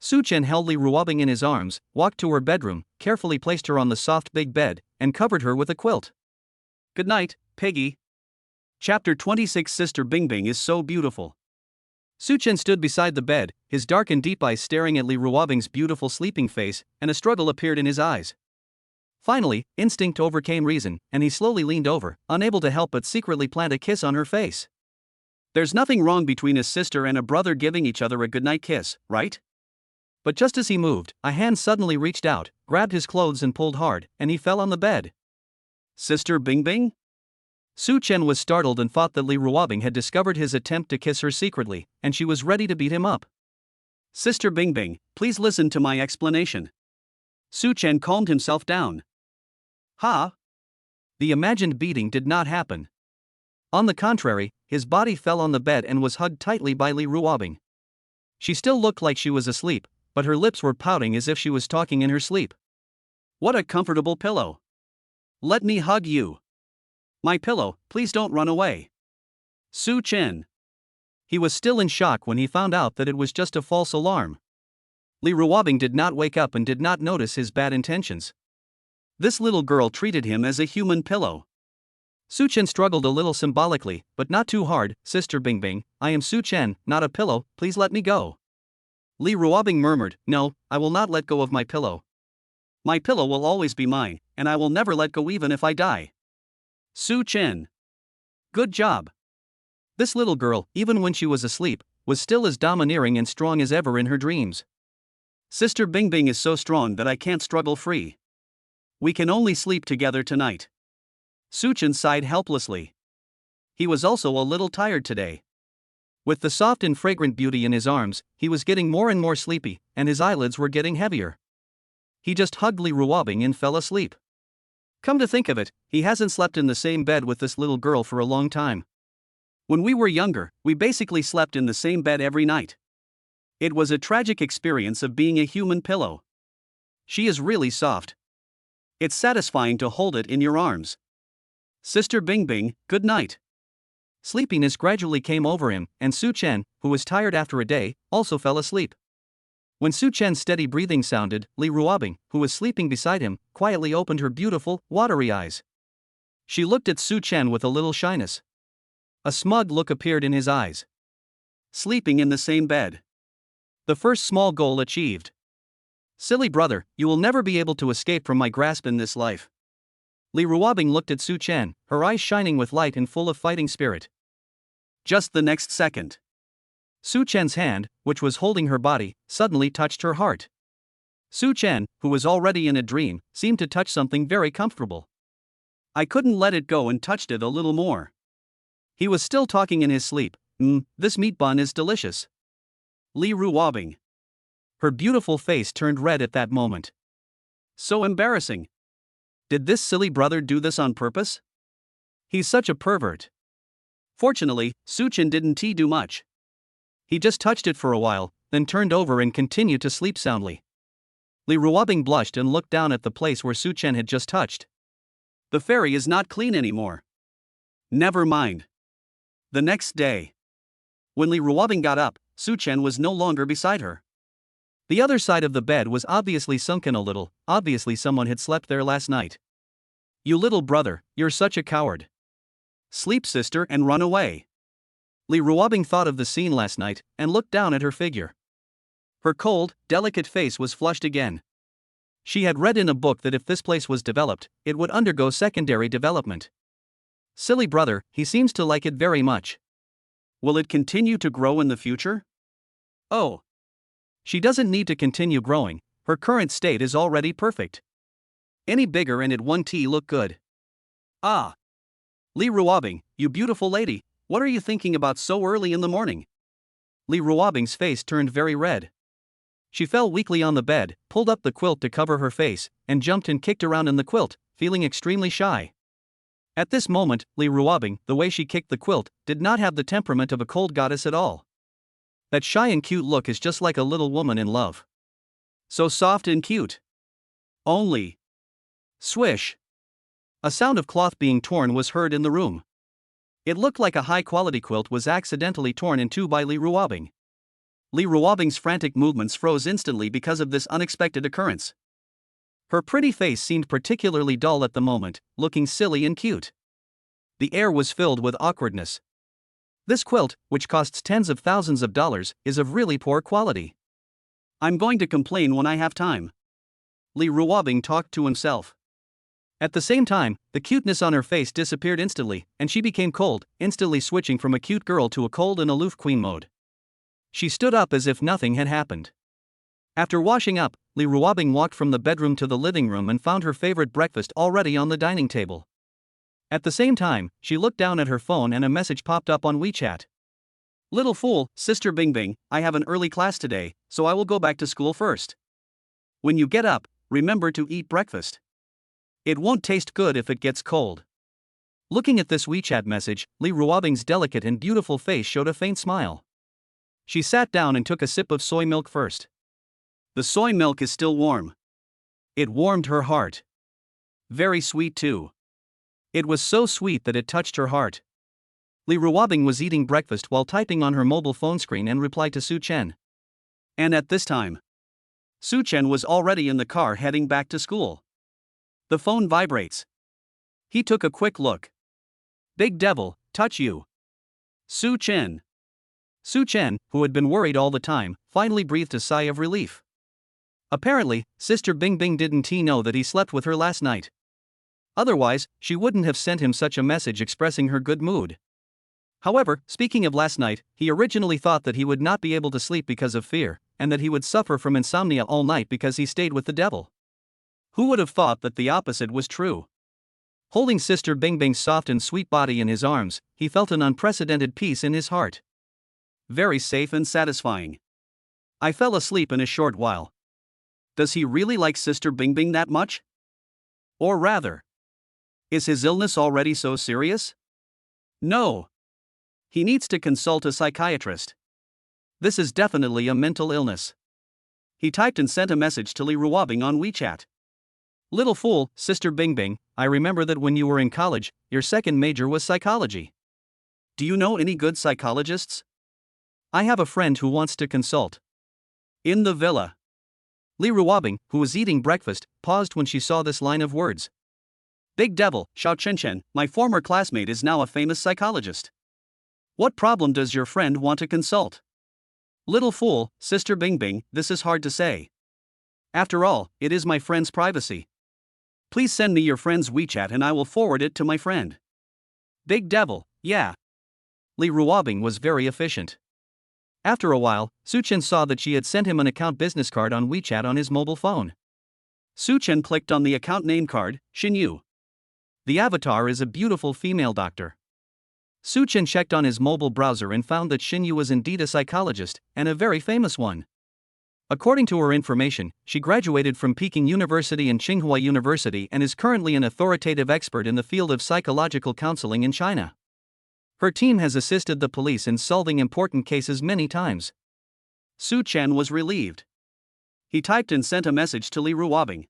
Su Chen held Rebirth in his arms, walked to her bedroom, carefully placed her on the soft big bed, and covered her with a quilt. Good night, piggy. Chapter 26. Sister Bingbing is so beautiful. Su Chen stood beside the bed, his dark and deep eyes staring at Rebirth's beautiful sleeping face, and a struggle appeared in his eyes. Finally, instinct overcame reason, and he slowly leaned over, unable to help but secretly plant a kiss on her face. There's nothing wrong between a sister and a brother giving each other a goodnight kiss, right? But just as he moved, a hand suddenly reached out, grabbed his clothes and pulled hard, and he fell on the bed. Sister Bingbing? Su Chen was startled and thought that Rebirth had discovered his attempt to kiss her secretly, and she was ready to beat him up. Sister Bingbing, please listen to my explanation. Su Chen calmed himself down. The imagined beating did not happen. On the contrary, his body fell on the bed and was hugged tightly by Rebirth. She still looked like she was asleep, but her lips were pouting as if she was talking in her sleep. What a comfortable pillow. Let me hug you. My pillow, please don't run away. Su Chen. He was still in shock when he found out that it was just a false alarm. Rebirth did not wake up and did not notice his bad intentions. This little girl treated him as a human pillow. Su Chen struggled a little symbolically, but not too hard. Sister Bingbing, I am Su Chen, not a pillow, please let me go. Rebirth murmured, No, I will not let go of my pillow. My pillow will always be mine, and I will never let go even if I die. Su Chen. Good job. This little girl, even when she was asleep, was still as domineering and strong as ever in her dreams. Sister Bingbing is so strong that I can't struggle free. We can only sleep together tonight. Suchan sighed helplessly. He was also a little tired today. With the soft and fragrant beauty in his arms, he was getting more and more sleepy, and his eyelids were getting heavier. He just hugged Lee Ruobing and fell asleep. Come to think of it, he hasn't slept in the same bed with this little girl for a long time. When we were younger, we basically slept in the same bed every night. It was a tragic experience of being a human pillow. She is really soft. It's satisfying to hold it in your arms. Sister Bingbing, good night. Sleepiness gradually came over him, and Suchan, who was tired after a day, also fell asleep. When Suchan's steady breathing sounded, Lee Ruobing, who was sleeping beside him, quietly opened her beautiful, watery eyes. She looked at Suchan with a little shyness. A smug look appeared in his eyes. Sleeping in the same bed. The first small goal achieved. Silly brother, you will never be able to escape from my grasp in this life. Lee Ruobing looked at Suchan, her eyes shining with light and full of fighting spirit. Just the next second, Suchan's hand, which was holding her body, suddenly touched her heart. Suchan, who was already in a dream, seemed to touch something very comfortable. I couldn't let it go and touched it a little more. He was still talking in his sleep. This meat bun is delicious. Lee Ruobing. Her beautiful face turned red at that moment. So embarrassing. Did this silly brother do this on purpose? He's such a pervert. Fortunately, Suchan didn't do much. He just touched it for a while, then turned over and continued to sleep soundly. Lee Ruobing blushed and looked down at the place where Suchan had just touched. The fairy is not clean anymore. Never mind. The next day, when Lee Ruobing got up, Suchan was no longer beside her. The other side of the bed was obviously sunken a little, obviously someone had slept there last night. You little brother, you're such a coward. Sleep, sister, and run away. Lee Ruobing thought of the scene last night, and looked down at her figure. Her cold, delicate face was flushed again. She had read in a book that if this place was developed, it would undergo secondary development. Silly brother, he seems to like it very much. Will it continue to grow in the future? Oh. She doesn't need to continue growing, her current state is already perfect. Any bigger and it won't look good. Ah. Lee Ruobing, you beautiful lady, what are you thinking about so early in the morning? Lee Ruobing's face turned very red. She fell weakly on the bed, pulled up the quilt to cover her face, and jumped and kicked around in the quilt, feeling extremely shy. At this moment, Lee Ruobing, the way she kicked the quilt, did not have the temperament of a cold goddess at all. That shy and cute look is just like a little woman in love. So soft and cute. Only. Swish. A sound of cloth being torn was heard in the room. It looked like a high-quality quilt was accidentally torn in two by Lee Ruobing. Lee Ruobing's frantic movements froze instantly because of this unexpected occurrence. Her pretty face seemed particularly dull at the moment, looking silly and cute. The air was filled with awkwardness. This quilt, which costs tens of thousands of dollars, is of really poor quality. I'm going to complain when I have time. Lee Ruobing talked to himself. At the same time, the cuteness on her face disappeared instantly, and she became cold, instantly switching from a cute girl to a cold and aloof queen mode. She stood up as if nothing had happened. After washing up, Lee Ruobing walked from the bedroom to the living room and found her favorite breakfast already on the dining table. At the same time, she looked down at her phone and a message popped up on WeChat. Little fool, Sister Bingbing, I have an early class today, so I will go back to school first. When you get up, remember to eat breakfast. It won't taste good if it gets cold. Looking at this WeChat message, Lee Ruobing's delicate and beautiful face showed a faint smile. She sat down and took a sip of soy milk first. The soy milk is still warm. It warmed her heart. Very sweet too. It was so sweet that it touched her heart. Lee Ruobing was eating breakfast while typing on her mobile phone screen and replied to Suchan. And at this time, Suchan was already in the car heading back to school. The phone vibrates. He took a quick look. Big devil, touch you. Suchan. Suchan, who had been worried all the time, finally breathed a sigh of relief. Apparently, Sister Bingbing didn't know that he slept with her last night. Otherwise, she wouldn't have sent him such a message expressing her good mood. However, speaking of last night, he originally thought that he would not be able to sleep because of fear, and that he would suffer from insomnia all night because he stayed with the devil. Who would have thought that the opposite was true? Holding Sister Bingbing's soft and sweet body in his arms, he felt an unprecedented peace in his heart. Very safe and satisfying. I fell asleep in a short while. Does he really like Sister Bingbing that much? Or rather, is his illness already so serious? No. He needs to consult a psychiatrist. This is definitely a mental illness. He typed and sent a message to Rebirth on WeChat. Little fool, Sister Bingbing, I remember that when you were in college, your second major was psychology. Do you know any good psychologists? I have a friend who wants to consult. In the villa. Rebirth, who was eating breakfast, paused when she saw this line of words. Big devil, Xiao Chenchen, my former classmate is now a famous psychologist. What problem does your friend want to consult? Little fool, Sister Bingbing, this is hard to say. After all, it is my friend's privacy. Please send me your friend's WeChat and I will forward it to my friend. Big devil, yeah. Rebirth was very efficient. After a while, Suchen saw that she had sent him an account business card on WeChat on his mobile phone. Suchen clicked on the account name card, Xinyu. The avatar is a beautiful female doctor. Suchen checked on his mobile browser and found that Xinyu was indeed a psychologist, and a very famous one. According to her information, she graduated from Peking University and Tsinghua University and is currently an authoritative expert in the field of psychological counseling in China. Her team has assisted the police in solving important cases many times. Su Chen was relieved. He typed and sent a message to Rebirth.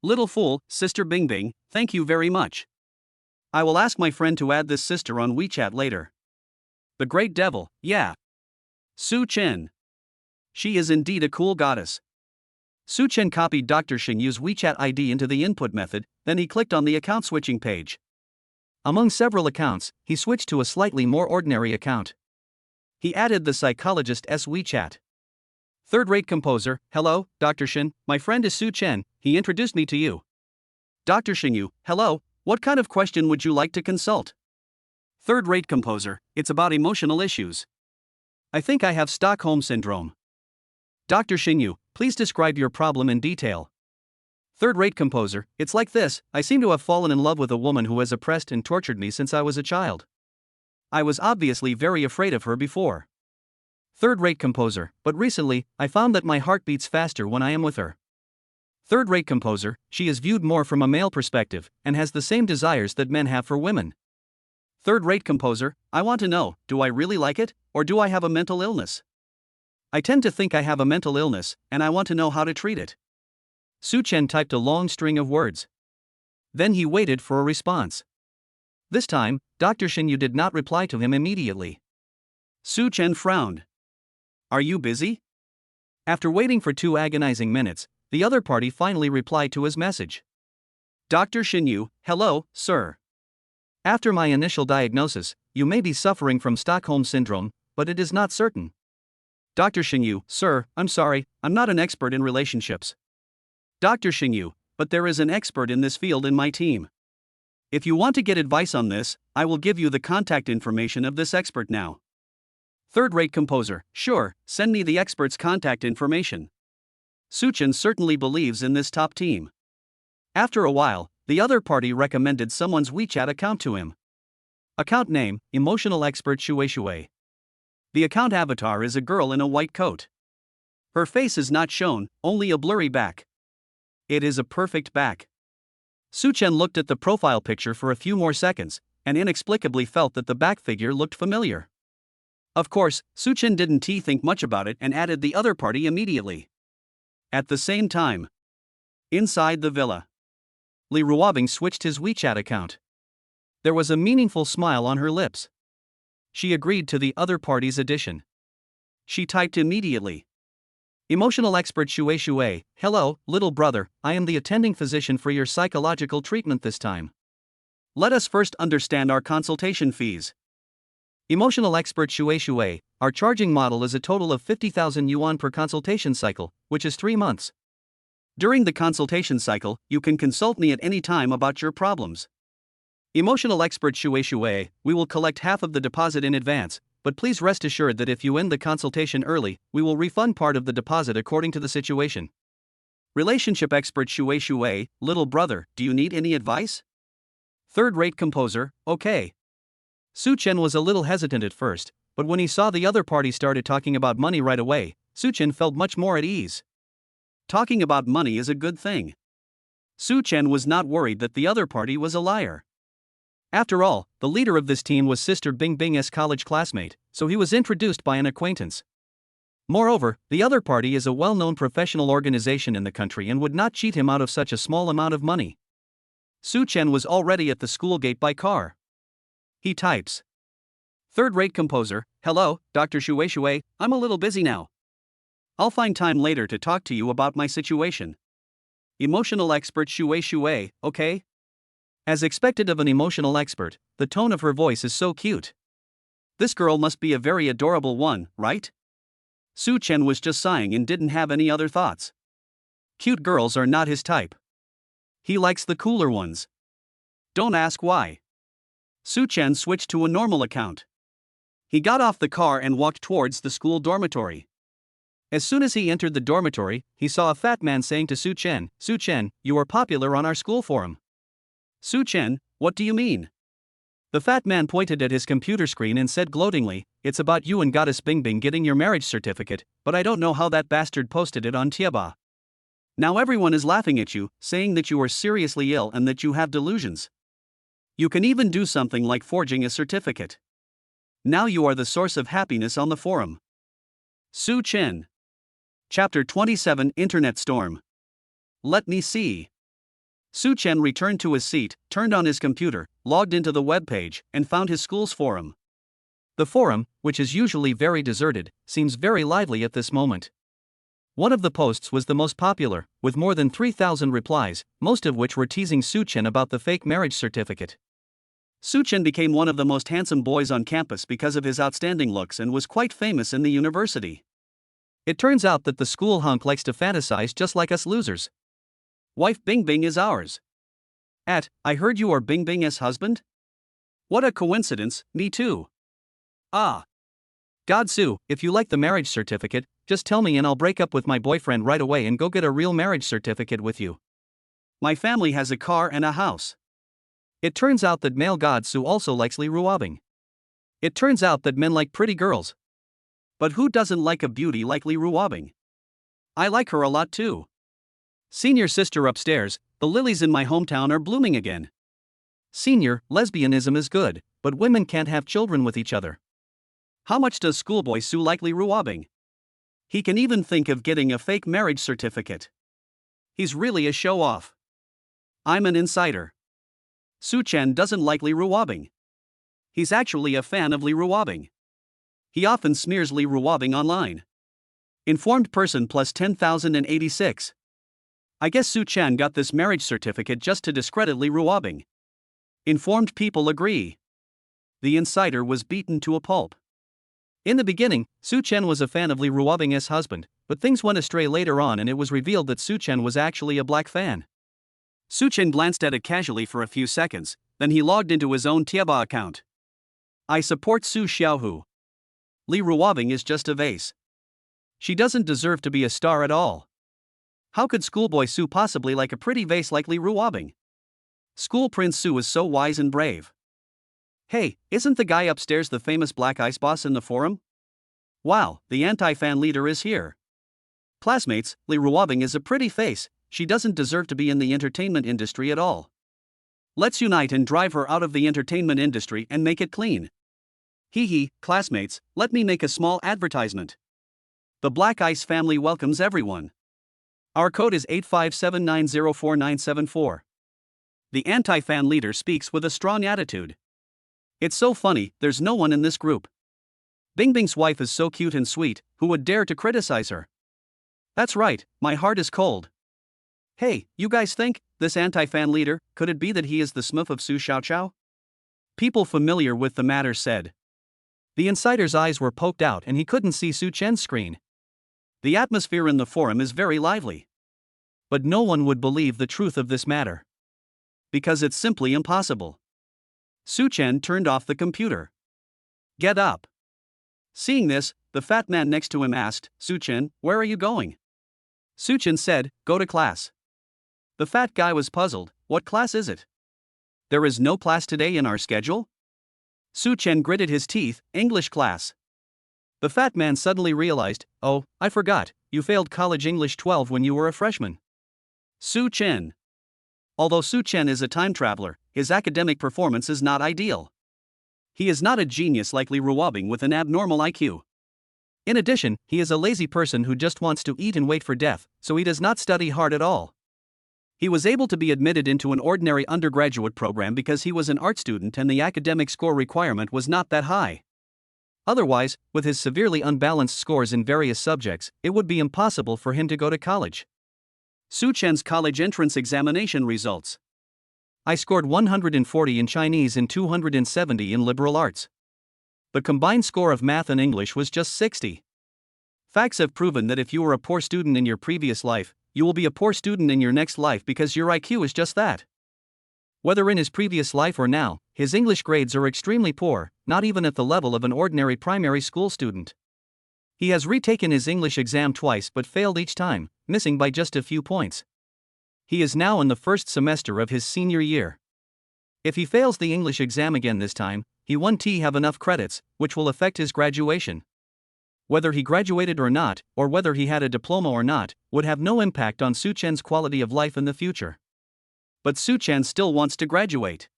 Little fool, Sister Bingbing, thank you very much. I will ask my friend to add this sister on WeChat later. The great devil, yeah. Su Chen. She is indeed a cool goddess. Su Chen copied Dr. Xingyu's WeChat ID into the input method, then he clicked on the account switching page. Among several accounts, he switched to a slightly more ordinary account. He added the psychologist's WeChat. Third-rate composer, hello, Dr. Xin, my friend is Su Chen, he introduced me to you. Dr. Xingyu, hello, what kind of question would you like to consult? Third-rate composer, it's about emotional issues. I think I have Stockholm Syndrome. Dr. Xingyu, please describe your problem in detail. Third-rate composer, it's like this, I seem to have fallen in love with a woman who has oppressed and tortured me since I was a child. I was obviously very afraid of her before. Third-rate composer, but recently, I found that my heart beats faster when I am with her. Third-rate composer, she is viewed more from a male perspective, and has the same desires that men have for women. Third-rate composer, I want to know, do I really like it, or do I have a mental illness? I tend to think I have a mental illness, and I want to know how to treat it. Su Chen typed a long string of words. Then he waited for a response. This time, Dr. Xinyu did not reply to him immediately. Su Chen frowned. Are you busy? After waiting for 2 agonizing minutes, the other party finally replied to his message. Dr. Xinyu, hello, sir. After my initial diagnosis, you may be suffering from Stockholm Syndrome, but it is not certain. Dr. Xinyu, sir, I'm sorry, I'm not an expert in relationships. Dr. Xinyu, but there is an expert in this field in my team. If you want to get advice on this, I will give you the contact information of this expert now. Third-rate composer, sure, send me the expert's contact information. Suchen certainly believes in this top team. After a while, the other party recommended someone's WeChat account to him. Account name, Emotional Expert Shui Shui. The account avatar is a girl in a white coat. Her face is not shown, only a blurry back. It is a perfect back. Suchen looked at the profile picture for a few more seconds, and inexplicably felt that the back figure looked familiar. Of course, Suchen didn't think much about it and added the other party immediately. At the same time, inside the villa, Rebirth switched his WeChat account. There was a meaningful smile on her lips. She agreed to the other party's addition. She typed immediately. Emotional expert Shui Shui, hello, little brother, I am the attending physician for your psychological treatment this time. Let us first understand our consultation fees. Emotional expert Shui Shui, our charging model is a total of 50,000 yuan per consultation cycle, which is 3 months. During the consultation cycle, you can consult me at any time about your problems. Emotional expert Shui, we will collect half of the deposit in advance, but please rest assured that if you end the consultation early, we will refund part of the deposit according to the situation. Relationship expert Shui, little brother, do you need any advice? Third-rate composer, okay. Su Chen was a little hesitant at first, but when he saw the other party started talking about money right away, Su Chen felt much more at ease. Talking about money is a good thing. Su Chen was not worried that the other party was a liar. After all, the leader of this team was Sister Bingbing's college classmate, so he was introduced by an acquaintance. Moreover, the other party is a well-known professional organization in the country and would not cheat him out of such a small amount of money. Su Chen was already at the school gate by car. He types. Third-rate composer, hello, Dr. Shui, I'm a little busy now. I'll find time later to talk to you about my situation. Emotional expert Shui, okay? As expected of an emotional expert, the tone of her voice is so cute. This girl must be a very adorable one, right? Su Chen was just sighing and didn't have any other thoughts. Cute girls are not his type. He likes the cooler ones. Don't ask why. Su Chen switched to a normal account. He got off the car and walked towards the school dormitory. As soon as he entered the dormitory, he saw a fat man saying to Su Chen, you are popular on our school forum. Su Chen, what do you mean? The fat man pointed at his computer screen and said gloatingly, it's about you and Goddess Bingbing getting your marriage certificate, but I don't know how that bastard posted it on Tiaba. Now everyone is laughing at you, saying that you are seriously ill and that you have delusions. You can even do something like forging a certificate. Now you are the source of happiness on the forum. Su Chen. Chapter 27 Internet Storm. Let me see. Su Chen returned to his seat, turned on his computer, logged into the web page, and found his school's forum. The forum, which is usually very deserted, seems very lively at this moment. One of the posts was the most popular, with more than 3,000 replies, most of which were teasing Su Chen about the fake marriage certificate. Su Chen became one of the most handsome boys on campus because of his outstanding looks and was quite famous in the university. It turns out that the school hunk likes to fantasize just like us losers. Wife Bingbing is ours. I heard you are Bingbing's husband? What a coincidence, me too. Ah. God Su, if you like the marriage certificate, just tell me and I'll break up with my boyfriend right away and go get a real marriage certificate with you. My family has a car and a house. It turns out that male God Su also likes Li Ruobing. It turns out that men like pretty girls. But who doesn't like a beauty like Li Ruobing? I like her a lot too. Senior sister upstairs, the lilies in my hometown are blooming again. Senior, lesbianism is good, but women can't have children with each other. How much does schoolboy Su like Li Ruobing? He can even think of getting a fake marriage certificate. He's really a show-off. I'm an insider. Su Chen doesn't like Li Ruobing. He's actually a fan of Li Ruobing. He often smears Li Ruobing online. Informed person plus 10,086. I guess Su Chen got this marriage certificate just to discredit Li Ruobing. Informed people agree. The insider was beaten to a pulp. In the beginning, Su Chen was a fan of Li Ruobing's husband, but things went astray later on and it was revealed that Su Chen was actually a black fan. Su Chen glanced at it casually for a few seconds, then he logged into his own Tiaba account. I support Su Xiaohu. Li Ruobing is just a vase. She doesn't deserve to be a star at all. How could schoolboy Su possibly like a pretty vase like Li Ruobing? School Prince Su is so wise and brave. Hey, isn't the guy upstairs the famous black ice boss in the forum? Wow, the anti-fan leader is here. Classmates, Li Ruobing is a pretty face, she doesn't deserve to be in the entertainment industry at all. Let's unite and drive her out of the entertainment industry and make it clean. Hee hee, classmates, let me make a small advertisement. The Black Ice family welcomes everyone. Our code is 857904974. The anti-fan leader speaks with a strong attitude. It's so funny, there's no one in this group. Bingbing's wife is so cute and sweet, who would dare to criticize her? That's right, my heart is cold. Hey, you guys think, this anti-fan leader, could it be that he is the smurf of Su Xiaochao? People familiar with the matter said. The insider's eyes were poked out and he couldn't see Su Chen's screen. The atmosphere in the forum is very lively. But no one would believe the truth of this matter. Because it's simply impossible. Su Chen turned off the computer. Get up. Seeing this, the fat man next to him asked, Su Chen, where are you going? Su Chen said, go to class. The fat guy was puzzled, what class is it? There is no class today in our schedule? Su Chen gritted his teeth, English class. The fat man suddenly realized, oh, I forgot, you failed college English 12 when you were a freshman. Su Chen. Although Su Chen is a time traveler, his academic performance is not ideal. He is not a genius like Li Ruobing with an abnormal IQ. In addition, he is a lazy person who just wants to eat and wait for death, so he does not study hard at all. He was able to be admitted into an ordinary undergraduate program because he was an art student and the academic score requirement was not that high. Otherwise, with his severely unbalanced scores in various subjects, it would be impossible for him to go to college. Su Chen's college entrance examination results. I scored 140 in Chinese and 270 in liberal arts. The combined score of math and English was just 60. Facts have proven that if you were a poor student in your previous life, you will be a poor student in your next life because your IQ is just that. Whether in his previous life or now, his English grades are extremely poor, not even at the level of an ordinary primary school student. He has retaken his English exam twice but failed each time, missing by just a few points. He is now in the first semester of his senior year. If he fails the English exam again this time, he won't have enough credits, which will affect his graduation. Whether he graduated or not, or whether he had a diploma or not, would have no impact on Su Chen's quality of life in the future. But Su Chen still wants to graduate.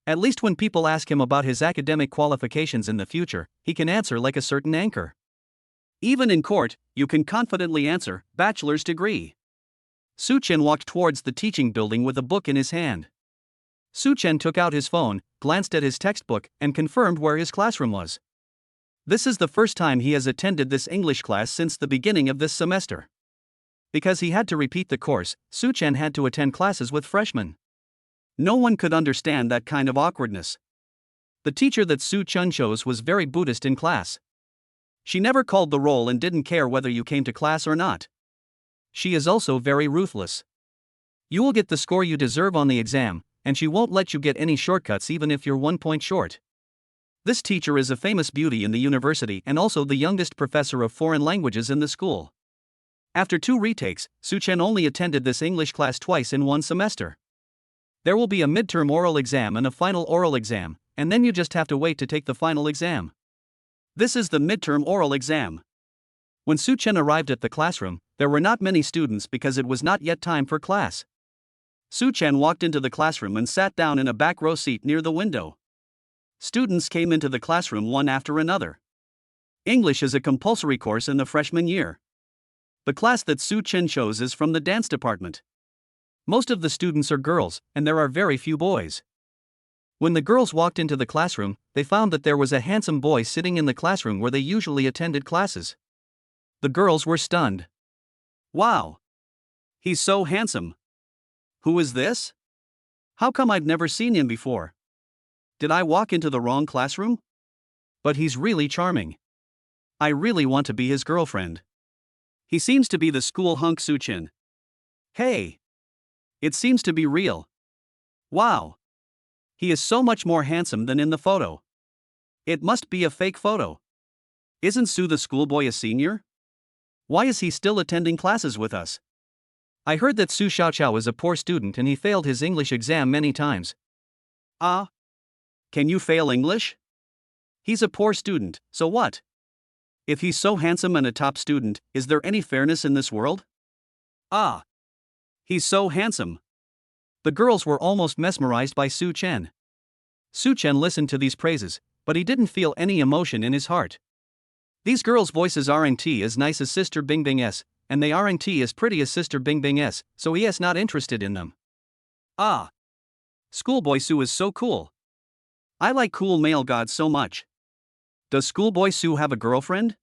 At least when people ask him about his academic qualifications in the future, he can answer like a certain anchor. Even in court, you can confidently answer, bachelor's degree. Su Chen walked towards the teaching building with a book in his hand. Su Chen took out his phone, glanced at his textbook, and confirmed where his classroom was. This is the first time he has attended this English class since the beginning of this semester. Because he had to repeat the course, Su Chen had to attend classes with freshmen. No one could understand that kind of awkwardness. The teacher that Su Chen chose was very Buddhist in class. She never called the roll and didn't care whether you came to class or not. She is also very ruthless. You will get the score you deserve on the exam, and she won't let you get any shortcuts even if you're 1 point short. This teacher is a famous beauty in the university and also the youngest professor of foreign languages in the school. After 2 retakes, Su Chen only attended this English class twice in 1 semester. There will be a midterm oral exam and a final oral exam, and then you just have to wait to take the final exam. This is the midterm oral exam. When Su Chen arrived at the classroom, there were not many students because it was not yet time for class. Su Chen walked into the classroom and sat down in a back row seat near the window. Students came into the classroom one after another. English is a compulsory course in the freshman year. The class that Su Chen chose is from the dance department. Most of the students are girls, and there are very few boys. When the girls walked into the classroom, they found that there was a handsome boy sitting in the classroom where they usually attended classes. The girls were stunned. Wow! He's so handsome. Who is this? How come I've never seen him before? Did I walk into the wrong classroom? But he's really charming. I really want to be his girlfriend. He seems to be the school hunk Su Chen. Hey! It seems to be real. Wow! He is so much more handsome than in the photo. It must be a fake photo. Isn't Su the schoolboy a senior? Why is he still attending classes with us? I heard that Su Xiaoqiao is a poor student and he failed his English exam many times. Ah? Can you fail English? He's a poor student, so what? If he's so handsome and a top student, is there any fairness in this world? Ah! He's so handsome. The girls were almost mesmerized by Su Chen. Su Chen listened to these praises, but he didn't feel any emotion in his heart. These girls' voices aren't as nice as Sister Bingbing's, and they aren't as pretty as Sister Bingbing's, so he is not interested in them. Ah! Schoolboy Su is so cool. I like cool male gods so much. Does Schoolboy Su have a girlfriend?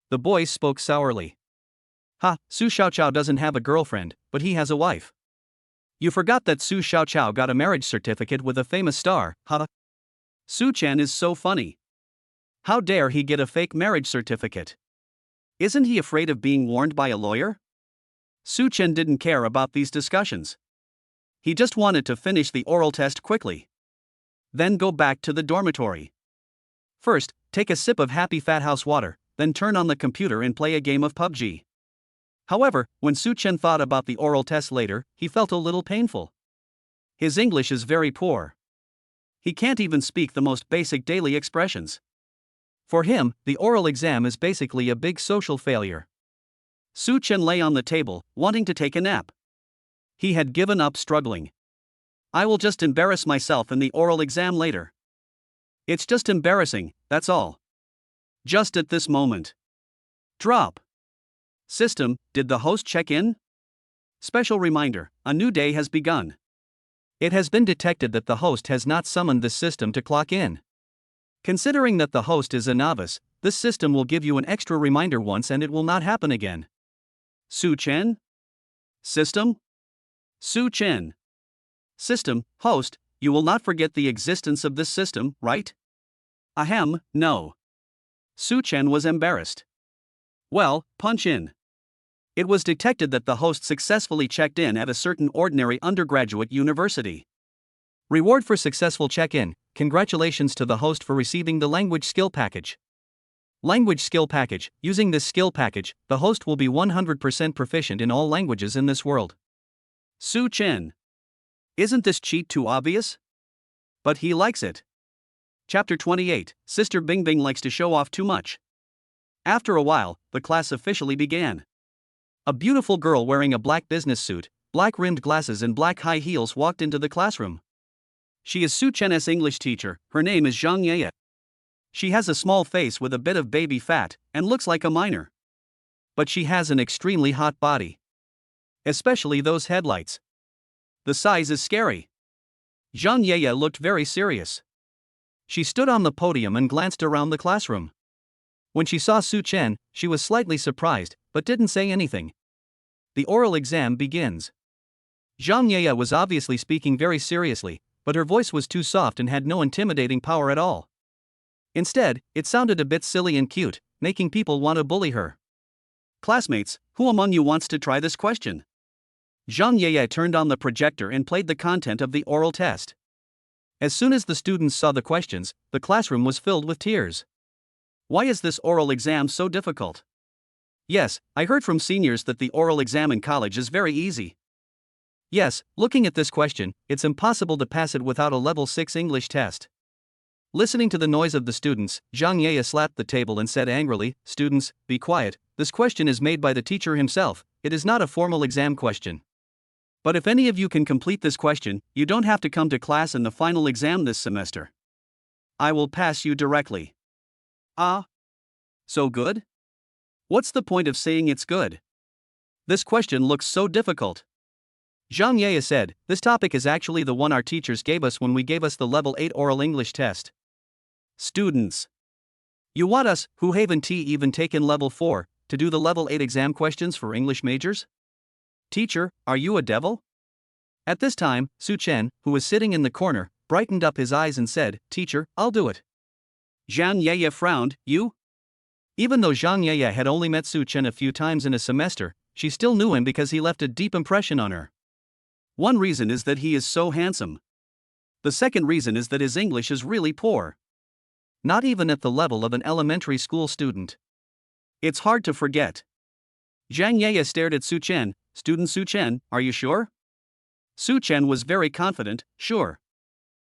The boys spoke sourly. Ha, Su Xiaoqiao doesn't have a girlfriend, but he has a wife. You forgot that Su Xiaoqiao got a marriage certificate with a famous star, huh? Su Chen is so funny. How dare he get a fake marriage certificate? Isn't he afraid of being warned by a lawyer? Su Chen didn't care about these discussions. He just wanted to finish the oral test quickly. Then go back to the dormitory. First, take a sip of happy fat house water, then turn on the computer and play a game of PUBG. However, when Su Chen thought about the oral test later, he felt a little painful. His English is very poor. He can't even speak the most basic daily expressions. For him, the oral exam is basically a big social failure. Su Chen lay on the table, wanting to take a nap. He had given up struggling. I will just embarrass myself in the oral exam later. It's just embarrassing, that's all. Just at this moment. Drop. System, did the host check in? Special reminder, a new day has begun. It has been detected that the host has not summoned the system to clock in. Considering that the host is a novice, this system will give you an extra reminder once and it will not happen again. Su Chen? System? Su Chen. System, host, you will not forget the existence of this system, right? Ahem, no. Su Chen was embarrassed. Well, punch in. It was detected that the host successfully checked in at a certain ordinary undergraduate university. Reward for successful check-in, congratulations to the host for receiving the language skill package. Language skill package, using this skill package, the host will be 100% proficient in all languages in this world. Su Chen. Isn't this cheat too obvious? But he likes it. Chapter 28, Sister Bingbing likes to show off too much. After a while, the class officially began. A beautiful girl wearing a black business suit, black rimmed glasses and black high heels walked into the classroom. She is Su Chen's English teacher, her name is Zhang Yeye. She has a small face with a bit of baby fat, and looks like a minor. But she has an extremely hot body. Especially those headlights. The size is scary. Zhang Yeye looked very serious. She stood on the podium and glanced around the classroom. When she saw Su Chen, she was slightly surprised, but didn't say anything. The oral exam begins. Zhang Yeye was obviously speaking very seriously, but her voice was too soft and had no intimidating power at all. Instead, it sounded a bit silly and cute, making people want to bully her. Classmates, who among you wants to try this question? Zhang Yeye turned on the projector and played the content of the oral test. As soon as the students saw the questions, the classroom was filled with tears. Why is this oral exam so difficult? Yes, I heard from seniors that the oral exam in college is very easy. Yes, looking at this question, it's impossible to pass it without a level 6 English test. Listening to the noise of the students, Zhang Yeye slapped the table and said angrily, "Students, be quiet, this question is made by the teacher himself, it is not a formal exam question. But if any of you can complete this question, you don't have to come to class in the final exam this semester. I will pass you directly." Ah? So good? What's the point of saying it's good? This question looks so difficult. Zhang Yeye said, "This topic is actually the one our teachers gave us when we gave us the level 8 oral English test." Students. You want us, who haven't even taken level 4, to do the level 8 exam questions for English majors? Teacher, are you a devil? At this time, Su Chen, who was sitting in the corner, brightened up his eyes and said, "Teacher, I'll do it." Zhang Yeye frowned, "You?" Even though Zhang Yeye had only met Su Chen a few times in a semester, she still knew him because he left a deep impression on her. One reason is that he is so handsome. The second reason is that his English is really poor. Not even at the level of an elementary school student. It's hard to forget. Zhang Yeye stared at Su Chen. "Student Su Chen, are you sure?" Su Chen was very confident, "Sure."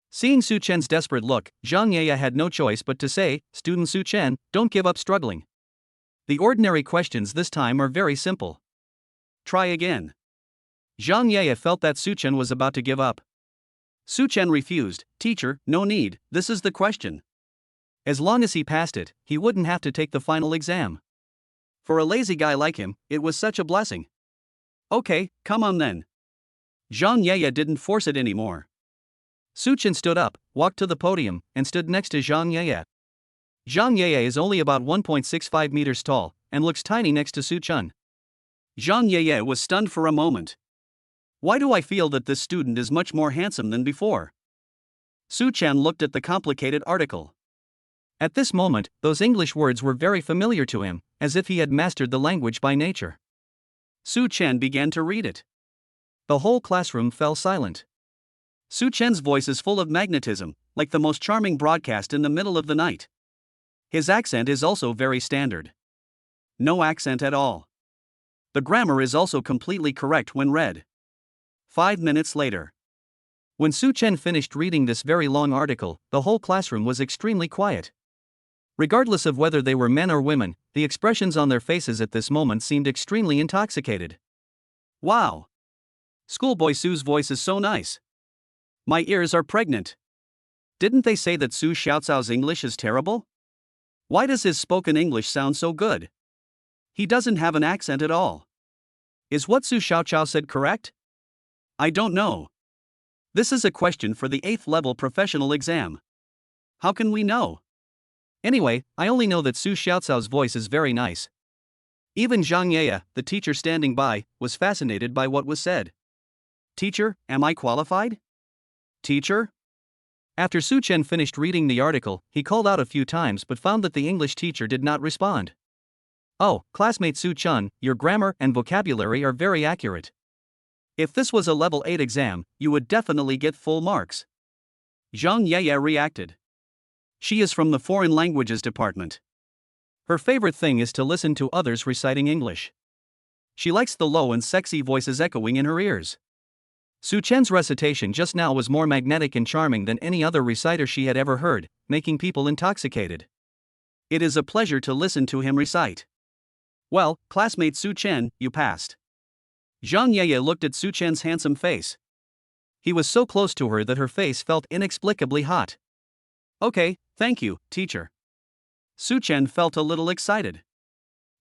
Seeing Su Chen's desperate look, Zhang Yeye had no choice but to say, "Student Su Chen, don't give up struggling. The ordinary questions this time are very simple. Try again." Zhang Yeye felt that Su Chen was about to give up. Su Chen refused. "Teacher, no need, this is the question." As long as he passed it, he wouldn't have to take the final exam. For a lazy guy like him, it was such a blessing. Okay, come on then. Zhang Yeye didn't force it anymore. Su Chen stood up, walked to the podium, and stood next to Zhang Yeye. Zhang Yeye is only about 1.65 meters tall, and looks tiny next to Su Chen. Zhang Yeye was stunned for a moment. Why do I feel that this student is much more handsome than before? Su Chen looked at the complicated article. At this moment, those English words were very familiar to him, as if he had mastered the language by nature. Su Chen began to read it. The whole classroom fell silent. Su Chen's voice is full of magnetism, like the most charming broadcast in the middle of the night. His accent is also very standard. No accent at all. The grammar is also completely correct when read. 5 minutes later. When Su Chen finished reading this very long article, the whole classroom was extremely quiet. Regardless of whether they were men or women, the expressions on their faces at this moment seemed extremely intoxicated. Wow! Schoolboy Su's voice is so nice. My ears are pregnant. Didn't they say that Su Xiaocao's English is terrible? Why does his spoken English sound so good? He doesn't have an accent at all. Is what Su Xiaocao said correct? I don't know. This is a question for the 8th level professional exam. How can we know? Anyway, I only know that Su Xiaocao's voice is very nice. Even Zhang Yeye, the teacher standing by, was fascinated by what was said. Teacher, am I qualified? Teacher? After Su Chen finished reading the article, he called out a few times but found that the English teacher did not respond. Oh, classmate Su Chen, your grammar and vocabulary are very accurate. If this was a level 8 exam, you would definitely get full marks. Zhang Yeye reacted. She is from the Foreign Languages Department. Her favorite thing is to listen to others reciting English. She likes the low and sexy voices echoing in her ears. Su Chen's recitation just now was more magnetic and charming than any other reciter she had ever heard, making people intoxicated. It is a pleasure to listen to him recite. Well, classmate Su Chen, you passed. Zhang Yeye looked at Su Chen's handsome face. He was so close to her that her face felt inexplicably hot. Okay, thank you, teacher. Su Chen felt a little excited.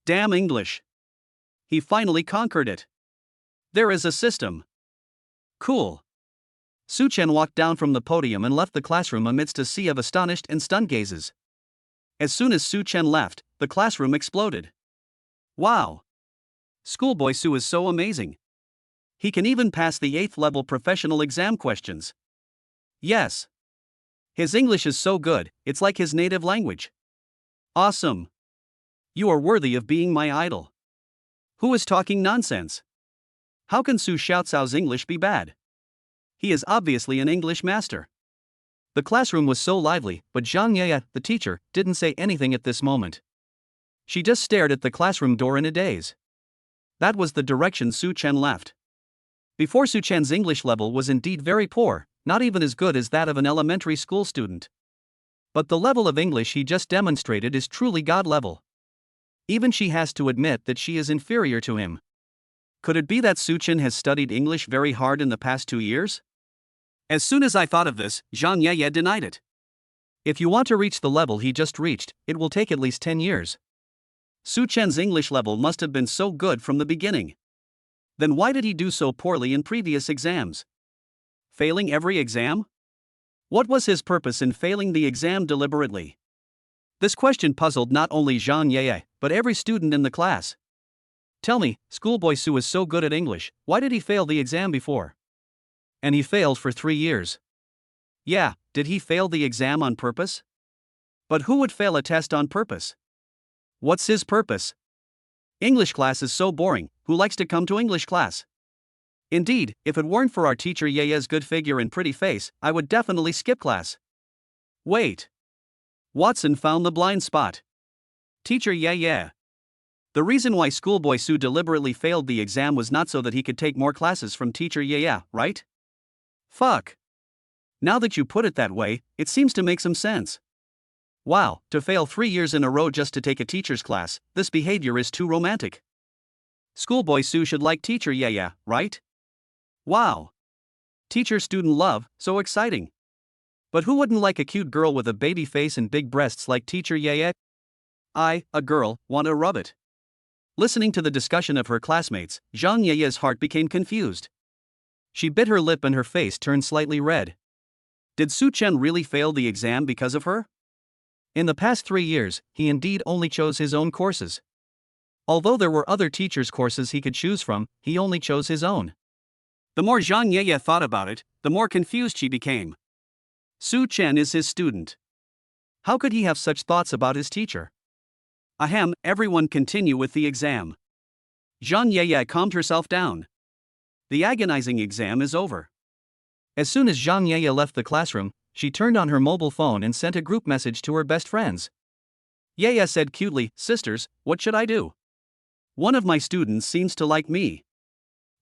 Damn English. He finally conquered it. There is a system. Cool. Su Chen walked down from the podium and left the classroom amidst a sea of astonished and stunned gazes. As soon as Su Chen left, the classroom exploded. Wow! Schoolboy Su is so amazing. He can even pass the 8th level professional exam questions. Yes. His English is so good, it's like his native language. Awesome. You are worthy of being my idol. Who is talking nonsense? How can Su Xiaocao's English be bad? He is obviously an English master. The classroom was so lively, but Zhang Yeye, the teacher, didn't say anything at this moment. She just stared at the classroom door in a daze. That was the direction Su Chen left. Before, Su Chen's English level was indeed very poor, not even as good as that of an elementary school student. But the level of English he just demonstrated is truly God level. Even she has to admit that she is inferior to him. Could it be that Su Chen has studied English very hard in the past 2 years? As soon as I thought of this, Zhang Yeye denied it. If you want to reach the level he just reached, it will take at least 10 years. Su Chen's English level must have been so good from the beginning. Then why did he do so poorly in previous exams? Failing every exam? What was his purpose in failing the exam deliberately? This question puzzled not only Zhang Yeye, but every student in the class. Tell me, Schoolboy Su is so good at English, why did he fail the exam before? And he failed for 3 years. Yeah, did he fail the exam on purpose? But who would fail a test on purpose? What's his purpose? English class is so boring, who likes to come to English class? Indeed, if it weren't for our teacher Yeye's good figure and pretty face, I would definitely skip class. Wait. Watson found the blind spot. Teacher Yeye. The reason why Schoolboy Su deliberately failed the exam was not so that he could take more classes from teacher Yeye, right? Fuck. Now that you put it that way, it seems to make some sense. Wow, to fail 3 years in a row just to take a teacher's class, this behavior is too romantic. Schoolboy Su should like teacher Yeye, right? Wow. Teacher-student love, so exciting. But who wouldn't like a cute girl with a baby face and big breasts like teacher Yeye? I, a girl, want to rub it. Listening to the discussion of her classmates, Zhang Yeye's heart became confused. She bit her lip and her face turned slightly red. Did Su Chen really fail the exam because of her? In the past 3 years, he indeed only chose his own courses. Although there were other teachers' courses he could choose from, he only chose his own. The more Zhang Yeye thought about it, the more confused she became. Su Chen is his student. How could he have such thoughts about his teacher? Ahem, everyone continue with the exam. Zhang Yeye calmed herself down. The agonizing exam is over. As soon as Zhang Yaya left the classroom, she turned on her mobile phone and sent a group message to her best friends. Yaya said cutely, "Sisters, what should I do? One of my students seems to like me."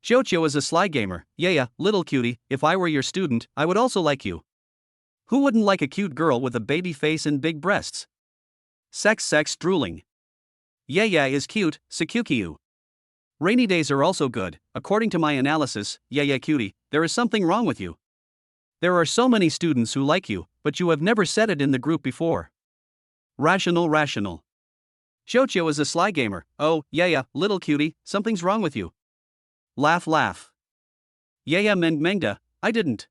Xiuqiu is a sly gamer. "Yaya, little cutie, if I were your student, I would also like you. Who wouldn't like a cute girl with a baby face and big breasts? Sex drooling. Yaya is cute, Sakyukiu. Rainy days are also good. According to my analysis, Yaya cutie, there is something wrong with you. There are so many students who like you, but you have never said it in the group before." Rational. Xiuqiu is a sly gamer. "Oh, Yaya, little cutie, something's wrong with you." Laugh. Yaya Mengda, I didn't.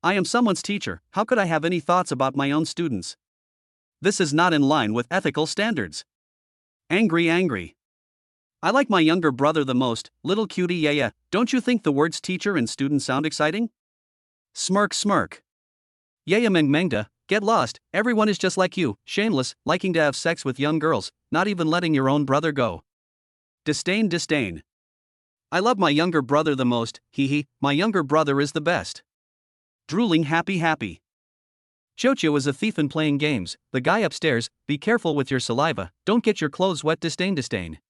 I am someone's teacher, how could I have any thoughts about my own students? This is not in line with ethical standards. Angry. I like my younger brother the most, little cutie Yaya, don't you think the words teacher and student sound exciting? Smirk. Yaya Mengda, get lost, everyone is just like you, shameless, liking to have sex with young girls, not even letting your own brother go. Disdain. I love my younger brother the most, my younger brother is the best. Drooling happy. Xiuqiu is a thief and playing games. The guy upstairs, be careful with your saliva, don't get your clothes wet. Disdain.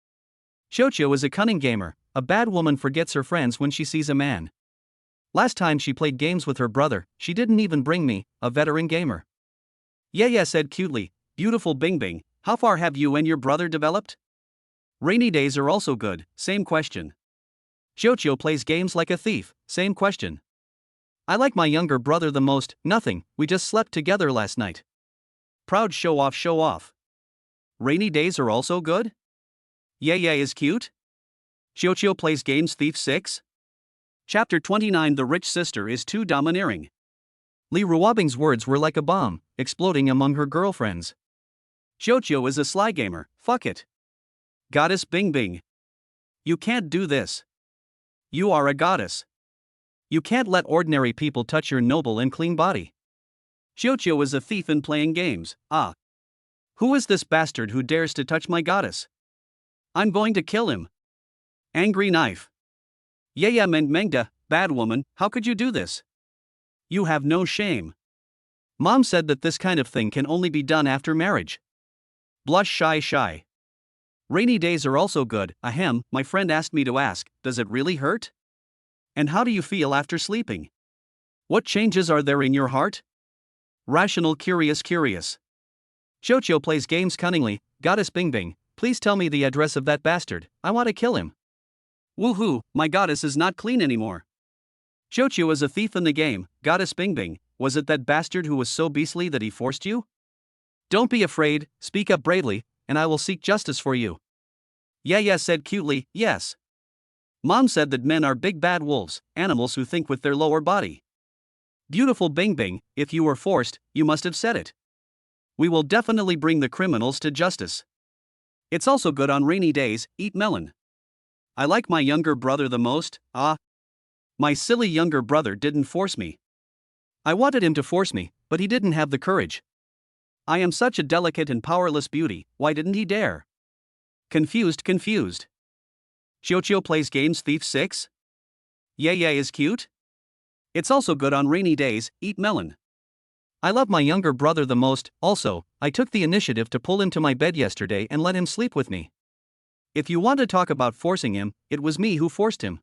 Xiuqiu is a cunning gamer. A bad woman forgets her friends when she sees a man. Last time she played games with her brother, she didn't even bring me, a veteran gamer. Yaya said cutely, "Beautiful Bingbing, how far have you and your brother developed?" Rainy days are also good, same question. Xiuqiu plays games like a thief, same question. I like my younger brother the most, nothing, we just slept together last night. Proud show off. Rainy days are also good? Yaya is cute? Xiuqiu plays games thief 6? Chapter 29 The rich sister is too domineering. Li Ruobing's words were like a bomb, exploding among her girlfriends. Xiuqiu is a sly gamer, fuck it. Goddess Bingbing. You can't do this. You are a goddess. You can't let ordinary people touch your noble and clean body. Xiuqiu is a thief and playing games. Who is this bastard who dares to touch my goddess? I'm going to kill him. Angry knife. Yaya Mengda, bad woman, how could you do this? You have no shame. Mom said that this kind of thing can only be done after marriage. Blush shy. Rainy days are also good. Ahem, my friend asked me to ask, does it really hurt? And how do you feel after sleeping? What changes are there in your heart? Rational curious. Xiuqiu plays games cunningly. Goddess Bingbing, please tell me the address of that bastard, I want to kill him. Woohoo, my goddess is not clean anymore. Xiuqiu is a thief in the game. Goddess Bingbing, was it that bastard who was so beastly that he forced you? Don't be afraid, speak up bravely, and I will seek justice for you. Yaya said cutely, yes. Mom said that men are big bad wolves, animals who think with their lower body. Beautiful Bingbing, if you were forced, you must have said it. We will definitely bring the criminals to justice. It's also good on rainy days, eat melon. I like my younger brother the most, My silly younger brother didn't force me. I wanted him to force me, but he didn't have the courage. I am such a delicate and powerless beauty, why didn't he dare? Confused. Xiuqiu plays games thief 6? Yaya is cute? It's also good on rainy days, eat melon. I love my younger brother the most, also, I took the initiative to pull him to my bed yesterday and let him sleep with me. If you want to talk about forcing him, it was me who forced him.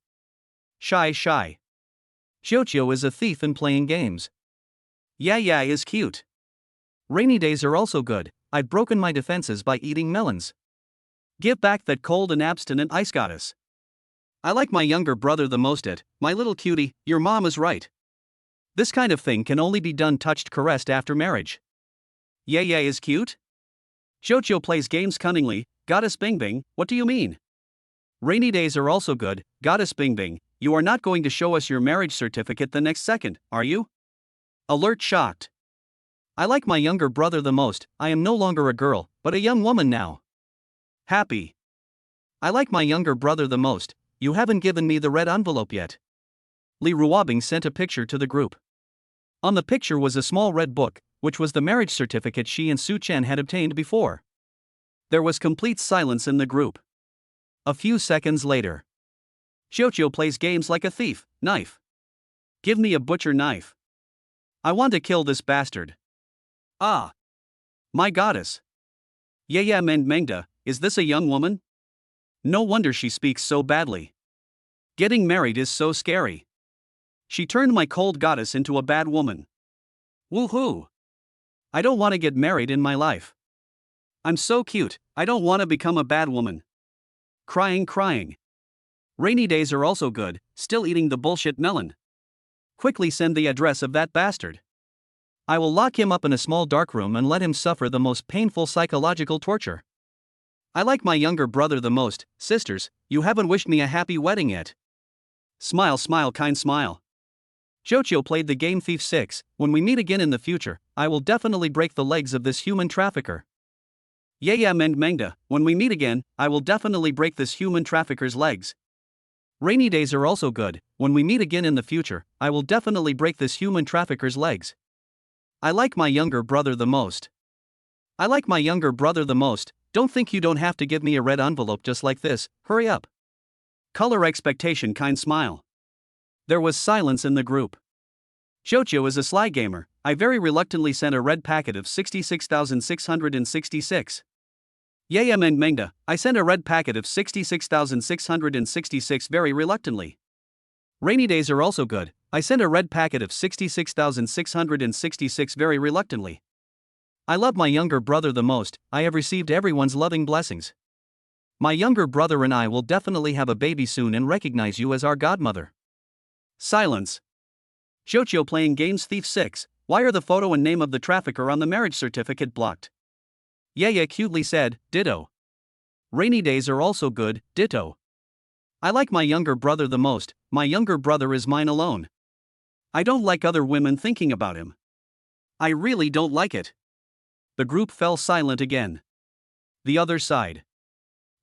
Shy. Xiuqiu is a thief and playing games. Yaya is cute. Rainy days are also good, I've broken my defenses by eating melons. Give back that cold and abstinent ice goddess. I like my younger brother the most my little cutie, your mom is right. This kind of thing can only be done touched caressed after marriage. Yaya is cute? Xiuqiu plays games cunningly. Goddess Bingbing, what do you mean? Rainy days are also good. Goddess Bingbing, you are not going to show us your marriage certificate the next second, are you? Alert shocked. I like my younger brother the most, I am no longer a girl, but a young woman now. Happy. I like my younger brother the most, you haven't given me the red envelope yet. Li Ruobing sent a picture to the group. On the picture was a small red book, which was the marriage certificate she and Su Chen had obtained before. There was complete silence in the group. A few seconds later. Xiuqiu plays games like a thief, knife. Give me a butcher knife. I want to kill this bastard. Ah! My goddess. Yaya Mengda, is this a young woman? No wonder she speaks so badly. Getting married is so scary. She turned my cold goddess into a bad woman. Woohoo! I don't want to get married in my life. I'm so cute, I don't want to become a bad woman. Crying. Rainy days are also good, still eating the bullshit melon. Quickly send the address of that bastard. I will lock him up in a small dark room and let him suffer the most painful psychological torture. I like my younger brother the most. Sisters, you haven't wished me a happy wedding yet. Smile, kind smile. Jojo played the game Thief 6. When we meet again in the future, I will definitely break the legs of this human trafficker. Yaya Mengda, when we meet again, I will definitely break this human trafficker's legs. Rainy days are also good. When we meet again in the future, I will definitely break this human trafficker's legs. I like my younger brother the most. I like my younger brother the most. Don't think you don't have to give me a red envelope just like this, hurry up. Color expectation kind smile. There was silence in the group. Jojo is a sly gamer. I very reluctantly sent a red packet of 66,666. Yaya Mengda, I sent a red packet of 66,666 very reluctantly. Rainy days are also good. I sent a red packet of 66,666 very reluctantly. I love my younger brother the most. I have received everyone's loving blessings. My younger brother and I will definitely have a baby soon and recognize you as our godmother. Silence. Jojo playing games Thief 6. Why are the photo and name of the trafficker on the marriage certificate blocked? Yaya cutely said, ditto. Rainy days are also good, ditto. I like my younger brother the most. My younger brother is mine alone. I don't like other women thinking about him. I really don't like it. The group fell silent again. The other side.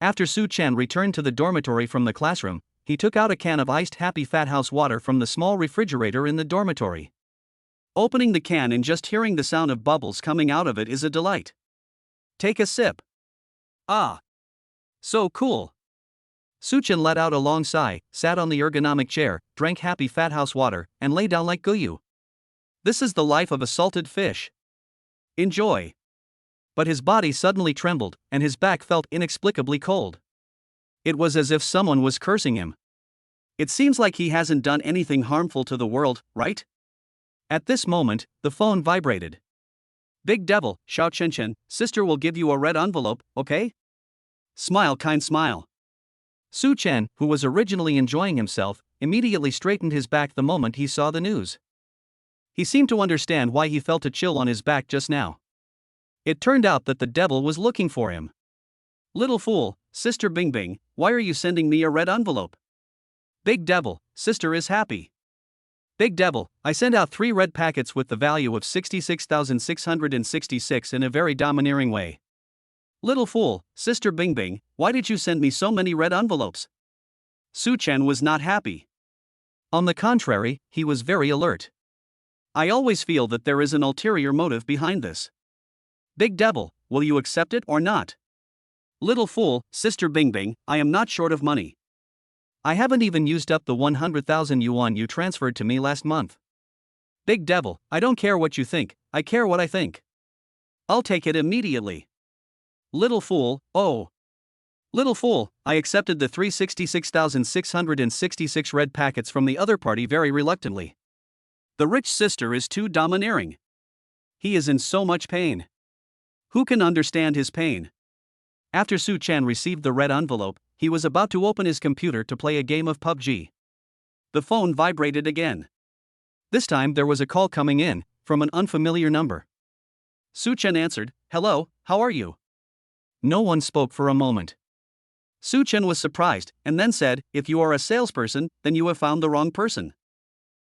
After Su Chen returned to the dormitory from the classroom, he took out a can of iced Happy Fat House water from the small refrigerator in the dormitory. Opening the can and just hearing the sound of bubbles coming out of it is a delight. Take a sip. Ah! So cool. Su Chen let out a long sigh, sat on the ergonomic chair, drank Happy Fat House water, and lay down like Guyu. This is the life of a salted fish. Enjoy. But his body suddenly trembled, and his back felt inexplicably cold. It was as if someone was cursing him. It seems like he hasn't done anything harmful to the world, right? At this moment, the phone vibrated. Big devil, Xiao Chen, sister will give you a red envelope, okay? Smile kind smile. Su Chen, who was originally enjoying himself, immediately straightened his back the moment he saw the news. He seemed to understand why he felt a chill on his back just now. It turned out that the devil was looking for him. Little fool, Sister Bingbing, why are you sending me a red envelope? Big devil, sister is happy. Big devil, I sent out 3 red packets with the value of 66,666 in a very domineering way. Little fool, Sister Bingbing, why did you send me so many red envelopes? Su Chen was not happy. On the contrary, he was very alert. I always feel that there is an ulterior motive behind this. Big devil, will you accept it or not? Little fool, Sister Bingbing, I am not short of money. I haven't even used up the 100,000 yuan you transferred to me last month. Big devil, I don't care what you think, I care what I think. I'll take it immediately. Little fool, oh. Little fool, I accepted the 366,666 red packets from the other party very reluctantly. The rich sister is too domineering. He is in so much pain. Who can understand his pain? After Su Chen received the red envelope, he was about to open his computer to play a game of PUBG. The phone vibrated again. This time there was a call coming in, from an unfamiliar number. Su Chen answered, "Hello, how are you?" No one spoke for a moment. Su Chen was surprised, and then said, "If you are a salesperson, then you have found the wrong person."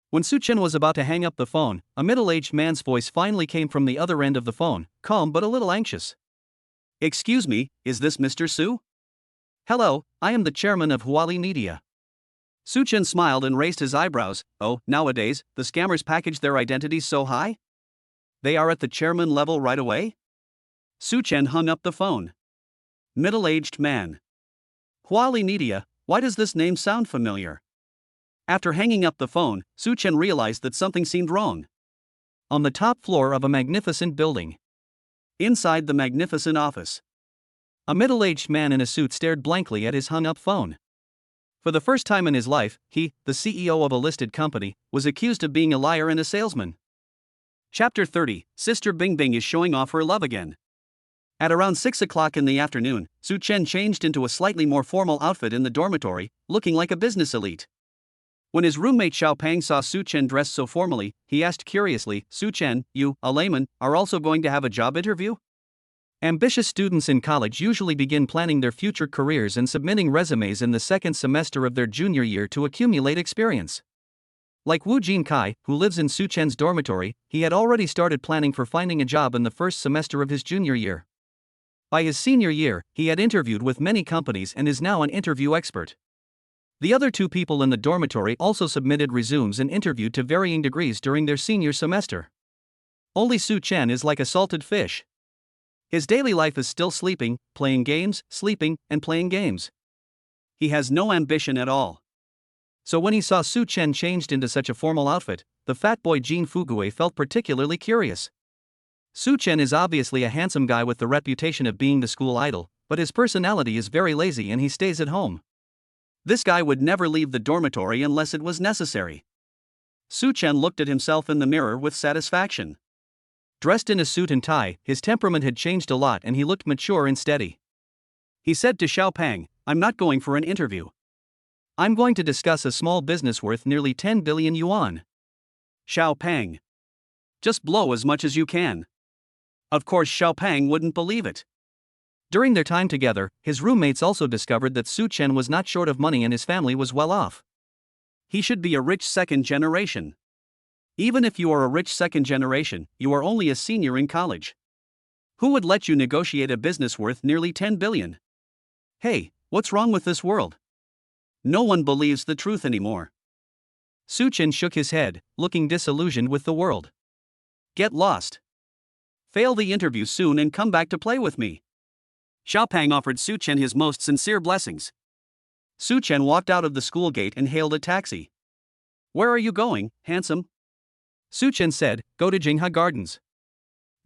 When Su Chen was about to hang up the phone, a middle-aged man's voice finally came from the other end of the phone, calm but a little anxious. "Excuse me, is this Mr. Su?" "Hello, I am the chairman of Huali Media." Su Chen smiled and raised his eyebrows. "Oh, nowadays, the scammers package their identities so high? They are at the chairman level right away?" Su Chen hung up the phone. Middle-aged man. Huali Media, why does this name sound familiar? After hanging up the phone, Su Chen realized that something seemed wrong. On the top floor of a magnificent building. Inside the magnificent office. A middle-aged man in a suit stared blankly at his hung-up phone. For the first time in his life, he, the CEO of a listed company, was accused of being a liar and a salesman. Chapter 30, Sister Bingbing is showing off her love again. At around 6 o'clock in the afternoon, Su Chen changed into a slightly more formal outfit in the dormitory, looking like a business elite. When his roommate Xiao Pang saw Su Chen dressed so formally, he asked curiously, "Su Chen, you, a layman, are also going to have a job interview?" Ambitious students in college usually begin planning their future careers and submitting resumes in the second semester of their junior year to accumulate experience. Like Wu Jinkai, who lives in Su Chen's dormitory, he had already started planning for finding a job in the first semester of his junior year. By his senior year, he had interviewed with many companies and is now an interview expert. The other two people in the dormitory also submitted resumes and interviewed to varying degrees during their senior semester. Only Su Chen is like a salted fish. His daily life is still sleeping, playing games, sleeping, and playing games. He has no ambition at all. So when he saw Su Chen changed into such a formal outfit, the fat boy Jin Fugue felt particularly curious. Su Chen is obviously a handsome guy with the reputation of being the school idol, but his personality is very lazy and he stays at home. This guy would never leave the dormitory unless it was necessary. Su Chen looked at himself in the mirror with satisfaction. Dressed in a suit and tie, his temperament had changed a lot and he looked mature and steady. He said to Xiao Pang, "I'm not going for an interview. I'm going to discuss a small business worth nearly 10 billion yuan. Xiao Pang. Just blow as much as you can. Of course, Xiao Pang wouldn't believe it. During their time together, his roommates also discovered that Su Chen was not short of money and his family was well off. He should be a rich second generation. Even if you are a rich second generation, you are only a senior in college. Who would let you negotiate a business worth nearly 10 billion? Hey, what's wrong with this world? No one believes the truth anymore." Su Chen shook his head, looking disillusioned with the world. "Get lost. Fail the interview soon and come back to play with me." Xiao Pang offered Su Chen his most sincere blessings. Su Chen walked out of the school gate and hailed a taxi. "Where are you going, handsome?" Su Chen said, "Go to Jinghe Gardens."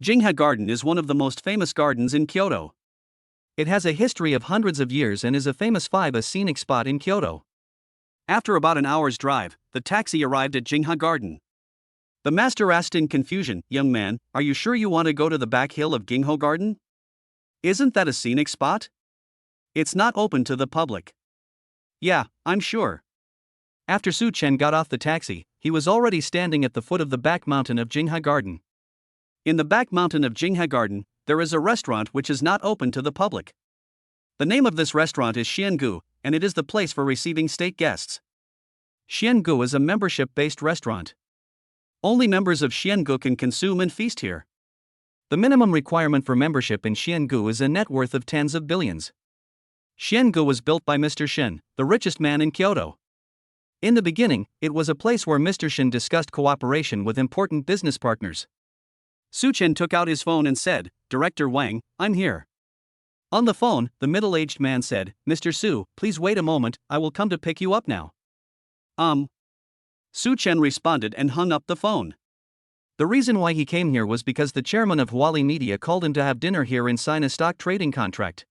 Jinghe Garden is one of the most famous gardens in Kyoto. It has a history of hundreds of years and is a famous scenic spot in Kyoto. After about an hour's drive, the taxi arrived at Jinghe Garden. The master asked in confusion, "Young man, are you sure you want to go to the back hill of Jinghe Garden? Isn't that a scenic spot? It's not open to the public." "Yeah, I'm sure." After Su Chen got off the taxi, he was already standing at the foot of the back mountain of Jinghe Garden. In the back mountain of Jinghe Garden, there is a restaurant which is not open to the public. The name of this restaurant is Xiangu, and it is the place for receiving state guests. Xiangu is a membership-based restaurant. Only members of Xiangu can consume and feast here. The minimum requirement for membership in Xiangu is a net worth of tens of billions. Xiangu was built by Mr. Shen, the richest man in Kyoto. In the beginning, it was a place where Mr. Shen discussed cooperation with important business partners. Su Chen took out his phone and said, "Director Wang, I'm here." On the phone, the middle-aged man said, "Mr. Su, please wait a moment, I will come to pick you up now." Su Chen responded and hung up the phone. The reason why he came here was because the chairman of Huali Media called him to have dinner here and sign a stock trading contract.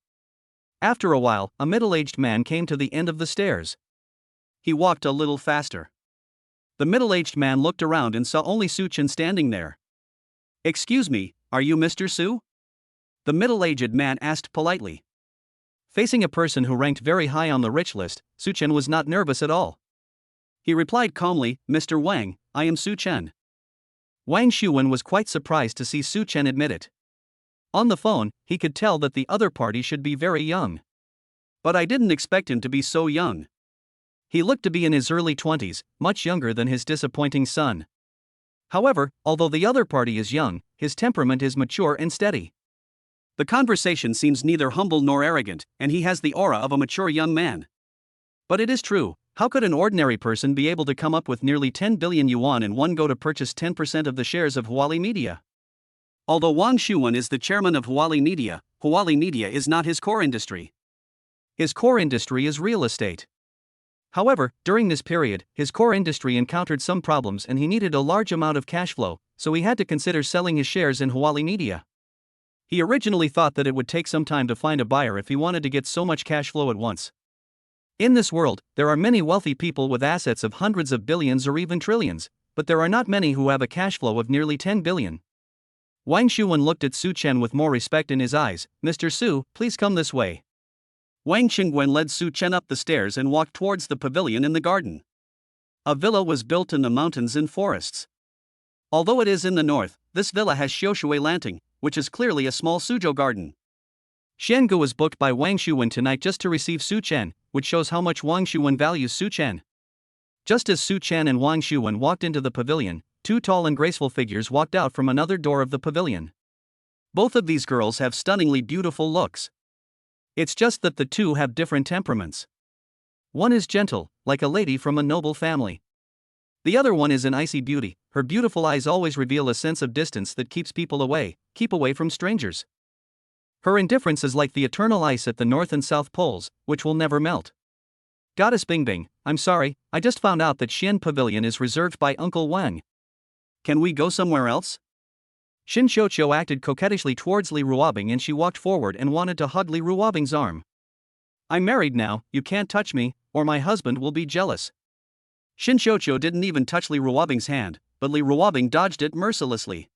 After a while, a middle-aged man came to the end of the stairs. He walked a little faster. The middle-aged man looked around and saw only Su Chen standing there. "Excuse me, are you Mr. Su?" The middle-aged man asked politely. Facing a person who ranked very high on the rich list, Su Chen was not nervous at all. He replied calmly, "Mr. Wang, I am Su Chen." Wang Shuwen was quite surprised to see Su Chen admit it. On the phone, he could tell that the other party should be very young. "But I didn't expect him to be so young." He looked to be in his early 20s, much younger than his disappointing son. However, although the other party is young, his temperament is mature and steady. The conversation seems neither humble nor arrogant, and he has the aura of a mature young man. But it is true, how could an ordinary person be able to come up with nearly 10 billion yuan in one go to purchase 10% of the shares of Huali Media? Although Wang Shuwen is the chairman of Huali Media is not his core industry. His core industry is real estate. However, during this period, his core industry encountered some problems and he needed a large amount of cash flow, so he had to consider selling his shares in Huali Media. He originally thought that it would take some time to find a buyer if he wanted to get so much cash flow at once. In this world, there are many wealthy people with assets of hundreds of billions or even trillions, but there are not many who have a cash flow of nearly 10 billion. Wang Shuwen looked at Su Chen with more respect in his eyes. "Mr. Su, please come this way." Wang Qingwen led Su Chen up the stairs and walked towards the pavilion in the garden. A villa was built in the mountains and forests. Although it is in the north, this villa has Xiaoshui Lanting, which is clearly a small Suzhou garden. Xiangu was booked by Wang Shuwen tonight just to receive Su Chen, which shows how much Wang Shuwen values Su Chen. Just as Su Chen and Wang Shuwen walked into the pavilion, two tall and graceful figures walked out from another door of the pavilion. Both of these girls have stunningly beautiful looks. It's just that the two have different temperaments. One is gentle, like a lady from a noble family. The other one is an icy beauty. Her beautiful eyes always reveal a sense of distance that keeps people away, keep away from strangers. Her indifference is like the eternal ice at the North and South Poles, which will never melt. Goddess Bingbing, I'm sorry, I just found out that Xian Pavilion is reserved by Uncle Wang. Can we go somewhere else? Xin Xiuqiu acted coquettishly towards Li Ruobing and she walked forward and wanted to hug Li Ruobing's arm. I'm married now, you can't touch me, or my husband will be jealous. Xin Xiuqiu didn't even touch Li Ruobing's hand, but Li Ruobing dodged it mercilessly.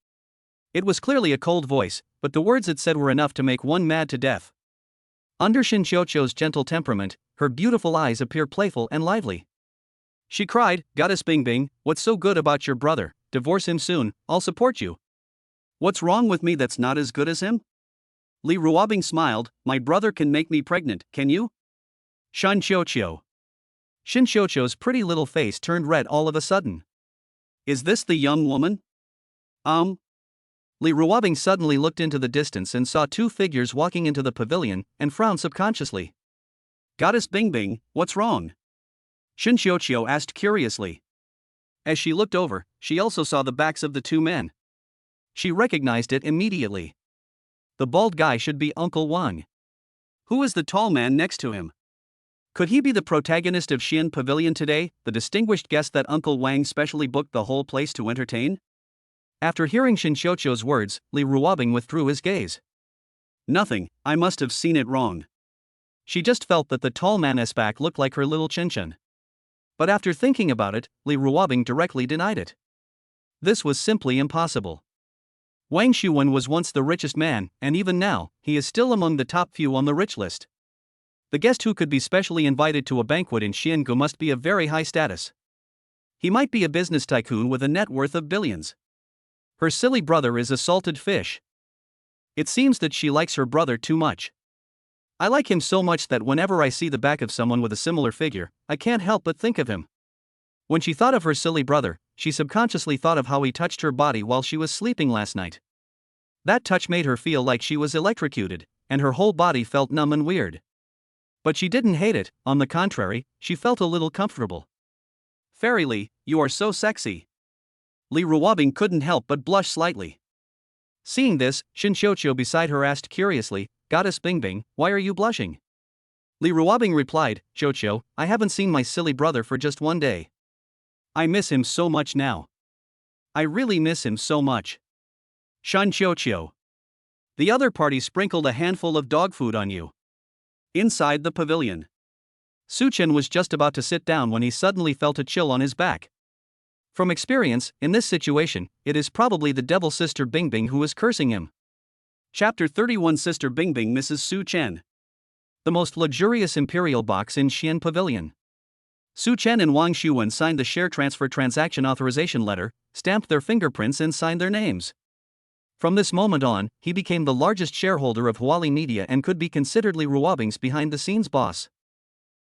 It was clearly a cold voice, but the words it said were enough to make one mad to death. Under Xin Xiuqiu's gentle temperament, her beautiful eyes appear playful and lively. She cried, "Goddess Bingbing, what's so good about your brother? Divorce him soon, I'll support you." What's wrong with me that's not as good as him? Li Ruobing smiled, "My brother can make me pregnant, can you?" Shan Xiuqiu. Xin Xiuqiu's pretty little face turned red all of a sudden. Is this the young woman? Li Ruobing suddenly looked into the distance and saw two figures walking into the pavilion and frowned subconsciously. Goddess Bingbing, what's wrong? Xin Xiuqiu asked curiously. As she looked over, she also saw the backs of the two men. She recognized it immediately. The bald guy should be Uncle Wang. Who is the tall man next to him? Could he be the protagonist of Xian Pavilion today, the distinguished guest that Uncle Wang specially booked the whole place to entertain? After hearing Xin Xiuqiu's words, Li Ruobing withdrew his gaze. Nothing, I must have seen it wrong. She just felt that the tall man's back looked like her little Qinchin. But after thinking about it, Li Ruobing directly denied it. This was simply impossible. Wang Shuwen was once the richest man, and even now, he is still among the top few on the rich list. The guest who could be specially invited to a banquet in Xiangu must be of very high status. He might be a business tycoon with a net worth of billions. Her silly brother is a salted fish. It seems that she likes her brother too much. I like him so much that whenever I see the back of someone with a similar figure, I can't help but think of him. When she thought of her silly brother, she subconsciously thought of how he touched her body while she was sleeping last night. That touch made her feel like she was electrocuted, and her whole body felt numb and weird. But she didn't hate it, on the contrary, she felt a little comfortable. Fairy Li, you are so sexy. Li Ruobing couldn't help but blush slightly. Seeing this, Xin Xiuqiu beside her asked curiously, Goddess Bingbing, why are you blushing? Li Ruobing replied, Xiuqiu, I haven't seen my silly brother for just one day. I miss him so much now. I really miss him so much. Shan Xiuqiu. The other party sprinkled a handful of dog food on you. Inside the pavilion. Su Chen was just about to sit down when he suddenly felt a chill on his back. From experience, in this situation, it is probably the devil sister Bingbing who is cursing him. Chapter 31 Sister Bingbing misses Su Chen. The most luxurious imperial box in Xian Pavilion. Su Chen and Wang Shuwen signed the share transfer transaction authorization letter, stamped their fingerprints and signed their names. From this moment on, he became the largest shareholder of Huali Media and could be considered Li Ruobing's behind-the-scenes boss.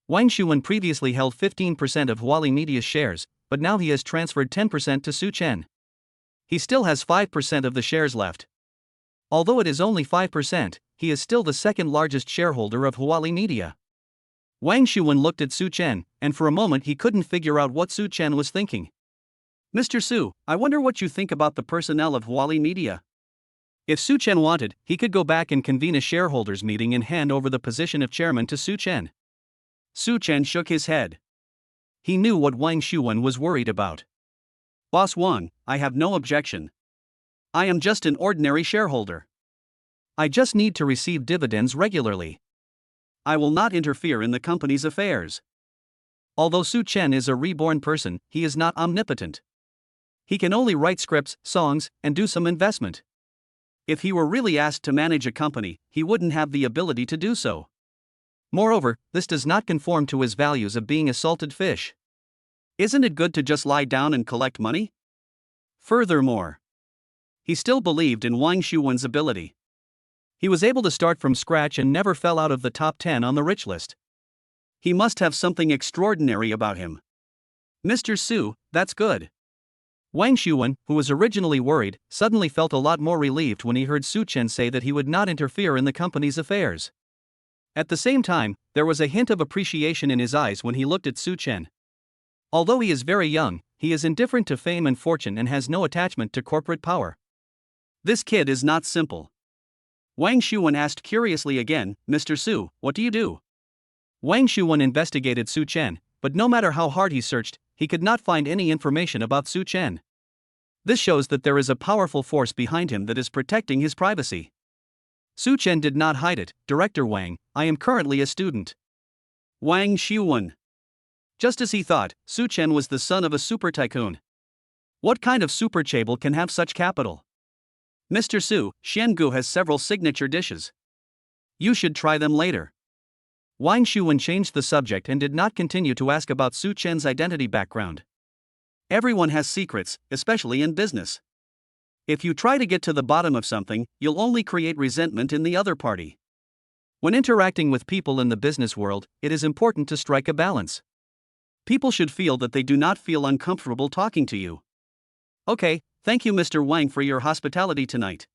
Wang Shuwen previously held 15% of Huali Media's shares, but now he has transferred 10% to Su Chen. He still has 5% of the shares left. Although it is only 5%, he is still the second largest shareholder of Huali Media. Wang Shuwen looked at Su Chen, and for a moment he couldn't figure out what Su Chen was thinking. Mr. Su, I wonder what you think about the personnel of Huali Media. If Su Chen wanted, he could go back and convene a shareholders meeting and hand over the position of chairman to Su Chen. Su Chen shook his head. He knew what Wang Shuwen was worried about. Boss Wang, I have no objection. I am just an ordinary shareholder. I just need to receive dividends regularly. I will not interfere in the company's affairs. Although Su Chen is a reborn person, he is not omnipotent. He can only write scripts, songs, and do some investment. If he were really asked to manage a company, he wouldn't have the ability to do so. Moreover, this does not conform to his values of being a salted fish. Isn't it good to just lie down and collect money? Furthermore, he still believed in Wang Shuwen's ability. He was able to start from scratch and never fell out of the top 10 on the rich list. He must have something extraordinary about him. Mr. Su, that's good. Wang Shuwen, who was originally worried, suddenly felt a lot more relieved when he heard Su Chen say that he would not interfere in the company's affairs. At the same time, there was a hint of appreciation in his eyes when he looked at Su Chen. Although he is very young, he is indifferent to fame and fortune and has no attachment to corporate power. This kid is not simple. Wang Shuwen asked curiously again, Mr. Su, what do you do? Wang Shuwen investigated Su Chen, but no matter how hard he searched, he could not find any information about Su Chen. This shows that there is a powerful force behind him that is protecting his privacy. Su Chen did not hide it. Director Wang, I am currently a student. Wang Shuwen. Just as he thought, Su Chen was the son of a super tycoon. What kind of super chaebol can have such capital? Mr. Su, Xiangu has several signature dishes. You should try them later. Wang Shuwen changed the subject and did not continue to ask about Su Chen's identity background. Everyone has secrets, especially in business. If you try to get to the bottom of something, you'll only create resentment in the other party. When interacting with people in the business world, it is important to strike a balance. People should feel that they do not feel uncomfortable talking to you. Okay, thank you Mr. Wang for your hospitality tonight.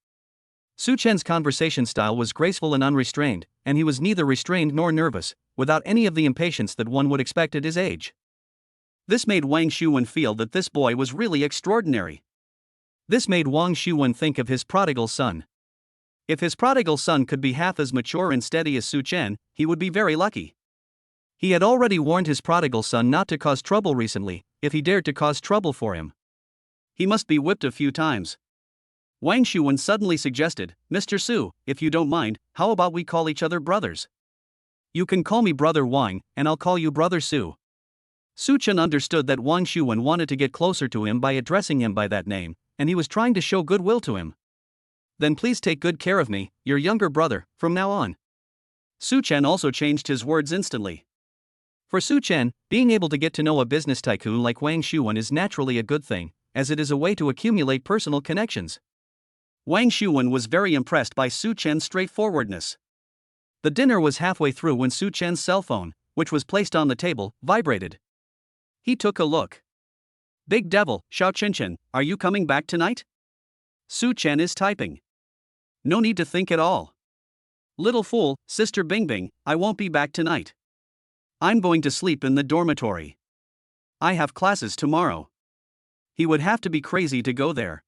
Su Chen's conversation style was graceful and unrestrained, and he was neither restrained nor nervous, without any of the impatience that one would expect at his age. This made Wang Shuwen feel that this boy was really extraordinary. This made Wang Shuwen think of his prodigal son. If his prodigal son could be half as mature and steady as Su Chen, he would be very lucky. He had already warned his prodigal son not to cause trouble recently, if he dared to cause trouble for him. He must be whipped a few times. Wang Shuwen suddenly suggested, Mr. Su, if you don't mind, how about we call each other brothers? You can call me Brother Wang, and I'll call you Brother Su. Su Chen understood that Wang Shuwen wanted to get closer to him by addressing him by that name, and he was trying to show goodwill to him. Then please take good care of me, your younger brother, from now on. Su Chen also changed his words instantly. For Su Chen, being able to get to know a business tycoon like Wang Shuwen is naturally a good thing, as it is a way to accumulate personal connections. Wang Shuwen was very impressed by Su Chen's straightforwardness. The dinner was halfway through when Su Chen's cell phone, which was placed on the table, vibrated. He took a look. Big devil, Xiao Qianqian, are you coming back tonight? Su Chen is typing. No need to think at all. Little fool, Sister Bingbing, I won't be back tonight. I'm going to sleep in the dormitory. I have classes tomorrow. He would have to be crazy to go there.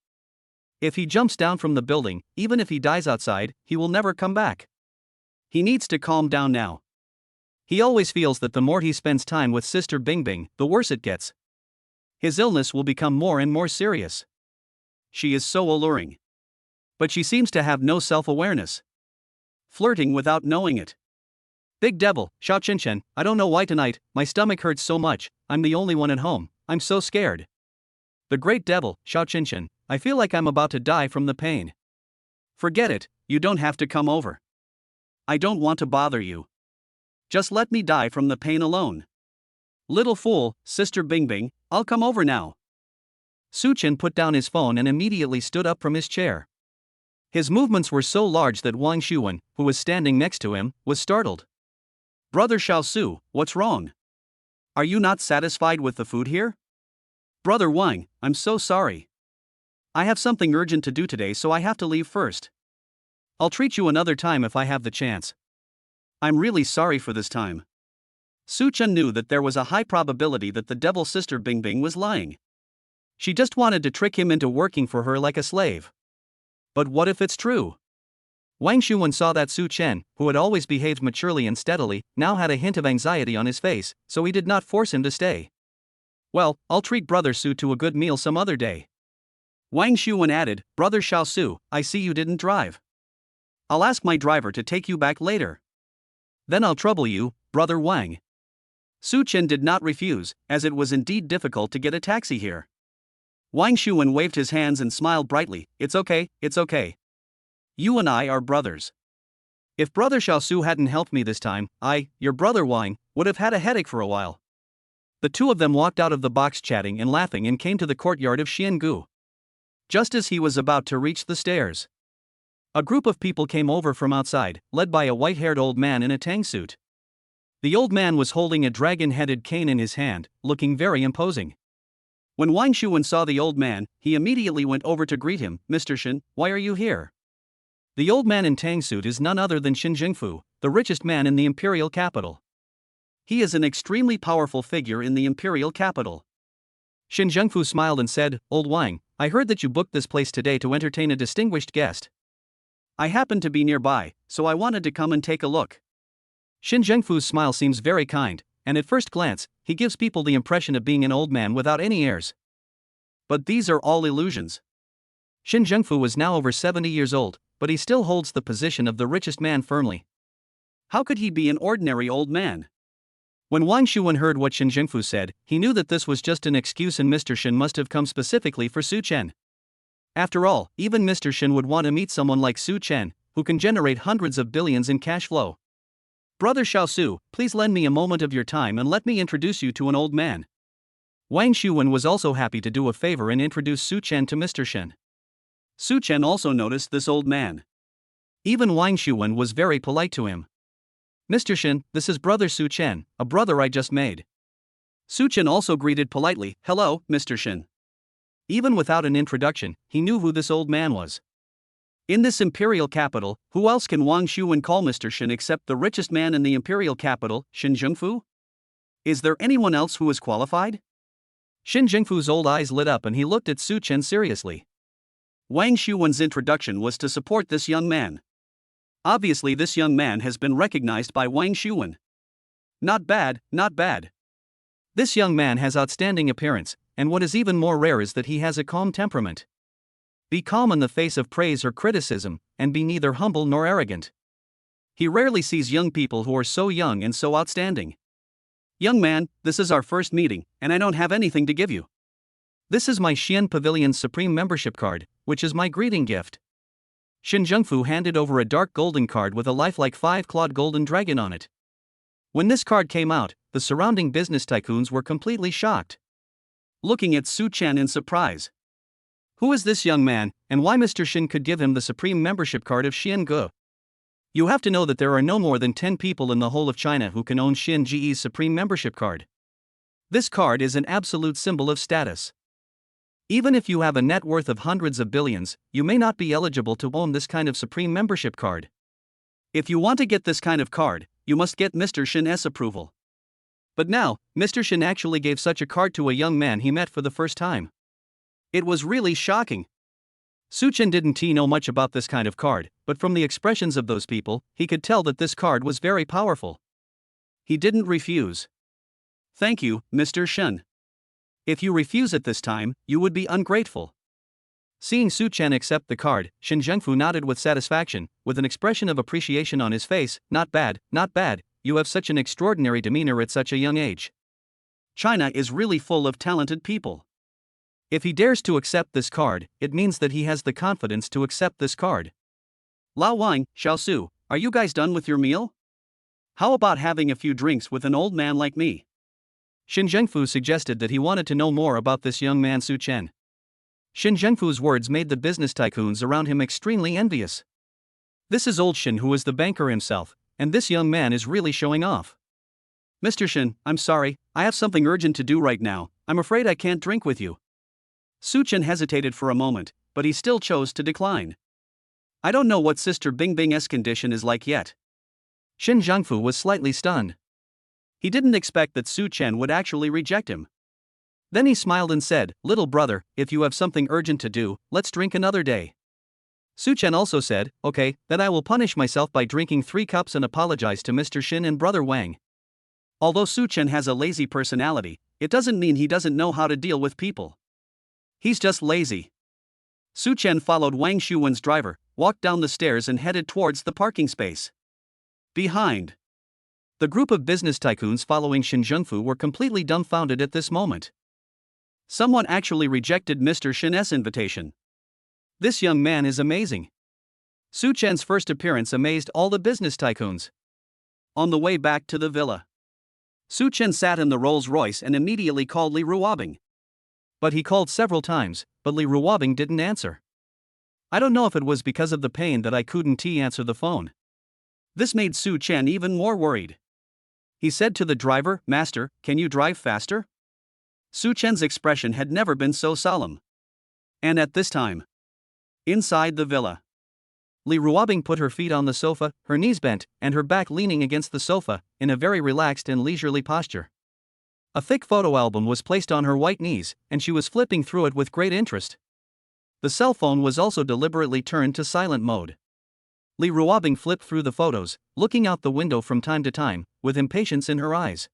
If he jumps down from the building, even if he dies outside, he will never come back. He needs to calm down now. He always feels that the more he spends time with Sister Bingbing, the worse it gets. His illness will become more and more serious. She is so alluring. But she seems to have no self-awareness. Flirting without knowing it. Big devil, Xiao Qianqian, I don't know why tonight, my stomach hurts so much, I'm the only one at home, I'm so scared. The great devil, Xiao Qianqian, I feel like I'm about to die from the pain. Forget it, you don't have to come over. I don't want to bother you. Just let me die from the pain alone. Little fool, Sister Bingbing, I'll come over now. Su Chen put down his phone and immediately stood up from his chair. His movements were so large that Wang Shuwen, who was standing next to him, was startled. Brother Xiao Su, what's wrong? Are you not satisfied with the food here? Brother Wang, I'm so sorry. I have something urgent to do today, so I have to leave first. I'll treat you another time if I have the chance. I'm really sorry for this time. Su Chen knew that there was a high probability that the devil Sister Bingbing was lying. She just wanted to trick him into working for her like a slave. But what if it's true? Wang Shuwen saw that Su Chen, who had always behaved maturely and steadily, now had a hint of anxiety on his face, so he did not force him to stay. Well, I'll treat Brother Su to a good meal some other day. Wang Shuwen added, Brother Xiao Su, I see you didn't drive. I'll ask my driver to take you back later. Then I'll trouble you, Brother Wang. Su Chen did not refuse, as it was indeed difficult to get a taxi here. Wang Shuwen waved his hands and smiled brightly, it's okay, it's okay. You and I are brothers. If Brother Xiao Su hadn't helped me this time, your brother Wang, would have had a headache for a while. The two of them walked out of the box chatting and laughing and came to the courtyard of Xiangu. Just as he was about to reach the stairs, a group of people came over from outside, led by a white-haired old man in a tang suit. The old man was holding a dragon-headed cane in his hand, looking very imposing. When Wang Shuwen saw the old man, he immediately went over to greet him. Mr. Shen, why are you here? The old man in tang suit is none other than Shen Jingfu, the richest man in the imperial capital. He is an extremely powerful figure in the imperial capital. Shen Jingfu smiled and said, Old Wang, I heard that you booked this place today to entertain a distinguished guest. I happened to be nearby, so I wanted to come and take a look. Shen Jingfu's smile seems very kind, and at first glance, he gives people the impression of being an old man without any airs. But these are all illusions. Shen Jingfu was now over 70 years old, but he still holds the position of the richest man firmly. How could he be an ordinary old man? When Wang Shuwen heard what Shen Jingfu said, he knew that this was just an excuse and Mr. Shen must have come specifically for Su Chen. After all, even Mr. Shen would want to meet someone like Su Chen, who can generate hundreds of billions in cash flow. Brother Xiao Su, please lend me a moment of your time and let me introduce you to an old man. Wang Shuwen was also happy to do a favor and introduce Su Chen to Mr. Shen. Su Chen also noticed this old man. Even Wang Shuwen was very polite to him. Mr. Shen, this is Brother Su Chen, a brother I just made. Su Chen also greeted politely, Hello, Mr. Shen. Even without an introduction, he knew who this old man was. In this imperial capital, who else can Wang Shuwen call Mr. Shen except the richest man in the imperial capital, Shen Jingfu? Is there anyone else who is qualified? Shen Jingfu's old eyes lit up and he looked at Su Chen seriously. Wang Shuwen's introduction was to support this young man. Obviously this young man has been recognized by Wang Shuwen. Not bad, not bad. This young man has outstanding appearance, and what is even more rare is that he has a calm temperament. Be calm in the face of praise or criticism, and be neither humble nor arrogant. He rarely sees young people who are so young and so outstanding. Young man, this is our first meeting, and I don't have anything to give you. This is my Xian Pavilion's Supreme Membership Card, which is my greeting gift. Shen Jingfu handed over a dark golden card with a lifelike 5-clawed golden dragon on it. When this card came out, the surrounding business tycoons were completely shocked, looking at Su Chen in surprise. Who is this young man, and why Mr. Shen could give him the Supreme Membership Card of Xiangu? You have to know that there are no more than 10 people in the whole of China who can own Xiange's Supreme Membership Card. This card is an absolute symbol of status. Even if you have a net worth of hundreds of billions, you may not be eligible to own this kind of Supreme Membership Card. If you want to get this kind of card, you must get Mr. Shen's approval. But now, Mr. Shen actually gave such a card to a young man he met for the first time. It was really shocking. Su Chen didn't know much about this kind of card, but from the expressions of those people, he could tell that this card was very powerful. He didn't refuse. Thank you, Mr. Shen. If you refuse at this time, you would be ungrateful. Seeing Su Chen accept the card, Shen Zhengfu nodded with satisfaction, with an expression of appreciation on his face. Not bad, not bad, you have such an extraordinary demeanor at such a young age. China is really full of talented people. If he dares to accept this card, it means that he has the confidence to accept this card. Lao Wang, Xiao Su, are you guys done with your meal? How about having a few drinks with an old man like me? Shen Zhengfu suggested that he wanted to know more about this young man Su Chen. Shen Zhengfu's words made the business tycoons around him extremely envious. This is old Shen who is the banker himself, and this young man is really showing off. Mr. Shen, I'm sorry, I have something urgent to do right now, I'm afraid I can't drink with you. Su Chen hesitated for a moment, but he still chose to decline. I don't know what Sister Bingbing's condition is like yet. Shen Zhengfu was slightly stunned. He didn't expect that Su Chen would actually reject him. Then he smiled and said, Little brother, if you have something urgent to do, let's drink another day. Su Chen also said, Okay, then I will punish myself by drinking 3 cups and apologize to Mr. Shen and Brother Wang. Although Su Chen has a lazy personality, it doesn't mean he doesn't know how to deal with people. He's just lazy. Su Chen followed Wang Shuwen's driver, walked down the stairs and headed towards the parking space. Behind. The group of business tycoons following Shen Zhengfu were completely dumbfounded at this moment. Someone actually rejected Mr. Shen's invitation. This young man is amazing. Su Chen's first appearance amazed all the business tycoons. On the way back to the villa, Su Chen sat in the Rolls-Royce and immediately called Li Ruobing. But he called several times, but Li Ruobing didn't answer. I don't know if it was because of the pain that I couldn't answer the phone. This made Su Chen even more worried. He said to the driver, "Master, can you drive faster?" Su Chen's expression had never been so solemn. And at this time, inside the villa, Li Ruobing put her feet on the sofa, her knees bent, and her back leaning against the sofa, in a very relaxed and leisurely posture. A thick photo album was placed on her white knees, and she was flipping through it with great interest. The cell phone was also deliberately turned to silent mode. Li Ruobing flipped through the photos, looking out the window from time to time, with impatience in her eyes.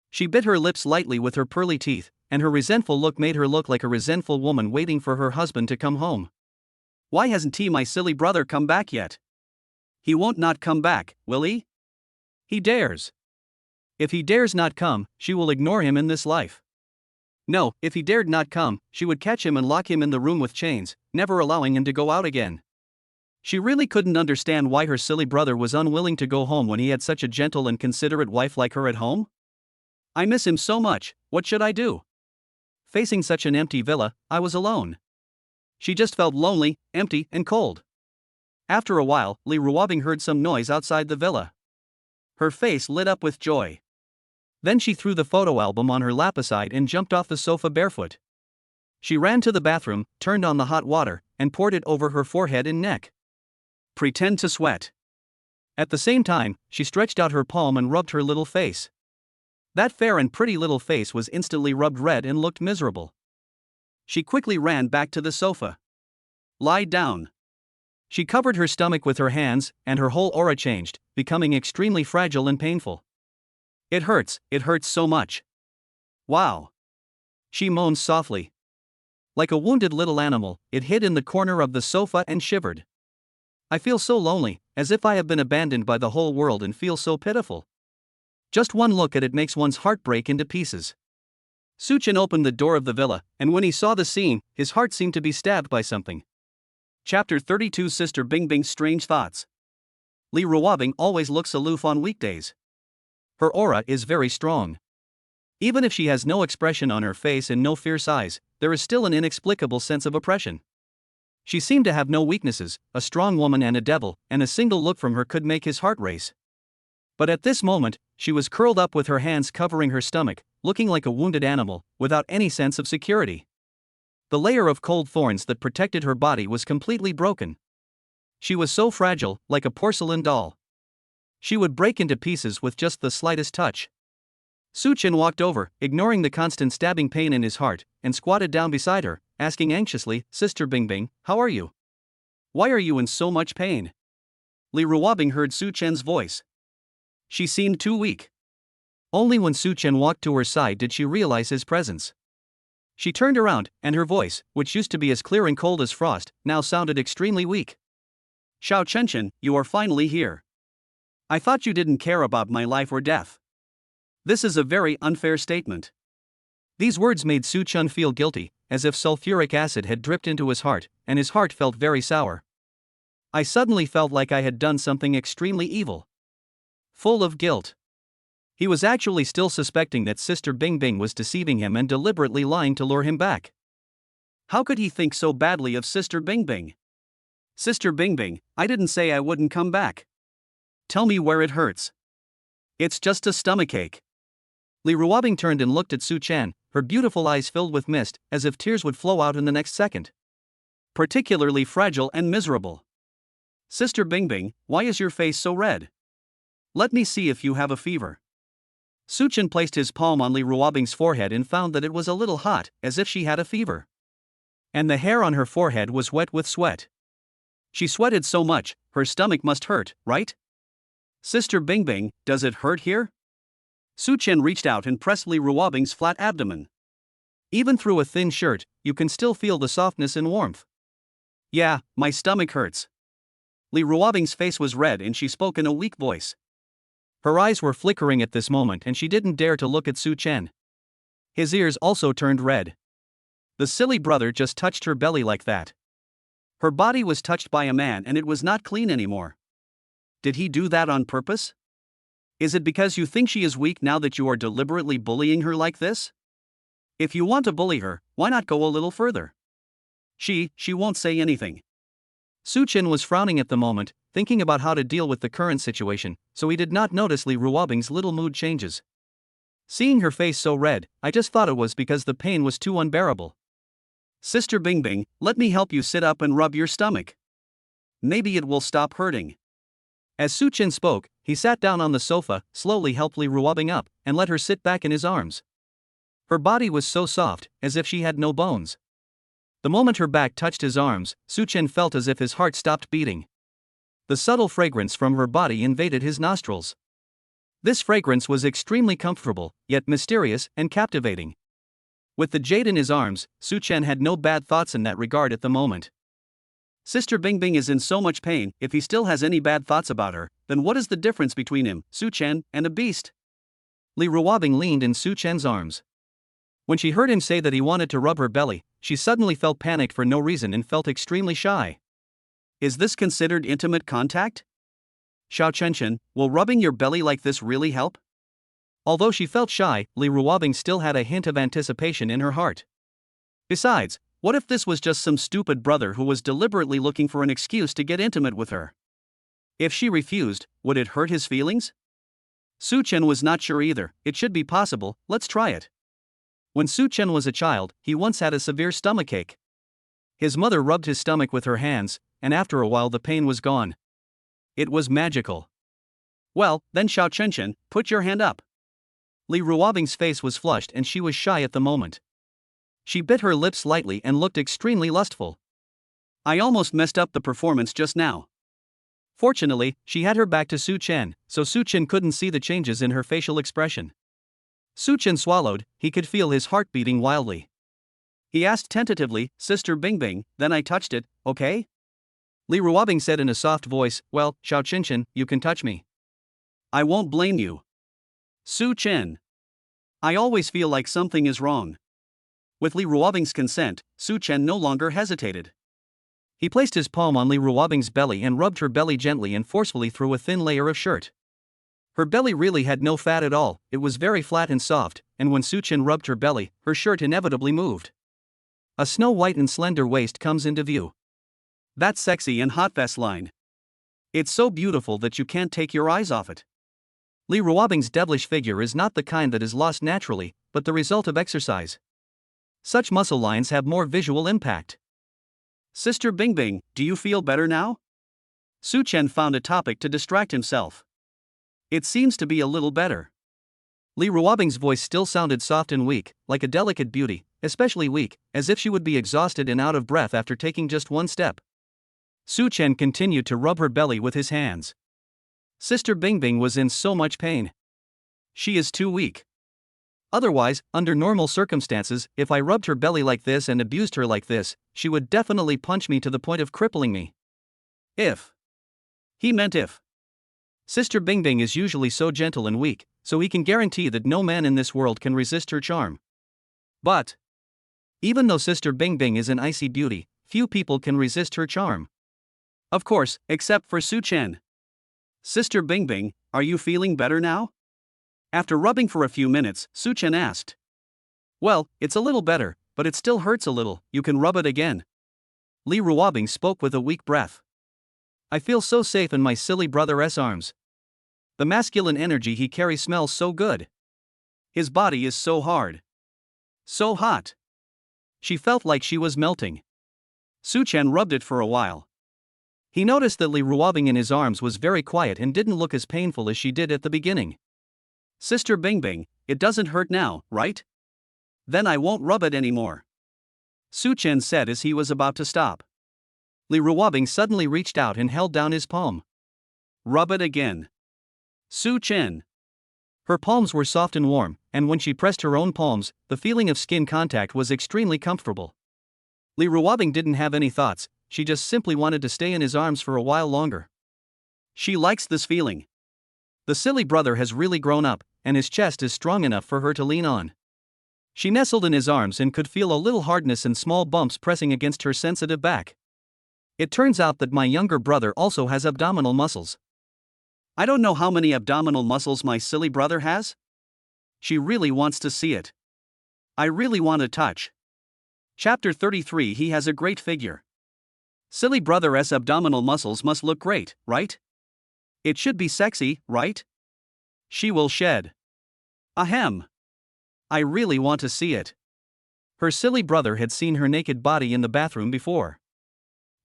She bit her lips lightly with her pearly teeth, and her resentful look made her look like a resentful woman waiting for her husband to come home. Why hasn't my silly brother come back yet? He won't not come back, will he? He dares. If he dares not come, she will ignore him in this life. No, if he dared not come, she would catch him and lock him in the room with chains, never allowing him to go out again. She really couldn't understand why her silly brother was unwilling to go home when he had such a gentle and considerate wife like her at home. I miss him so much, what should I do? Facing such an empty villa, I was alone. She just felt lonely, empty, and cold. After a while, Li Ruobing heard some noise outside the villa. Her face lit up with joy. Then she threw the photo album on her lap aside and jumped off the sofa barefoot. She ran to the bathroom, turned on the hot water, and poured it over her forehead and neck. Pretend to sweat. At the same time, she stretched out her palm and rubbed her little face. That fair and pretty little face was instantly rubbed red and looked miserable. She quickly ran back to the sofa. Lie down. She covered her stomach with her hands, and her whole aura changed, becoming extremely fragile and painful. It hurts so much. Wow. She moaned softly. Like a wounded little animal, it hid in the corner of the sofa and shivered. I feel so lonely, as if I have been abandoned by the whole world and feel so pitiful. Just one look at it makes one's heart break into pieces. Su Chen opened the door of the villa, and when he saw the scene, his heart seemed to be stabbed by something. Chapter 32 Sister Bingbing's Strange Thoughts. Li Ruobing always looks aloof on weekdays. Her aura is very strong. Even if she has no expression on her face and no fierce eyes, there is still an inexplicable sense of oppression. She seemed to have no weaknesses, a strong woman and a devil, and a single look from her could make his heart race. But at this moment, she was curled up with her hands covering her stomach, looking like a wounded animal, without any sense of security. The layer of cold thorns that protected her body was completely broken. She was so fragile, like a porcelain doll. She would break into pieces with just the slightest touch. Su Chen walked over, ignoring the constant stabbing pain in his heart, and squatted down beside her, asking anxiously, "Sister Bingbing, how are you? Why are you in so much pain?" Li Ruobing heard Su Chen's voice. She seemed too weak. Only when Su Chen walked to her side did she realize his presence. She turned around, and her voice, which used to be as clear and cold as frost, now sounded extremely weak. "Xiao Chenchen, you are finally here. I thought you didn't care about my life or death. This is a very unfair statement." These words made Su Chen feel guilty, as if sulfuric acid had dripped into his heart, and his heart felt very sour. I suddenly felt like I had done something extremely evil. Full of guilt. He was actually still suspecting that Sister Bingbing was deceiving him and deliberately lying to lure him back. How could he think so badly of Sister Bingbing? "Sister Bingbing, I didn't say I wouldn't come back. Tell me where it hurts." "It's just a stomachache." Li Ruobing turned and looked at Su Chen, her beautiful eyes filled with mist, as if tears would flow out in the next second. Particularly fragile and miserable. "Sister Bingbing, why is your face so red? Let me see if you have a fever." Su Chen placed his palm on Li Ruobing's forehead and found that it was a little hot, as if she had a fever. And the hair on her forehead was wet with sweat. She sweated so much, her stomach must hurt, right? "Sister Bingbing, does it hurt here?" Su Chen reached out and pressed Li Ruobing's flat abdomen. Even through a thin shirt, you can still feel the softness and warmth. Yeah, my stomach hurts. Li Ruobing's face was red and she spoke in a weak voice. Her eyes were flickering at this moment and she didn't dare to look at Su Chen. His ears also turned red. The silly brother just touched her belly like that. Her body was touched by a man and it was not clean anymore. Did he do that on purpose? Is it because you think she is weak now that you are deliberately bullying her like this? If you want to bully her, why not go a little further? She won't say anything. Su Chen was frowning at the moment, thinking about how to deal with the current situation, so he did not notice Li Ruobing's little mood changes. Seeing her face so red, I just thought it was because the pain was too unbearable. Sister Bingbing, let me help you sit up and rub your stomach. Maybe it will stop hurting. As Su Chen spoke, he sat down on the sofa, slowly helped Li Ruobing up, and let her sit back in his arms. Her body was so soft, as if she had no bones. The moment her back touched his arms, Su Chen felt as if his heart stopped beating. The subtle fragrance from her body invaded his nostrils. This fragrance was extremely comfortable, yet mysterious and captivating. With the jade in his arms, Su Chen had no bad thoughts in that regard at the moment. Sister Bingbing is in so much pain. If he still has any bad thoughts about her, then what is the difference between him, Su Chen, and a beast? Li Ruobing leaned in Su Chen's arms. When she heard him say that he wanted to rub her belly, she suddenly felt panicked for no reason and felt extremely shy. Is this considered intimate contact? Xiao Chenchen, will rubbing your belly like this really help? Although she felt shy, Li Ruobing still had a hint of anticipation in her heart. Besides, what if this was just some stupid brother who was deliberately looking for an excuse to get intimate with her? If she refused, would it hurt his feelings? Su Chen was not sure either. It should be possible, let's try it. When Su Chen was a child, he once had a severe stomachache. His mother rubbed his stomach with her hands, and after a while the pain was gone. It was magical. Well, then Xiao Chenchen, put your hand up. Li Ruobing's face was flushed and she was shy at the moment. She bit her lips slightly and looked extremely lustful. I almost messed up the performance just now. Fortunately, she had her back to Su Chen, so Su Chen couldn't see the changes in her facial expression. Su Chen swallowed, he could feel his heart beating wildly. He asked tentatively, Sister Bingbing, then I touched it, okay? Li Ruobing said in a soft voice, well, Xiao Chenchen, you can touch me. I won't blame you. Su Chen. I always feel like something is wrong. With Li Ruobing's consent, Su Chen no longer hesitated. He placed his palm on Li Ruobing's belly and rubbed her belly gently and forcefully through a thin layer of shirt. Her belly really had no fat at all, it was very flat and soft, and when Su Chen rubbed her belly, her shirt inevitably moved. A snow-white and slender waist comes into view. That sexy and hot vest line. It's so beautiful that you can't take your eyes off it. Li Ruobing's devilish figure is not the kind that is lost naturally, but the result of exercise. Such muscle lines have more visual impact. Sister Bingbing, do you feel better now? Su Chen found a topic to distract himself. It seems to be a little better. Li Ruobing's voice still sounded soft and weak, like a delicate beauty, especially weak, as if she would be exhausted and out of breath after taking just one step. Su Chen continued to rub her belly with his hands. Sister Bingbing was in so much pain. She is too weak. Otherwise, under normal circumstances, if I rubbed her belly like this and abused her like this, she would definitely punch me to the point of crippling me. If. He meant if. Sister Bingbing is usually so gentle and weak, so he can guarantee that no man in this world can resist her charm. But even though Sister Bingbing is an icy beauty, few people can resist her charm. Of course, except for Su Chen. Sister Bingbing, are you feeling better now? After rubbing for a few minutes, Su Chen asked. Well, it's a little better, but it still hurts a little, you can rub it again. Li Ruobing spoke with a weak breath. I feel so safe in my silly brother's arms. The masculine energy he carries smells so good. His body is so hard. So hot. She felt like she was melting. Su Chen rubbed it for a while. He noticed that Li Ruobing in his arms was very quiet and didn't look as painful as she did at the beginning. Sister Bingbing, it doesn't hurt now, right? Then I won't rub it anymore. Su Chen said as he was about to stop. Li Ruobing suddenly reached out and held down his palm. Rub it again. Su Chen. Her palms were soft and warm, and when she pressed her own palms, the feeling of skin contact was extremely comfortable. Li Ruobing didn't have any thoughts, she just simply wanted to stay in his arms for a while longer. She likes this feeling. The silly brother has really grown up, and his chest is strong enough for her to lean on. She nestled in his arms and could feel a little hardness and small bumps pressing against her sensitive back. It turns out that my younger brother also has abdominal muscles. I don't know how many abdominal muscles my silly brother has. She really wants to see it. I really want to touch. Chapter 33. He has a great figure. Silly brother's abdominal muscles must look great, right? It should be sexy, right? She will shed. Ahem. I really want to see it. Her silly brother had seen her naked body in the bathroom before.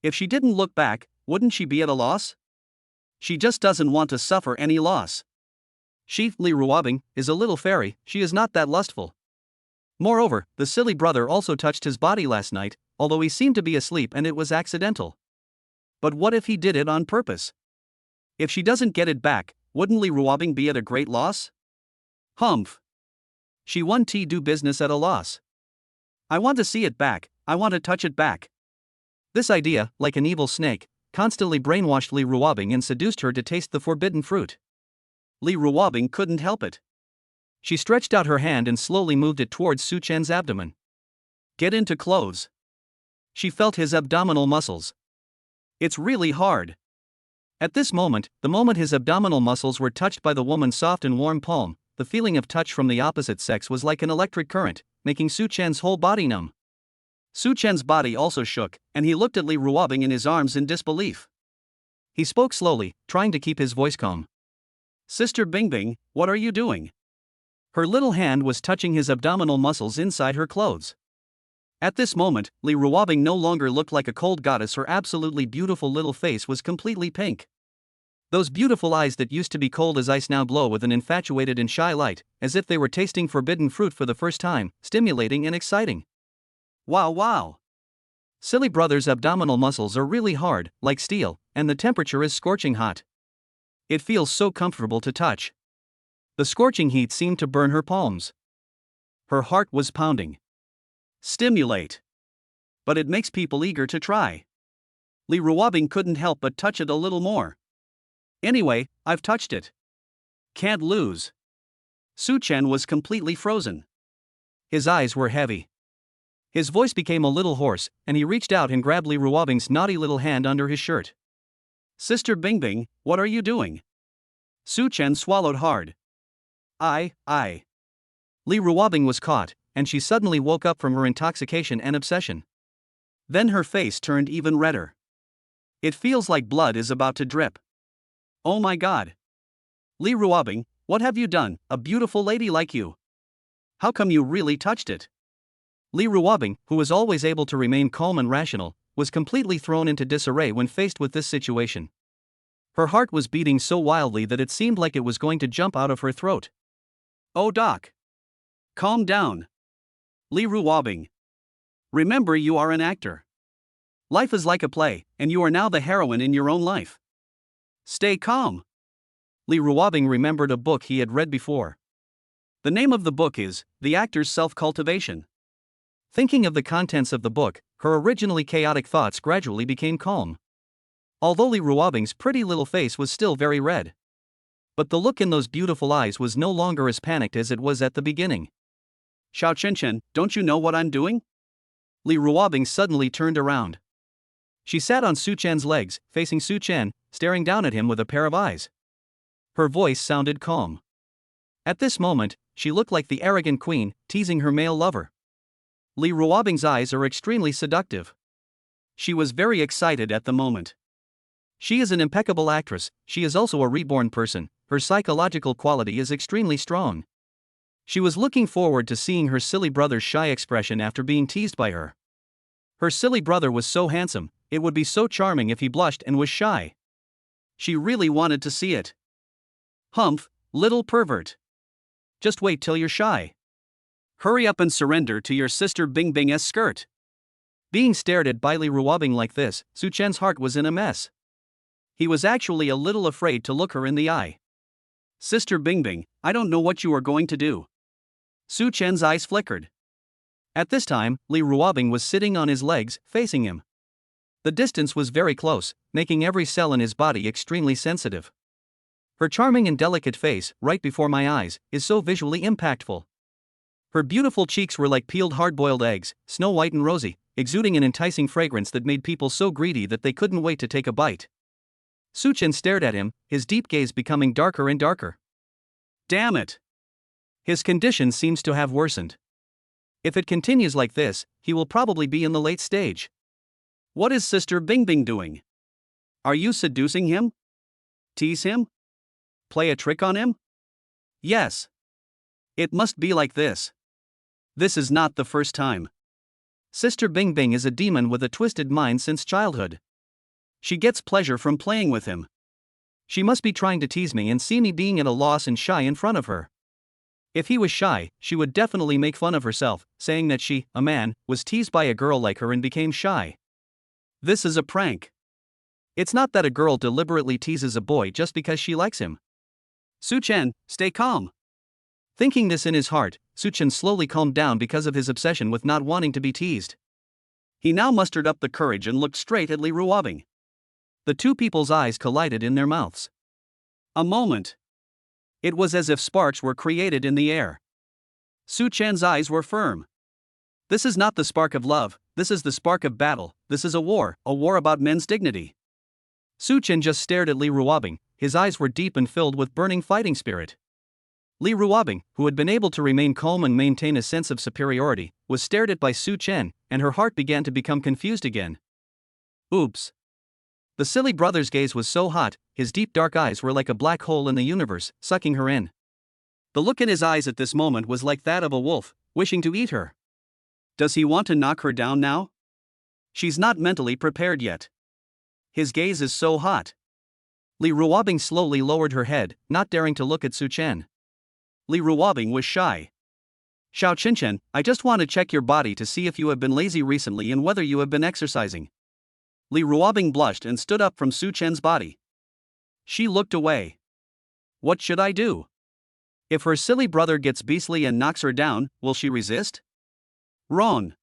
If she didn't look back, wouldn't she be at a loss? She just doesn't want to suffer any loss. She, Li Ruobing, is a little fairy, she is not that lustful. Moreover, the silly brother also touched his body last night, although he seemed to be asleep and it was accidental. But what if he did it on purpose? If she doesn't get it back, wouldn't Li Ruobing be at a great loss? Humph. She won't do business at a loss. I want to see it back, I want to touch it back. This idea, like an evil snake, constantly brainwashed Li Ruobing and seduced her to taste the forbidden fruit. Li Ruobing couldn't help it. She stretched out her hand and slowly moved it towards Su Chen's abdomen. Get into clothes. She felt his abdominal muscles. It's really hard. At this moment, the moment his abdominal muscles were touched by the woman's soft and warm palm, the feeling of touch from the opposite sex was like an electric current, making Su Chen's whole body numb. Su Chen's body also shook, and he looked at Li Ruobing in his arms in disbelief. He spoke slowly, trying to keep his voice calm. Sister Bingbing, what are you doing? Her little hand was touching his abdominal muscles inside her clothes. At this moment, Li Ruobing no longer looked like a cold goddess. Her absolutely beautiful little face was completely pink. Those beautiful eyes that used to be cold as ice now glow with an infatuated and shy light, as if they were tasting forbidden fruit for the first time, stimulating and exciting. Wow, wow. Silly brother's abdominal muscles are really hard, like steel, and the temperature is scorching hot. It feels so comfortable to touch. The scorching heat seemed to burn her palms. Her heart was pounding. Stimulate. But it makes people eager to try. Li Ruobing couldn't help but touch it a little more. Anyway, I've touched it. Can't lose. Su Chen was completely frozen. His eyes were heavy. His voice became a little hoarse, and he reached out and grabbed Li Ruobing's naughty little hand under his shirt. Sister Bingbing, what are you doing? Su Chen swallowed hard. I. Li Ruobing was caught, and she suddenly woke up from her intoxication and obsession. Then her face turned even redder. It feels like blood is about to drip. Oh my god. Li Ruobing, what have you done, a beautiful lady like you? How come you really touched it? Li Ruobing, who was always able to remain calm and rational, was completely thrown into disarray when faced with this situation. Her heart was beating so wildly that it seemed like it was going to jump out of her throat. Oh doc. Calm down. Li Ruobing. Remember, you are an actor. Life is like a play, and you are now the heroine in your own life. Stay calm. Li Ruobing remembered a book he had read before. The name of the book is The Actor's Self-Cultivation. Thinking of the contents of the book, her originally chaotic thoughts gradually became calm. Although Li Ruobing's pretty little face was still very red. But the look in those beautiful eyes was no longer as panicked as it was at the beginning. Xiao Chen, don't you know what I'm doing? Li Ruobing suddenly turned around. She sat on Su Chen's legs, facing Su Chen, staring down at him with a pair of eyes. Her voice sounded calm. At this moment, she looked like the arrogant queen, teasing her male lover. Li Ruobing's eyes are extremely seductive. She was very excited at the moment. She is an impeccable actress, she is also a reborn person, her psychological quality is extremely strong. She was looking forward to seeing her silly brother's shy expression after being teased by her. Her silly brother was so handsome, it would be so charming if he blushed and was shy. She really wanted to see it. Humph, little pervert. Just wait till you're shy. Hurry up and surrender to your sister Bingbing's skirt. Being stared at by Li Ruobing like this, Su Chen's heart was in a mess. He was actually a little afraid to look her in the eye. Sister Bingbing, I don't know what you are going to do. Su Chen's eyes flickered. At this time, Li Ruobing was sitting on his legs, facing him. The distance was very close, making every cell in his body extremely sensitive. Her charming and delicate face, right before my eyes, is so visually impactful. Her beautiful cheeks were like peeled hard-boiled eggs, snow-white and rosy, exuding an enticing fragrance that made people so greedy that they couldn't wait to take a bite. Su Chen stared at him, his deep gaze becoming darker and darker. Damn it! His condition seems to have worsened. If it continues like this, he will probably be in the late stage. What is Sister Bingbing doing? Are you seducing him? Tease him? Play a trick on him? Yes. It must be like this. This is not the first time. Sister Bingbing is a demon with a twisted mind since childhood. She gets pleasure from playing with him. She must be trying to tease me and see me being at a loss and shy in front of her. If he was shy, she would definitely make fun of herself, saying that she, a man, was teased by a girl like her and became shy. This is a prank. It's not that a girl deliberately teases a boy just because she likes him. Su Chen, stay calm. Thinking this in his heart, Su Chen slowly calmed down because of his obsession with not wanting to be teased. He now mustered up the courage and looked straight at Li Ruobing. The two people's eyes collided in their mouths. A moment. It was as if sparks were created in the air. Su Chen's eyes were firm. This is not the spark of love, this is the spark of battle, this is a war about men's dignity. Su Chen just stared at Li Ruobing, his eyes were deep and filled with burning fighting spirit. Li Ruobing, who had been able to remain calm and maintain a sense of superiority, was stared at by Su Chen, and her heart began to become confused again. Oops. The silly brother's gaze was so hot, his deep dark eyes were like a black hole in the universe, sucking her in. The look in his eyes at this moment was like that of a wolf, wishing to eat her. Does he want to knock her down now? She's not mentally prepared yet. His gaze is so hot. Li Ruobing slowly lowered her head, not daring to look at Su Chen. Li Ruobing was shy. Xiao Qinchen, I just want to check your body to see if you have been lazy recently and whether you have been exercising. Li Ruobing blushed and stood up from Su Chen's body. She looked away. What should I do? If her silly brother gets beastly and knocks her down, will she resist? Wrong.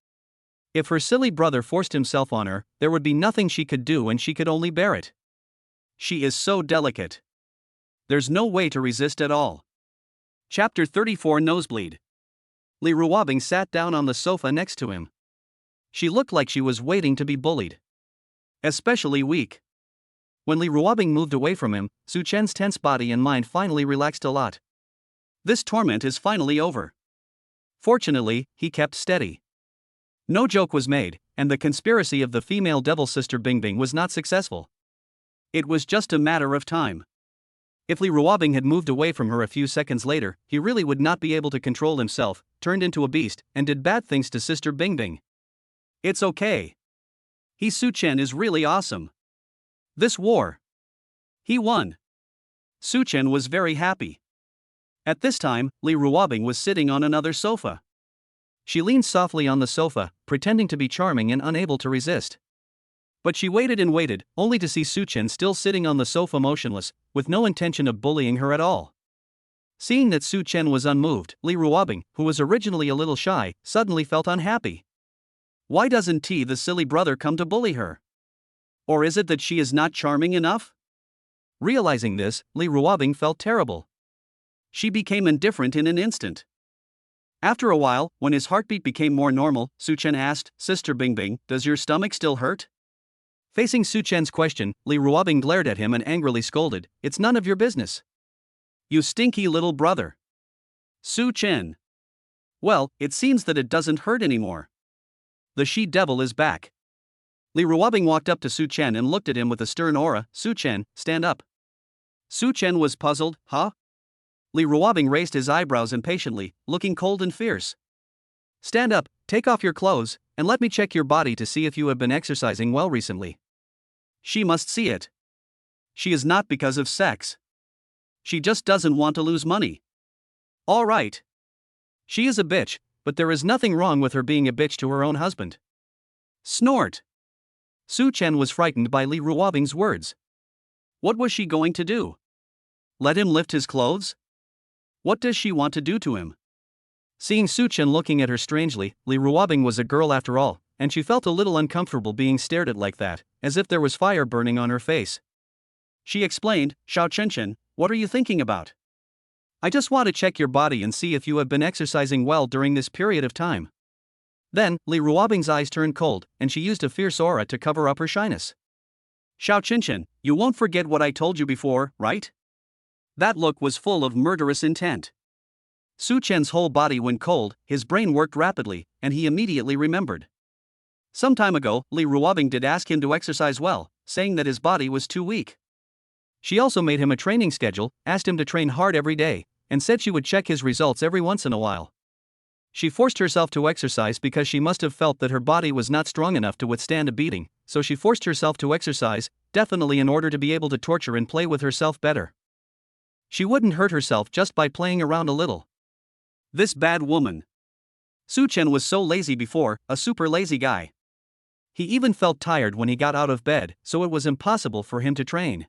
If her silly brother forced himself on her, there would be nothing she could do and she could only bear it. She is so delicate. There's no way to resist at all. Chapter 34 Nosebleed. Li Ruobing sat down on the sofa next to him. She looked like she was waiting to be bullied. Especially weak. When Li Ruobing moved away from him, Su Chen's tense body and mind finally relaxed a lot. This torment is finally over. Fortunately, he kept steady. No joke was made, and the conspiracy of the female devil sister Bingbing was not successful. It was just a matter of time. If Li Ruobing had moved away from her a few seconds later, he really would not be able to control himself, turned into a beast, and did bad things to sister Bingbing. It's okay. Su Chen is really awesome. This war. He won. Su Chen was very happy. At this time, Li Ruobing was sitting on another sofa. She leaned softly on the sofa, pretending to be charming and unable to resist. But she waited and waited, only to see Su Chen still sitting on the sofa motionless, with no intention of bullying her at all. Seeing that Su Chen was unmoved, Li Ruobing, who was originally a little shy, suddenly felt unhappy. Why doesn't the silly brother come to bully her? Or is it that she is not charming enough? Realizing this, Li Ruobing felt terrible. She became indifferent in an instant. After a while, when his heartbeat became more normal, Su Chen asked, Sister Bingbing, does your stomach still hurt? Facing Su Chen's question, Li Ruobing glared at him and angrily scolded, It's none of your business. You stinky little brother. Su Chen. Well, it seems that it doesn't hurt anymore. The she-devil is back. Li Ruobing walked up to Su Chen and looked at him with a stern aura. Su Chen, stand up. Su Chen was puzzled. Huh? Li Ruobing raised his eyebrows impatiently, looking cold and fierce. Stand up, take off your clothes, and let me check your body to see if you have been exercising well recently. She must see it. She is not because of sex. She just doesn't want to lose money. All right. She is a bitch, but there is nothing wrong with her being a bitch to her own husband. Snort. Su Chen was frightened by Li Ruobing's words. What was she going to do? Let him lift his clothes? What does she want to do to him? Seeing Su Chen looking at her strangely, Li Ruobing was a girl after all, and she felt a little uncomfortable being stared at like that, as if there was fire burning on her face. She explained, Xiao Chenchen, what are you thinking about? I just want to check your body and see if you have been exercising well during this period of time. Then, Li Ruobing's eyes turned cold, and she used a fierce aura to cover up her shyness. Xiao Chenchen, you won't forget what I told you before, right? That look was full of murderous intent. Su Chen's whole body went cold, his brain worked rapidly, and he immediately remembered. Some time ago, Li Ruobing did ask him to exercise well, saying that his body was too weak. She also made him a training schedule, asked him to train hard every day, and said she would check his results every once in a while. She forced herself to exercise because she must have felt that her body was not strong enough to withstand a beating, so she forced herself to exercise, definitely in order to be able to torture and play with herself better. She wouldn't hurt herself just by playing around a little. This bad woman. Su Chen was so lazy before, a super lazy guy. He even felt tired when he got out of bed, so it was impossible for him to train.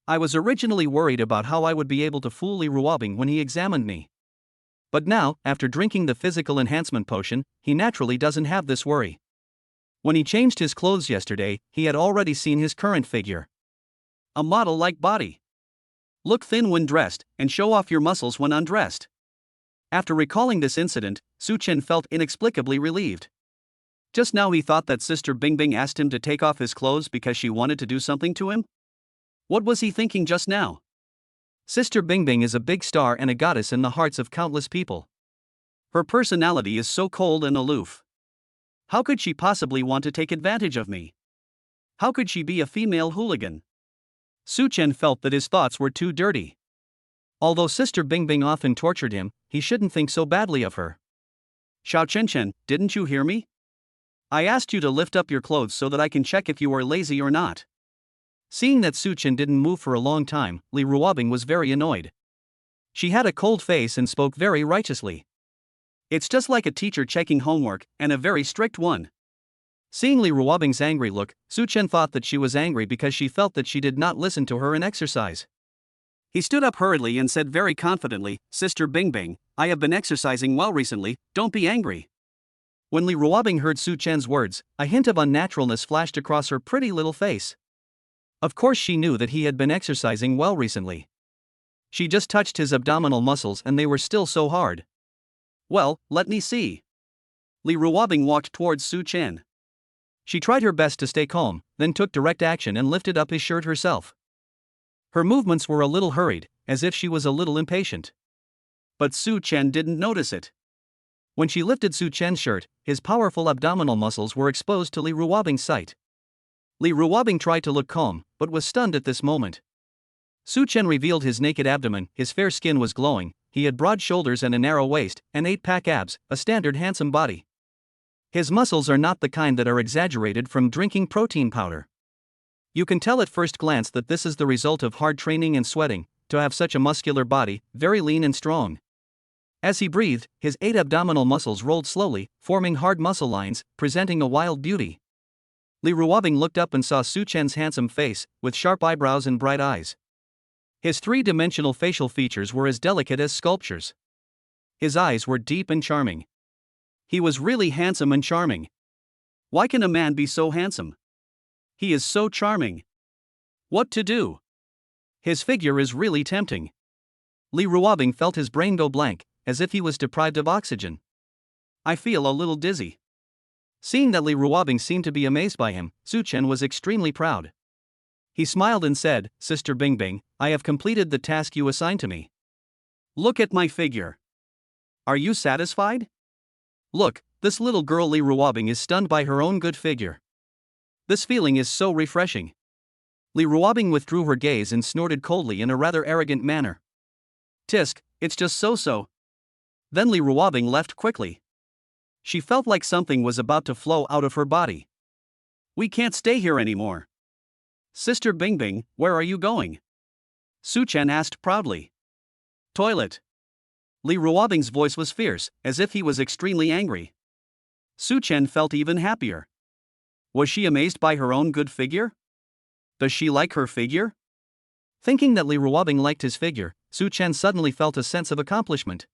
I was originally worried about how I would be able to fool Li Ruobing when he examined me. But now, after drinking the physical enhancement potion, he naturally doesn't have this worry. When he changed his clothes yesterday, he had already seen his current figure. A model-like body. Look thin when dressed, and show off your muscles when undressed. After recalling this incident, Su Chen felt inexplicably relieved. Just now he thought that Sister Bingbing asked him to take off his clothes because she wanted to do something to him? What was he thinking just now? Sister Bingbing is a big star and a goddess in the hearts of countless people. Her personality is so cold and aloof. How could she possibly want to take advantage of me? How could she be a female hooligan? Su Chen felt that his thoughts were too dirty. Although Sister Bingbing often tortured him, he shouldn't think so badly of her. Xiao Chenchen, didn't you hear me? I asked you to lift up your clothes so that I can check if you are lazy or not. Seeing that Su Chen didn't move for a long time, Li Ruobing was very annoyed. She had a cold face and spoke very righteously. It's just like a teacher checking homework, and a very strict one. Seeing Li Ruobing's angry look, Su Chen thought that she was angry because she felt that she did not listen to her in exercise. He stood up hurriedly and said very confidently, Sister Bingbing, I have been exercising well recently, don't be angry. When Li Ruobing heard Su Chen's words, a hint of unnaturalness flashed across her pretty little face. Of course she knew that he had been exercising well recently. She just touched his abdominal muscles and they were still so hard. Well, let me see. Li Ruobing walked towards Su Chen. She tried her best to stay calm, then took direct action and lifted up his shirt herself. Her movements were a little hurried, as if she was a little impatient. But Su Chen didn't notice it. When she lifted Su Chen's shirt, his powerful abdominal muscles were exposed to Li Ruobing's sight. Li Ruobing tried to look calm, but was stunned at this moment. Su Chen revealed his naked abdomen, his fair skin was glowing, he had broad shoulders and a narrow waist, and 8-pack abs, a standard handsome body. His muscles are not the kind that are exaggerated from drinking protein powder. You can tell at first glance that this is the result of hard training and sweating, to have such a muscular body, very lean and strong. As he breathed, his 8 abdominal muscles rolled slowly, forming hard muscle lines, presenting a wild beauty. Li Ruobing looked up and saw Su Chen's handsome face, with sharp eyebrows and bright eyes. His 3-dimensional facial features were as delicate as sculptures. His eyes were deep and charming. He was really handsome and charming. Why can a man be so handsome? He is so charming. What to do? His figure is really tempting. Li Ruobing felt his brain go blank, as if he was deprived of oxygen. I feel a little dizzy. Seeing that Li Ruobing seemed to be amazed by him, Su Chen was extremely proud. He smiled and said, Sister Bingbing, I have completed the task you assigned to me. Look at my figure. Are you satisfied? Look, this little girl Li Ruobing is stunned by her own good figure. This feeling is so refreshing. Li Ruobing withdrew her gaze and snorted coldly in a rather arrogant manner. Tisk, it's just so-so. Then Li Ruobing left quickly. She felt like something was about to flow out of her body. We can't stay here anymore. Sister Bingbing, where are you going? Su Chen asked proudly. Toilet. Li Ruobing's voice was fierce, as if he was extremely angry. Su Chen felt even happier. Was she amazed by her own good figure? Does she like her figure? Thinking that Li Ruobing liked his figure, Su Chen suddenly felt a sense of accomplishment.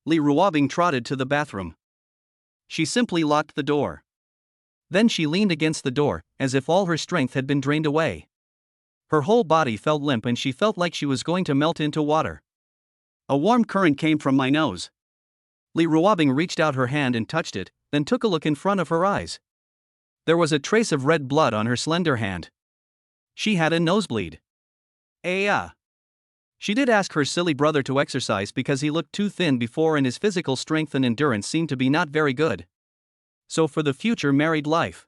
Li Ruobing trotted to the bathroom. She simply locked the door. Then she leaned against the door, as if all her strength had been drained away. Her whole body felt limp and she felt like she was going to melt into water. A warm current came from my nose. Li Ruobing reached out her hand and touched it, then took a look in front of her eyes. There was a trace of red blood on her slender hand. She had a nosebleed. She did ask her silly brother to exercise because he looked too thin before and his physical strength and endurance seemed to be not very good. So for the future married life,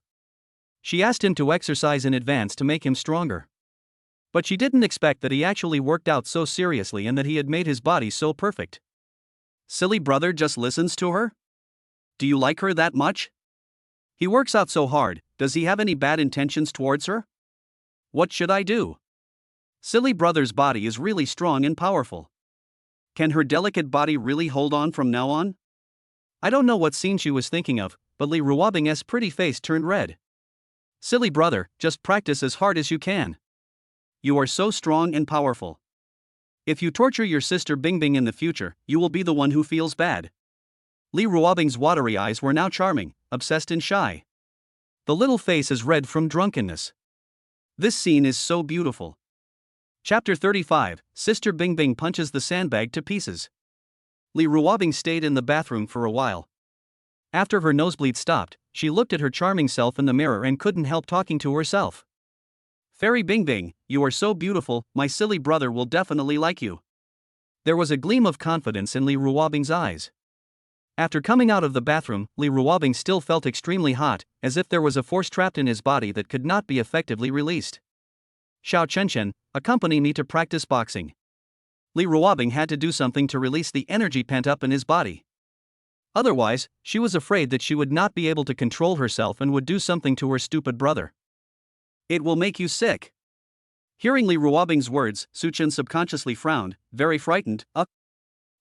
she asked him to exercise in advance to make him stronger. But she didn't expect that he actually worked out so seriously and that he had made his body so perfect. Silly brother just listens to her? Do you like her that much? He works out so hard, does he have any bad intentions towards her? What should I do? Silly brother's body is really strong and powerful. Can her delicate body really hold on from now on? I don't know what scene she was thinking of, but Li Ruobing's pretty face turned red. Silly brother, just practice as hard as you can. You are so strong and powerful. If you torture your sister Bingbing in the future, you will be the one who feels bad. Li Ruobing's watery eyes were now charming, obsessed and shy. The little face is red from drunkenness. This scene is so beautiful. Chapter 35, Sister Bingbing punches the sandbag to pieces. Li Ruobing stayed in the bathroom for a while. After her nosebleed stopped, she looked at her charming self in the mirror and couldn't help talking to herself. Fairy Bingbing, you are so beautiful, my silly brother will definitely like you. There was a gleam of confidence in Li Ruobing's eyes. After coming out of the bathroom, Li Ruobing still felt extremely hot, as if there was a force trapped in his body that could not be effectively released. Xiao Chenchen, accompany me to practice boxing. Li Ruobing had to do something to release the energy pent up in his body. Otherwise, she was afraid that she would not be able to control herself and would do something to her stupid brother. It will make you sick. Hearing Li Ruobing's words, Su Chen subconsciously frowned, very frightened.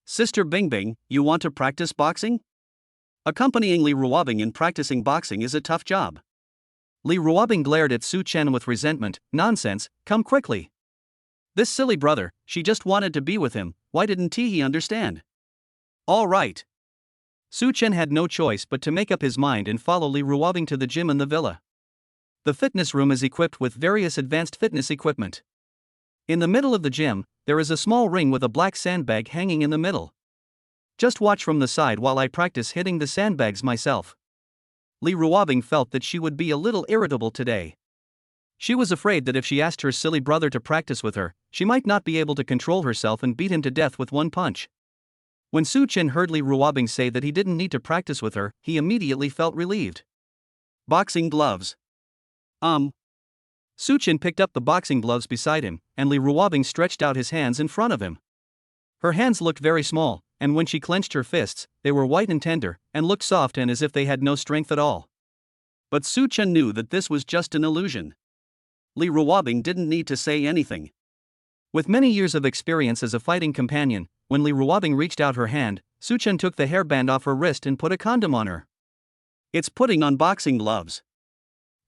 Sister Bingbing, you want to practice boxing? Accompanying Li Ruobing in practicing boxing is a tough job. Li Ruobing glared at Su Chen with resentment. Nonsense, come quickly. This silly brother, she just wanted to be with him, why didn't he understand? All right. Su Chen had no choice but to make up his mind and follow Li Ruobing to the gym in the villa. The fitness room is equipped with various advanced fitness equipment. In the middle of the gym, there is a small ring with a black sandbag hanging in the middle. Just watch from the side while I practice hitting the sandbags myself. Li Ruobing felt that she would be a little irritable today. She was afraid that if she asked her silly brother to practice with her, she might not be able to control herself and beat him to death with one punch. When Su Chen heard Li Ruobing say that he didn't need to practice with her, he immediately felt relieved. Boxing gloves. Su Chen picked up the boxing gloves beside him, and Li Ruobing stretched out his hands in front of him. Her hands looked very small, and when she clenched her fists, they were white and tender, and looked soft and as if they had no strength at all. But Su Chen knew that this was just an illusion. Li Ruobing didn't need to say anything. With many years of experience as a fighting companion, when Li Ruobing reached out her hand, Su Chen took the hairband off her wrist and put a condom on her. It's putting on boxing gloves.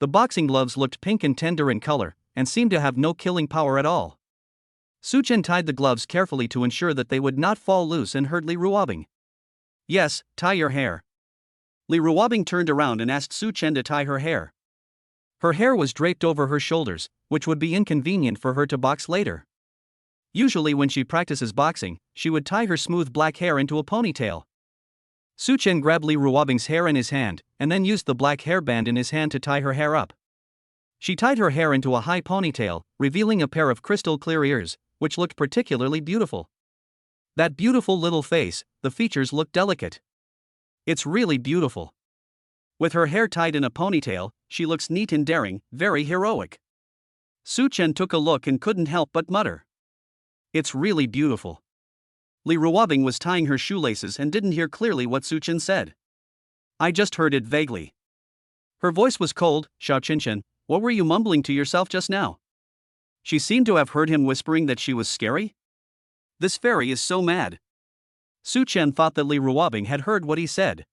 The boxing gloves looked pink and tender in color, and seemed to have no killing power at all. Su Chen tied the gloves carefully to ensure that they would not fall loose and hurt Li Ruobing. Yes, tie your hair. Li Ruobing turned around and asked Su Chen to tie her hair. Her hair was draped over her shoulders, which would be inconvenient for her to box later. Usually when she practices boxing, she would tie her smooth black hair into a ponytail. Su Chen grabbed Li Ruobing's hair in his hand, and then used the black hairband in his hand to tie her hair up. She tied her hair into a high ponytail, revealing a pair of crystal clear ears, which looked particularly beautiful. That beautiful little face, the features look delicate. It's really beautiful. With her hair tied in a ponytail, she looks neat and daring, very heroic. Su Chen took a look and couldn't help but mutter. It's really beautiful. Li Ruobing was tying her shoelaces and didn't hear clearly what Su Chen said. I just heard it vaguely. Her voice was cold. Xiao Chenchen, what were you mumbling to yourself just now? She seemed to have heard him whispering that she was scary. This fairy is so mad. Su Chen thought that Li Ruobing had heard what he said.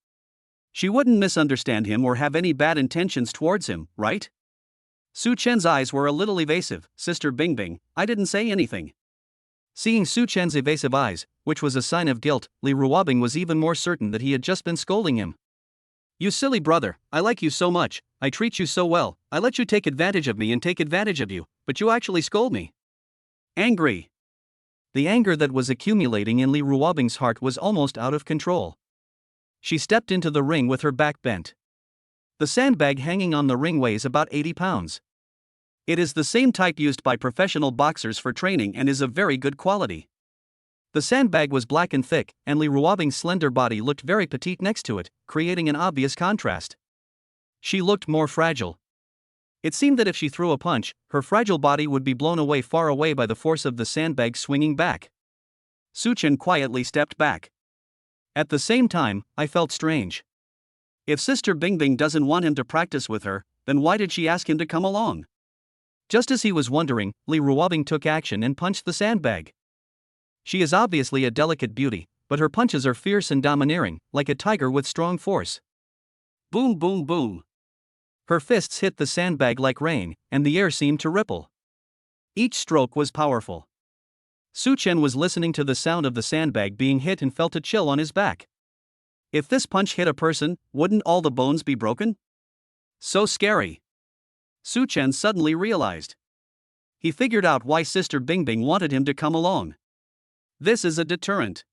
She wouldn't misunderstand him or have any bad intentions towards him, right? Su Chen's eyes were a little evasive. Sister Bingbing, I didn't say anything. Seeing Su Chen's evasive eyes, which was a sign of guilt, Li Ruobing was even more certain that he had just been scolding him. You silly brother, I like you so much, I treat you so well, I let you take advantage of me and take advantage of you, but you actually scold me. Angry. The anger that was accumulating in Li Ruobing's heart was almost out of control. She stepped into the ring with her back bent. The sandbag hanging on the ring weighs about 80 pounds. It is the same type used by professional boxers for training and is of very good quality. The sandbag was black and thick, and Li Ruobing's slender body looked very petite next to it, creating an obvious contrast. She looked more fragile. It seemed that if she threw a punch, her fragile body would be blown away far away by the force of the sandbag swinging back. Su Chen quietly stepped back. At the same time, I felt strange. If Sister Bingbing doesn't want him to practice with her, then why did she ask him to come along? Just as he was wondering, Li Ruobing took action and punched the sandbag. She is obviously a delicate beauty, but her punches are fierce and domineering, like a tiger with strong force. Boom, boom, boom. Her fists hit the sandbag like rain, and the air seemed to ripple. Each stroke was powerful. Su Chen was listening to the sound of the sandbag being hit and felt a chill on his back. If this punch hit a person, wouldn't all the bones be broken? So scary. Su Chen suddenly realized. He figured out why Sister Bingbing wanted him to come along. This is a deterrent.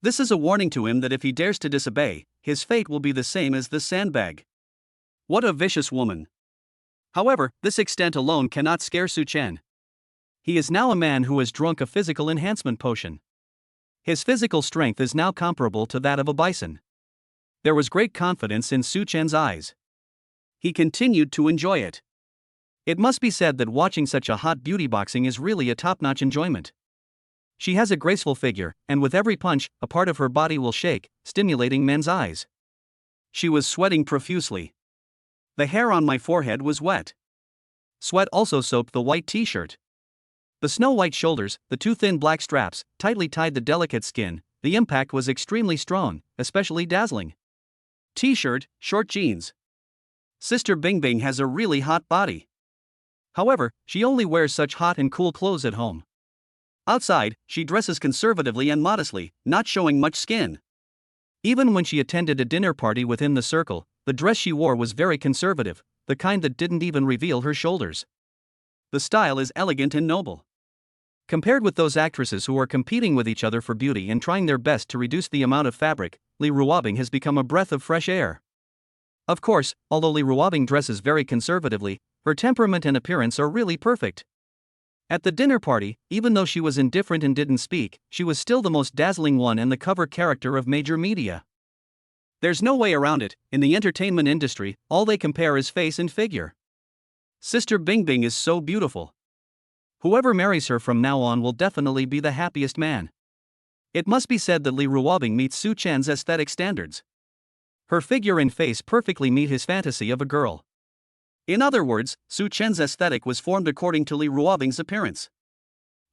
This is a warning to him that if he dares to disobey, his fate will be the same as this sandbag. What a vicious woman. However, this extent alone cannot scare Su Chen. He is now a man who has drunk a physical enhancement potion. His physical strength is now comparable to that of a bison. There was great confidence in Su Chen's eyes. He continued to enjoy it. It must be said that watching such a hot beauty boxing is really a top-notch enjoyment. She has a graceful figure, and with every punch, a part of her body will shake, stimulating men's eyes. She was sweating profusely. The hair on my forehead was wet. Sweat also soaked the white t-shirt. The snow-white shoulders, the two thin black straps, tightly tied the delicate skin. The impact was extremely strong, especially dazzling. T-shirt, short jeans. Sister Bingbing has a really hot body. However, she only wears such hot and cool clothes at home. Outside, she dresses conservatively and modestly, not showing much skin. Even when she attended a dinner party within the circle, the dress she wore was very conservative, the kind that didn't even reveal her shoulders. The style is elegant and noble. Compared with those actresses who are competing with each other for beauty and trying their best to reduce the amount of fabric, Li Ruobing has become a breath of fresh air. Of course, although Li Ruobing dresses very conservatively, her temperament and appearance are really perfect. At the dinner party, even though she was indifferent and didn't speak, she was still the most dazzling one and the cover character of major media. There's no way around it, in the entertainment industry, all they compare is face and figure. Sister Bingbing is so beautiful. Whoever marries her from now on will definitely be the happiest man. It must be said that Li Ruobing meets Su Chen's aesthetic standards. Her figure and face perfectly meet his fantasy of a girl. In other words, Su Chen's aesthetic was formed according to Li Ruobing's appearance.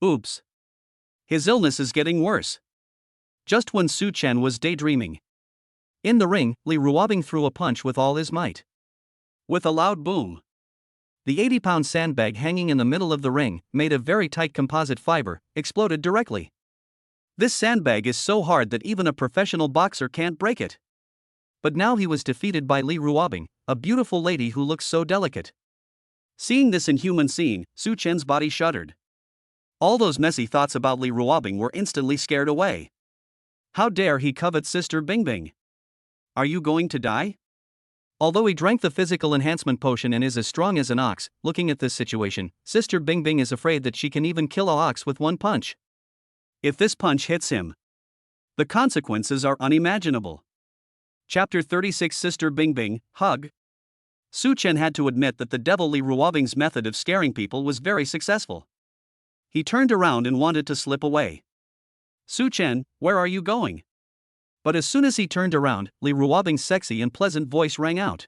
Oops. His illness is getting worse. Just when Su Chen was daydreaming. In the ring, Li Ruobing threw a punch with all his might. With a loud boom. The 80-pound sandbag hanging in the middle of the ring, made of very tight composite fiber, exploded directly. This sandbag is so hard that even a professional boxer can't break it. But now he was defeated by Li Ruobing, a beautiful lady who looks so delicate. Seeing this inhuman scene, Su Chen's body shuddered. All those messy thoughts about Li Ruobing were instantly scared away. How dare he covet Sister Bingbing? Are you going to die? Although he drank the physical enhancement potion and is as strong as an ox, looking at this situation, Sister Bingbing is afraid that she can even kill an ox with one punch. If this punch hits him, the consequences are unimaginable. Chapter 36 Sister Bingbing, Hug. Su Chen had to admit that the devil Li Ruobing's method of scaring people was very successful. He turned around and wanted to slip away. Su Chen, where are you going? But as soon as he turned around, Li Ruobing's sexy and pleasant voice rang out.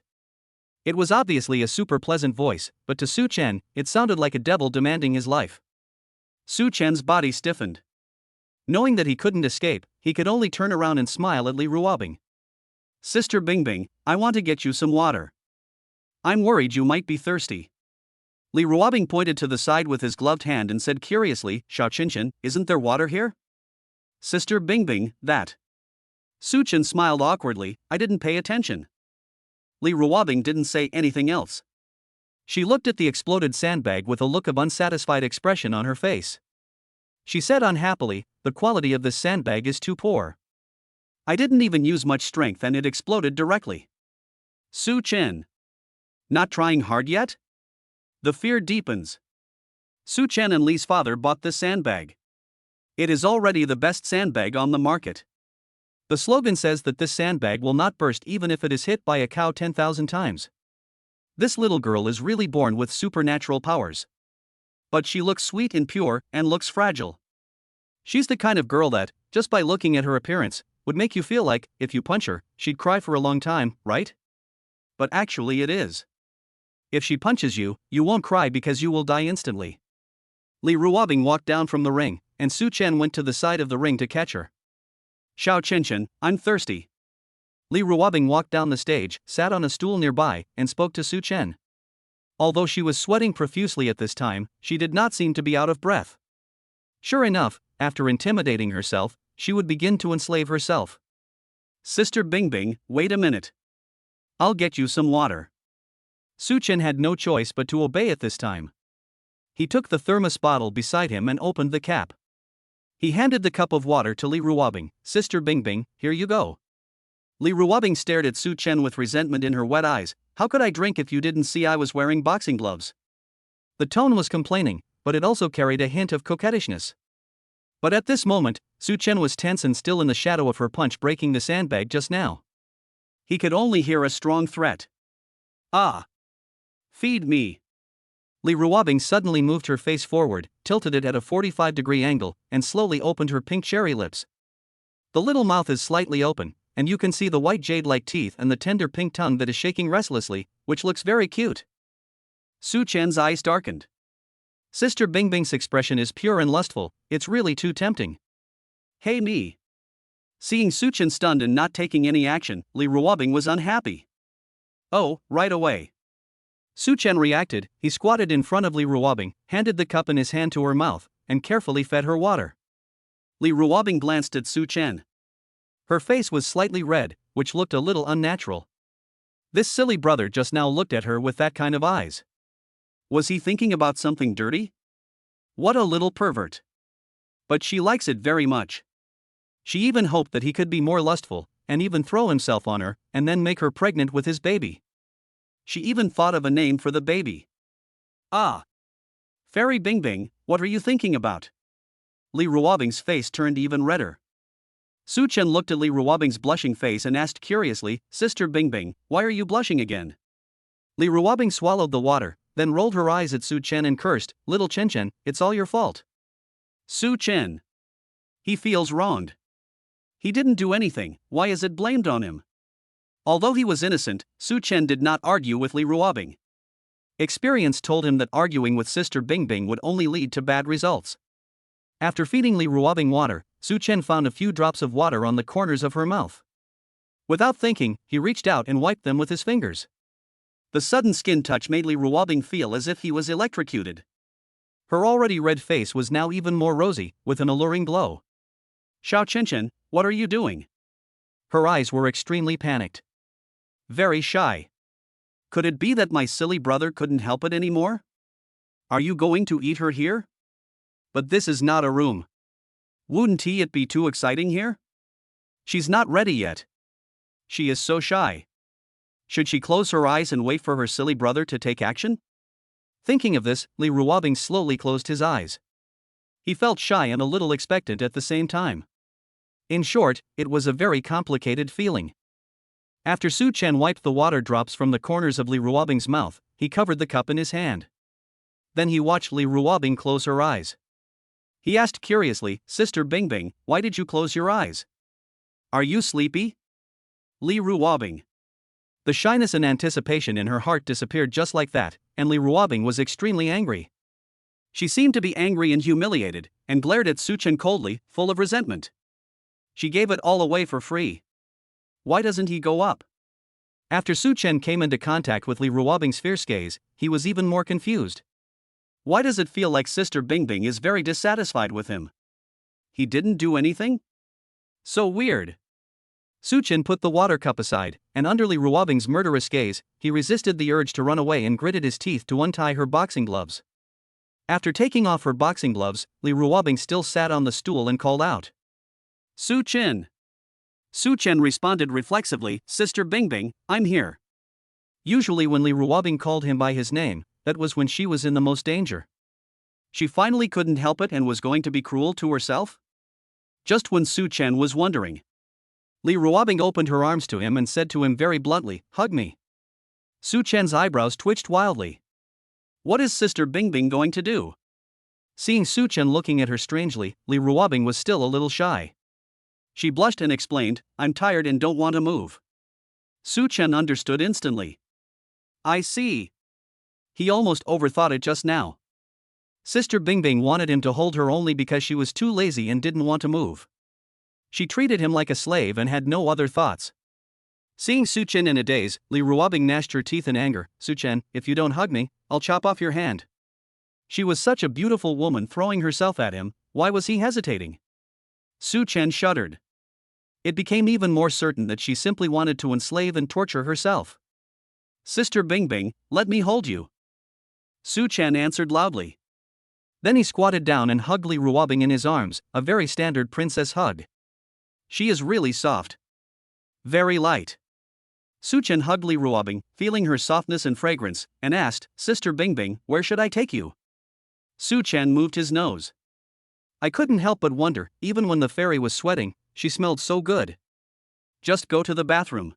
It was obviously a super pleasant voice, but to Su Chen, it sounded like a devil demanding his life. Su Chen's body stiffened. Knowing that he couldn't escape, he could only turn around and smile at Li Ruobing. Sister Bingbing, I want to get you some water. I'm worried you might be thirsty. Li Ruobing pointed to the side with his gloved hand and said curiously, Xiao Qinshan, isn't there water here? Sister Bingbing, that. Su Chen smiled awkwardly, I didn't pay attention. Li Ruobing didn't say anything else. She looked at the exploded sandbag with a look of unsatisfied expression on her face. She said unhappily, the quality of this sandbag is too poor. I didn't even use much strength and it exploded directly. Su Chen. Not trying hard yet? The fear deepens. Su Chen and Li's father bought this sandbag. It is already the best sandbag on the market. The slogan says that this sandbag will not burst even if it is hit by a cow 10,000 times. This little girl is really born with supernatural powers. But she looks sweet and pure and looks fragile. She's the kind of girl that, just by looking at her appearance, would make you feel like, if you punch her, she'd cry for a long time, right? But actually it is. If she punches you, you won't cry because you will die instantly. Li Ruobing walked down from the ring, and Su Chen went to the side of the ring to catch her. Xiao Qinshan, I'm thirsty. Li Ruobing walked down the stage, sat on a stool nearby, and spoke to Su Chen. Although she was sweating profusely at this time, she did not seem to be out of breath. Sure enough, after intimidating herself, she would begin to enslave herself. Sister Bingbing, wait a minute. I'll get you some water. Su Chen had no choice but to obey at this time. He took the thermos bottle beside him and opened the cap. He handed the cup of water to Li Ruobing. Sister Bingbing, here you go. Li Ruobing stared at Su Chen with resentment in her wet eyes. How could I drink if you didn't see I was wearing boxing gloves? The tone was complaining, but it also carried a hint of coquettishness. But at this moment, Su Chen was tense and still in the shadow of her punch breaking the sandbag just now. He could only hear a strong threat. Ah! Feed me. Li Ruobing suddenly moved her face forward, tilted it at a 45-degree angle, and slowly opened her pink cherry lips. The little mouth is slightly open, and you can see the white jade-like teeth and the tender pink tongue that is shaking restlessly, which looks very cute. Su Chen's eyes darkened. Sister Bingbing's expression is pure and lustful, it's really too tempting. Hey me. Seeing Su Chen stunned and not taking any action, Li Ruobing was unhappy. Oh, right away. Su Chen reacted. He squatted in front of Li Ruobing, handed the cup in his hand to her mouth, and carefully fed her water. Li Ruobing glanced at Su Chen. Her face was slightly red, which looked a little unnatural. This silly brother just now looked at her with that kind of eyes. Was he thinking about something dirty? What a little pervert. But she likes it very much. She even hoped that he could be more lustful, and even throw himself on her, and then make her pregnant with his baby. She even thought of a name for the baby. Ah! Fairy Bingbing, what are you thinking about? Li Ruobing's face turned even redder. Su Chen looked at Li Ruobing's blushing face and asked curiously, Sister Bingbing, why are you blushing again? Li Ruobing swallowed the water, then rolled her eyes at Su Chen and cursed, Little Chen, it's all your fault. Su Chen. He feels wronged. He didn't do anything, why is it blamed on him? Although he was innocent, Su Chen did not argue with Li Ruobing. Experience told him that arguing with Sister Bingbing would only lead to bad results. After feeding Li Ruobing water, Su Chen found a few drops of water on the corners of her mouth. Without thinking, he reached out and wiped them with his fingers. The sudden skin touch made Li Ruobing feel as if he was electrocuted. Her already red face was now even more rosy, with an alluring glow. Xiao Qinshan, what are you doing? Her eyes were extremely panicked. Very shy. Could it be that my silly brother couldn't help it anymore? Are you going to eat her here? But this is not a room. Wouldn't it be too exciting here? She's not ready yet. She is so shy. Should she close her eyes and wait for her silly brother to take action? Thinking of this, Li Ruobing slowly closed his eyes. He felt shy and a little expectant at the same time. In short, it was a very complicated feeling. After Su Chen wiped the water drops from the corners of Li Ruobing's mouth, he covered the cup in his hand. Then he watched Li Ruobing close her eyes. He asked curiously, Sister Bingbing, why did you close your eyes? Are you sleepy? Li Ruobing. The shyness and anticipation in her heart disappeared just like that, and Li Ruobing was extremely angry. She seemed to be angry and humiliated, and glared at Su Chen coldly, full of resentment. She gave it all away for free. Why doesn't he go up? After Su Chen came into contact with Li Ruobing's fierce gaze, he was even more confused. Why does it feel like Sister Bingbing is very dissatisfied with him? He didn't do anything? So weird. Suchin put the water cup aside, and under Li Ruobing's murderous gaze, he resisted the urge to run away and gritted his teeth to untie her boxing gloves. After taking off her boxing gloves, Li Ruobing still sat on the stool and called out. Suchin. Suchen responded reflexively, Sister Bingbing, I'm here. Usually when Li Ruobing called him by his name, that was when she was in the most danger. She finally couldn't help it and was going to be cruel to herself? Just when Suchen was wondering, Li Ruobing opened her arms to him and said to him very bluntly, hug me. Suchen's eyebrows twitched wildly. What is Sister Bingbing going to do? Seeing Suchen looking at her strangely, Li Ruobing was still a little shy. She blushed and explained, I'm tired and don't want to move. Suchen understood instantly. I see. He almost overthought it just now. Sister Bingbing wanted him to hold her only because she was too lazy and didn't want to move. She treated him like a slave and had no other thoughts. Seeing Suchen in a daze, Li Ruobing gnashed her teeth in anger. Suchen, if you don't hug me, I'll chop off your hand. She was such a beautiful woman throwing herself at him, why was he hesitating? Suchen shuddered. It became even more certain that she simply wanted to enslave and torture herself. Sister Bingbing, let me hold you. Suchen answered loudly. Then he squatted down and hugged Li Ruobing in his arms, a very standard princess hug. She is really soft. Very light. Suchen hugged Li Ruobing, feeling her softness and fragrance, and asked, Sister Bingbing, where should I take you? Suchen moved his nose. I couldn't help but wonder, even when the fairy was sweating, she smelled so good. Just go to the bathroom.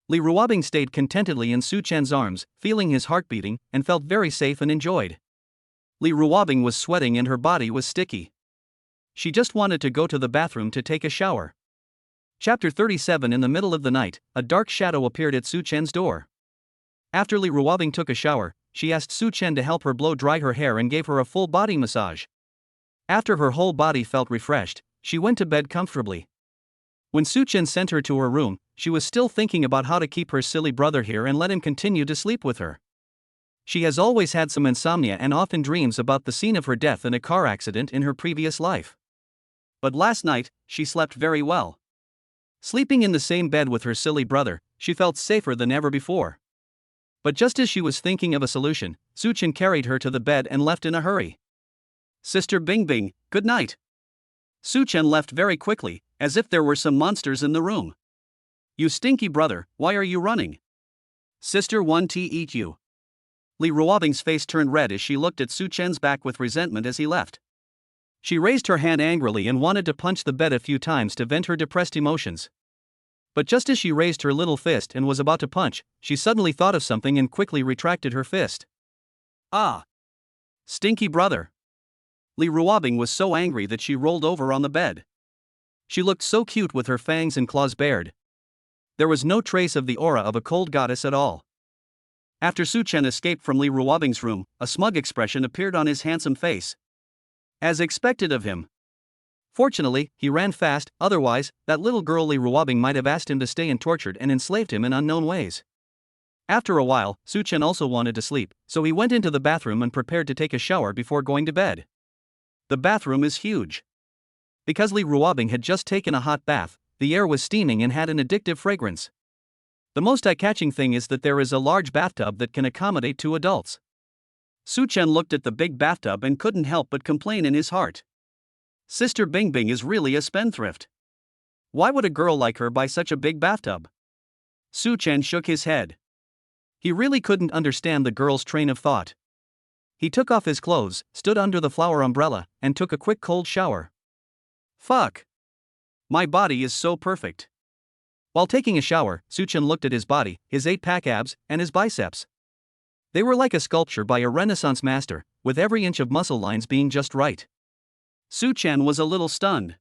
Li Ruobing stayed contentedly in Suchen's arms, feeling his heart beating, and felt very safe and enjoyed. Li Ruobing was sweating and her body was sticky. She just wanted to go to the bathroom to take a shower. Chapter 37. In the middle of the night, a dark shadow appeared at Suchen's door. After Li Ruobing took a shower, she asked Suchen to help her blow dry her hair and gave her a full body massage. After her whole body felt refreshed, she went to bed comfortably. When Suchen sent her to her room, she was still thinking about how to keep her silly brother here and let him continue to sleep with her. She has always had some insomnia and often dreams about the scene of her death in a car accident in her previous life. But last night, she slept very well. Sleeping in the same bed with her silly brother, she felt safer than ever before. But just as she was thinking of a solution, Suchen carried her to the bed and left in a hurry. Sister Bingbing, good night. Suchen left very quickly, as if there were some monsters in the room. You stinky brother, why are you running? Sister 1T eat you. Li Ruobing's face turned red as she looked at Suchen's back with resentment as he left. She raised her hand angrily and wanted to punch the bed a few times to vent her depressed emotions. But just as she raised her little fist and was about to punch, she suddenly thought of something and quickly retracted her fist. Ah! Stinky brother! Li Ruobing was so angry that she rolled over on the bed. She looked so cute with her fangs and claws bared. There was no trace of the aura of a cold goddess at all. After Suchen escaped from Li Ruobing's room, a smug expression appeared on his handsome face. As expected of him. Fortunately, he ran fast, otherwise, that little girl Li Ruobing might have asked him to stay and tortured and enslaved him in unknown ways. After a while, Suchen also wanted to sleep, so he went into the bathroom and prepared to take a shower before going to bed. The bathroom is huge. Because Li Ruobing had just taken a hot bath, the air was steaming and had an addictive fragrance. The most eye-catching thing is that there is a large bathtub that can accommodate 2 adults. Suchen looked at the big bathtub and couldn't help but complain in his heart. Sister Bingbing is really a spendthrift. Why would a girl like her buy such a big bathtub? Suchen shook his head. He really couldn't understand the girl's train of thought. He took off his clothes, stood under the flower umbrella, and took a quick cold shower. Fuck! My body is so perfect. While taking a shower, Suchen looked at his body, his 8-pack abs, and his biceps. They were like a sculpture by a Renaissance master, with every inch of muscle lines being just right. Suchen was a little stunned.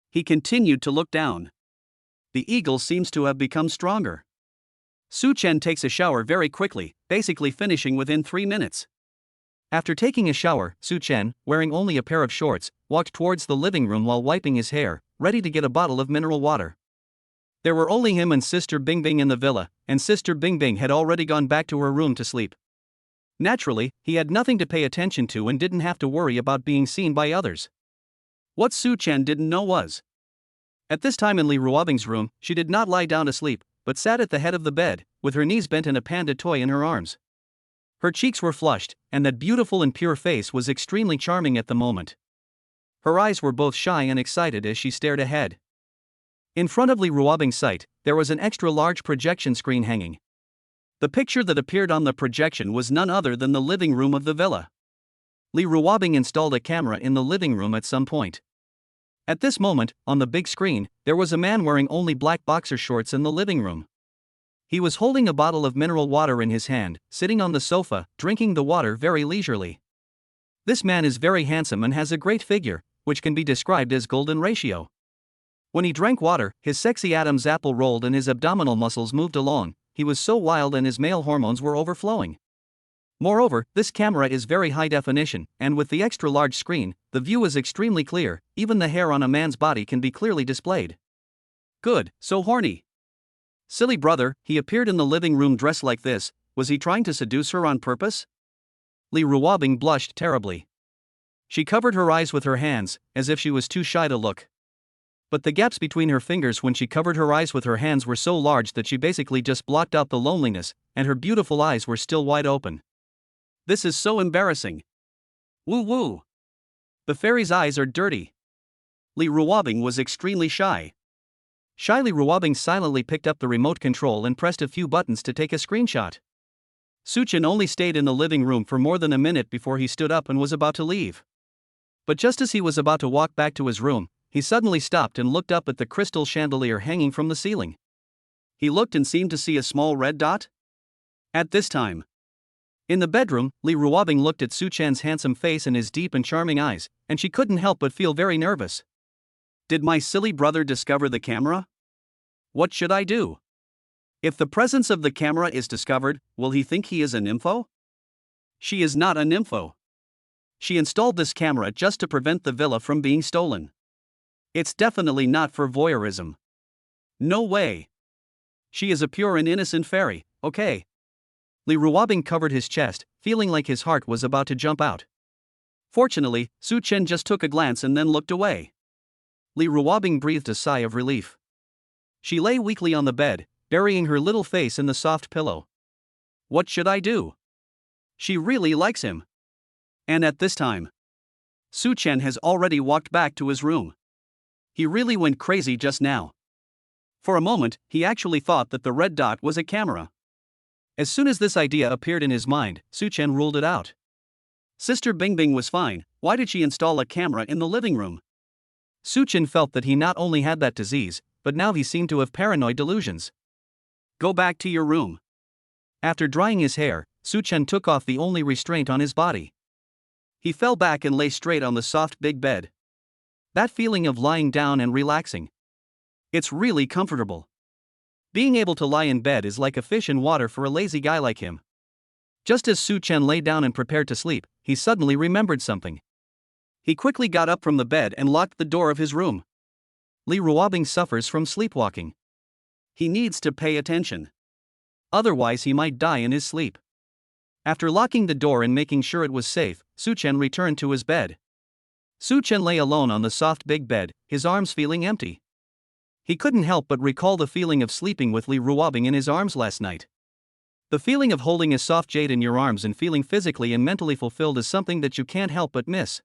He continued to look down. The eagle seems to have become stronger. Suchen takes a shower very quickly, basically finishing within 3 minutes. After taking a shower, Suchen, wearing only a pair of shorts, walked towards the living room while wiping his hair, ready to get a bottle of mineral water. There were only him and Sister Bingbing in the villa, and Sister Bingbing had already gone back to her room to sleep. Naturally, he had nothing to pay attention to and didn't have to worry about being seen by others. What Su Chen didn't know was, at this time in Li Ruobing's room, she did not lie down to sleep, but sat at the head of the bed, with her knees bent and a panda toy in her arms. Her cheeks were flushed, and that beautiful and pure face was extremely charming at the moment. Her eyes were both shy and excited as she stared ahead. In front of Li Ruobing's sight, there was an extra-large projection screen hanging. The picture that appeared on the projection was none other than the living room of the villa. Li Ruobing installed a camera in the living room at some point. At this moment, on the big screen, there was a man wearing only black boxer shorts in the living room. He was holding a bottle of mineral water in his hand, sitting on the sofa, drinking the water very leisurely. This man is very handsome and has a great figure, which can be described as golden ratio. When he drank water, his sexy Adam's apple rolled and his abdominal muscles moved along. He was so wild and his male hormones were overflowing. Moreover, this camera is very high definition, and with the extra-large screen, the view is extremely clear. Even the hair on a man's body can be clearly displayed. Good, so horny. Silly brother, he appeared in the living room dressed like this. Was he trying to seduce her on purpose? Li Ruobing blushed terribly. She covered her eyes with her hands, as if she was too shy to look. But the gaps between her fingers when she covered her eyes with her hands were so large that she basically just blocked out the loneliness, and her beautiful eyes were still wide open. This is so embarrassing. Woo woo. The fairy's eyes are dirty. Li Ruobing was extremely shy. Shy Li Ruobing silently picked up the remote control and pressed a few buttons to take a screenshot. Su Chen only stayed in the living room for more than a minute before he stood up and was about to leave. But just as he was about to walk back to his room, he suddenly stopped and looked up at the crystal chandelier hanging from the ceiling. He looked and seemed to see a small red dot. At this time, in the bedroom, Li Ruobing looked at Su Chen's handsome face and his deep and charming eyes, and she couldn't help but feel very nervous. Did my silly brother discover the camera? What should I do? If the presence of the camera is discovered, will he think he is a nympho? She is not a nympho. She installed this camera just to prevent the villa from being stolen. It's definitely not for voyeurism. No way. She is a pure and innocent fairy, okay? Li Ruobing covered his chest, feeling like his heart was about to jump out. Fortunately, Su Chen just took a glance and then looked away. Li Ruobing breathed a sigh of relief. She lay weakly on the bed, burying her little face in the soft pillow. What should I do? She really likes him. And at this time, Su Chen has already walked back to his room. He really went crazy just now. For a moment, he actually thought that the red dot was a camera. As soon as this idea appeared in his mind, Su Chen ruled it out. Sister Bingbing was fine. Why did she install a camera in the living room? Su Chen felt that he not only had that disease, but now he seemed to have paranoid delusions. Go back to your room. After drying his hair, Su Chen took off the only restraint on his body. He fell back and lay straight on the soft big bed. That feeling of lying down and relaxing. It's really comfortable. Being able to lie in bed is like a fish in water for a lazy guy like him. Just as Su Chen lay down and prepared to sleep, he suddenly remembered something. He quickly got up from the bed and locked the door of his room. Li Ruobing suffers from sleepwalking. He needs to pay attention. Otherwise he might die in his sleep. After locking the door and making sure it was safe, Su Chen returned to his bed. Su Chen lay alone on the soft big bed, his arms feeling empty. He couldn't help but recall the feeling of sleeping with Li Ruobing in his arms last night. The feeling of holding a soft jade in your arms and feeling physically and mentally fulfilled is something that you can't help but miss.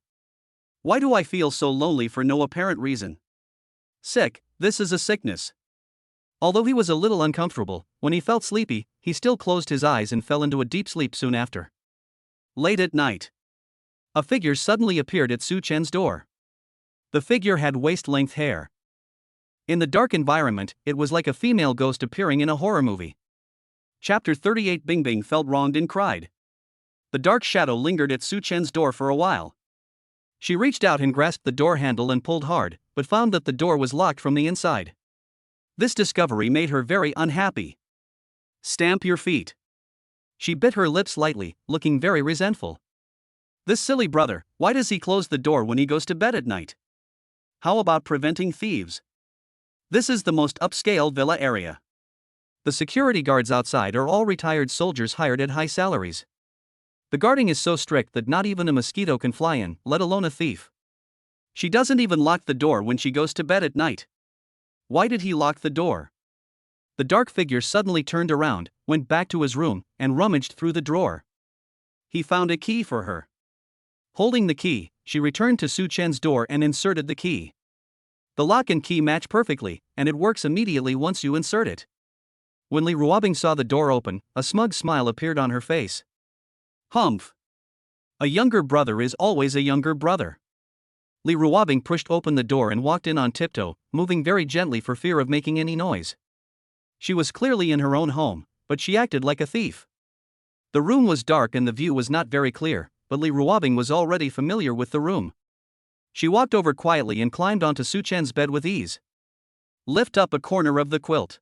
Why do I feel so lonely for no apparent reason? Sick, this is a sickness. Although he was a little uncomfortable, when he felt sleepy, he still closed his eyes and fell into a deep sleep soon after. Late at night, a figure suddenly appeared at Su Chen's door. The figure had waist-length hair. In the dark environment, it was like a female ghost appearing in a horror movie. Chapter 38. Bingbing felt wronged and cried. The dark shadow lingered at Su Chen's door for a while. She reached out and grasped the door handle and pulled hard, but found that the door was locked from the inside. This discovery made her very unhappy. Stamp your feet. She bit her lips lightly, looking very resentful. This silly brother, why does he close the door when he goes to bed at night? How about preventing thieves? This is the most upscale villa area. The security guards outside are all retired soldiers hired at high salaries. The guarding is so strict that not even a mosquito can fly in, let alone a thief. She doesn't even lock the door when she goes to bed at night. Why did he lock the door? The dark figure suddenly turned around, went back to his room, and rummaged through the drawer. He found a key for her. Holding the key, she returned to Su Chen's door and inserted the key. The lock and key match perfectly, and it works immediately once you insert it. When Li Ruobing saw the door open, a smug smile appeared on her face. Humph. A younger brother is always a younger brother. Li Ruobing pushed open the door and walked in on tiptoe, moving very gently for fear of making any noise. She was clearly in her own home, but she acted like a thief. The room was dark and the view was not very clear, but Li Ruobing was already familiar with the room. She walked over quietly and climbed onto Su Chen's bed with ease. Lift up a corner of the quilt.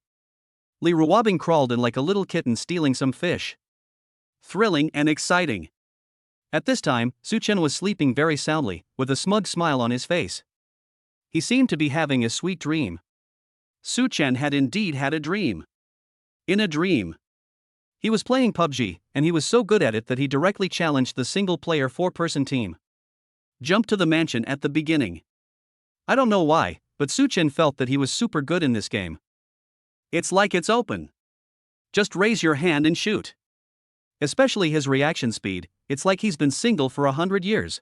Li Ruobing crawled in like a little kitten stealing some fish. Thrilling and exciting. At this time, Su Chen was sleeping very soundly, with a smug smile on his face. He seemed to be having a sweet dream. Su Chen had indeed had a dream. In a dream, he was playing PUBG, and he was so good at it that he directly challenged the single-player 4-person team. Jump to the mansion at the beginning. I don't know why, but Su Chen felt that he was super good in this game. It's like it's open. Just raise your hand and shoot. Especially his reaction speed, it's like he's been single for 100 years.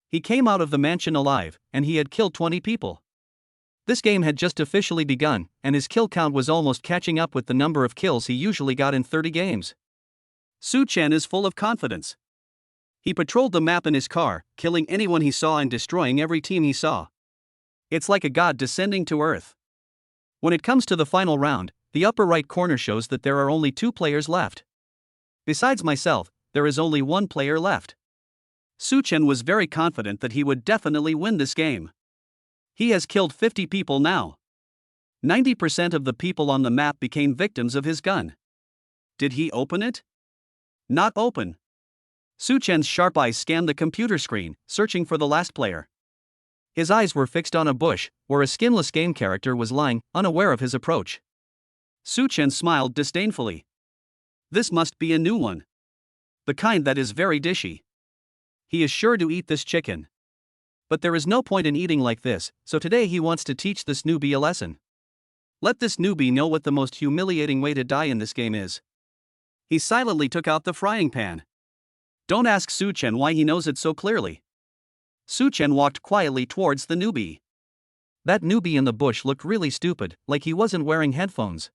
He came out of the mansion alive, and he had killed 20 people. This game had just officially begun, and his kill count was almost catching up with the number of kills he usually got in 30 games. Su Chen is full of confidence. He patrolled the map in his car, killing anyone he saw and destroying every team he saw. It's like a god descending to earth. When it comes to the final round, the upper right corner shows that there are only 2 players left. Besides myself, there is only 1 player left. Su Chen was very confident that he would definitely win this game. He has killed 50 people now. 90% of the people on the map became victims of his gun. Did he open it? Not open. Su Chen's sharp eyes scanned the computer screen, searching for the last player. His eyes were fixed on a bush, where a skinless game character was lying, unaware of his approach. Su Chen smiled disdainfully. This must be a new one. The kind that is very dishy. He is sure to eat this chicken. But there is no point in eating like this, so today he wants to teach this newbie a lesson. Let this newbie know what the most humiliating way to die in this game is. He silently took out the frying pan. Don't ask Su Chen why he knows it so clearly. Su Chen walked quietly towards the newbie. That newbie in the bush looked really stupid, like he wasn't wearing headphones.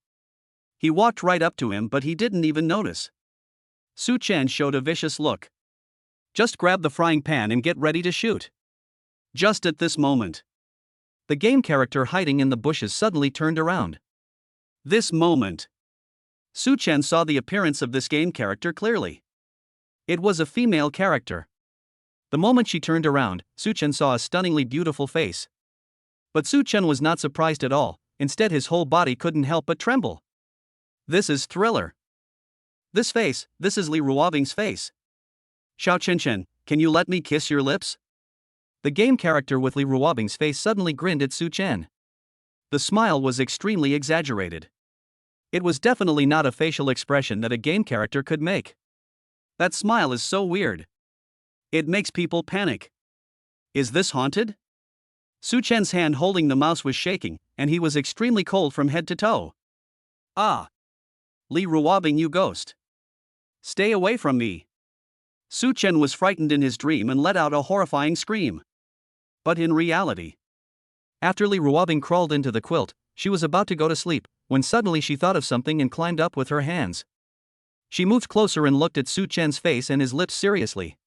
He walked right up to him, but he didn't even notice. Su Chen showed a vicious look. Just grab the frying pan and get ready to shoot. Just at this moment, the game character hiding in the bushes suddenly turned around. This moment, Su Chen saw the appearance of this game character clearly. It was a female character. The moment she turned around, Su Chen saw a stunningly beautiful face. But Su Chen was not surprised at all, instead his whole body couldn't help but tremble. This is Thriller. This is Li Ruobing's face. Xiao Chen, can you let me kiss your lips? The game character with Li Ruobing's face suddenly grinned at Su Chen. The smile was extremely exaggerated. It was definitely not a facial expression that a game character could make. That smile is so weird. It makes people panic. Is this haunted? Su Chen's hand holding the mouse was shaking, and he was extremely cold from head to toe. Ah! Li Ruobing, you ghost. Stay away from me. Su Chen was frightened in his dream and let out a horrifying scream. But in reality, after Li Ruobing crawled into the quilt, she was about to go to sleep, when suddenly she thought of something and climbed up with her hands. She moved closer and looked at Su Chen's face and his lips seriously.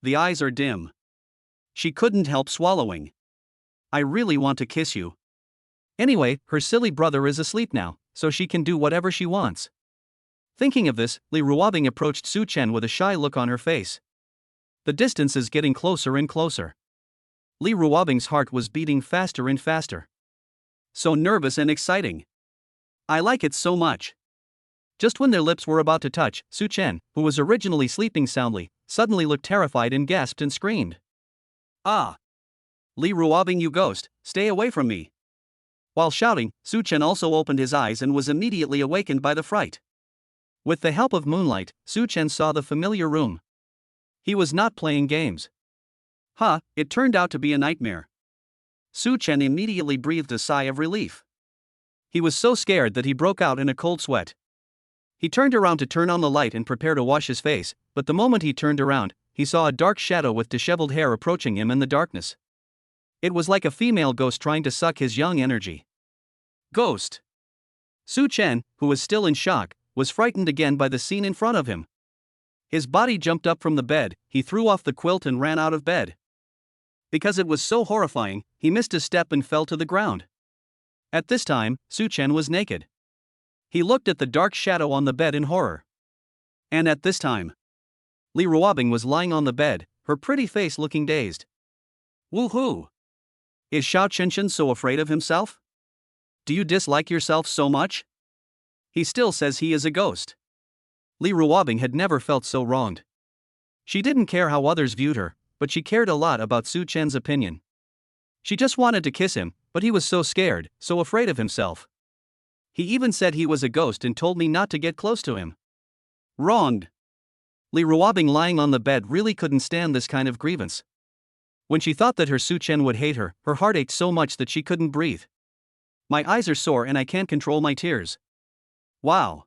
The eyes are dim. She couldn't help swallowing. I really want to kiss you. Anyway, her silly brother is asleep now, so she can do whatever she wants. Thinking of this, Li Ruobing approached Su Chen with a shy look on her face. The distance is getting closer and closer. Li Ruobing's heart was beating faster and faster. So nervous and exciting. I like it so much. Just when their lips were about to touch, Su Chen, who was originally sleeping soundly, suddenly looked terrified and gasped and screamed. Ah! Li Ruobing, you ghost, stay away from me. While shouting, Su Chen also opened his eyes and was immediately awakened by the fright. With the help of moonlight, Su Chen saw the familiar room. He was not playing games. It turned out to be a nightmare. Su Chen immediately breathed a sigh of relief. He was so scared that he broke out in a cold sweat. He turned around to turn on the light and prepare to wash his face, but the moment he turned around, he saw a dark shadow with disheveled hair approaching him in the darkness. It was like a female ghost trying to suck his young energy. Ghost! Su Chen, who was still in shock, was frightened again by the scene in front of him. His body jumped up from the bed, he threw off the quilt and ran out of bed. Because it was so horrifying, he missed a step and fell to the ground. At this time, Su Chen was naked. He looked at the dark shadow on the bed in horror. And at this time, Li Ruobing was lying on the bed, her pretty face looking dazed. Woohoo! Is Xiao Qinshan so afraid of himself? Do you dislike yourself so much? He still says he is a ghost. Li Ruobing had never felt so wronged. She didn't care how others viewed her, but she cared a lot about Su Chen's opinion. She just wanted to kiss him, but he was so scared, so afraid of himself. He even said he was a ghost and told me not to get close to him. Wronged. Li Ruobing lying on the bed really couldn't stand this kind of grievance. When she thought that her Su Chen would hate her, her heart ached so much that she couldn't breathe. My eyes are sore and I can't control my tears. Wow.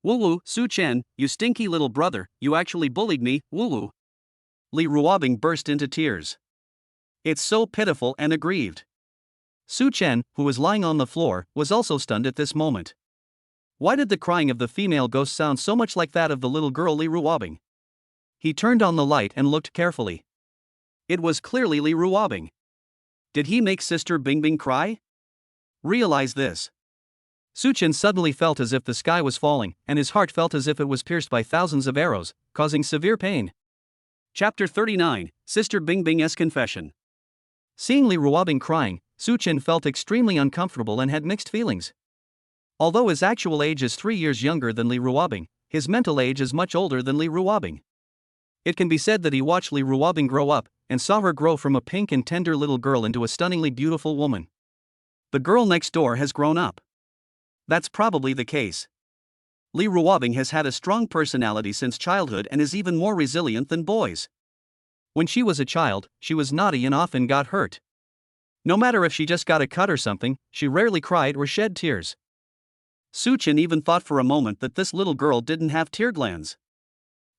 Woo-woo, Su Chen, you stinky little brother, you actually bullied me, woo-woo. Li Ruobing burst into tears. It's so pitiful and aggrieved. Su Chen, who was lying on the floor, was also stunned at this moment. Why did the crying of the female ghost sound so much like that of the little girl Li Ruobing? He turned on the light and looked carefully. It was clearly Li Ruobing. Did he make Sister Bingbing cry? Realize this. Su Chen suddenly felt as if the sky was falling, and his heart felt as if it was pierced by thousands of arrows, causing severe pain. Chapter 39, Sister Bingbing's Confession. Seeing Li Ruobing crying, Su Chen felt extremely uncomfortable and had mixed feelings. Although his actual age is 3 years younger than Li Ruobing, his mental age is much older than Li Ruobing. It can be said that he watched Li Ruobing grow up, and saw her grow from a pink and tender little girl into a stunningly beautiful woman. The girl next door has grown up. That's probably the case. Li Ruobing has had a strong personality since childhood and is even more resilient than boys. When she was a child, she was naughty and often got hurt. No matter if she just got a cut or something, she rarely cried or shed tears. Su Chen even thought for a moment that this little girl didn't have tear glands.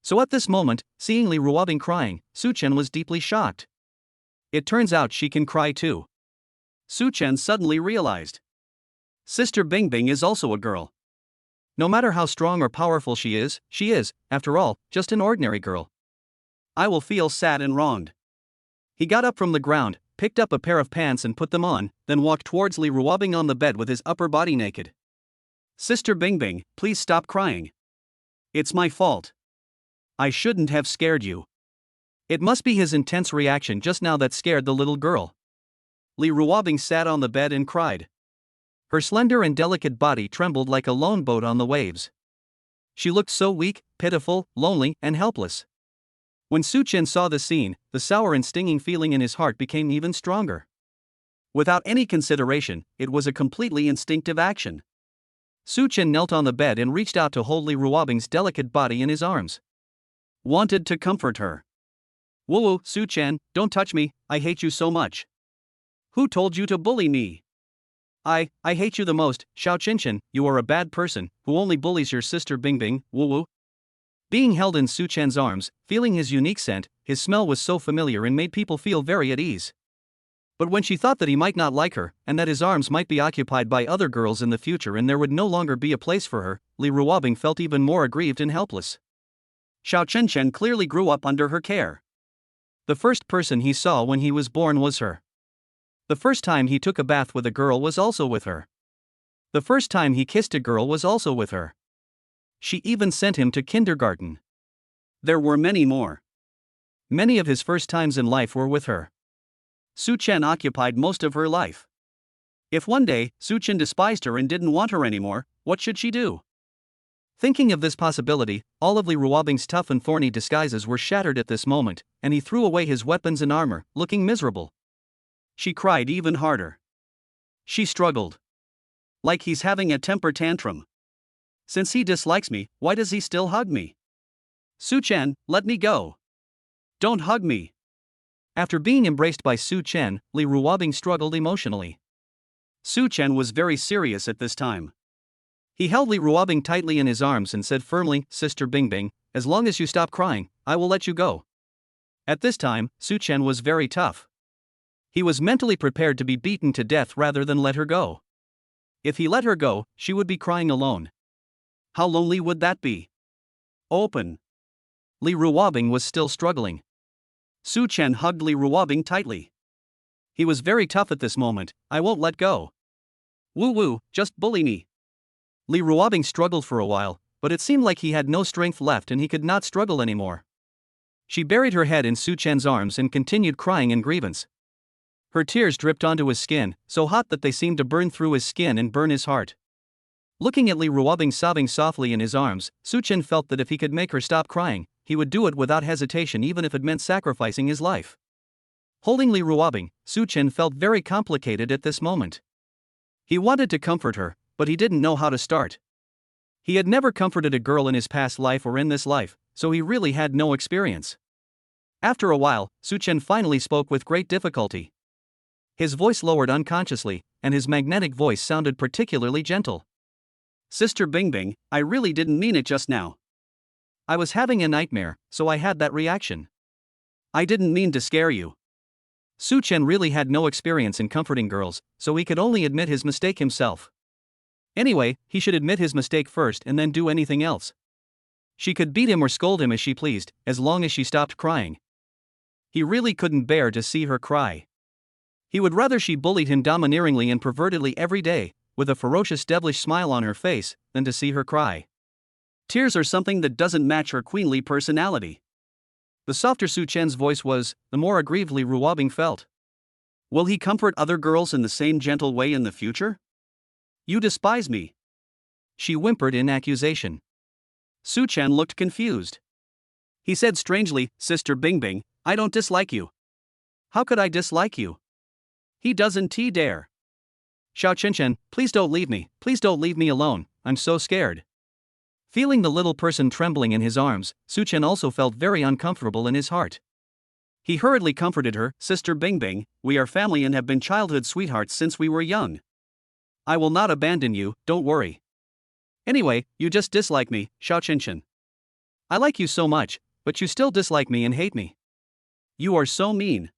So at this moment, seeing Li Ruobing crying, Su Chen was deeply shocked. It turns out she can cry too. Su Chen suddenly realized. Sister Bingbing is also a girl. No matter how strong or powerful she is, after all, just an ordinary girl. I will feel sad and wronged. He got up from the ground, picked up a pair of pants and put them on, then walked towards Li Ruobing on the bed with his upper body naked. Sister Bingbing, please stop crying. It's my fault. I shouldn't have scared you. It must be his intense reaction just now that scared the little girl. Li Ruobing sat on the bed and cried. Her slender and delicate body trembled like a lone boat on the waves. She looked so weak, pitiful, lonely, and helpless. When Su Chen saw the scene, the sour and stinging feeling in his heart became even stronger. Without any consideration, it was a completely instinctive action. Su Chen knelt on the bed and reached out to hold Li Ruobing's delicate body in his arms. Wanted to comfort her. Woo-woo, Su Chen, don't touch me, I hate you so much. Who told you to bully me? I hate you the most, Xiao Qinshan, you are a bad person, who only bullies your sister Bingbing, woo-woo. Being held in Su Chen's arms, feeling his unique scent, his smell was so familiar and made people feel very at ease. But when she thought that he might not like her, and that his arms might be occupied by other girls in the future and there would no longer be a place for her, Li Ruobing felt even more aggrieved and helpless. Xiao Qinshan clearly grew up under her care. The first person he saw when he was born was her. The first time he took a bath with a girl was also with her. The first time he kissed a girl was also with her. She even sent him to kindergarten. There were many more. Many of his first times in life were with her. Su Chen occupied most of her life. If one day, Su Chen despised her and didn't want her anymore, what should she do? Thinking of this possibility, all of Li Ruobing's tough and thorny disguises were shattered at this moment, and he threw away his weapons and armor, looking miserable. She cried even harder. She struggled. Like he's having a temper tantrum. Since he dislikes me, why does he still hug me? Su Chen, let me go. Don't hug me. After being embraced by Su Chen, Li Ruobing struggled emotionally. Su Chen was very serious at this time. He held Li Ruobing tightly in his arms and said firmly, Sister Bingbing, as long as you stop crying, I will let you go. At this time, Su Chen was very tough. He was mentally prepared to be beaten to death rather than let her go. If he let her go, she would be crying alone. How lonely would that be? Open. Li Ruobing was still struggling. Su Chen hugged Li Ruobing tightly. He was very tough at this moment. I won't let go. Woo woo, just bully me. Li Ruobing struggled for a while, but it seemed like he had no strength left and he could not struggle anymore. She buried her head in Su Chen's arms and continued crying in grievance. Her tears dripped onto his skin, so hot that they seemed to burn through his skin and burn his heart. Looking at Li Ruobing sobbing softly in his arms, Su Chen felt that if he could make her stop crying, he would do it without hesitation even if it meant sacrificing his life. Holding Li Ruobing, Su Chen felt very complicated at this moment. He wanted to comfort her, but he didn't know how to start. He had never comforted a girl in his past life or in this life, so he really had no experience. After a while, Su Chen finally spoke with great difficulty. His voice lowered unconsciously, and his magnetic voice sounded particularly gentle. Sister Bingbing, I really didn't mean it just now. I was having a nightmare, so I had that reaction. I didn't mean to scare you. Su Chen really had no experience in comforting girls, so he could only admit his mistake himself. Anyway, he should admit his mistake first and then do anything else. She could beat him or scold him as she pleased, as long as she stopped crying. He really couldn't bear to see her cry. He would rather she bullied him domineeringly and pervertedly every day, with a ferocious devilish smile on her face, than to see her cry. Tears are something that doesn't match her queenly personality. The softer Su Chen's voice was, the more aggrieved Li Ruobing felt. Will he comfort other girls in the same gentle way in the future? You despise me. She whimpered in accusation. Su Chen looked confused. He said strangely, Sister Bingbing, I don't dislike you. How could I dislike you? He doesn't dare. Xiao Chen, please don't leave me alone, I'm so scared. Feeling the little person trembling in his arms, Su Chen also felt very uncomfortable in his heart. He hurriedly comforted her, Sister Bingbing, we are family and have been childhood sweethearts since we were young. I will not abandon you, don't worry. Anyway, you just dislike me, Xiao Chen. I like you so much, but you still dislike me and hate me. You are so mean.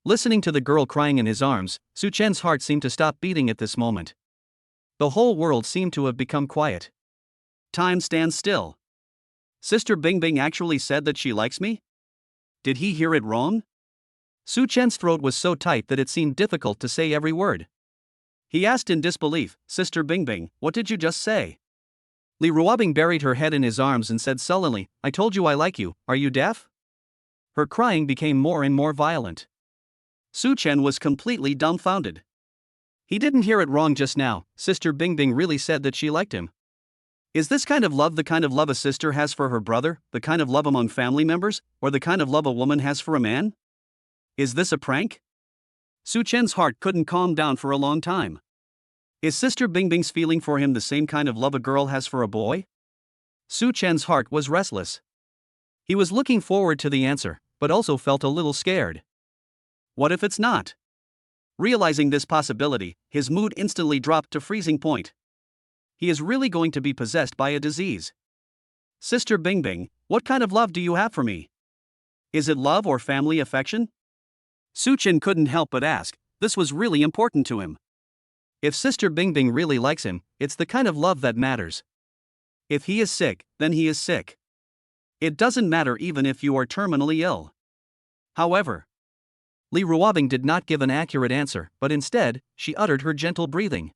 Listening to the girl crying in his arms, Su Chen's heart seemed to stop beating at this moment. The whole world seemed to have become quiet. Time stands still. Sister Bingbing actually said that she likes me? Did he hear it wrong? Su Chen's throat was so tight that it seemed difficult to say every word. He asked in disbelief, Sister Bingbing, what did you just say? Li Ruobing buried her head in his arms and said sullenly, I told you I like you, are you deaf? Her crying became more and more violent. Su Chen was completely dumbfounded. He didn't hear it wrong just now, Sister Bingbing really said that she liked him. Is this kind of love the kind of love a sister has for her brother, the kind of love among family members, or the kind of love a woman has for a man? Is this a prank? Su Chen's heart couldn't calm down for a long time. Is Sister Bingbing's feeling for him the same kind of love a girl has for a boy? Su Chen's heart was restless. He was looking forward to the answer, but also felt a little scared. What if it's not? Realizing this possibility, his mood instantly dropped to freezing point. He is really going to be possessed by a disease. Sister Bingbing, what kind of love do you have for me? Is it love or family affection? Su Chen couldn't help but ask, this was really important to him. If Sister Bingbing really likes him, it's the kind of love that matters. If he is sick, then he is sick. It doesn't matter even if you are terminally ill. However, Li Ruobing did not give an accurate answer, but instead, she uttered her gentle breathing.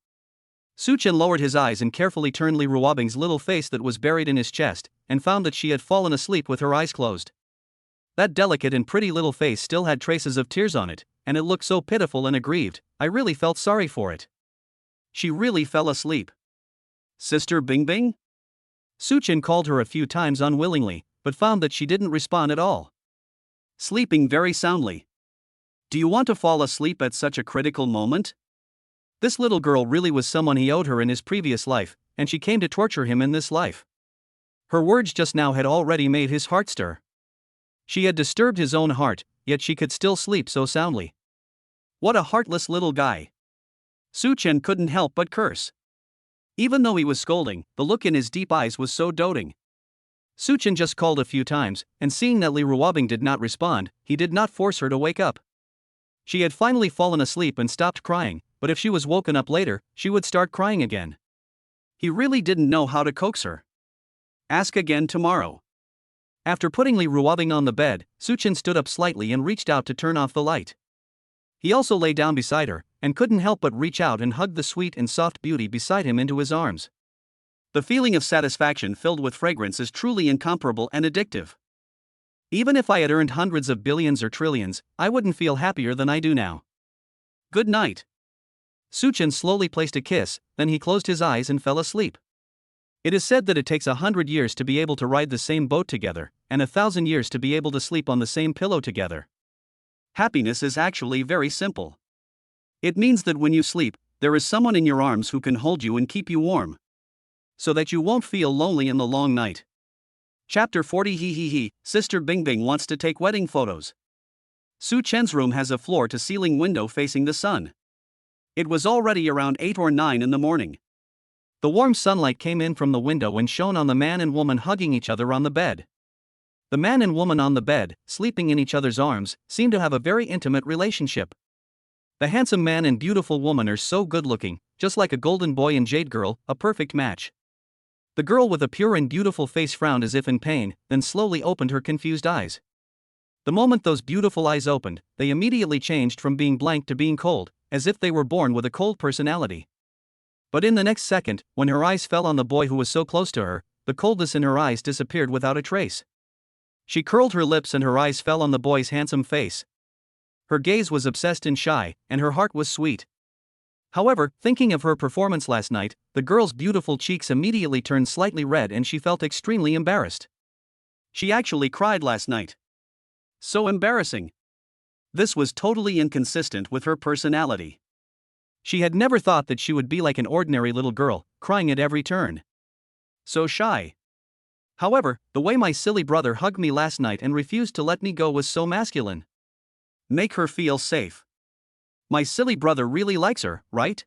Su Chen lowered his eyes and carefully turned Li Ruobing's little face that was buried in his chest, and found that she had fallen asleep with her eyes closed. That delicate and pretty little face still had traces of tears on it, and it looked so pitiful and aggrieved, I really felt sorry for it. She really fell asleep. Sister Bingbing? Su Chen called her a few times unwillingly, but found that she didn't respond at all. Sleeping very soundly. Do you want to fall asleep at such a critical moment? This little girl really was someone he owed her in his previous life, and she came to torture him in this life. Her words just now had already made his heart stir. She had disturbed his own heart, yet she could still sleep so soundly. What a heartless little guy. Su Chen couldn't help but curse. Even though he was scolding, the look in his deep eyes was so doting. Su Chen just called a few times, and seeing that Li Ruobing did not respond, he did not force her to wake up. She had finally fallen asleep and stopped crying, but if she was woken up later, she would start crying again. He really didn't know how to coax her. Ask again tomorrow. After putting Li Ruobing on the bed, Su Chen stood up slightly and reached out to turn off the light. He also lay down beside her, and couldn't help but reach out and hug the sweet and soft beauty beside him into his arms. The feeling of satisfaction filled with fragrance is truly incomparable and addictive. Even if I had earned hundreds of billions or trillions, I wouldn't feel happier than I do now. Good night. Su Chen slowly placed a kiss, then he closed his eyes and fell asleep. It is said that it takes 100 years to be able to ride the same boat together, and 1,000 years to be able to sleep on the same pillow together. Happiness is actually very simple. It means that when you sleep, there is someone in your arms who can hold you and keep you warm, so that you won't feel lonely in the long night. Chapter 40. Sister Bingbing wants to take wedding photos. Su Chen's room has a floor-to-ceiling window facing the sun. It was already around 8 or 9 in the morning. The warm sunlight came in from the window and shone on the man and woman hugging each other on the bed. The man and woman on the bed, sleeping in each other's arms, seem to have a very intimate relationship. The handsome man and beautiful woman are so good-looking, just like a golden boy and jade girl, a perfect match. The girl with a pure and beautiful face frowned as if in pain, then slowly opened her confused eyes. The moment those beautiful eyes opened, they immediately changed from being blank to being cold, as if they were born with a cold personality. But in the next second, when her eyes fell on the boy who was so close to her, the coldness in her eyes disappeared without a trace. She curled her lips and her eyes fell on the boy's handsome face. Her gaze was obsessed and shy, and her heart was sweet. However, thinking of her performance last night, the girl's beautiful cheeks immediately turned slightly red and she felt extremely embarrassed. She actually cried last night. So embarrassing. This was totally inconsistent with her personality. She had never thought that she would be like an ordinary little girl, crying at every turn. So shy. However, the way my silly brother hugged me last night and refused to let me go was so masculine. Make her feel safe. My silly brother really likes her, right?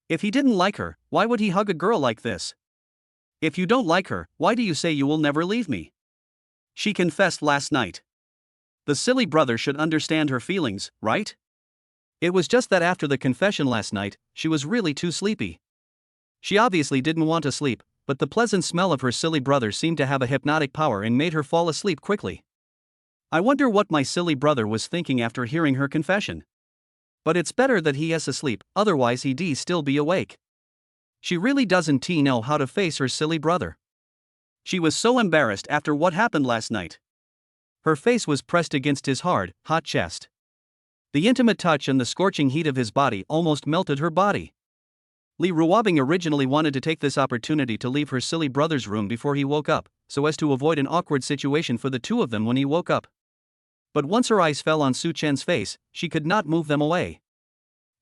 If he didn't like her, why would he hug a girl like this? If you don't like her, why do you say you will never leave me? She confessed last night. The silly brother should understand her feelings, right? It was just that after the confession last night, she was really too sleepy. She obviously didn't want to sleep, but the pleasant smell of her silly brother seemed to have a hypnotic power and made her fall asleep quickly. I wonder what my silly brother was thinking after hearing her confession. But it's better that he is asleep, otherwise he'd still be awake. She really doesn't know how to face her silly brother. She was so embarrassed after what happened last night. Her face was pressed against his hard, hot chest. The intimate touch and the scorching heat of his body almost melted her body. Li Ruobing originally wanted to take this opportunity to leave her silly brother's room before he woke up, so as to avoid an awkward situation for the two of them when he woke up. But once her eyes fell on Su Chen's face, she could not move them away.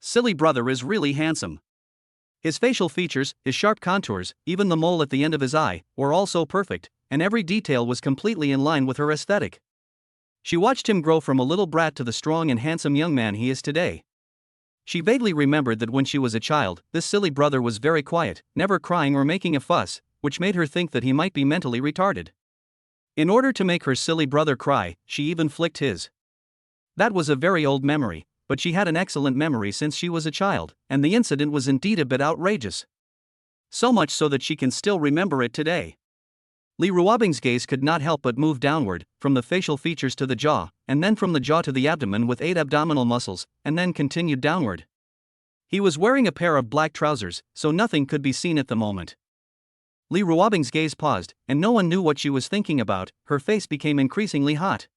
Silly brother is really handsome. His facial features, his sharp contours, even the mole at the end of his eye, were all so perfect, and every detail was completely in line with her aesthetic. She watched him grow from a little brat to the strong and handsome young man he is today. She vaguely remembered that when she was a child, this silly brother was very quiet, never crying or making a fuss, which made her think that he might be mentally retarded. In order to make her silly brother cry, she even flicked his. That was a very old memory, but she had an excellent memory since she was a child, and the incident was indeed a bit outrageous. So much so that she can still remember it today. Li Ruobing's gaze could not help but move downward, from the facial features to the jaw, and then from the jaw to the abdomen with 8 abdominal muscles, and then continued downward. He was wearing a pair of black trousers, so nothing could be seen at the moment. Li Ruobing's gaze paused, and no one knew what she was thinking about. Her face became increasingly hot.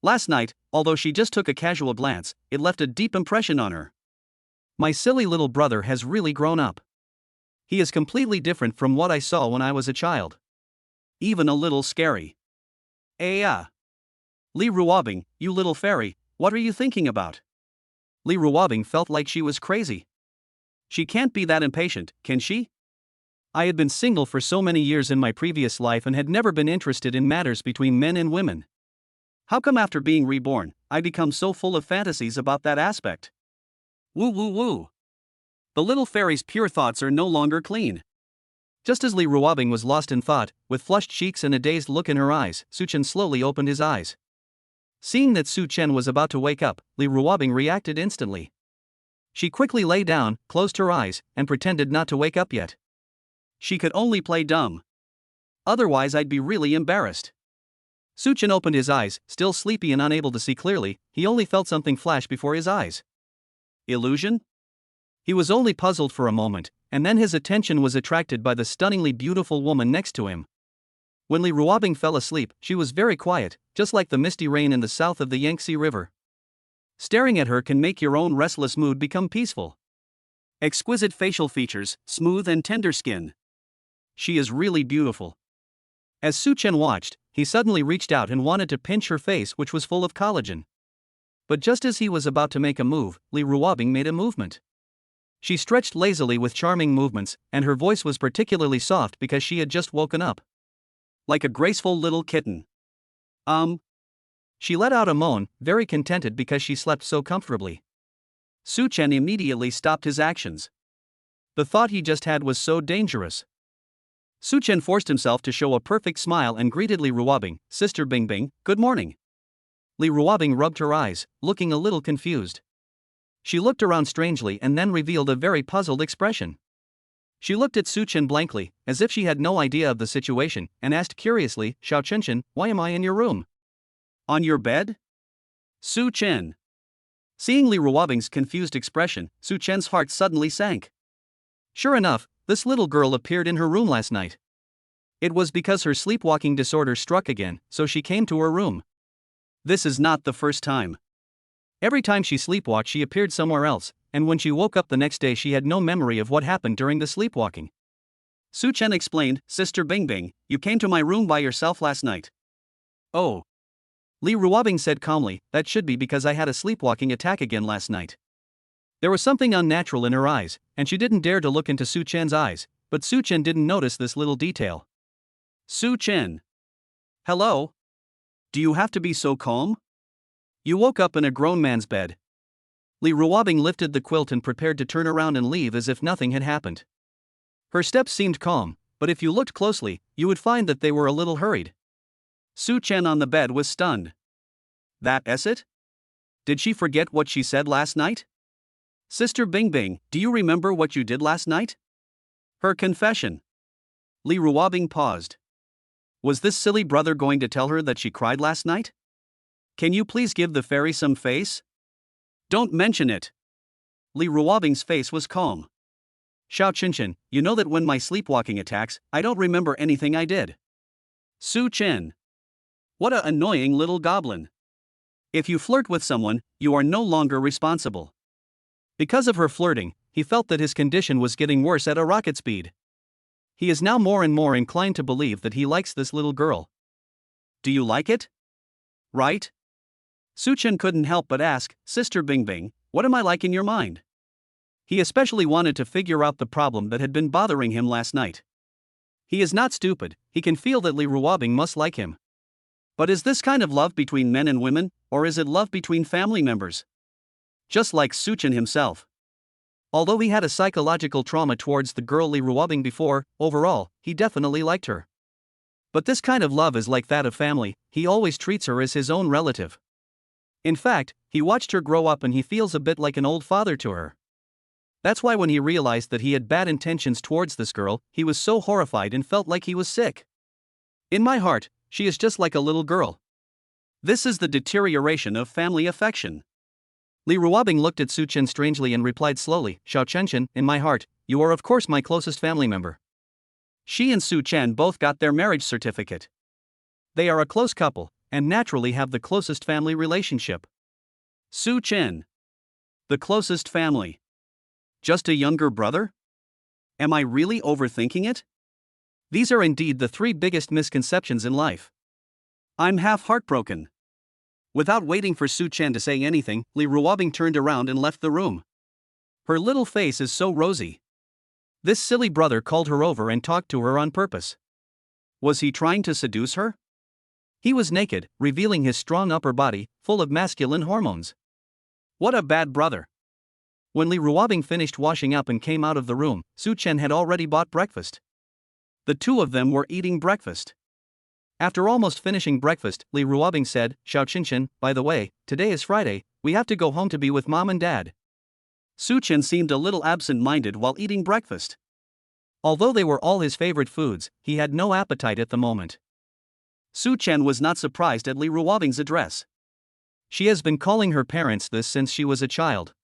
Last night, although she just took a casual glance, it left a deep impression on her. My silly little brother has really grown up. He is completely different from what I saw when I was a child. Even a little scary. Li Ruobing, you little fairy, what are you thinking about? Li Ruobing felt like she was crazy. She can't be that impatient, can she? I had been single for so many years in my previous life and had never been interested in matters between men and women. How come after being reborn, I become so full of fantasies about that aspect? Woo woo woo. The little fairy's pure thoughts are no longer clean. Just as Li Ruobing was lost in thought, with flushed cheeks and a dazed look in her eyes, Su Chen slowly opened his eyes. Seeing that Su Chen was about to wake up, Li Ruobing reacted instantly. She quickly lay down, closed her eyes, and pretended not to wake up yet. She could only play dumb. Otherwise I'd be really embarrassed. Su Chen opened his eyes, still sleepy and unable to see clearly. He only felt something flash before his eyes. Illusion? He was only puzzled for a moment, and then his attention was attracted by the stunningly beautiful woman next to him. When Li Ruobing fell asleep, she was very quiet, just like the misty rain in the south of the Yangtze River. Staring at her can make your own restless mood become peaceful. Exquisite facial features, smooth and tender skin. She is really beautiful. As Su Chen watched, he suddenly reached out and wanted to pinch her face, which was full of collagen. But just as he was about to make a move, Li Ruobing made a movement. She stretched lazily with charming movements, and her voice was particularly soft because she had just woken up. Like a graceful little kitten. She let out a moan, very contented because she slept so comfortably. Su Chen immediately stopped his actions. The thought he just had was so dangerous. Su Chen forced himself to show a perfect smile and greeted Li Ruobing, "Sister Bingbing, good morning." Li Ruobing rubbed her eyes, looking a little confused. She looked around strangely and then revealed a very puzzled expression. She looked at Su Chen blankly, as if she had no idea of the situation, and asked curiously, "Xiao Chen, why am I in your room?" "On your bed?" Su Chen. Seeing Li Ruobing's confused expression, Su Chen's heart suddenly sank. Sure enough, this little girl appeared in her room last night. It was because her sleepwalking disorder struck again, so she came to her room. This is not the first time. Every time she sleepwalked, she appeared somewhere else, and when she woke up the next day, she had no memory of what happened during the sleepwalking. Su Chen explained, "Sister Bingbing, you came to my room by yourself last night." "Oh." Li Ruobing said calmly, "That should be because I had a sleepwalking attack again last night." There was something unnatural in her eyes, and she didn't dare to look into Su Chen's eyes, but Su Chen didn't notice this little detail. "Su Chen. Hello? Do you have to be so calm? You woke up in a grown man's bed." Li Ruobing lifted the quilt and prepared to turn around and leave as if nothing had happened. Her steps seemed calm, but if you looked closely, you would find that they were a little hurried. Su Chen on the bed was stunned. That is it? Did she forget what she said last night? "Sister Bingbing, do you remember what you did last night?" Her confession. Li Ruobing paused. Was this silly brother going to tell her that she cried last night? Can you please give the fairy some face? Don't mention it. Li Ruobing's face was calm. "Xiao Chen, you know that when my sleepwalking attacks, I don't remember anything I did." Su Chen. What a annoying little goblin. If you flirt with someone, you are no longer responsible. Because of her flirting, he felt that his condition was getting worse at a rocket speed. He is now more and more inclined to believe that he likes this little girl. Do you like it? Right? Su Chen couldn't help but ask, "Sister Bingbing, what am I like in your mind?" He especially wanted to figure out the problem that had been bothering him last night. He is not stupid, he can feel that Li Ruobing must like him. But is this kind of love between men and women, or is it love between family members? Just like Su Chen himself. Although he had a psychological trauma towards the girl Li Ruobing before, overall, he definitely liked her. But this kind of love is like that of family, he always treats her as his own relative. In fact, he watched her grow up and he feels a bit like an old father to her. That's why when he realized that he had bad intentions towards this girl, he was so horrified and felt like he was sick. In my heart, she is just like a little girl. This is the deterioration of family affection. Li Ruobing looked at Su Chen strangely and replied slowly, "Xiao Chen, in my heart, you are of course my closest family member." She and Su Chen both got their marriage certificate. They are a close couple, and naturally have the closest family relationship. Su Chen. The closest family. Just a younger brother? Am I really overthinking it? These are indeed the three biggest misconceptions in life. I'm half heartbroken. Without waiting for Su Chen to say anything, Li Ruobing turned around and left the room. Her little face is so rosy. This silly brother called her over and talked to her on purpose. Was he trying to seduce her? He was naked, revealing his strong upper body, full of masculine hormones. What a bad brother. When Li Ruobing finished washing up and came out of the room, Su Chen had already bought breakfast. The two of them were eating breakfast. After almost finishing breakfast, Li Ruobing said, "Xiao Qinshan, by the way, today is Friday, we have to go home to be with mom and dad." Su Chen seemed a little absent-minded while eating breakfast. Although they were all his favorite foods, he had no appetite at the moment. Su Chen was not surprised at Li Ruobing's address. She has been calling her parents this since she was a child.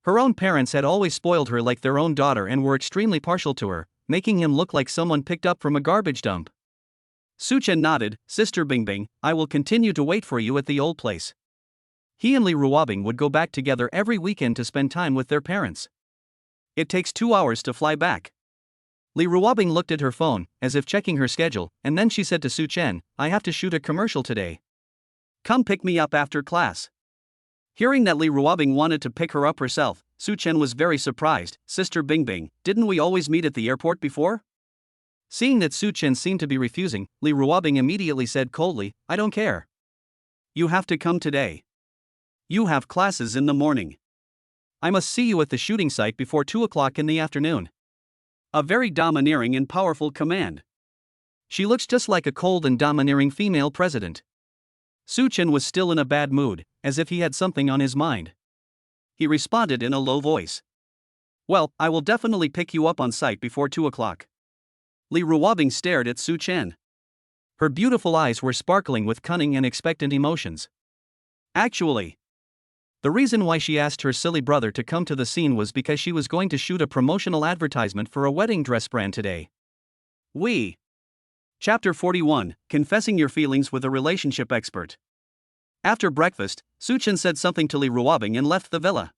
Her own parents had always spoiled her like their own daughter and were extremely partial to her, making him look like someone picked up from a garbage dump. Su Chen nodded. "Sister Bingbing, I will continue to wait for you at the old place." He and Li Ruobing would go back together every weekend to spend time with their parents. It takes 2 hours to fly back. Li Ruobing looked at her phone, as if checking her schedule, and then she said to Su Chen, "I have to shoot a commercial today. Come pick me up after class." Hearing that Li Ruobing wanted to pick her up herself, Su Chen was very surprised. "Sister Bingbing, didn't we always meet at the airport before?" Seeing that Su Chen seemed to be refusing, Li Ruobing immediately said coldly, "I don't care. You have to come today. You have classes in the morning. I must see you at the shooting site before 2 o'clock in the afternoon." A very domineering and powerful command. She looks just like a cold and domineering female president. Su Chen was still in a bad mood, as if he had something on his mind. He responded in a low voice. "Well, I will definitely pick you up on site before 2 o'clock. Li Ruobing stared at Su Chen. Her beautiful eyes were sparkling with cunning and expectant emotions. Actually, the reason why she asked her silly brother to come to the scene was because she was going to shoot a promotional advertisement for a wedding dress brand today. Chapter 41, Confessing Your Feelings with a Relationship Expert. After breakfast, Su Chen said something to Li Ruobing and left the villa.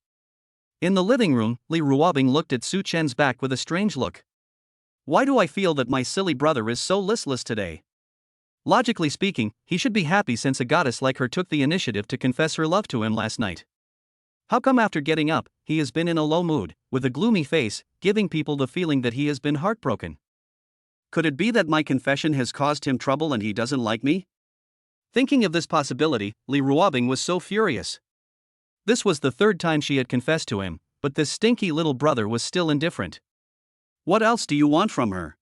In the living room, Li Ruobing looked at Su Chen's back with a strange look. Why do I feel that my silly brother is so listless today? Logically speaking, he should be happy since a goddess like her took the initiative to confess her love to him last night. How come after getting up, he has been in a low mood, with a gloomy face, giving people the feeling that he has been heartbroken? Could it be that my confession has caused him trouble and he doesn't like me? Thinking of this possibility, Li Ruobing was so furious. This was the 3rd time she had confessed to him, but this stinky little brother was still indifferent. What else do you want from her?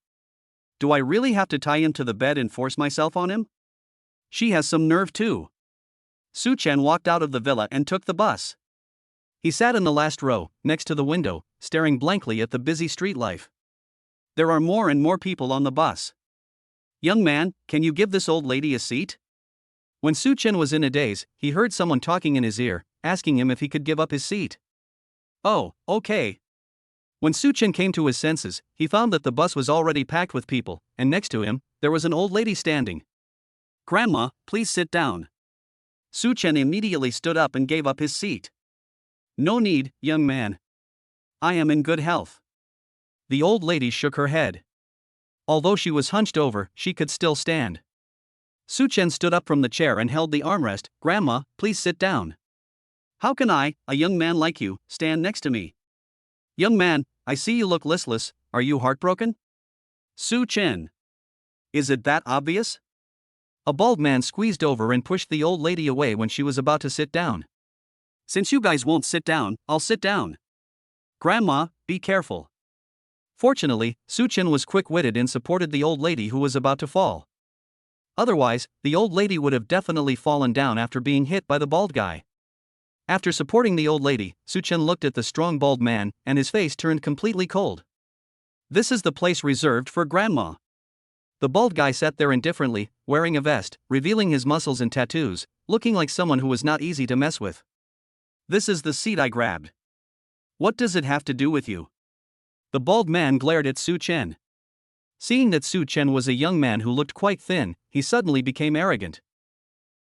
Do I really have to tie him to the bed and force myself on him? She has some nerve too. Su Chen walked out of the villa and took the bus. He sat in the last row, next to the window, staring blankly at the busy street life. There are more and more people on the bus. "Young man, can you give this old lady a seat?" When Su Chen was in a daze, he heard someone talking in his ear, asking him if he could give up his seat. "Oh, okay." When Su Chen came to his senses, he found that the bus was already packed with people, and next to him, there was an old lady standing. "Grandma, please sit down." Su Chen immediately stood up and gave up his seat. "No need, young man. I am in good health." The old lady shook her head. Although she was hunched over, she could still stand. Su Chen stood up from the chair and held the armrest. "Grandma, please sit down. How can I, a young man like you, stand next to me?" "Young man, I see you look listless, are you heartbroken?" "Su Chen. Is it that obvious?" A bald man squeezed over and pushed the old lady away when she was about to sit down. "Since you guys won't sit down, I'll sit down. Grandma, be careful." Fortunately, Su Chen was quick-witted and supported the old lady who was about to fall. Otherwise, the old lady would have definitely fallen down after being hit by the bald guy. After supporting the old lady, Su Chen looked at the strong bald man, and his face turned completely cold. "This is the place reserved for Grandma." The bald guy sat there indifferently, wearing a vest, revealing his muscles and tattoos, looking like someone who was not easy to mess with. "This is the seat I grabbed. What does it have to do with you?" The bald man glared at Su Chen. Seeing that Su Chen was a young man who looked quite thin, he suddenly became arrogant.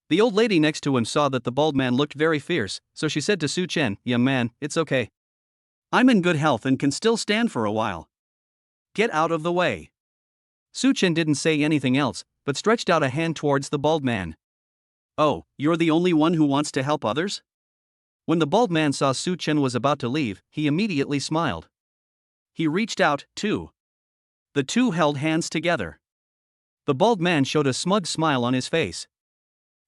The old lady next to him saw that the bald man looked very fierce, so she said to Su Chen, "Young man, it's okay. I'm in good health and can still stand for a while. Get out of the way." Su Chen didn't say anything else, but stretched out a hand towards the bald man. "Oh, you're the only one who wants to help others?" When the bald man saw Su Chen was about to leave, he immediately smiled. He reached out, too. The two held hands together. The bald man showed a smug smile on his face.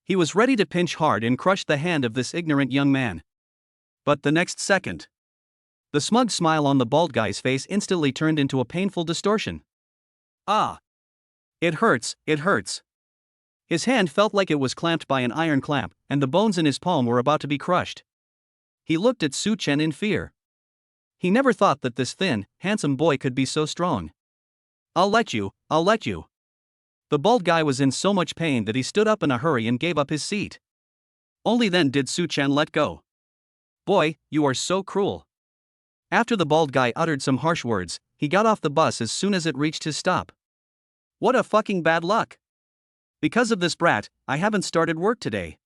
He was ready to pinch hard and crush the hand of this ignorant young man. But the next second, the smug smile on the bald guy's face instantly turned into a painful distortion. Ah! It hurts, it hurts. His hand felt like it was clamped by an iron clamp, and the bones in his palm were about to be crushed. He looked at Su Chen in fear. He never thought that this thin, handsome boy could be so strong. I'll let you. The bald guy was in so much pain that he stood up in a hurry and gave up his seat. Only then did Su Chen let go. Boy, you are so cruel. After the bald guy uttered some harsh words, he got off the bus as soon as it reached his stop. What a fucking bad luck. Because of this brat, I haven't started work today.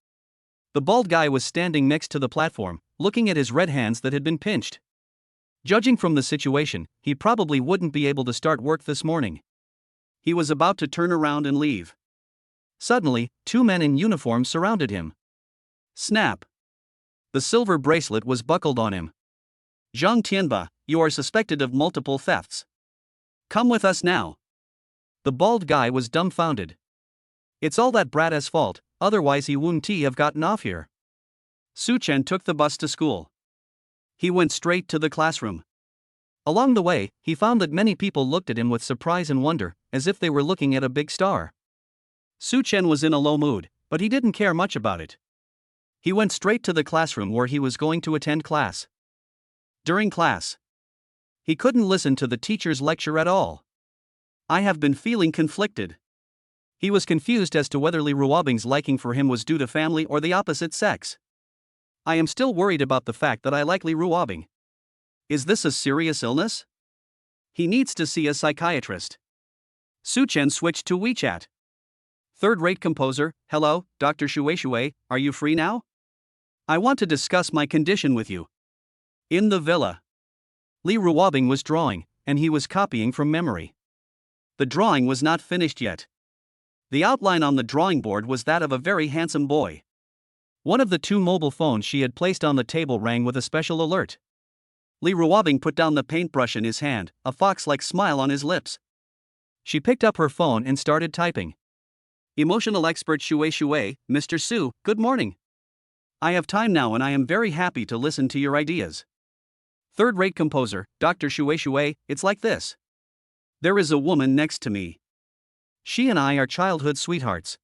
The bald guy was standing next to the platform, looking at his red hands that had been pinched. Judging from the situation, he probably wouldn't be able to start work this morning. He was about to turn around and leave. Suddenly, two men in uniform surrounded him. Snap! The silver bracelet was buckled on him. Zhang Tianba, you are suspected of multiple thefts. Come with us now. The bald guy was dumbfounded. It's all that brat's fault, otherwise he wouldn't have gotten off here. Su Chen took the bus to school. He went straight to the classroom. Along the way, he found that many people looked at him with surprise and wonder, as if they were looking at a big star. Su Chen was in a low mood, but he didn't care much about it. He went straight to the classroom where he was going to attend class. During class, he couldn't listen to the teacher's lecture at all. I have been feeling conflicted. He was confused as to whether Li Ruobing's liking for him was due to family or the opposite sex. I am still worried about the fact that I like Li Ruobing. Is this a serious illness? He needs to see a psychiatrist. Su Chen switched to WeChat. Third-rate composer, hello, Dr. Shui, are you free now? I want to discuss my condition with you. In the villa. Li Ruobing was drawing, and he was copying from memory. The drawing was not finished yet. The outline on the drawing board was that of a very handsome boy. One of the two mobile phones she had placed on the table rang with a special alert. Li Ruobing put down the paintbrush in his hand, a fox-like smile on his lips. She picked up her phone and started typing. Emotional expert Shui, Mr. Su, good morning. I have time now and I am very happy to listen to your ideas. Third-rate composer, Dr. Shui, it's like this. There is a woman next to me. She and I are childhood sweethearts.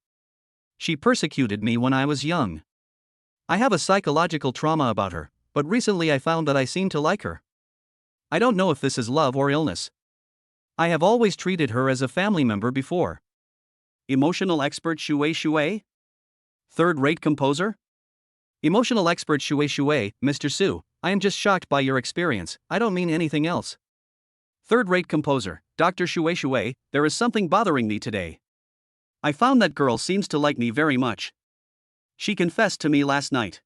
She persecuted me when I was young. I have a psychological trauma about her, but recently I found that I seem to like her. I don't know if this is love or illness. I have always treated her as a family member before. Emotional expert Shui? Third-rate composer? Emotional expert Shui, Mr. Su, I am just shocked by your experience, I don't mean anything else. Third-rate composer, Dr. Shui, there is something bothering me today. I found that girl seems to like me very much. She confessed to me last night.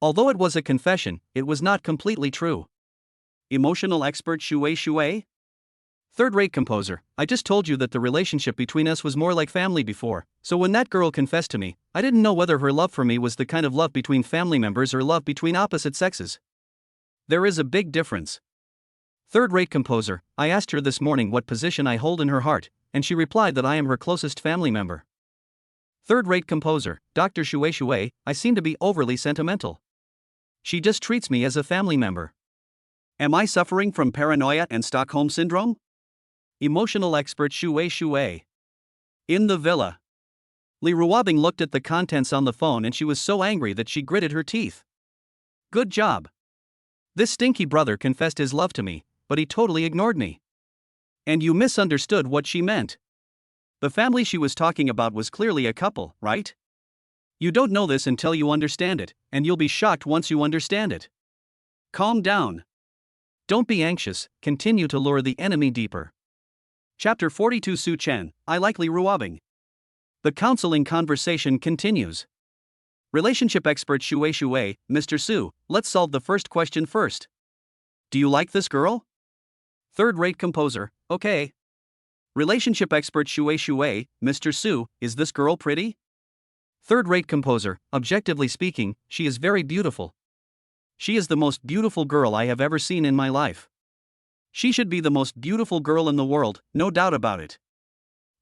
Although it was a confession, it was not completely true. Emotional expert Shui? Third-rate composer, I just told you that the relationship between us was more like family before, so when that girl confessed to me, I didn't know whether her love for me was the kind of love between family members or love between opposite sexes. There is a big difference. Third-rate composer, I asked her this morning what position I hold in her heart, and she replied that I am her closest family member. Third-rate composer, Dr. Shui, I seem to be overly sentimental. She just treats me as a family member. Am I suffering from paranoia and Stockholm syndrome? Emotional expert Shui. In the villa. Li Ruobing looked at the contents on the phone and she was so angry that she gritted her teeth. Good job. This stinky brother confessed his love to me, but he totally ignored me. And you misunderstood what she meant. The family she was talking about was clearly a couple, right? You don't know this until you understand it, and you'll be shocked once you understand it. Calm down. Don't be anxious, continue to lure the enemy deeper. Chapter 42 Su Chen, I like Li Ruobing. The counseling conversation continues. Relationship expert Shui, Mr. Su, let's solve the first question first. Do you like this girl? Third-rate composer, okay. Relationship expert Shui, Mr. Su, is this girl pretty? Third-rate composer, objectively speaking, she is very beautiful. She is the most beautiful girl I have ever seen in my life. She should be the most beautiful girl in the world, no doubt about it.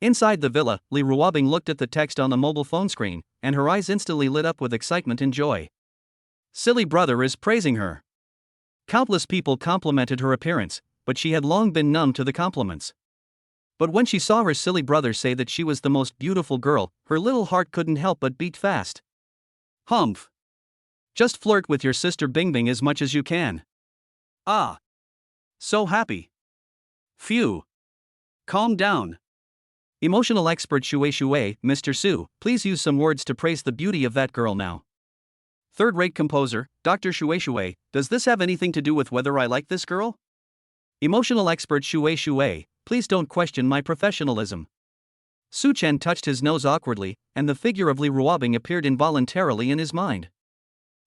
Inside the villa, Li Ruobing looked at the text on the mobile phone screen, and her eyes instantly lit up with excitement and joy. Silly brother is praising her. Countless people complimented her appearance, but she had long been numb to the compliments. But when she saw her silly brother say that she was the most beautiful girl, her little heart couldn't help but beat fast. Humph. Just flirt with your sister Bingbing as much as you can. Ah. So happy. Phew. Calm down. Emotional expert Shui, Mr. Su, please use some words to praise the beauty of that girl now. Third-rate composer, Dr. Shui, does this have anything to do with whether I like this girl? Emotional expert Shui, please don't question my professionalism. Su Chen touched his nose awkwardly, and the figure of Li Ruobing appeared involuntarily in his mind.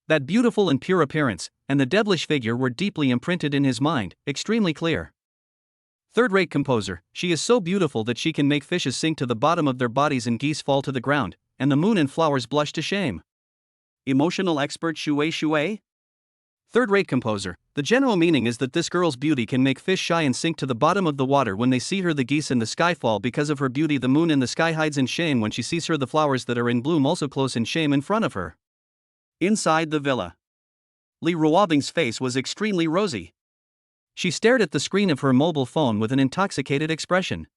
That beautiful and pure appearance, and the devilish figure were deeply imprinted in his mind, extremely clear. Third-rate composer, she is so beautiful that she can make fishes sink to the bottom of their bodies and geese fall to the ground, and the moon and flowers blush to shame. Emotional expert Shui? Third-rate composer, the general meaning is that this girl's beauty can make fish shy and sink to the bottom of the water when they see her. The geese in the sky fall because of her beauty. The moon in the sky hides in shame when she sees her. The flowers that are in bloom also close in shame in front of her. Inside the villa. Li Ruobing's face was extremely rosy. She stared at the screen of her mobile phone with an intoxicated expression.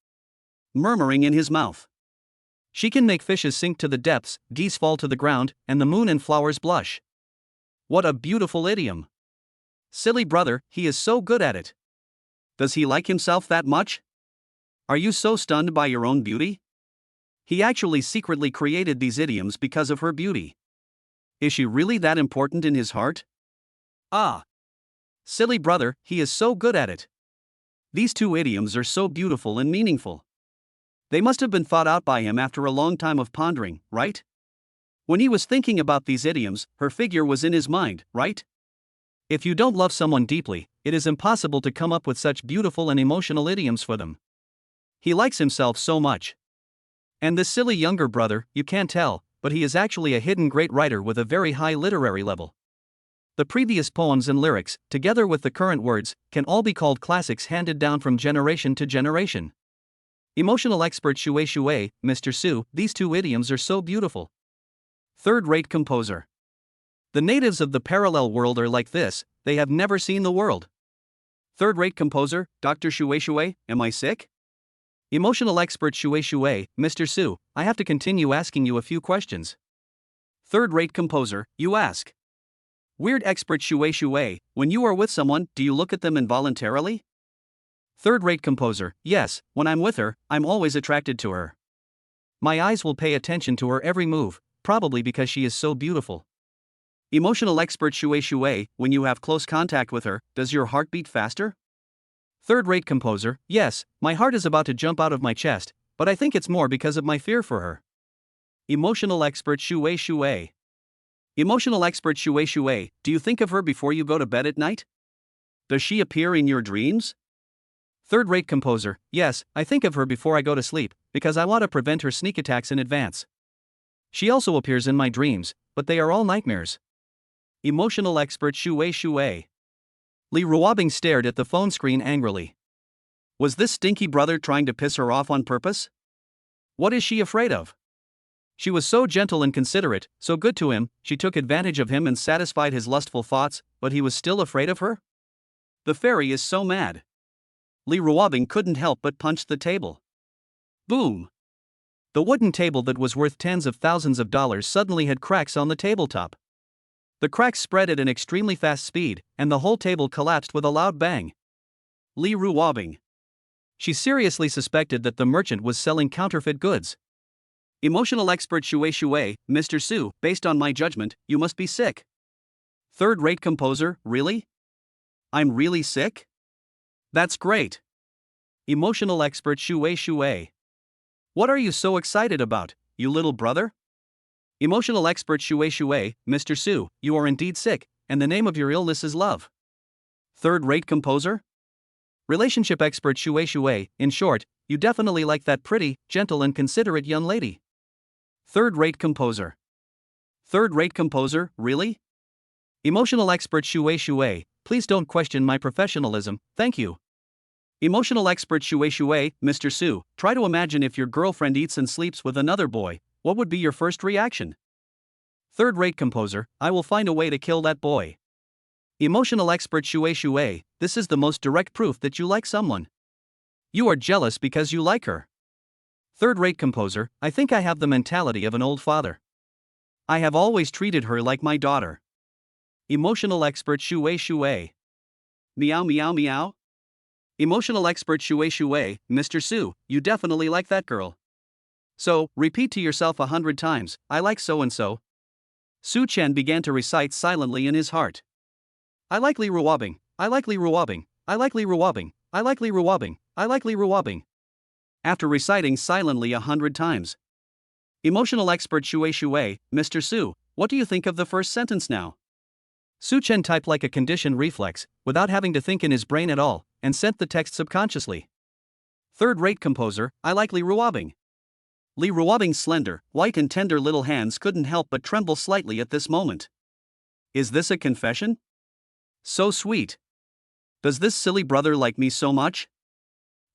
Murmuring in his mouth. She can make fishes sink to the depths, geese fall to the ground, and the moon and flowers blush. What a beautiful idiom. Silly brother, he is so good at it. Does he like himself that much? Are you so stunned by your own beauty? He actually secretly created these idioms because of her beauty. Is she really that important in his heart? Ah. Silly brother, he is so good at it. These two idioms are so beautiful and meaningful. They must have been thought out by him after a long time of pondering, right? When he was thinking about these idioms, her figure was in his mind, right? If you don't love someone deeply, it is impossible to come up with such beautiful and emotional idioms for them. He likes himself so much. And this silly younger brother, you can't tell, but he is actually a hidden great writer with a very high literary level. The previous poems and lyrics, together with the current words, can all be called classics handed down from generation to generation. Emotional expert Shui, Mr. Su, these two idioms are so beautiful. Third-rate composer. The natives of the parallel world are like this, they have never seen the world. Third-rate composer, Dr. Shui, am I sick? Emotional expert Shui, Mr. Su, I have to continue asking you a few questions. Third-rate composer, you ask. Weird expert Shui, when you are with someone, do you look at them involuntarily? Third-rate composer, yes, when I'm with her, I'm always attracted to her. My eyes will pay attention to her every move, probably because she is so beautiful. Emotional expert Shui, when you have close contact with her, does your heart beat faster? Third-rate composer, yes, my heart is about to jump out of my chest, but I think it's more because of my fear for her. Emotional expert Shui. Emotional expert Shui, do you think of her before you go to bed at night? Does she appear in your dreams? Third-rate composer, yes, I think of her before I go to sleep, because I want to prevent her sneak attacks in advance. She also appears in my dreams, but they are all nightmares. Emotional expert Shui. Li Ruobing stared at the phone screen angrily. Was this stinky brother trying to piss her off on purpose? What is she afraid of? She was so gentle and considerate, so good to him, she took advantage of him and satisfied his lustful thoughts, but he was still afraid of her? The fairy is so mad. Li Ruobing couldn't help but punch the table. Boom! The wooden table that was worth tens of thousands of dollars suddenly had cracks on the tabletop. The cracks spread at an extremely fast speed, and the whole table collapsed with a loud bang. Li Ruobing. She seriously suspected that the merchant was selling counterfeit goods. Emotional expert Shui, Mr. Su, based on my judgment, you must be sick. Third-rate composer, really? I'm really sick? That's great. Emotional expert Shui. What are you so excited about, you little brother? Emotional expert Shui, Mr. Su, you are indeed sick, and the name of your illness is love. Third-rate composer? Relationship expert Shui, in short, you definitely like that pretty, gentle and considerate young lady. Third-rate composer. Third-rate composer, really? Emotional expert Shui, please don't question my professionalism, thank you. Emotional expert Shui Shui, Mr. Su, try to imagine if your girlfriend eats and sleeps with another boy, what would be your first reaction? Third-rate composer, I will find a way to kill that boy. Emotional expert Shui Shui, this is the most direct proof that you like someone. You are jealous because you like her. Third-rate composer, I think I have the mentality of an old father. I have always treated her like my daughter. Emotional expert Shui Shui. Meow meow meow. Emotional expert Shui Shui, Mr. Su, you definitely like that girl. So, repeat to yourself 100 times, I like so-and-so. Su Chen began to recite silently in his heart. I likely ruobbing, I likely ruobbing, I likely ruobbing, I likely ruobbing, I likely ruobbing. After reciting silently 100 times. Emotional expert Shui Shui, Mr. Su, what do you think of the first sentence now? Su Chen typed like a conditioned reflex, without having to think in his brain at all, and sent the text subconsciously. Third-rate composer, I like Li Ruobbing. Li Ruobbing's slender, white and tender little hands couldn't help but tremble slightly at this moment. Is this a confession? So sweet. Does this silly brother like me so much?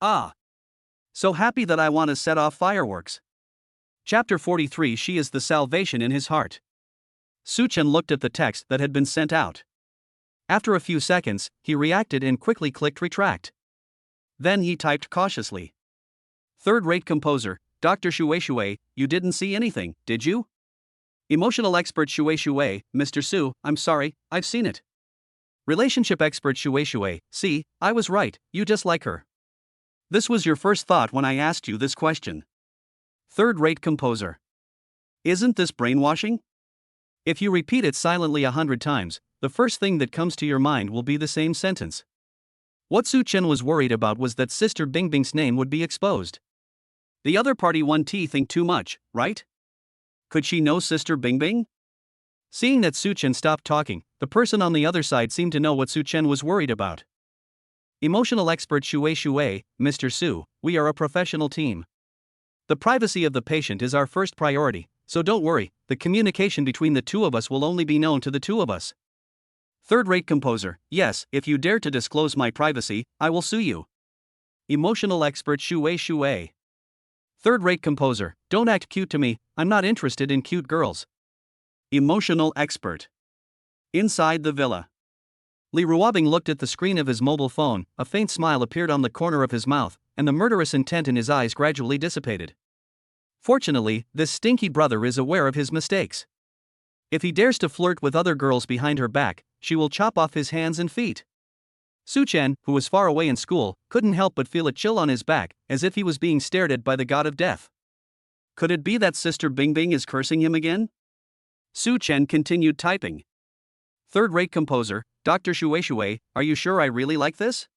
Ah. So happy that I want to set off fireworks. Chapter 43. She is the salvation in his heart. Su Chen looked at the text that had been sent out. After a few seconds, he reacted and quickly clicked retract. Then he typed cautiously. Third-rate composer, Dr. Shui Shui, you didn't see anything, did you? Emotional expert Shui Shui, Mr. Su, I'm sorry, I've seen it. Relationship expert Shui Shui, see, I was right, you just like her. This was your first thought when I asked you this question. Third-rate composer. Isn't this brainwashing? If you repeat it silently 100 times, the first thing that comes to your mind will be the same sentence. What Su Chen was worried about was that Sister Bingbing's name would be exposed. The other party won't think too much, right? Could she know Sister Bingbing? Seeing that Su Chen stopped talking, the person on the other side seemed to know what Su Chen was worried about. Emotional expert Shui Shui, Mr. Su, we are a professional team. The privacy of the patient is our first priority, so don't worry, the communication between the two of us will only be known to the two of us. Third-rate composer, yes, if you dare to disclose my privacy, I will sue you. Emotional expert Shui Shui. Third-rate composer, don't act cute to me, I'm not interested in cute girls. Emotional expert. Inside the villa. Li Ruobbing looked at the screen of his mobile phone, a faint smile appeared on the corner of his mouth, and the murderous intent in his eyes gradually dissipated. Fortunately, this stinky brother is aware of his mistakes. If he dares to flirt with other girls behind her back, she will chop off his hands and feet. Su Chen, who was far away in school, couldn't help but feel a chill on his back, as if he was being stared at by the god of death. Could it be that Sister Bingbing is cursing him again? Su Chen continued typing. Third-rate composer, Dr. Shui Shui, are you sure I really like this?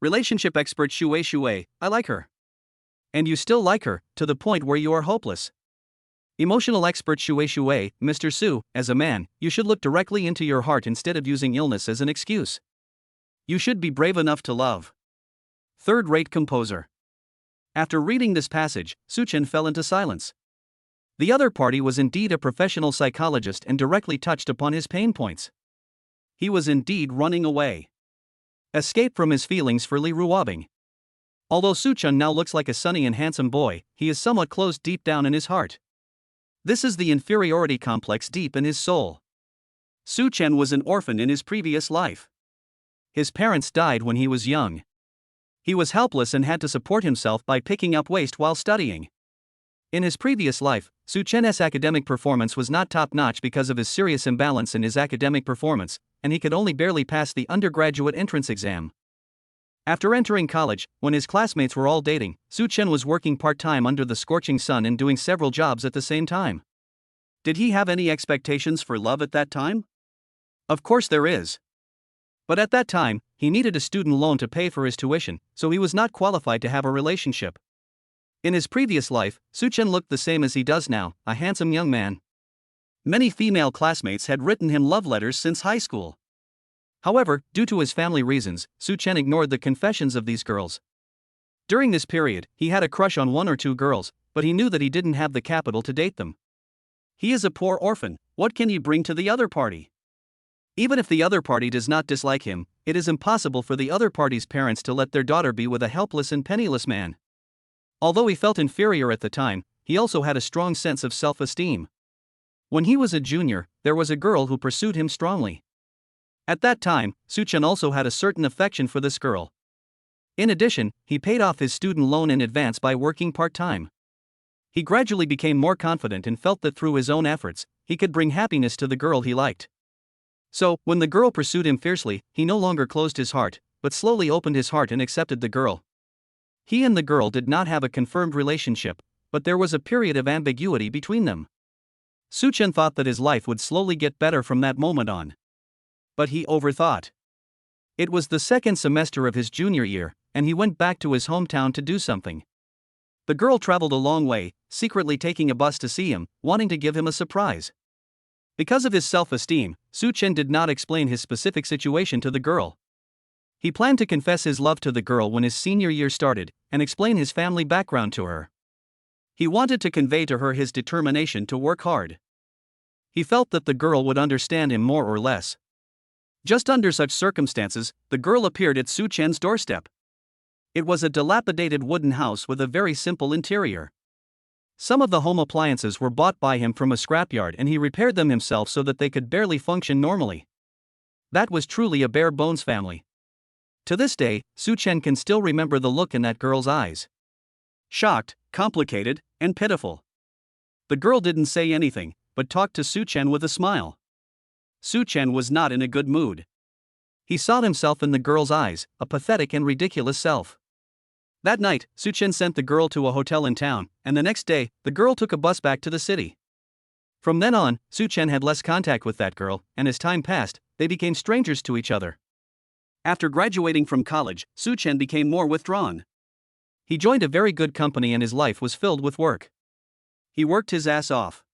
Relationship expert Shui Shui, I like her. And you still like her, to the point where you are hopeless. Emotional expert Shui Shui, Mr. Su, as a man, you should look directly into your heart instead of using illness as an excuse. You should be brave enough to love. Third-rate composer. After reading this passage, Su Chen fell into silence. The other party was indeed a professional psychologist and directly touched upon his pain points. He was indeed running away. Escape from his feelings for Li Ruobbing. Although Su Chen now looks like a sunny and handsome boy, he is somewhat closed deep down in his heart. This is the inferiority complex deep in his soul. Su Chen was an orphan in his previous life. His parents died when he was young. He was helpless and had to support himself by picking up waste while studying. In his previous life, Su Chen's academic performance was not top-notch because of his serious imbalance in his academic performance, and he could only barely pass the undergraduate entrance exam. After entering college, when his classmates were all dating, Su Chen was working part-time under the scorching sun and doing several jobs at the same time. Did he have any expectations for love at that time? Of course there is. But at that time, he needed a student loan to pay for his tuition, so he was not qualified to have a relationship. In his previous life, Su Chen looked the same as he does now, a handsome young man. Many female classmates had written him love letters since high school. However, due to his family reasons, Su Chen ignored the confessions of these girls. During this period, he had a crush on one or two girls, but he knew that he didn't have the capital to date them. He is a poor orphan, what can he bring to the other party? Even if the other party does not dislike him, it is impossible for the other party's parents to let their daughter be with a helpless and penniless man. Although he felt inferior at the time, he also had a strong sense of self-esteem. When he was a junior, there was a girl who pursued him strongly. At that time, Soo-chan also had a certain affection for this girl. In addition, he paid off his student loan in advance by working part-time. He gradually became more confident and felt that through his own efforts, he could bring happiness to the girl he liked. So, when the girl pursued him fiercely, he no longer closed his heart, but slowly opened his heart and accepted the girl. He and the girl did not have a confirmed relationship, but there was a period of ambiguity between them. Soo-chan thought that his life would slowly get better from that moment on. But he overthought. It was the second semester of his junior year, and he went back to his hometown to do something. The girl traveled a long way, secretly taking a bus to see him, wanting to give him a surprise. Because of his self-esteem, Soo-chan did not explain his specific situation to the girl. He planned to confess his love to the girl when his senior year started, and explain his family background to her. He wanted to convey to her his determination to work hard. He felt that the girl would understand him more or less. Just under such circumstances, the girl appeared at Soo-chan's doorstep. It was a dilapidated wooden house with a very simple interior. Some of the home appliances were bought by him from a scrapyard and he repaired them himself so that they could barely function normally. That was truly a bare-bones family. To this day, Soo-chan can still remember the look in that girl's eyes. Shocked, complicated, and pitiful. The girl didn't say anything, but talked to Soo-chan with a smile. Soo-chan was not in a good mood. He saw himself in the girl's eyes, a pathetic and ridiculous self. That night, Soo-chan sent the girl to a hotel in town, and the next day, the girl took a bus back to the city. From then on, Soo-chan had less contact with that girl, and as time passed, they became strangers to each other. After graduating from college, Soo-chan became more withdrawn. He joined a very good company and his life was filled with work. He worked his ass off.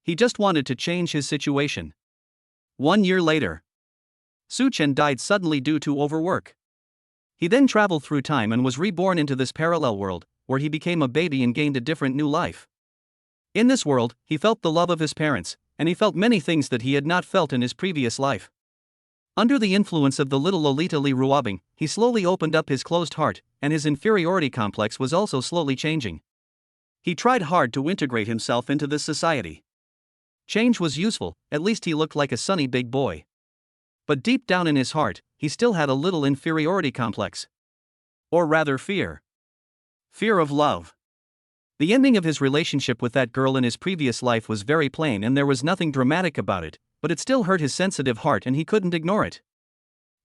He just wanted to change his situation. 1 year later, Soo-chan died suddenly due to overwork. He then traveled through time and was reborn into this parallel world, where he became a baby and gained a different new life. In this world, he felt the love of his parents, and he felt many things that he had not felt in his previous life. Under the influence of the little Lolita Lee Ruabing, he slowly opened up his closed heart, and his inferiority complex was also slowly changing. He tried hard to integrate himself into this society. Change was useful, at least he looked like a sunny big boy. But deep down in his heart, he still had a little inferiority complex. Or rather fear. Fear of love. The ending of his relationship with that girl in his previous life was very plain and there was nothing dramatic about it, but it still hurt his sensitive heart and he couldn't ignore it.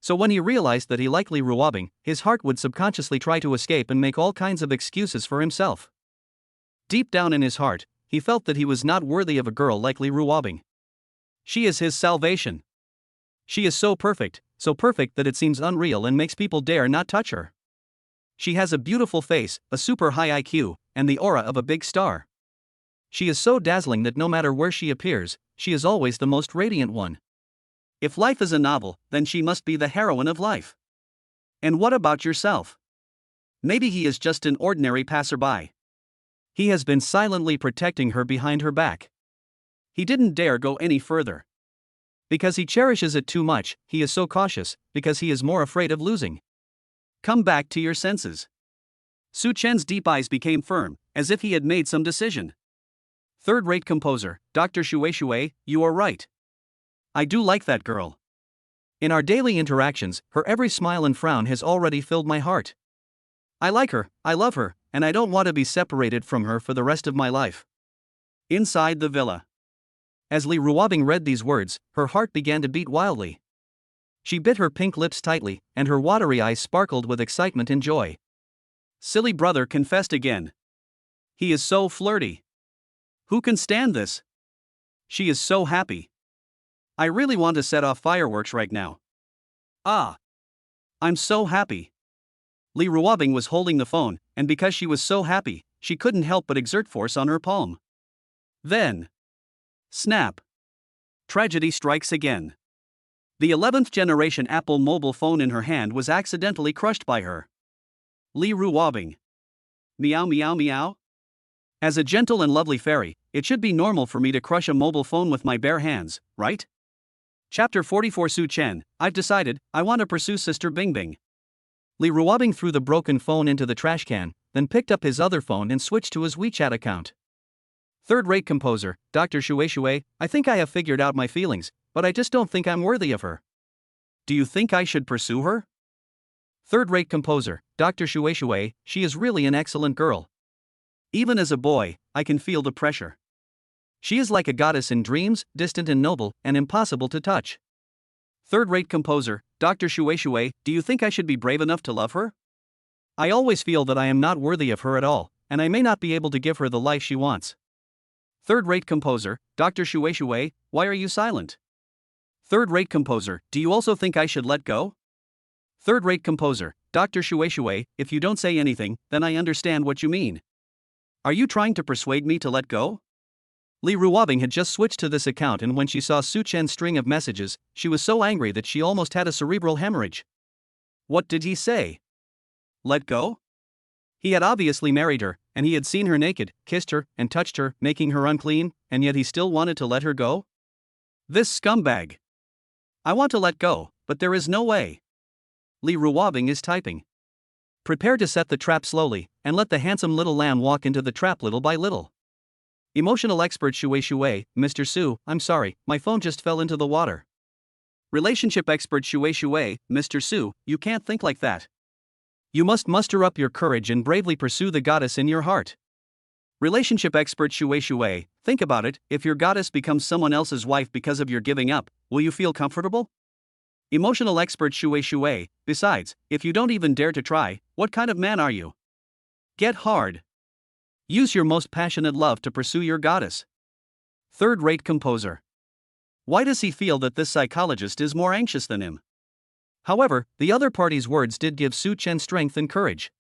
So when he realized that he liked Lee Ruabing, his heart would subconsciously try to escape and make all kinds of excuses for himself. Deep down in his heart, he felt that he was not worthy of a girl like Lee Ruabing. She is his salvation. She is so perfect that it seems unreal and makes people dare not touch her. She has a beautiful face, a super high IQ, and the aura of a big star. She is so dazzling that no matter where she appears, she is always the most radiant one. If life is a novel, then she must be the heroine of life. And what about yourself? Maybe he is just an ordinary passerby. He has been silently protecting her behind her back. He didn't dare go any further. Because he cherishes it too much, he is so cautious, because he is more afraid of losing. Come back to your senses. Soo-chan's deep eyes became firm, as if he had made some decision. Third-rate composer, Dr. Shuei, you are right. I do like that girl. In our daily interactions, her every smile and frown has already filled my heart. I like her, I love her, and I don't want to be separated from her for the rest of my life. Inside the villa. As Lee Ruabing read these words, her heart began to beat wildly. She bit her pink lips tightly, and her watery eyes sparkled with excitement and joy. Silly brother confessed again. He is so flirty. Who can stand this? She is so happy. I really want to set off fireworks right now. Ah! I'm so happy. Lee Ruabing was holding the phone, and because she was so happy, she couldn't help but exert force on her palm. Then, snap! Tragedy strikes again. The 11th generation Apple mobile phone in her hand was accidentally crushed by her. Lee Ruabing. Meow meow meow? As a gentle and lovely fairy, it should be normal for me to crush a mobile phone with my bare hands, right? Chapter 44 Su Chen, I've decided, I want to pursue Sister Bingbing. Li Ruobing threw the broken phone into the trash can, then picked up his other phone and switched to his WeChat account. Third-rate composer, Dr. Shui, I think I have figured out my feelings, but I just don't think I'm worthy of her. Do you think I should pursue her? Third-rate composer, Dr. Shui, she is really an excellent girl. Even as a boy, I can feel the pressure. She is like a goddess in dreams, distant and noble, and impossible to touch. Third-rate composer, Dr. Shui, do you think I should be brave enough to love her? I always feel that I am not worthy of her at all, and I may not be able to give her the life she wants. Third-rate composer, Dr. Shui, why are you silent? Third-rate composer, do you also think I should let go? Third-rate composer, Dr. Shui, if you don't say anything, then I understand what you mean. Are you trying to persuade me to let go? Li Ruobing had just switched to this account, and when she saw Su Chen's string of messages, she was so angry that she almost had a cerebral hemorrhage. What did he say? Let go? He had obviously married her, and he had seen her naked, kissed her, and touched her, making her unclean, and yet he still wanted to let her go? This scumbag. I want to let go, but there is no way. Li Ruobing is typing. Prepare to set the trap slowly, and let the handsome little lamb walk into the trap little by little. Emotional expert Shui, Mr. Su, I'm sorry, my phone just fell into the water. Relationship expert Shui, Mr. Su, you can't think like that. You must muster up your courage and bravely pursue the goddess in your heart. Relationship expert Shui, think about it, if your goddess becomes someone else's wife because of your giving up, will you feel comfortable? Emotional expert Shui, besides, if you don't even dare to try, what kind of man are you? Get hard. Use your most passionate love to pursue your goddess. Third-rate composer. Why does he feel that this psychologist is more anxious than him? However, the other party's words did give Su Chen strength and courage.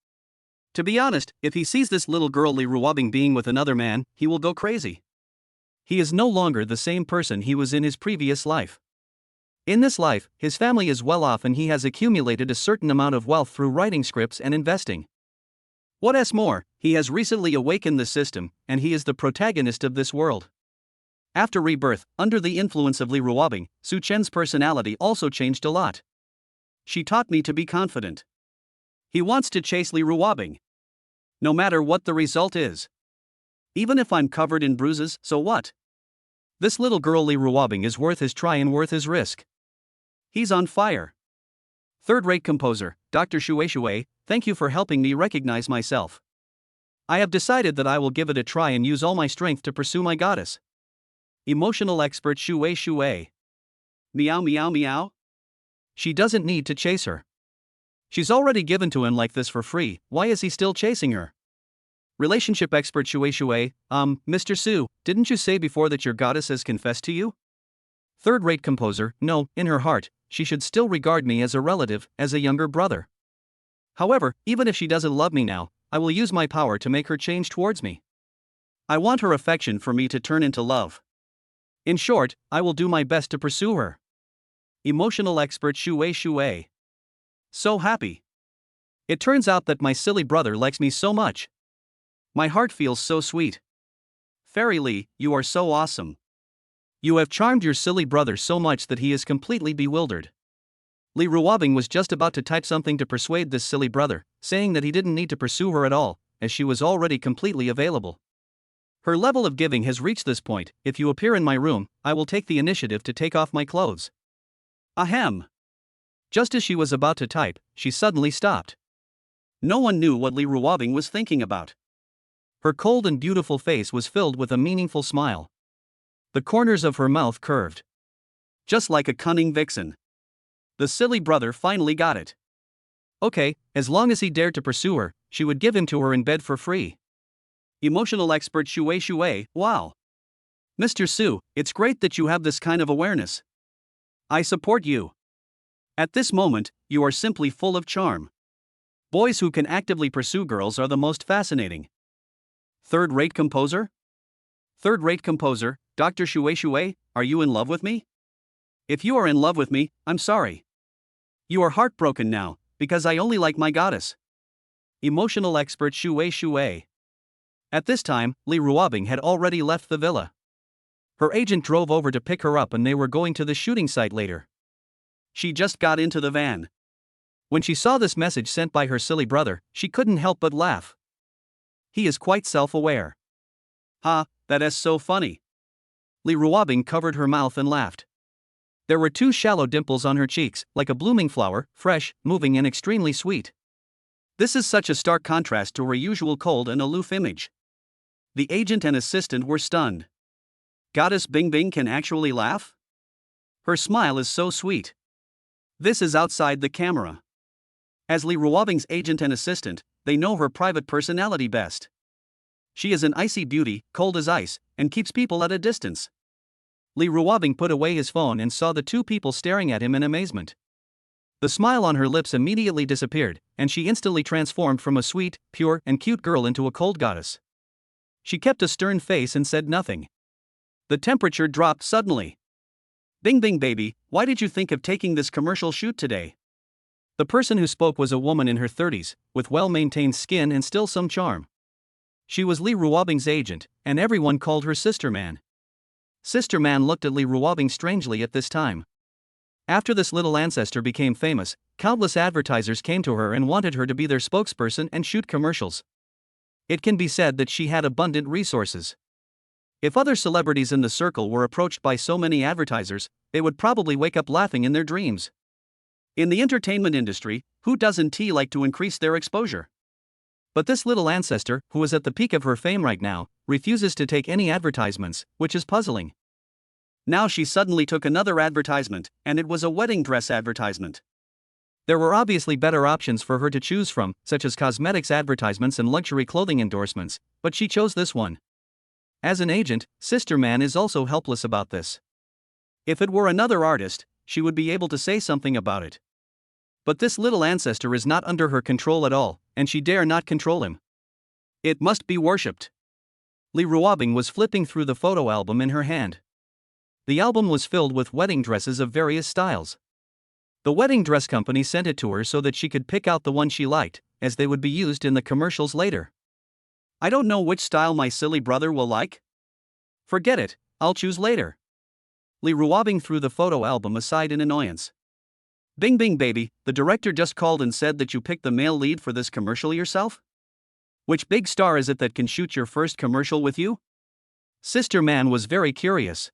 To be honest, if he sees this little girl Li Ruobing being with another man, he will go crazy. He is no longer the same person he was in his previous life. In this life, his family is well off and he has accumulated a certain amount of wealth through writing scripts and investing. What's more, he has recently awakened the system, and he is the protagonist of this world. After Rebirth, under the influence of Li Ruobing, Su Chen's personality also changed a lot. She taught me to be confident. He wants to chase Li Ruobing. No matter what the result is. Even if I'm covered in bruises, so what? This little girl Li Ruobing is worth his try and worth his risk. He's on fire. Third-rate composer, Dr. Shui, thank you for helping me recognize myself. I have decided that I will give it a try and use all my strength to pursue my goddess. Emotional expert Shui. Meow meow meow. She doesn't need to chase her. She's already given to him like this for free, why is he still chasing her? Relationship expert Shui, Mr. Su, didn't you say before that your goddess has confessed to you? Third-rate composer, no, in her heart, she should still regard me as a relative, as a younger brother. However, even if she doesn't love me now, I will use my power to make her change towards me. I want her affection for me to turn into love. In short, I will do my best to pursue her. Emotional expert Shui. So happy. It turns out that my silly brother likes me so much. My heart feels so sweet. Fairy Li, you are so awesome. You have charmed your silly brother so much that he is completely bewildered. Li Ruobing was just about to type something to persuade this silly brother, saying that he didn't need to pursue her at all, as she was already completely available. Her level of giving has reached this point. If you appear in my room, I will take the initiative to take off my clothes. Ahem. Just as she was about to type, she suddenly stopped. No one knew what Li Ruobing was thinking about. Her cold and beautiful face was filled with a meaningful smile. The corners of her mouth curved. Just like a cunning vixen. The silly brother finally got it. Okay, as long as he dared to pursue her, she would give him to her in bed for free. Emotional expert Shui, wow. Mr. Su, it's great that you have this kind of awareness. I support you. At this moment, you are simply full of charm. Boys who can actively pursue girls are the most fascinating. Third-rate composer? Third-rate composer, Dr. Shui, are you in love with me? If you are in love with me, I'm sorry. You are heartbroken now, because I only like my goddess. Emotional expert Shui. At this time, Li Ruobing had already left the villa. Her agent drove over to pick her up and they were going to the shooting site later. She just got into the van. When she saw this message sent by her silly brother, she couldn't help but laugh. He is quite self-aware. Ha, that is so funny. Lee Ruobing covered her mouth and laughed. There were two shallow dimples on her cheeks, like a blooming flower, fresh, moving and extremely sweet. This is such a stark contrast to her usual cold and aloof image. The agent and assistant were stunned. Goddess Bingbing can actually laugh? Her smile is so sweet. This is outside the camera. As Lee Ruobing's agent and assistant, they know her private personality best. She is an icy beauty, cold as ice, and keeps people at a distance. Lee Ruobing put away his phone and saw the two people staring at him in amazement. The smile on her lips immediately disappeared, and she instantly transformed from a sweet, pure, and cute girl into a cold goddess. She kept a stern face and said nothing. The temperature dropped suddenly. Bingbing baby, why did you think of taking this commercial shoot today? The person who spoke was a woman in her 30s, with well-maintained skin and still some charm. She was Lee Ruobing's agent, and everyone called her Sister Man. Sister Man looked at Lee Ruobing strangely at this time. After this little ancestor became famous, countless advertisers came to her and wanted her to be their spokesperson and shoot commercials. It can be said that she had abundant resources. If other celebrities in the circle were approached by so many advertisers, they would probably wake up laughing in their dreams. In the entertainment industry, who doesn't like to increase their exposure? But this little ancestor, who is at the peak of her fame right now, refuses to take any advertisements, which is puzzling. Now she suddenly took another advertisement, and it was a wedding dress advertisement. There were obviously better options for her to choose from, such as cosmetics advertisements and luxury clothing endorsements, but she chose this one. As an agent, Sister Man is also helpless about this. If it were another artist, she would be able to say something about it. But this little ancestor is not under her control at all, and she dare not control him. It must be worshipped. Lee Ruobing was flipping through the photo album in her hand. The album was filled with wedding dresses of various styles. The wedding dress company sent it to her so that she could pick out the one she liked, as they would be used in the commercials later. I don't know which style my silly brother will like. Forget it, I'll choose later. Lee Ruobing threw the photo album aside in annoyance. Bingbing baby, the director just called and said that you picked the male lead for this commercial yourself? Which big star is it that can shoot your first commercial with you? Sister Man was very curious.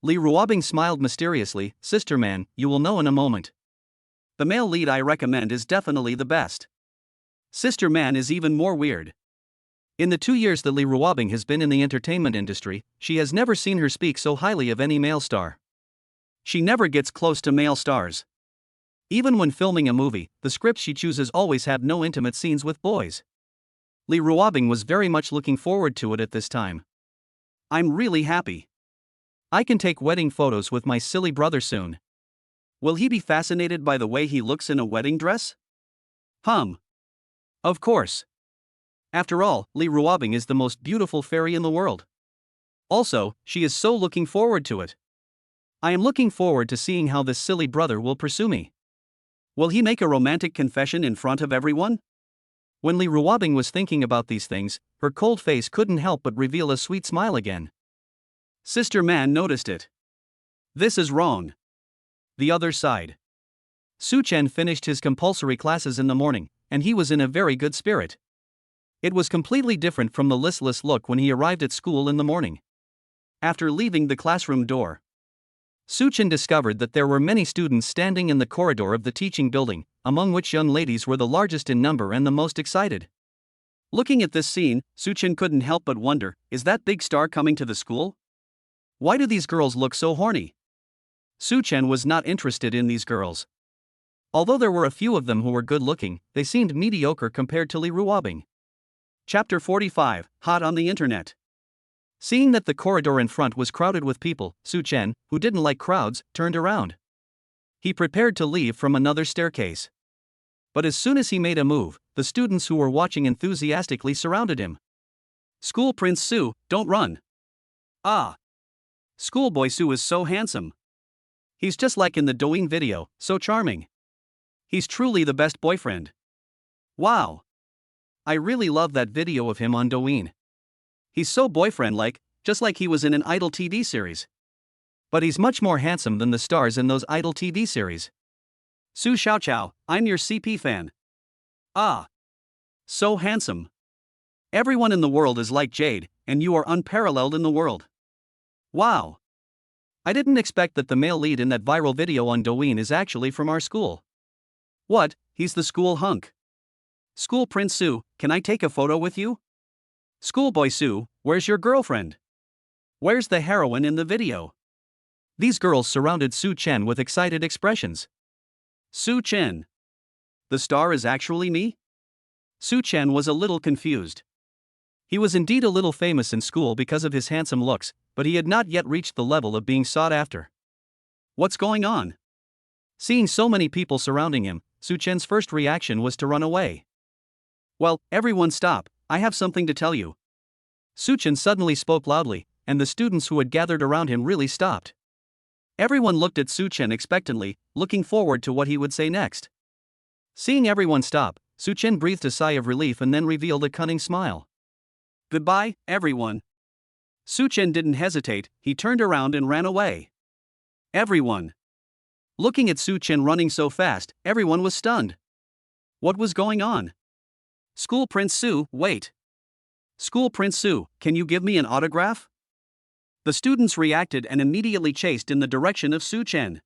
Lee Ruobing smiled mysteriously. Sister Man, you will know in a moment. The male lead I recommend is definitely the best. Sister Man is even more weird. In the 2 years that Lee Ruobing has been in the entertainment industry, she has never seen her speak so highly of any male star. She never gets close to male stars. Even when filming a movie, the scripts she chooses always have no intimate scenes with boys. Lee Ruobing was very much looking forward to it at this time. I'm really happy. I can take wedding photos with my silly brother soon. Will he be fascinated by the way he looks in a wedding dress? Of course. After all, Lee Ruobing is the most beautiful fairy in the world. Also, she is so looking forward to it. I am looking forward to seeing how this silly brother will pursue me. Will he make a romantic confession in front of everyone? When Lee Ruobing was thinking about these things, her cold face couldn't help but reveal a sweet smile again. Sister Man noticed it. This is wrong. The other side. Su Chen finished his compulsory classes in the morning, and he was in a very good spirit. It was completely different from the listless look when he arrived at school in the morning. After leaving the classroom door, Su Chen discovered that there were many students standing in the corridor of the teaching building, among which young ladies were the largest in number and the most excited. Looking at this scene, Su Chen couldn't help but wonder, is that big star coming to the school? Why do these girls look so horny? Su Chen was not interested in these girls. Although there were a few of them who were good-looking, they seemed mediocre compared to Lee Ruobing. Chapter 45, Hot on the Internet. Seeing that the corridor in front was crowded with people, Su Chen, who didn't like crowds, turned around. He prepared to leave from another staircase. But as soon as he made a move, the students who were watching enthusiastically surrounded him. School Prince Su, don't run. Ah! Schoolboy Su is so handsome. He's just like in the Douyin video, so charming. He's truly the best boyfriend. Wow! I really love that video of him on Douyin. He's so boyfriend-like, just like he was in an Idol TV series. But he's much more handsome than the stars in those Idol TV series. Su Xiaoqiao, I'm your CP fan. Ah. So handsome. Everyone in the world is like Jade, and you are unparalleled in the world. Wow. I didn't expect that the male lead in that viral video on Douyin is actually from our school. What, he's the school hunk. School Prince Su, can I take a photo with you? Schoolboy Su, where's your girlfriend? Where's the heroine in the video? These girls surrounded Su Chen with excited expressions. Su Chen. The star is actually me? Su Chen was a little confused. He was indeed a little famous in school because of his handsome looks, but he had not yet reached the level of being sought after. What's going on? Seeing so many people surrounding him, Su Chen's first reaction was to run away. Well, everyone stop, I have something to tell you. Su Chen suddenly spoke loudly, and the students who had gathered around him really stopped. Everyone looked at Su Chen expectantly, looking forward to what he would say next. Seeing everyone stop, Su Chen breathed a sigh of relief and then revealed a cunning smile. Goodbye, everyone. Su Chen didn't hesitate, he turned around and ran away. Everyone. Looking at Su Chen running so fast, everyone was stunned. What was going on? School Prince Su, wait. School Prince Su, can you give me an autograph? The students reacted and immediately chased in the direction of Su Chen.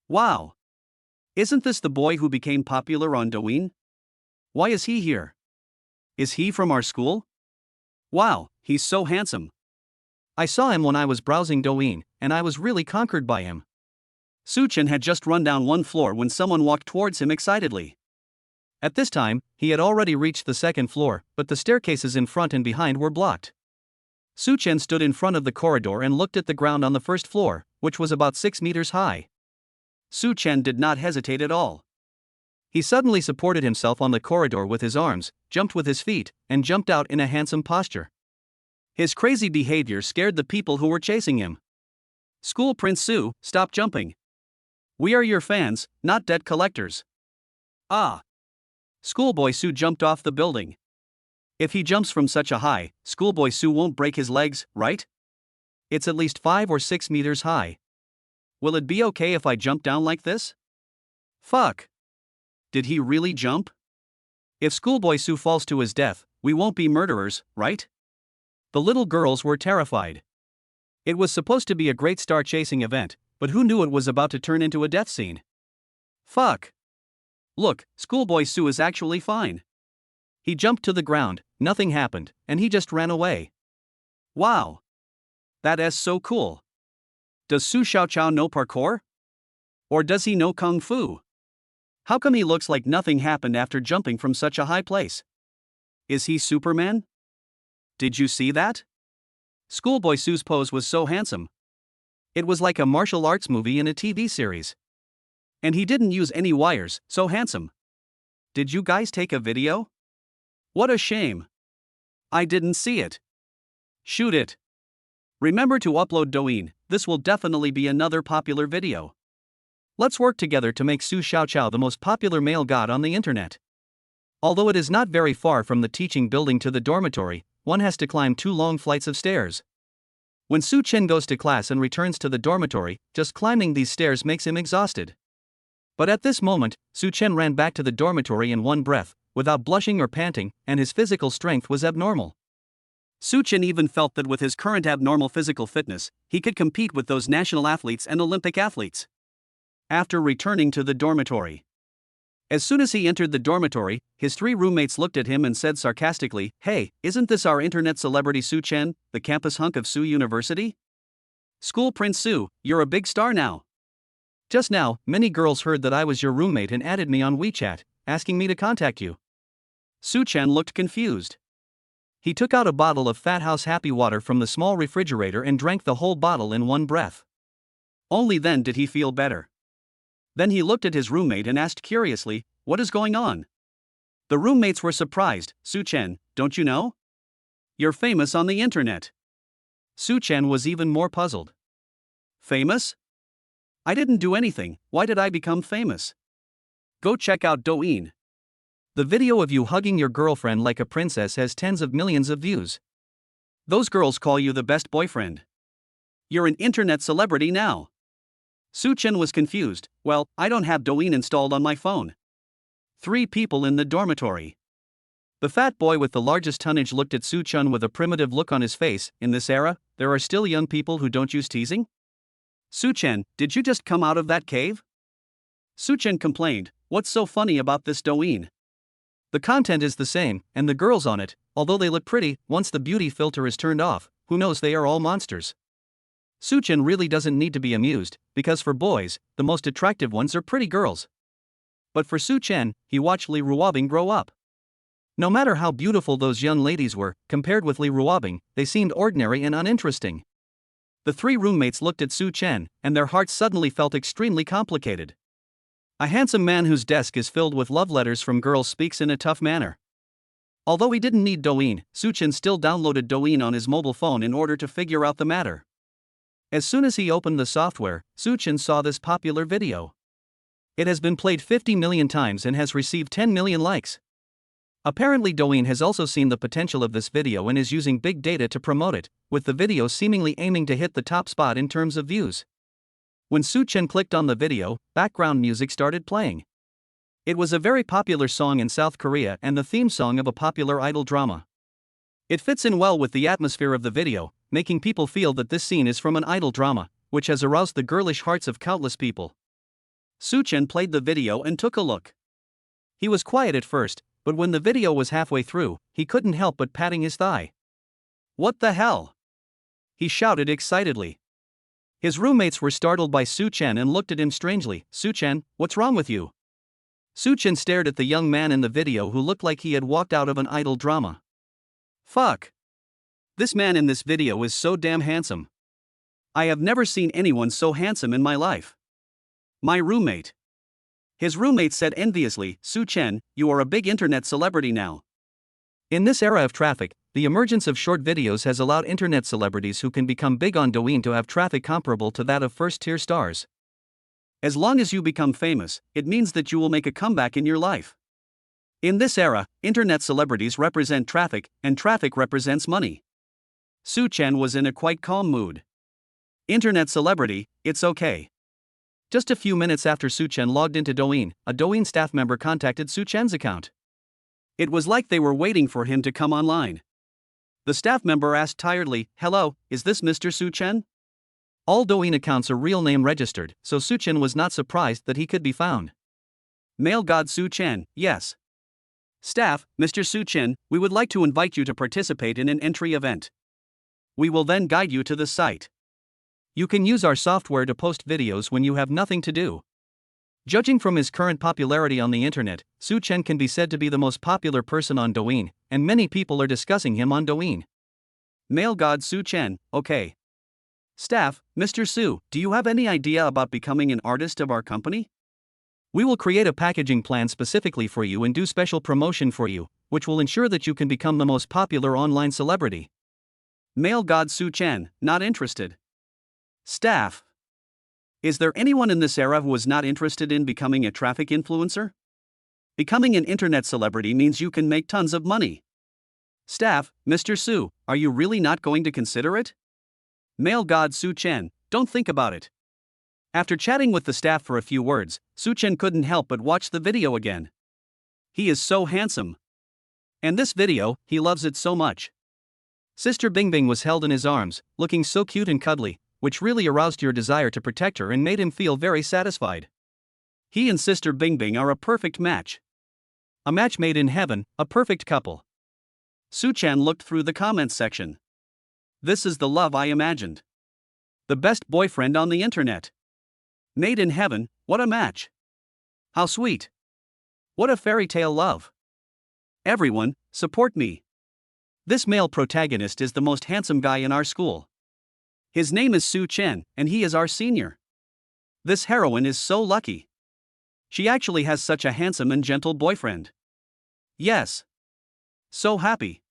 Wow. Isn't this the boy who became popular on Douyin? Why is he here? Is he from our school? Wow, he's so handsome. I saw him when I was browsing Douyin, and I was really conquered by him. Su Chen had just run down one floor when someone walked towards him excitedly. At this time, he had already reached the second floor, but the staircases in front and behind were blocked. Su Chen stood in front of the corridor and looked at the ground on the first floor, which was about 6 meters high. Su Chen did not hesitate at all. He suddenly supported himself on the corridor with his arms, jumped with his feet, and jumped out in a handsome posture. His crazy behavior scared the people who were chasing him. School Prince Su, stop jumping. We are your fans, not debt collectors. Ah. Schoolboy Su jumped off the building. If he jumps from such a high, Schoolboy Su won't break his legs, right? It's at least 5 or 6 meters high. Will it be okay if I jump down like this? Fuck. Did he really jump? If Schoolboy Su falls to his death, we won't be murderers, right? The little girls were terrified. It was supposed to be a great star chasing event, but who knew it was about to turn into a death scene? Fuck. Look, Schoolboy Su is actually fine. He jumped to the ground, nothing happened, and he just ran away. Wow. That is so cool. Does Su Xiaoqiao know parkour? Or does he know kung fu? How come he looks like nothing happened after jumping from such a high place? Is he Superman? Did you see that? Schoolboy Su's pose was so handsome. It was like a martial arts movie in a TV series. And he didn't use any wires, so handsome. Did you guys take a video? What a shame. I didn't see it. Shoot it. Remember to upload Douyin, this will definitely be another popular video. Let's work together to make Su Xiaoqiao the most popular male god on the internet. Although it is not very far from the teaching building to the dormitory, one has to climb 2 long flights of stairs. When Su Chen goes to class and returns to the dormitory, just climbing these stairs makes him exhausted. But at this moment, Su Chen ran back to the dormitory in one breath, without blushing or panting, and his physical strength was abnormal. Su Chen even felt that with his current abnormal physical fitness, he could compete with those national athletes and Olympic athletes. After returning to the dormitory. As soon as he entered the dormitory, his 3 roommates looked at him and said sarcastically, "Hey, isn't this our internet celebrity Su Chen, the campus hunk of Su University? School Prince Su, you're a big star now. Just now, many girls heard that I was your roommate and added me on WeChat, asking me to contact you." Su Chen looked confused. He took out a bottle of Fat House Happy Water from the small refrigerator and drank the whole bottle in one breath. Only then did he feel better. Then he looked at his roommate and asked curiously, "What is going on?" The roommates were surprised. "Su Chen, don't you know? You're famous on the internet." Su Chen was even more puzzled. Famous? I didn't do anything, why did I become famous? Go check out Douyin. The video of you hugging your girlfriend like a princess has tens of millions of views. Those girls call you the best boyfriend. You're an internet celebrity now. Su Chen was confused. Well, I don't have Douyin installed on my phone. 3 people in the dormitory. The fat boy with the largest tonnage looked at Su Chen with a primitive look on his face. In this era, there are still young people who don't use teasing? Su Chen, did you just come out of that cave? Su Chen complained, what's so funny about this Douyin? The content is the same, and the girls on it, although they look pretty, once the beauty filter is turned off, who knows, they are all monsters. Su Chen really doesn't need to be amused, because for boys, the most attractive ones are pretty girls. But for Su Chen, he watched Li Ruobing grow up. No matter how beautiful those young ladies were, compared with Li Ruobing, they seemed ordinary and uninteresting. The 3 roommates looked at Su Chen, and their hearts suddenly felt extremely complicated. A handsome man whose desk is filled with love letters from girls speaks in a tough manner. Although he didn't need Douyin, Su Chen still downloaded Douyin on his mobile phone in order to figure out the matter. As soon as he opened the software, Su Chen saw this popular video. It has been played 50 million times and has received 10 million likes. Apparently Douyin has also seen the potential of this video and is using big data to promote it, with the video seemingly aiming to hit the top spot in terms of views. When Su Chen clicked on the video, background music started playing. It was a very popular song in South Korea and the theme song of a popular idol drama. It fits in well with the atmosphere of the video, making people feel that this scene is from an idol drama, which has aroused the girlish hearts of countless people. Su Chen played the video and took a look. He was quiet at first, but when the video was halfway through, he couldn't help but patting his thigh. What the hell? He shouted excitedly. His roommates were startled by Su Chen and looked at him strangely. Su Chen, what's wrong with you? Su Chen stared at the young man in the video who looked like he had walked out of an idol drama. Fuck. This man in this video is so damn handsome. I have never seen anyone so handsome in my life. My roommate. His roommate said enviously, Su Chen, you are a big internet celebrity now. In this era of traffic, the emergence of short videos has allowed internet celebrities who can become big on Douyin to have traffic comparable to that of first-tier stars. As long as you become famous, it means that you will make a comeback in your life. In this era, internet celebrities represent traffic, and traffic represents money. Su Chen was in a quite calm mood. Internet celebrity, it's okay. Just a few minutes after Su Chen logged into Douyin, a Douyin staff member contacted Su Chen's account. It was like they were waiting for him to come online. The staff member asked tiredly, hello, is this Mr. Su Chen? All Douyin accounts are real name registered, so Su Chen was not surprised that he could be found. Male god Su Chen, yes. Staff, Mr. Su Chen, we would like to invite you to participate in an entry event. We will then guide you to the site. You can use our software to post videos when you have nothing to do. Judging from his current popularity on the internet, Su Chen can be said to be the most popular person on Douyin, and many people are discussing him on Douyin. Male god Su Chen, okay. Staff, Mr. Su, do you have any idea about becoming an artist of our company? We will create a packaging plan specifically for you and do special promotion for you, which will ensure that you can become the most popular online celebrity. Male god Su Chen, not interested. Staff. Is there anyone in this era who is not interested in becoming a traffic influencer? Becoming an internet celebrity means you can make tons of money. Staff, Mr. Su, are you really not going to consider it? Male god Su Chen, don't think about it. After chatting with the staff for a few words, Su Chen couldn't help but watch the video again. He is so handsome. And this video, he loves it so much. Sister Bingbing was held in his arms, looking so cute and cuddly, which really aroused your desire to protect her and made him feel very satisfied. He and Sister Bingbing are a perfect match. A match made in heaven, a perfect couple. Su Chen looked through the comments section. This is the love I imagined. The best boyfriend on the internet. Made in heaven, what a match. How sweet. What a fairy tale love. Everyone, support me. This male protagonist is the most handsome guy in our school. His name is Su Chen, and he is our senior. This heroine is so lucky. She actually has such a handsome and gentle boyfriend. Yes. So happy.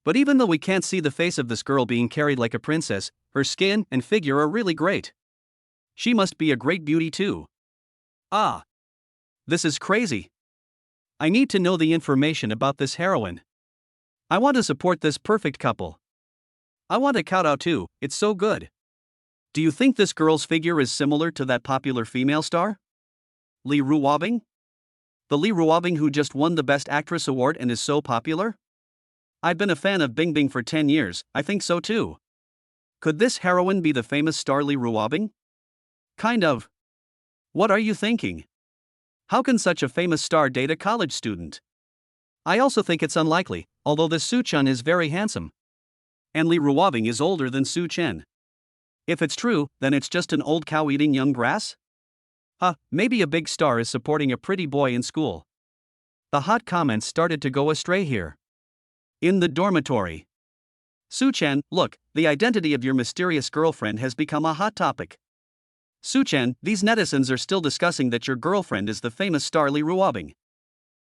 But even though we can't see the face of this girl being carried like a princess, her skin and figure are really great. She must be a great beauty too. Ah. This is crazy. I need to know the information about this heroine. I want to support this perfect couple. I want a kowtow too, it's so good. Do you think this girl's figure is similar to that popular female star? Lee Ruobing? The Lee Ruobing who just won the Best Actress award and is so popular? I've been a fan of Bingbing for 10 years, I think so too. Could this heroine be the famous star Lee Ruobing? Kind of. What are you thinking? How can such a famous star date a college student? I also think it's unlikely, although this Soo Chun is very handsome. And Lee Ruobing is older than Soo Chen. If it's true, then it's just an old cow eating young grass? Maybe a big star is supporting a pretty boy in school. The hot comments started to go astray here. In the dormitory. Soo Chen, look, the identity of your mysterious girlfriend has become a hot topic. Soo Chen, these netizens are still discussing that your girlfriend is the famous star Lee Ruobing.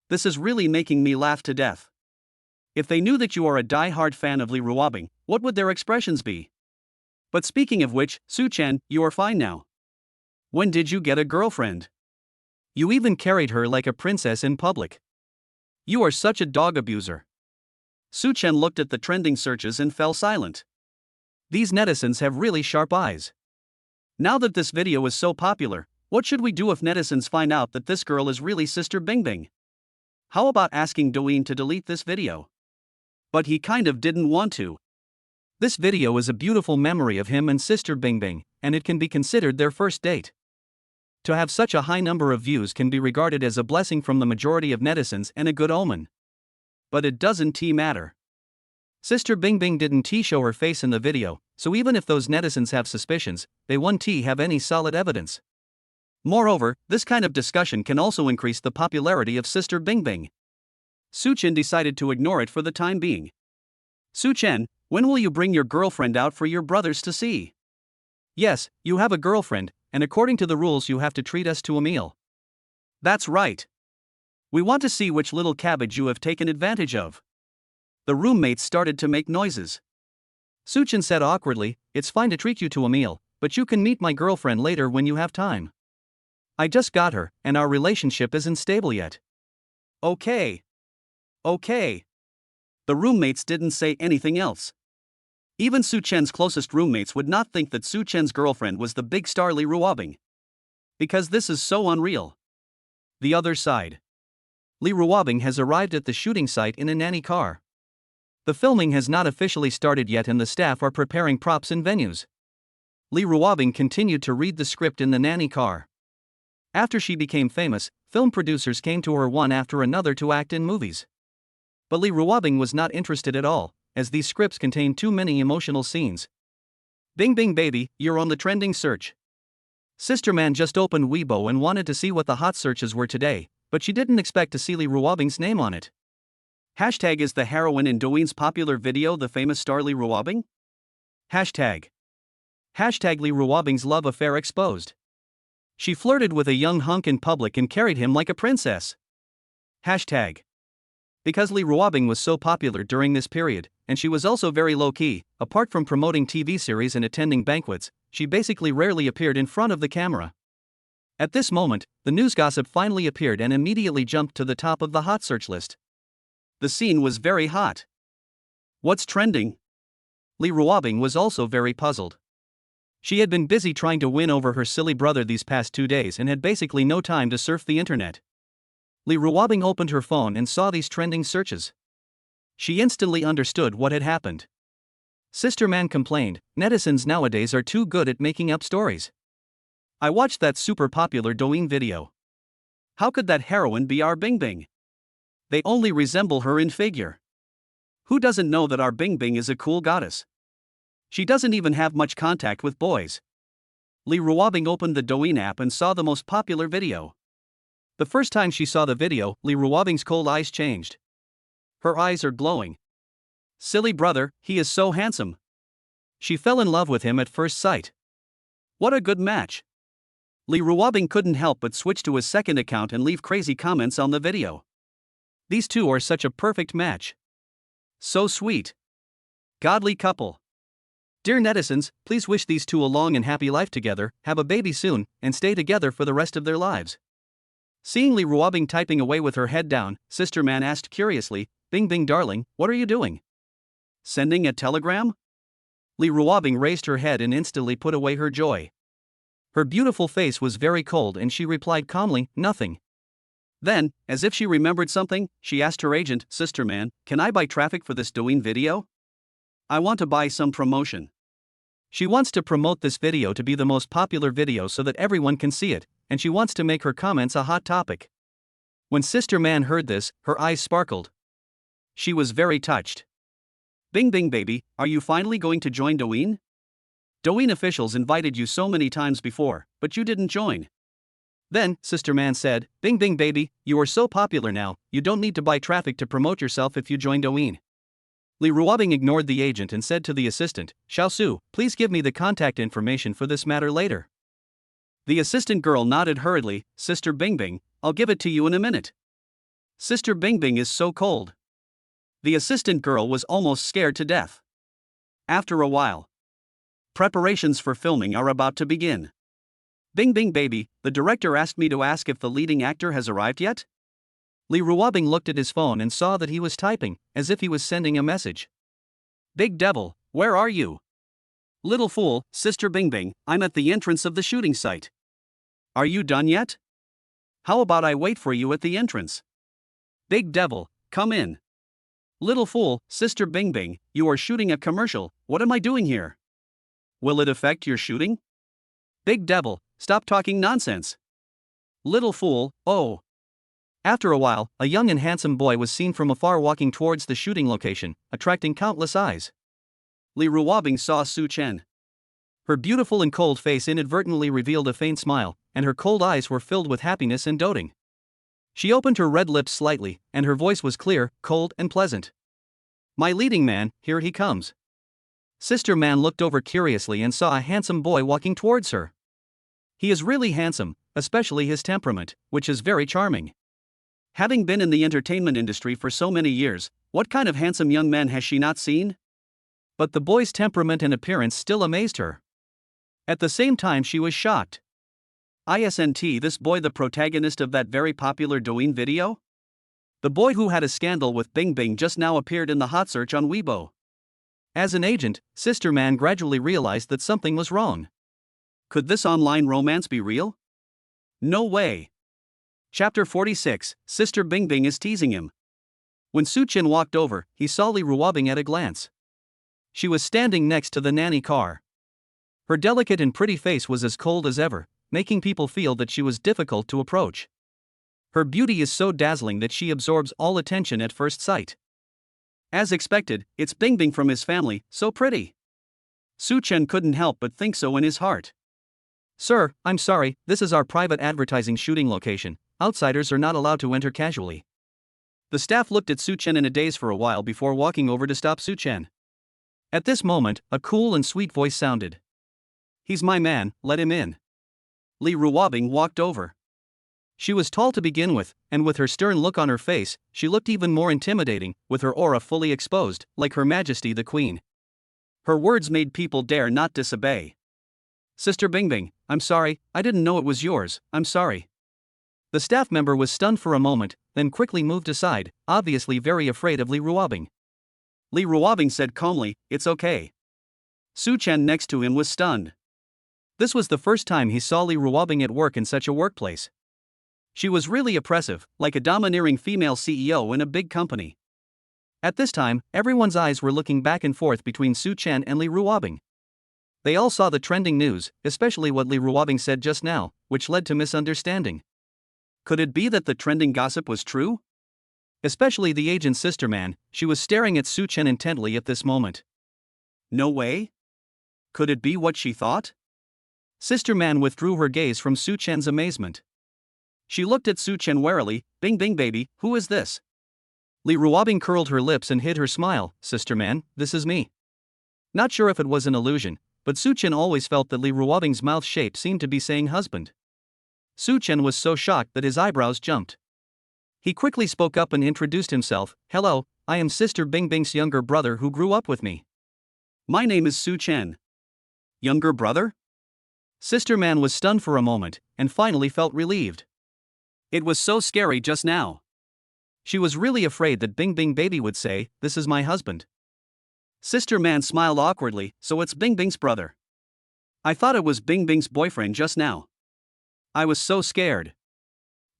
This is really making me laugh to death. If they knew that you are a die-hard fan of Lee Ruobing, what would their expressions be? But speaking of which, Soo Chen, you are fine now. When did you get a girlfriend? You even carried her like a princess in public. You are such a dog abuser. Soo Chen looked at the trending searches and fell silent. These netizens have really sharp eyes. Now that this video is so popular, what should we do if netizens find out that this girl is really Sister Bingbing? How about asking Douyin to delete this video? But he kind of didn't want to. This video is a beautiful memory of him and Sister Bingbing, and it can be considered their first date. To have such a high number of views can be regarded as a blessing from the majority of netizens and a good omen. But it doesn't matter. Sister Bingbing didn't show her face in the video, so even if those netizens have suspicions, they won't have any solid evidence. Moreover, this kind of discussion can also increase the popularity of Sister Bingbing. Soo Chen decided to ignore it for the time being. Soo Chen, when will you bring your girlfriend out for your brothers to see? Yes, you have a girlfriend, and according to the rules you have to treat us to a meal. That's right. We want to see which little cabbage you have taken advantage of. The roommates started to make noises. Soo Chen said awkwardly, it's fine to treat you to a meal, but you can meet my girlfriend later when you have time. I just got her, and our relationship isn't stable yet. Okay. The roommates didn't say anything else. Even Soo Chen's closest roommates would not think that Soo Chen's girlfriend was the big star Lee Ruobing. Because this is so unreal. The other side. Lee Ruobing has arrived at the shooting site in a nanny car. The filming has not officially started yet and the staff are preparing props and venues. Lee Ruobing continued to read the script in the nanny car. After she became famous, film producers came to her one after another to act in movies. But Lee Ruobing was not interested at all, as these scripts contain too many emotional scenes. Bingbing baby, you're on the trending search. Sister Man just opened Weibo and wanted to see what the hot searches were today, but she didn't expect to see Lee Ruobing's name on it. Hashtag is the heroine in Douyin's popular video the famous star Lee Ruobing? Hashtag Lee Ruobing's love affair exposed. She flirted with a young hunk in public and carried him like a princess. Hashtag Because Lee Ruobing was so popular during this period, and she was also very low-key, apart from promoting TV series and attending banquets, she basically rarely appeared in front of the camera. At this moment, the news gossip finally appeared and immediately jumped to the top of the hot search list. The scene was very hot. What's trending? Lee Ruobing was also very puzzled. She had been busy trying to win over her silly brother these past 2 days and had basically no time to surf the internet. Lee Ruobing opened her phone and saw these trending searches. She instantly understood what had happened. Sister Man complained, netizens nowadays are too good at making up stories. I watched that super popular Douyin video. How could that heroine be our Bingbing? They only resemble her in figure. Who doesn't know that our Bingbing is a cool goddess? She doesn't even have much contact with boys. Lee Ruobing opened the Douyin app and saw the most popular video. The first time she saw the video, Lee Ruobing's cold eyes changed. Her eyes are glowing. Silly brother, he is so handsome. She fell in love with him at first sight. What a good match. Lee Ruobing couldn't help but switch to his second account and leave crazy comments on the video. These two are such a perfect match. So sweet. Godly couple. Dear netizens, please wish these two a long and happy life together, have a baby soon, and stay together for the rest of their lives. Seeing Lee Ruobing typing away with her head down, Sister Man asked curiously, Bingbing darling, what are you doing? Sending a telegram? Li Ruobing raised her head and instantly put away her joy. Her beautiful face was very cold and she replied calmly, nothing. Then, as if she remembered something, she asked her agent, Sister Man, can I buy traffic for this Douyin video? I want to buy some promotion. She wants to promote this video to be the most popular video so that everyone can see it, and she wants to make her comments a hot topic. When Sister Man heard this, her eyes sparkled. She was very touched. Bingbing baby, are you finally going to join Douyin? Douyin officials invited you so many times before, but you didn't join. Then, Sister Man said, Bingbing baby, you are so popular now, you don't need to buy traffic to promote yourself if you join Douyin. Li Ruobing ignored the agent and said to the assistant, Xiaosu, please give me the contact information for this matter later. The assistant girl nodded hurriedly, Sister Bingbing, I'll give it to you in a minute. Sister Bingbing is so cold. The assistant girl was almost scared to death. After a while, preparations for filming are about to begin. Bingbing baby, the director asked me to ask if the leading actor has arrived yet? Li Ruobing looked at his phone and saw that he was typing, as if he was sending a message. Big devil, where are you? Little fool, Sister Bingbing, I'm at the entrance of the shooting site. Are you done yet? How about I wait for you at the entrance? Big devil, come in. Little fool, Sister Bingbing, you are shooting a commercial, what am I doing here? Will it affect your shooting? Big devil, stop talking nonsense. Little fool, oh. After a while, a young and handsome boy was seen from afar walking towards the shooting location, attracting countless eyes. Li Ruobing saw Su Chen. Her beautiful and cold face inadvertently revealed a faint smile, and her cold eyes were filled with happiness and doting. She opened her red lips slightly, and her voice was clear, cold, and pleasant. My leading man, here he comes. Sister Man looked over curiously and saw a handsome boy walking towards her. He is really handsome, especially his temperament, which is very charming. Having been in the entertainment industry for so many years, what kind of handsome young man has she not seen? But the boy's temperament and appearance still amazed her. At the same time she was shocked. Isn't this boy the protagonist of that very popular Douyin video? The boy who had a scandal with Bingbing just now appeared in the hot search on Weibo. As an agent, Sister Man gradually realized that something was wrong. Could this online romance be real? No way. Chapter 46, Sister Bingbing is teasing him. When Su Chen walked over, he saw Li Ruobing at a glance. She was standing next to the nanny car. Her delicate and pretty face was as cold as ever, making people feel that she was difficult to approach. Her beauty is so dazzling that she absorbs all attention at first sight. As expected, it's Bingbing from his family, so pretty. Su Chen couldn't help but think so in his heart. Sir, I'm sorry, this is our private advertising shooting location. Outsiders are not allowed to enter casually. The staff looked at Su Chen in a daze for a while before walking over to stop Su Chen. At this moment, a cool and sweet voice sounded. He's my man, let him in. Li Ruobing walked over. She was tall to begin with, and with her stern look on her face, she looked even more intimidating, with her aura fully exposed, like Her Majesty the Queen. Her words made people dare not disobey. Sister Bingbing, I'm sorry, I didn't know it was yours, I'm sorry. The staff member was stunned for a moment, then quickly moved aside, obviously very afraid of Li Ruobing. Li Ruobing said calmly, it's okay. Su Chen next to him was stunned. This was the first time he saw Li Ruobing at work in such a workplace. She was really oppressive, like a domineering female CEO in a big company. At this time, everyone's eyes were looking back and forth between Su Chen and Li Ruobing. They all saw the trending news, especially what Li Ruobing said just now, which led to misunderstanding. Could it be that the trending gossip was true? Especially the agent's sister man, she was staring at Su Chen intently at this moment. No way? Could it be what she thought? Sister Man withdrew her gaze from Su Chen's amazement. She looked at Su Chen warily, Bingbing baby, who is this? Li Ruobing curled her lips and hid her smile, Sister Man, this is me. Not sure if it was an illusion, but Su Chen always felt that Li Ruobing's mouth shape seemed to be saying husband. Su Chen was so shocked that his eyebrows jumped. He quickly spoke up and introduced himself, hello, I am Sister Bingbing's younger brother who grew up with me. My name is Su Chen. Younger brother? Sister Man was stunned for a moment, and finally felt relieved. It was so scary just now. She was really afraid that Bingbing baby would say, this is my husband. Sister Man smiled awkwardly, so it's Bingbing's brother. I thought it was Bingbing's boyfriend just now. I was so scared.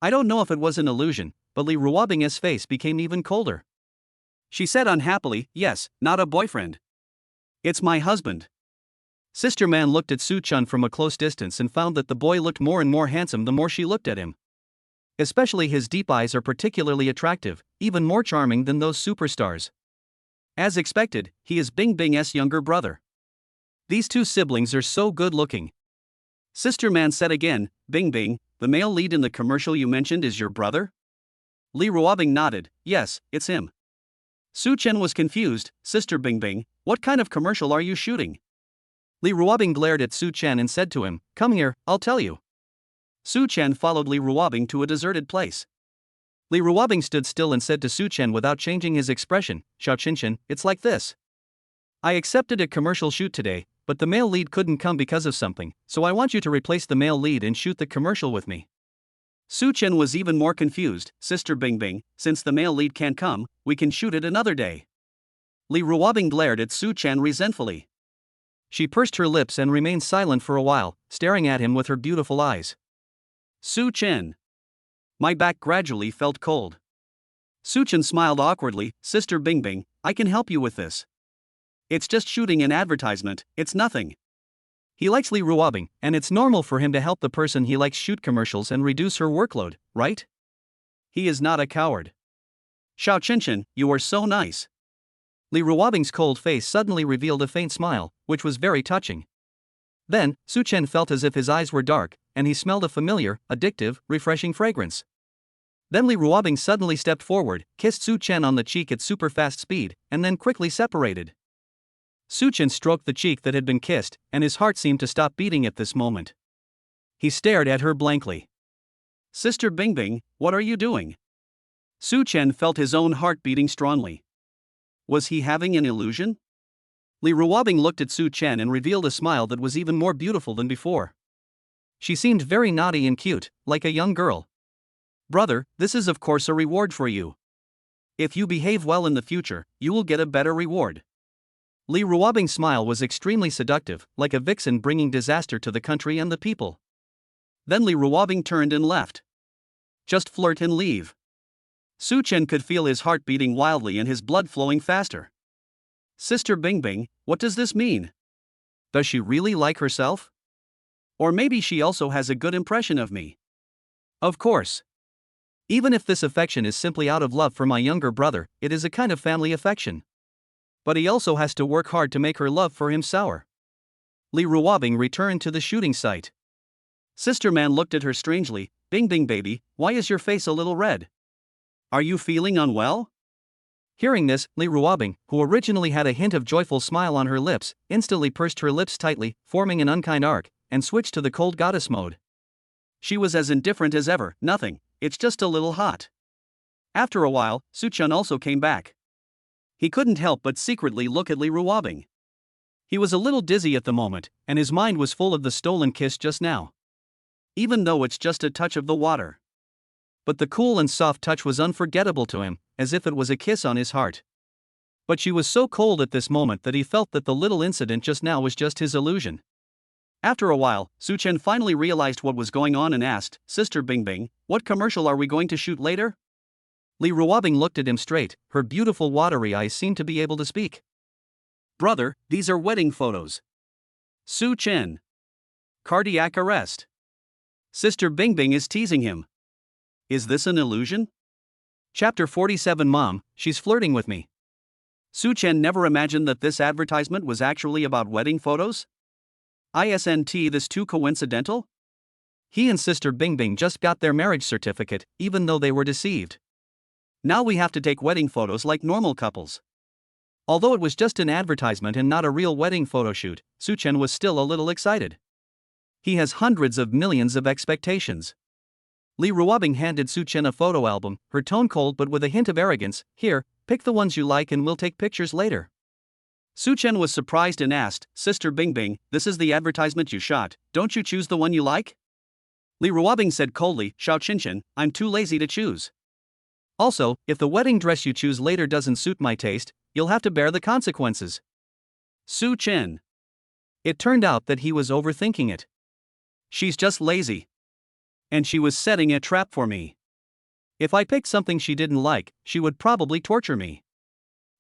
I don't know if it was an illusion, but Li Ruobing's face became even colder. She said unhappily, yes, not a boyfriend. It's my husband. Sister Man looked at Su Chun from a close distance and found that the boy looked more and more handsome the more she looked at him. Especially his deep eyes are particularly attractive, even more charming than those superstars. As expected, he is Bingbing's younger brother. These two siblings are so good looking. Sister Man said again, Bingbing, the male lead in the commercial you mentioned is your brother? Li Ruobing nodded, yes, it's him. Su Chen was confused, Sister Bingbing, what kind of commercial are you shooting? Li Ruobing glared at Su Chen and said to him, come here, I'll tell you. Su Chen followed Li Ruobing to a deserted place. Li Ruobing stood still and said to Su Chen without changing his expression, Xiao Qinshan, it's like this. I accepted a commercial shoot today, but the male lead couldn't come because of something, so I want you to replace the male lead and shoot the commercial with me. Su Chen was even more confused, Sister Bingbing, since the male lead can't come, we can shoot it another day. Li Ruobing glared at Su Chen resentfully. She pursed her lips and remained silent for a while, staring at him with her beautiful eyes. Su Chen. My back gradually felt cold. Su Chen smiled awkwardly, Sister Bingbing, I can help you with this. It's just shooting an advertisement, it's nothing. He likes Li Ruobing, and it's normal for him to help the person he likes shoot commercials and reduce her workload, right? He is not a coward. Xiao Qinshan, you are so nice. Li Ruobing's cold face suddenly revealed a faint smile, which was very touching. Then, Su Chen felt as if his eyes were dark, and he smelled a familiar, addictive, refreshing fragrance. Then Li Ruobing suddenly stepped forward, kissed Su Chen on the cheek at super fast speed, and then quickly separated. Su Chen stroked the cheek that had been kissed, and his heart seemed to stop beating at this moment. He stared at her blankly. Sister Bingbing, what are you doing? Su Chen felt his own heart beating strongly. Was he having an illusion? Li Ruobing looked at Su Chen and revealed a smile that was even more beautiful than before. She seemed very naughty and cute, like a young girl. Brother, this is of course a reward for you. If you behave well in the future, you will get a better reward. Li Ruobing's smile was extremely seductive, like a vixen bringing disaster to the country and the people. Then Li Ruobing turned and left. Just flirt and leave. Su Chen could feel his heart beating wildly and his blood flowing faster. Sister Bingbing, what does this mean? Does she really like herself? Or maybe she also has a good impression of me. Of course. Even if this affection is simply out of love for my younger brother, it is a kind of family affection. But he also has to work hard to make her love for him sour. Li Ruobing returned to the shooting site. Sister Man looked at her strangely, Bingbing baby, why is your face a little red? Are you feeling unwell? Hearing this, Li Ruobing, who originally had a hint of joyful smile on her lips, instantly pursed her lips tightly, forming an unkind arc, and switched to the cold goddess mode. She was as indifferent as ever, nothing, it's just a little hot. After a while, Su Chen also came back. He couldn't help but secretly look at Li Ruobing. He was a little dizzy at the moment, and his mind was full of the stolen kiss just now. Even though it's just a touch of the water. But the cool and soft touch was unforgettable to him, as if it was a kiss on his heart. But she was so cold at this moment that he felt that the little incident just now was just his illusion. After a while, Su Chen finally realized what was going on and asked, Sister Bingbing, what commercial are we going to shoot later? Li Ruobing looked at him straight, her beautiful watery eyes seemed to be able to speak. Brother, these are wedding photos. Su Chen. Cardiac arrest. Sister Bingbing is teasing him. Is this an illusion? Chapter 47 Mom, she's flirting with me. Su Chen never imagined that this advertisement was actually about wedding photos? Isn't this too coincidental? He and Sister Bingbing just got their marriage certificate, even though they were deceived. Now we have to take wedding photos like normal couples. Although it was just an advertisement and not a real wedding photo shoot, Su Chen was still a little excited. He has hundreds of millions of expectations. Li Ruobing handed Su Chen a photo album, her tone cold but with a hint of arrogance, here, pick the ones you like and we'll take pictures later. Su Chen was surprised and asked, Sister Bingbing, this is the advertisement you shot, don't you choose the one you like? Li Ruobing said coldly, Xiao Qinshan, I'm too lazy to choose. Also, if the wedding dress you choose later doesn't suit my taste, you'll have to bear the consequences. Su Chen. It turned out that he was overthinking it. She's just lazy. And she was setting a trap for me. If I picked something she didn't like, she would probably torture me.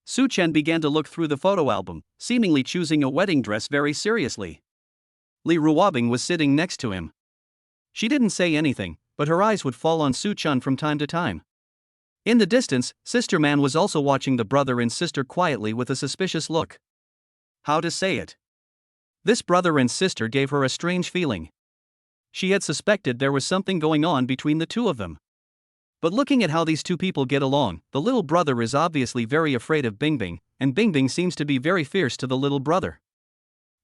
Su Chen began to look through the photo album, seemingly choosing a wedding dress very seriously. Li Ruobing was sitting next to him. She didn't say anything, but her eyes would fall on Su Chen from time to time. In the distance, Sister Man was also watching the brother and sister quietly with a suspicious look. How to say it? This brother and sister gave her a strange feeling. She had suspected there was something going on between the two of them. But looking at how these two people get along, the little brother is obviously very afraid of Bingbing, and Bingbing seems to be very fierce to the little brother.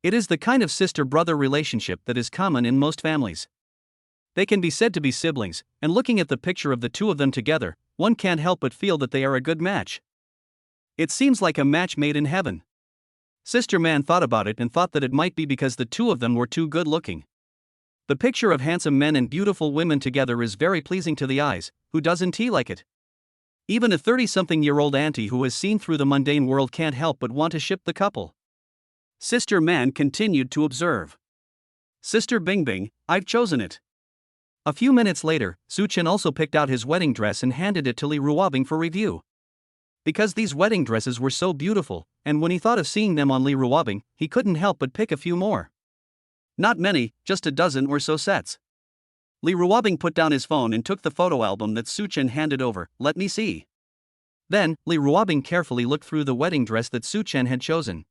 It is the kind of sister-brother relationship that is common in most families. They can be said to be siblings, and looking at the picture of the two of them together, one can't help but feel that they are a good match. It seems like a match made in heaven. Sister Man thought about it and thought that it might be because the two of them were too good-looking. The picture of handsome men and beautiful women together is very pleasing to the eyes. Who doesn't like it? Even a 30-something-year-old auntie who has seen through the mundane world can't help but want to ship the couple. Sister Man continued to observe. Sister Bingbing, I've chosen it. A few minutes later, Su Chen also picked out his wedding dress and handed it to Li Ruobing for review. Because these wedding dresses were so beautiful, and when he thought of seeing them on Li Ruobing, he couldn't help but pick a few more. Not many, just a dozen or so sets. Li Ruobing put down his phone and took the photo album that Su Chen handed over. Let me see. Then, Li Ruobing carefully looked through the wedding dress that Su Chen had chosen.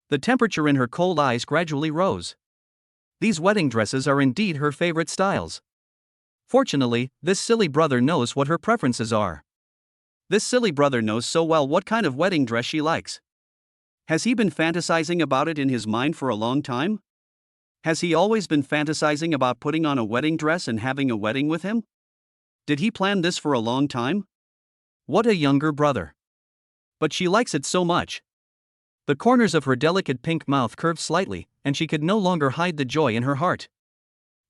The temperature in her cold eyes gradually rose. These wedding dresses are indeed her favorite styles. Fortunately, this silly brother knows what her preferences are. This silly brother knows so well what kind of wedding dress she likes. Has he been fantasizing about it in his mind for a long time? Has he always been fantasizing about putting on a wedding dress and having a wedding with him? Did he plan this for a long time? What a younger brother. But she likes it so much. The corners of her delicate pink mouth curved slightly, and she could no longer hide the joy in her heart.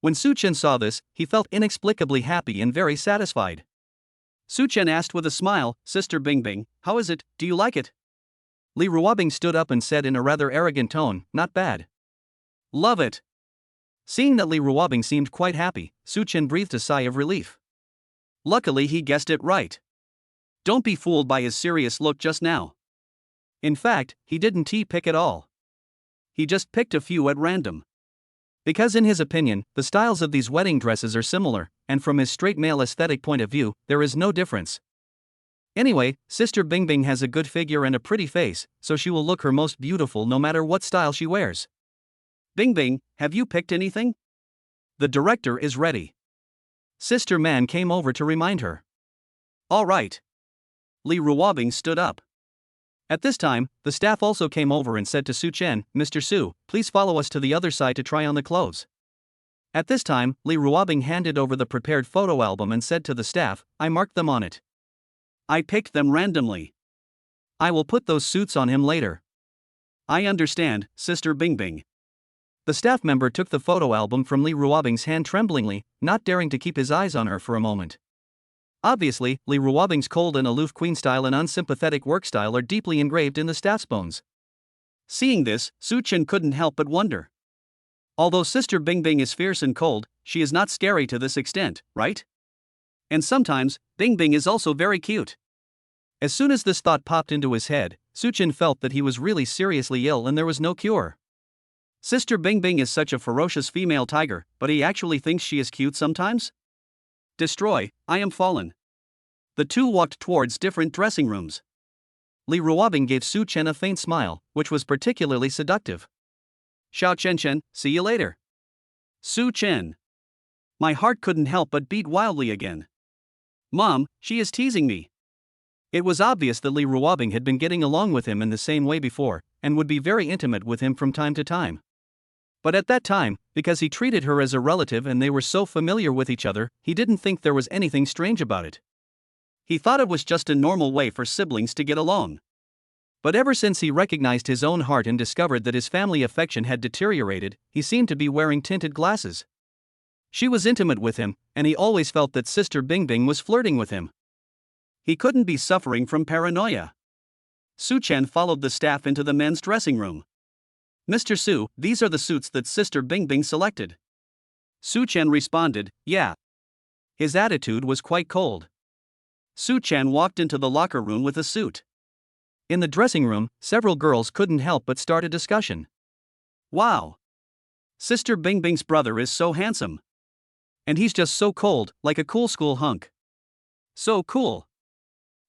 When Su Chen saw this, he felt inexplicably happy and very satisfied. Su Chen asked with a smile, Sister Bingbing, how is it, do you like it? Li Ruobing stood up and said in a rather arrogant tone, not bad. Love it. Seeing that Li Ruobing seemed quite happy, Su Chen breathed a sigh of relief. Luckily he guessed it right. Don't be fooled by his serious look just now. In fact, he didn't pick at all. He just picked a few at random. Because in his opinion, the styles of these wedding dresses are similar, and from his straight male aesthetic point of view, there is no difference. Anyway, Sister Bingbing has a good figure and a pretty face, so she will look her most beautiful no matter what style she wears. Bingbing, have you picked anything? The director is ready. Sister Man came over to remind her. All right. Li Ruobing stood up. At this time, the staff also came over and said to Su Chen, Mr. Su, please follow us to the other side to try on the clothes. At this time, Li Ruobing handed over the prepared photo album and said to the staff, I marked them on it. I picked them randomly. I will put those suits on him later. I understand, Sister Bingbing. The staff member took the photo album from Li Ruobing's hand tremblingly, not daring to keep his eyes on her for a moment. Obviously, Li Ruobing's cold and aloof queen style and unsympathetic work style are deeply engraved in the staff's bones. Seeing this, Su Chen couldn't help but wonder. Although Sister Bingbing is fierce and cold, she is not scary to this extent, right? And sometimes, Bingbing is also very cute. As soon as this thought popped into his head, Su Chen felt that he was really seriously ill and there was no cure. Sister Bingbing is such a ferocious female tiger, but he actually thinks she is cute sometimes? Destroy, I am fallen. The two walked towards different dressing rooms. Li Ruobing gave Su Chen a faint smile, which was particularly seductive. Xiao Chen, see you later. Su Chen. My heart couldn't help but beat wildly again. Mom, she is teasing me. It was obvious that Li Ruobing had been getting along with him in the same way before, and would be very intimate with him from time to time. But at that time, because he treated her as a relative and they were so familiar with each other, he didn't think there was anything strange about it. He thought it was just a normal way for siblings to get along. But ever since he recognized his own heart and discovered that his family affection had deteriorated, he seemed to be wearing tinted glasses. She was intimate with him, and he always felt that Sister Bingbing was flirting with him. He couldn't be suffering from paranoia. Su Chen followed the staff into the men's dressing room. Mr. Su, these are the suits that Sister Bingbing selected. Su Chen responded, yeah. His attitude was quite cold. Su Chen walked into the locker room with a suit. In the dressing room, several girls couldn't help but start a discussion. Wow! Sister Bingbing's brother is so handsome. And he's just so cold, like a cool school hunk. So cool.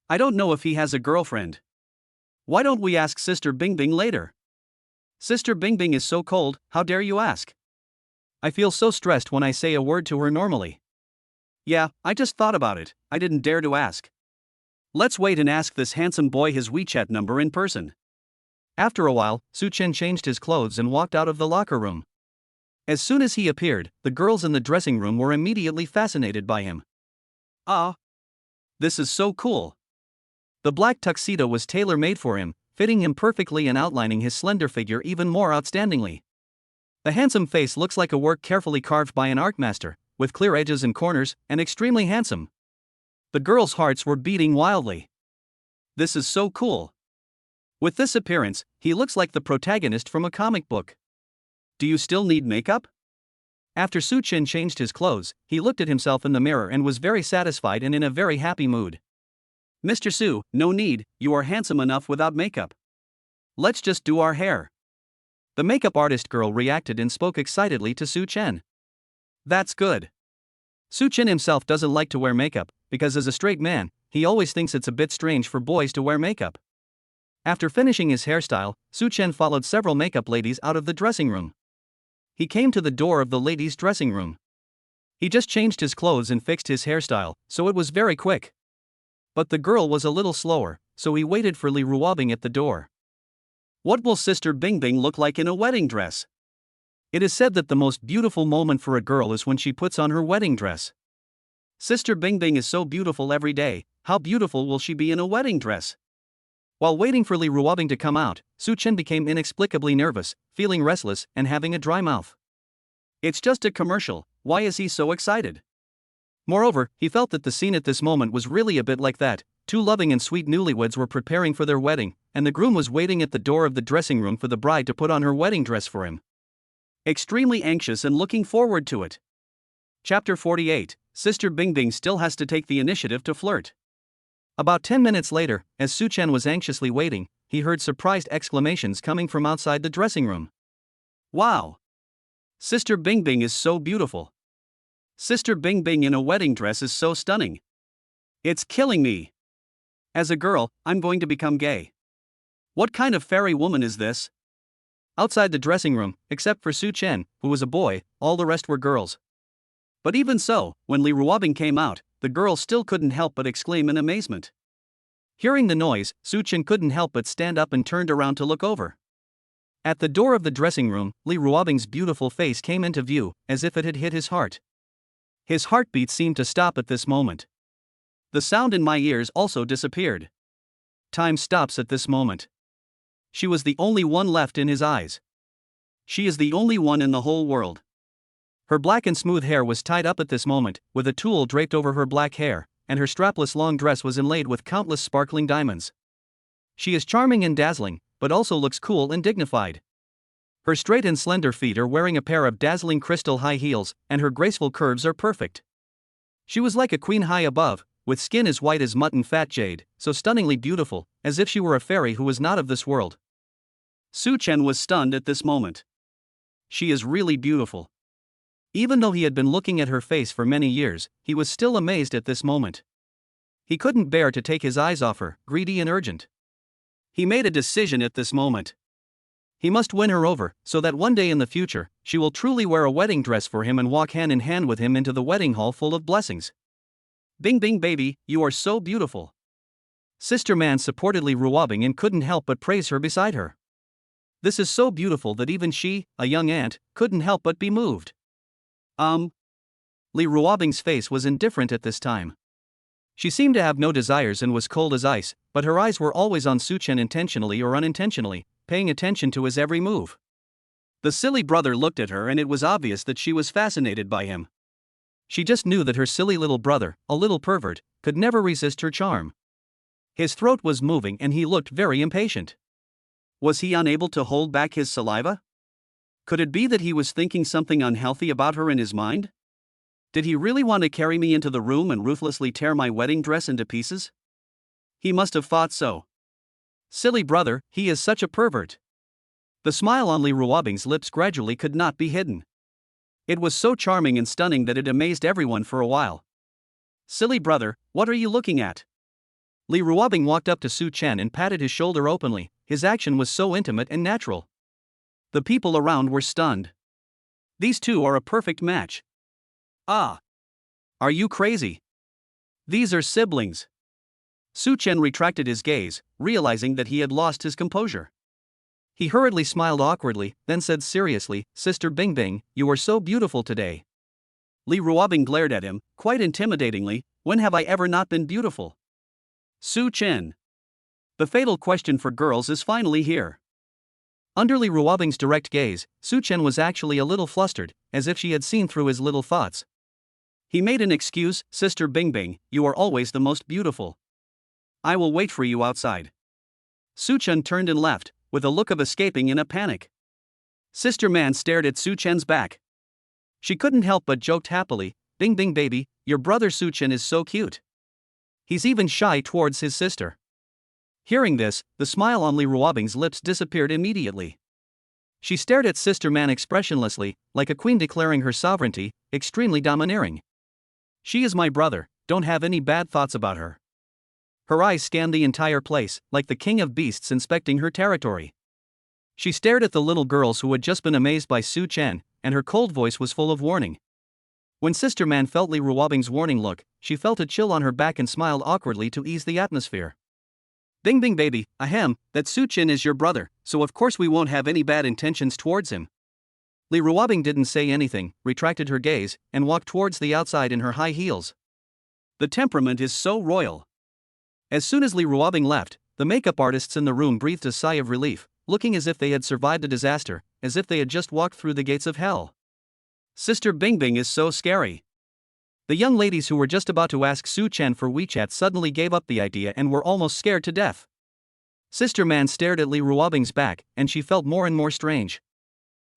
I don't know if he has a girlfriend. Why don't we ask Sister Bingbing later? Sister Bingbing is so cold, how dare you ask? I feel so stressed when I say a word to her normally. Yeah, I just thought about it, I didn't dare to ask. Let's wait and ask this handsome boy his WeChat number in person. After a while, Su Chen changed his clothes and walked out of the locker room. As soon as he appeared, the girls in the dressing room were immediately fascinated by him. Ah! This is so cool. The black tuxedo was tailor-made for him, fitting him perfectly and outlining his slender figure even more outstandingly. The handsome face looks like a work carefully carved by an art master, with clear edges and corners, and extremely handsome. The girls' hearts were beating wildly. This is so cool. With this appearance, he looks like the protagonist from a comic book. Do you still need makeup? After Su Chen changed his clothes, he looked at himself in the mirror and was very satisfied and in a very happy mood. Mr. Su, no need, you are handsome enough without makeup. Let's just do our hair. The makeup artist girl reacted and spoke excitedly to Su Chen. That's good. Su Chen himself doesn't like to wear makeup, because as a straight man, he always thinks it's a bit strange for boys to wear makeup. After finishing his hairstyle, Su Chen followed several makeup ladies out of the dressing room. He came to the door of the ladies' dressing room. He just changed his clothes and fixed his hairstyle, so it was very quick. But the girl was a little slower, so he waited for Li Ruobing at the door. What will Sister Bingbing look like in a wedding dress? It is said that the most beautiful moment for a girl is when she puts on her wedding dress. Sister Bingbing is so beautiful every day, how beautiful will she be in a wedding dress? While waiting for Li Ruobing to come out, Su Chen became inexplicably nervous, feeling restless, and having a dry mouth. It's just a commercial, why is he so excited? Moreover, he felt that the scene at this moment was really a bit like that. Two loving and sweet newlyweds were preparing for their wedding, and the groom was waiting at the door of the dressing room for the bride to put on her wedding dress for him. Extremely anxious and looking forward to it. Chapter 48, Sister Bingbing still has to take the initiative to flirt. About 10 minutes later, as Su Chen was anxiously waiting, he heard surprised exclamations coming from outside the dressing room. Wow! Sister Bingbing is so beautiful. Sister Bingbing in a wedding dress is so stunning. It's killing me. As a girl, I'm going to become gay. What kind of fairy woman is this? Outside the dressing room, except for Su Chen, who was a boy, all the rest were girls. But even so, when Li Ruobing came out, the girls still couldn't help but exclaim in amazement. Hearing the noise, Su Chen couldn't help but stand up and turned around to look over. At the door of the dressing room, Li Ruobing's beautiful face came into view, as if it had hit his heart. His heartbeat seemed to stop at this moment. The sound in my ears also disappeared. Time stops at this moment. She was the only one left in his eyes. She is the only one in the whole world. Her black and smooth hair was tied up at this moment, with a tulle draped over her black hair, and her strapless long dress was inlaid with countless sparkling diamonds. She is charming and dazzling, but also looks cool and dignified. Her straight and slender feet are wearing a pair of dazzling crystal high heels, and her graceful curves are perfect. She was like a queen high above, with skin as white as mutton fat jade, so stunningly beautiful, as if she were a fairy who was not of this world. Su Chen was stunned at this moment. She is really beautiful. Even though he had been looking at her face for many years, he was still amazed at this moment. He couldn't bear to take his eyes off her, greedy and urgent. He made a decision at this moment. He must win her over, so that one day in the future, she will truly wear a wedding dress for him and walk hand in hand with him into the wedding hall full of blessings. Bingbing baby, you are so beautiful. Sister Man supported Li Ruobing and couldn't help but praise her beside her. This is so beautiful that even she, a young ant, couldn't help but be moved. Li Ruobing's face was indifferent at this time. She seemed to have no desires and was cold as ice, but her eyes were always on Su Chen intentionally or unintentionally, paying attention to his every move. The silly brother looked at her and it was obvious that she was fascinated by him. She just knew that her silly little brother, a little pervert, could never resist her charm. His throat was moving and he looked very impatient. Was he unable to hold back his saliva? Could it be that he was thinking something unhealthy about her in his mind? Did he really want to carry me into the room and ruthlessly tear my wedding dress into pieces? He must have thought so. Silly brother, he is such a pervert. The smile on Lee Ruobing's lips gradually could not be hidden. It was so charming and stunning that it amazed everyone for a while. Silly brother, what are you looking at? Lee Ruobing walked up to Su Chen and patted his shoulder openly. His action was so intimate and natural. The people around were stunned. These two are a perfect match. Ah! Are you crazy? These are siblings. Su Chen retracted his gaze, realizing that he had lost his composure. He hurriedly smiled awkwardly, then said seriously, Sister Bingbing, you are so beautiful today. Lee Ruobing glared at him, quite intimidatingly. When have I ever not been beautiful? Su Chen. The fatal question for girls is finally here. Under Lee Ruobing's direct gaze, Su Chen was actually a little flustered, as if she had seen through his little thoughts. He made an excuse, Sister Bingbing, you are always the most beautiful. I will wait for you outside. Su Chen turned and left, with a look of escaping in a panic. Sister Man stared at Su Chen's back. She couldn't help but joked happily, Bingbing baby, your brother Su Chen is so cute. He's even shy towards his sister. Hearing this, the smile on Lee Ruobing's lips disappeared immediately. She stared at Sister Man expressionlessly, like a queen declaring her sovereignty, extremely domineering. She is my brother, don't have any bad thoughts about her. Her eyes scanned the entire place, like the king of beasts inspecting her territory. She stared at the little girls who had just been amazed by Su Chen, and her cold voice was full of warning. When Sister Man felt Lee Ruobing's warning look, she felt a chill on her back and smiled awkwardly to ease the atmosphere. Bingbing baby, ahem, that Su Chen is your brother, so of course we won't have any bad intentions towards him. Lee Ruobing didn't say anything, retracted her gaze, and walked towards the outside in her high heels. The temperament is so royal. As soon as Lee Ruobing left, the makeup artists in the room breathed a sigh of relief, looking as if they had survived a disaster, as if they had just walked through the gates of hell. Sister Bingbing is so scary. The young ladies who were just about to ask Su Chen for WeChat suddenly gave up the idea and were almost scared to death. Sister Man stared at Lee Ruobing's back, and she felt more and more strange.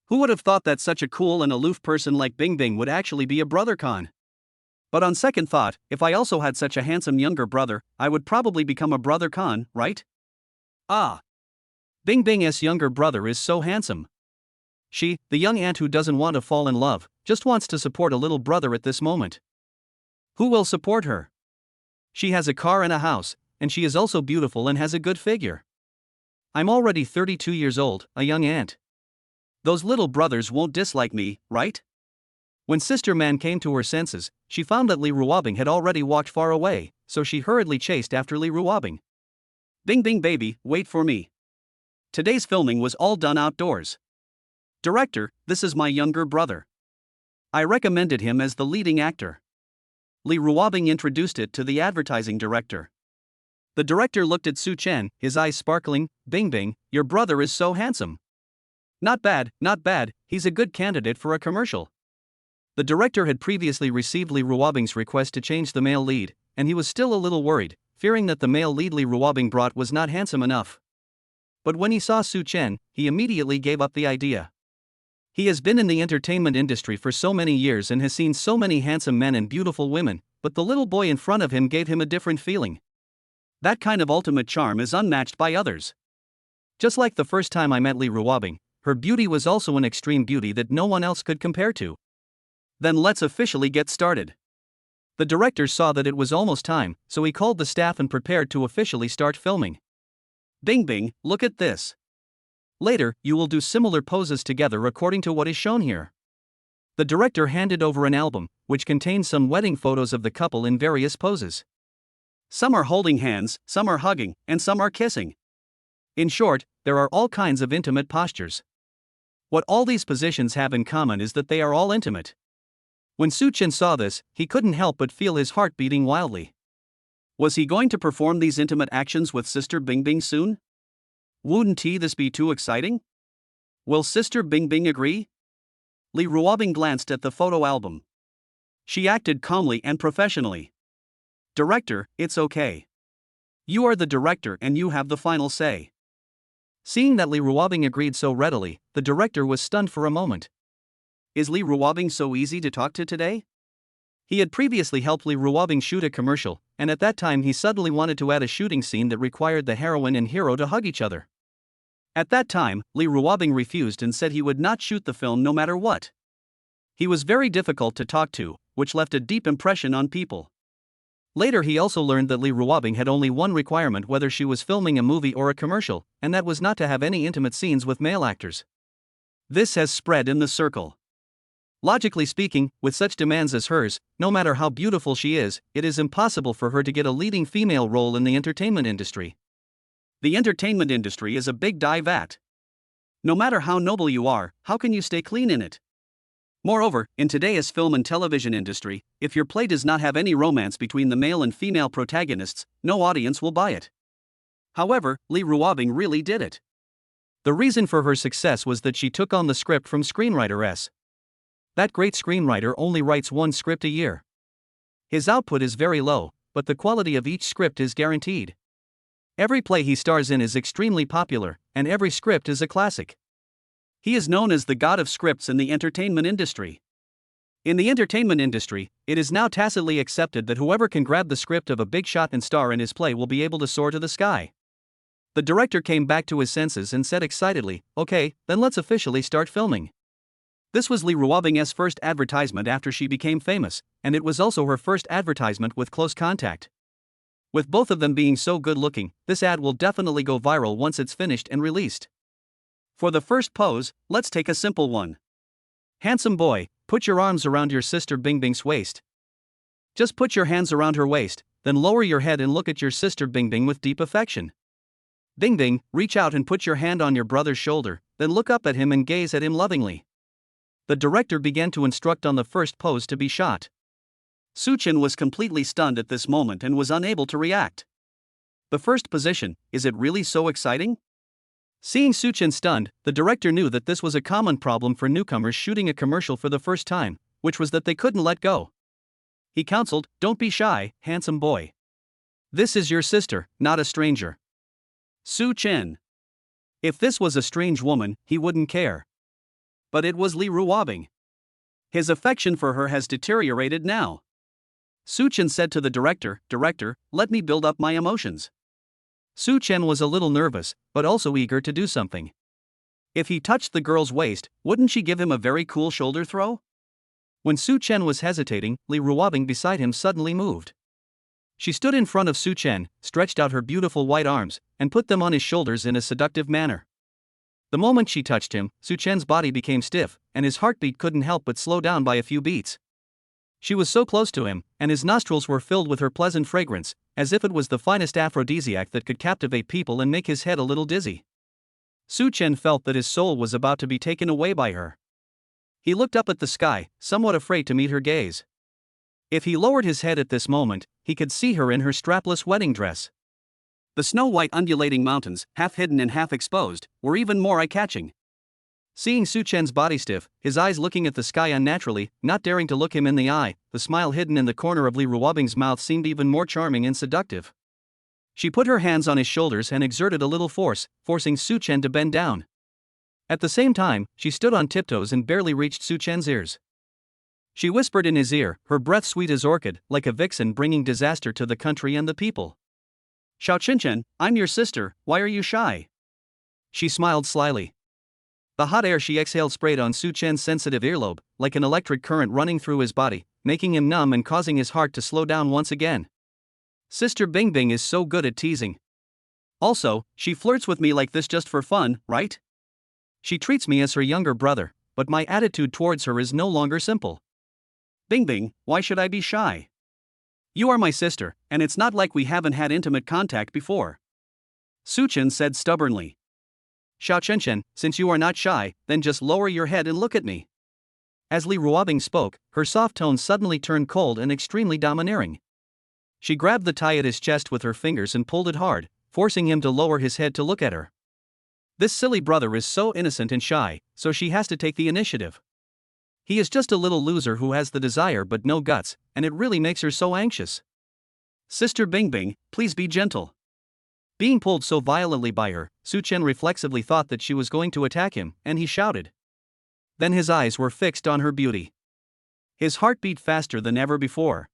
Who would have thought that such a cool and aloof person like Bingbing would actually be a brother-con? But on second thought, if I also had such a handsome younger brother, I would probably become a brother-con, right? Ah! Bingbing's younger brother is so handsome. She, the young aunt who doesn't want to fall in love, just wants to support a little brother at this moment. Who will support her? She has a car and a house, and she is also beautiful and has a good figure. I'm already 32 years old, a young aunt. Those little brothers won't dislike me, right? When Sister Man came to her senses, she found that Lee Ruobing had already walked far away, so she hurriedly chased after Lee Ruobing. Bingbing baby, wait for me. Today's filming was all done outdoors. Director, this is my younger brother. I recommended him as the leading actor. Lee Ruobing introduced it to the advertising director. The director looked at Su Chen, his eyes sparkling. Bingbing, your brother is so handsome. Not bad, he's a good candidate for a commercial. The director had previously received Lee Ruobing's request to change the male lead, and he was still a little worried, fearing that the male lead Lee Ruobing brought was not handsome enough. But when he saw Su Chen, he immediately gave up the idea. He has been in the entertainment industry for so many years and has seen so many handsome men and beautiful women, but the little boy in front of him gave him a different feeling. That kind of ultimate charm is unmatched by others. Just like the first time I met Lee Ruobing, her beauty was also an extreme beauty that no one else could compare to. Then let's officially get started. The director saw that it was almost time, so he called the staff and prepared to officially start filming. Bingbing, look at this. Later, you will do similar poses together according to what is shown here. The director handed over an album, which contained some wedding photos of the couple in various poses. Some are holding hands, some are hugging, and some are kissing. In short, there are all kinds of intimate postures. What all these positions have in common is that they are all intimate. When Su Chen saw this, he couldn't help but feel his heart beating wildly. Was he going to perform these intimate actions with Sister Bingbing soon? Wouldn't this be too exciting? Will Sister Bingbing agree? Lee Ruobing glanced at the photo album. She acted calmly and professionally. Director, it's okay. You are the director and you have the final say. Seeing that Li Ruobing agreed so readily, the director was stunned for a moment. Is Li Ruobing so easy to talk to today? He had previously helped Li Ruobing shoot a commercial, and at that time he suddenly wanted to add a shooting scene that required the heroine and hero to hug each other. At that time, Li Ruobing refused and said he would not shoot the film no matter what. He was very difficult to talk to, which left a deep impression on people. Later he also learned that Li Ruobing had only one requirement whether she was filming a movie or a commercial, and that was not to have any intimate scenes with male actors. This has spread in the circle. Logically speaking, with such demands as hers, no matter how beautiful she is, it is impossible for her to get a leading female role in the entertainment industry. The entertainment industry is a big dye vat. No matter how noble you are, how can you stay clean in it? Moreover, in today's film and television industry, if your play does not have any romance between the male and female protagonists, no audience will buy it. However, Li Ruobing really did it. The reason for her success was that she took on the script from screenwriter S. That great screenwriter only writes one script a year. His output is very low, but the quality of each script is guaranteed. Every play he stars in is extremely popular, and every script is a classic. He is known as the god of scripts in the entertainment industry. In the entertainment industry, it is now tacitly accepted that whoever can grab the script of a big shot and star in his play will be able to soar to the sky. The director came back to his senses and said excitedly, "Okay, then let's officially start filming." This was Li Ruobing's first advertisement after she became famous, and it was also her first advertisement with close contact. With both of them being so good looking, this ad will definitely go viral once it's finished and released. For the first pose, let's take a simple one. Handsome boy, put your arms around your sister Bingbing's waist. Just put your hands around her waist, then lower your head and look at your sister Bingbing with deep affection. Bingbing, reach out and put your hand on your brother's shoulder, then look up at him and gaze at him lovingly. The director began to instruct on the first pose to be shot. Suchin was completely stunned at this moment and was unable to react. The first position, is it really so exciting? Seeing Suchin stunned, the director knew that this was a common problem for newcomers shooting a commercial for the first time, which was that they couldn't let go. He counseled, "Don't be shy, handsome boy. This is your sister, not a stranger." Suchin. If this was a strange woman, he wouldn't care. But it was Li Ruobing. His affection for her has deteriorated now. Suchin said to the director, "Director, let me build up my emotions." Suchin was a little nervous, but also eager to do something. If he touched the girl's waist, wouldn't she give him a very cool shoulder throw? When Suchin was hesitating, Li Ruobing beside him suddenly moved. She stood in front of Suchin, stretched out her beautiful white arms, and put them on his shoulders in a seductive manner. The moment she touched him, Suchin's body became stiff, and his heartbeat couldn't help but slow down by a few beats. She was so close to him, and his nostrils were filled with her pleasant fragrance, as if it was the finest aphrodisiac that could captivate people and make his head a little dizzy. Suchin felt that his soul was about to be taken away by her. He looked up at the sky, somewhat afraid to meet her gaze. If he lowered his head at this moment, he could see her in her strapless wedding dress. The snow-white undulating mountains, half hidden and half exposed, were even more eye-catching. Seeing Suchin's body stiff, his eyes looking at the sky unnaturally, not daring to look him in the eye, the smile hidden in the corner of Li Ruobing's mouth seemed even more charming and seductive. She put her hands on his shoulders and exerted a little force, forcing Suchin to bend down. At the same time, she stood on tiptoes and barely reached Suchin's ears. She whispered in his ear, her breath sweet as orchid, like a vixen bringing disaster to the country and the people. "Xiaoqinchin, I'm your sister, why are you shy?" She smiled slyly. The hot air she exhaled sprayed on Suchin's sensitive earlobe, like an electric current running through his body, making him numb and causing his heart to slow down once again. Sister Bingbing is so good at teasing. Also, she flirts with me like this just for fun, right? She treats me as her younger brother, but my attitude towards her is no longer simple. Bingbing, why should I be shy? You are my sister, and it's not like we haven't had intimate contact before. Suchin said stubbornly. Xiaoqinchin, since you are not shy, then just lower your head and look at me. As Li Ruobing spoke, her soft tone suddenly turned cold and extremely domineering. She grabbed the tie at his chest with her fingers and pulled it hard, forcing him to lower his head to look at her. This silly brother is so innocent and shy, so she has to take the initiative. He is just a little loser who has the desire but no guts, and it really makes her so anxious. Sister Bingbing, please be gentle. Being pulled so violently by her, Su Chen reflexively thought that she was going to attack him, and he shouted. Then his eyes were fixed on her beauty. His heart beat faster than ever before.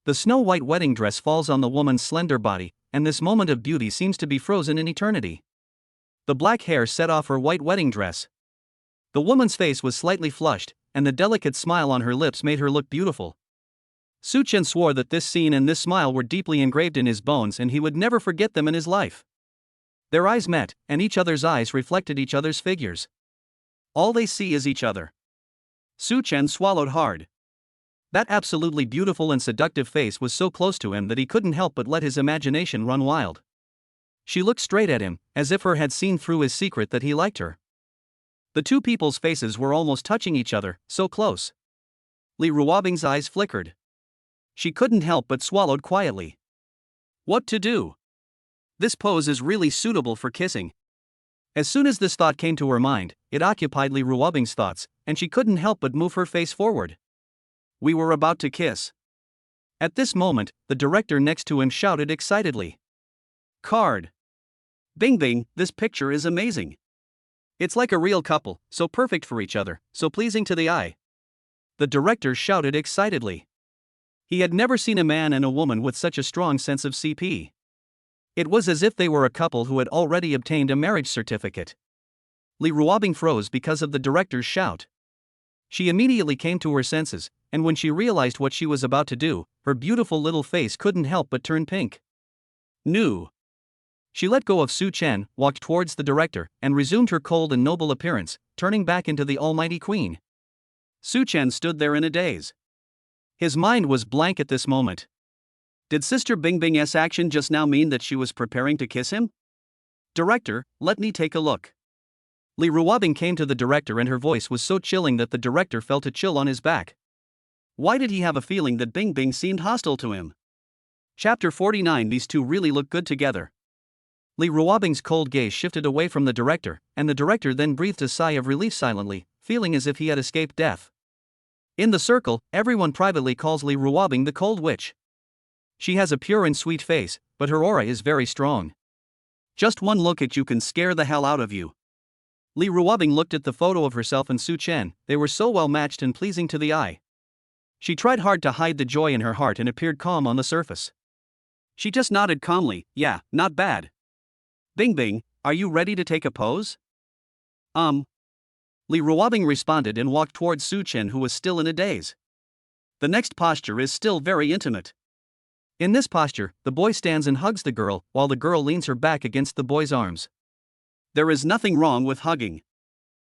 The snow-white wedding dress falls on the woman's slender body, and this moment of beauty seems to be frozen in eternity. The black hair set off her white wedding dress. The woman's face was slightly flushed, and the delicate smile on her lips made her look beautiful. Su Chen swore that this scene and this smile were deeply engraved in his bones and he would never forget them in his life. Their eyes met, and each other's eyes reflected each other's figures. All they see is each other. Su Chen swallowed hard. That absolutely beautiful and seductive face was so close to him that he couldn't help but let his imagination run wild. She looked straight at him, as if her had seen through his secret that he liked her. The two people's faces were almost touching each other, so close. Li Ruobing's eyes flickered. She couldn't help but swallowed quietly. What to do? This pose is really suitable for kissing. As soon as this thought came to her mind, it occupied Li Ruobing's thoughts, and she couldn't help but move her face forward. We were about to kiss. At this moment, the director next to him shouted excitedly. Card. Bingbing, this picture is amazing. It's like a real couple, so perfect for each other, so pleasing to the eye. The director shouted excitedly. He had never seen a man and a woman with such a strong sense of CP. It was as if they were a couple who had already obtained a marriage certificate. Li Ruobing froze because of the director's shout. She immediately came to her senses, and when she realized what she was about to do, her beautiful little face couldn't help but turn pink. No. She let go of Su Chen, walked towards the director, and resumed her cold and noble appearance, turning back into the almighty queen. Su Chen stood there in a daze. His mind was blank at this moment. Did Sister Bingbing's action just now mean that she was preparing to kiss him? Director, let me take a look. Li Ruobing came to the director and her voice was so chilling that the director felt a chill on his back. Why did he have a feeling that Bingbing seemed hostile to him? Chapter 49. These two really look good together. Li Ruobing's cold gaze shifted away from the director, and the director then breathed a sigh of relief silently, feeling as if he had escaped death. In the circle, everyone privately calls Li Ruobing the Cold Witch. She has a pure and sweet face, but her aura is very strong. Just one look at you can scare the hell out of you. Li Ruobing looked at the photo of herself and Su Chen. They were so well matched and pleasing to the eye. She tried hard to hide the joy in her heart and appeared calm on the surface. She just nodded calmly. Yeah, not bad. Bingbing, are you ready to take a pose? Li Ruobing responded and walked towards Su Chen, who was still in a daze. The next posture is still very intimate. In this posture, the boy stands and hugs the girl, while the girl leans her back against the boy's arms. There is nothing wrong with hugging.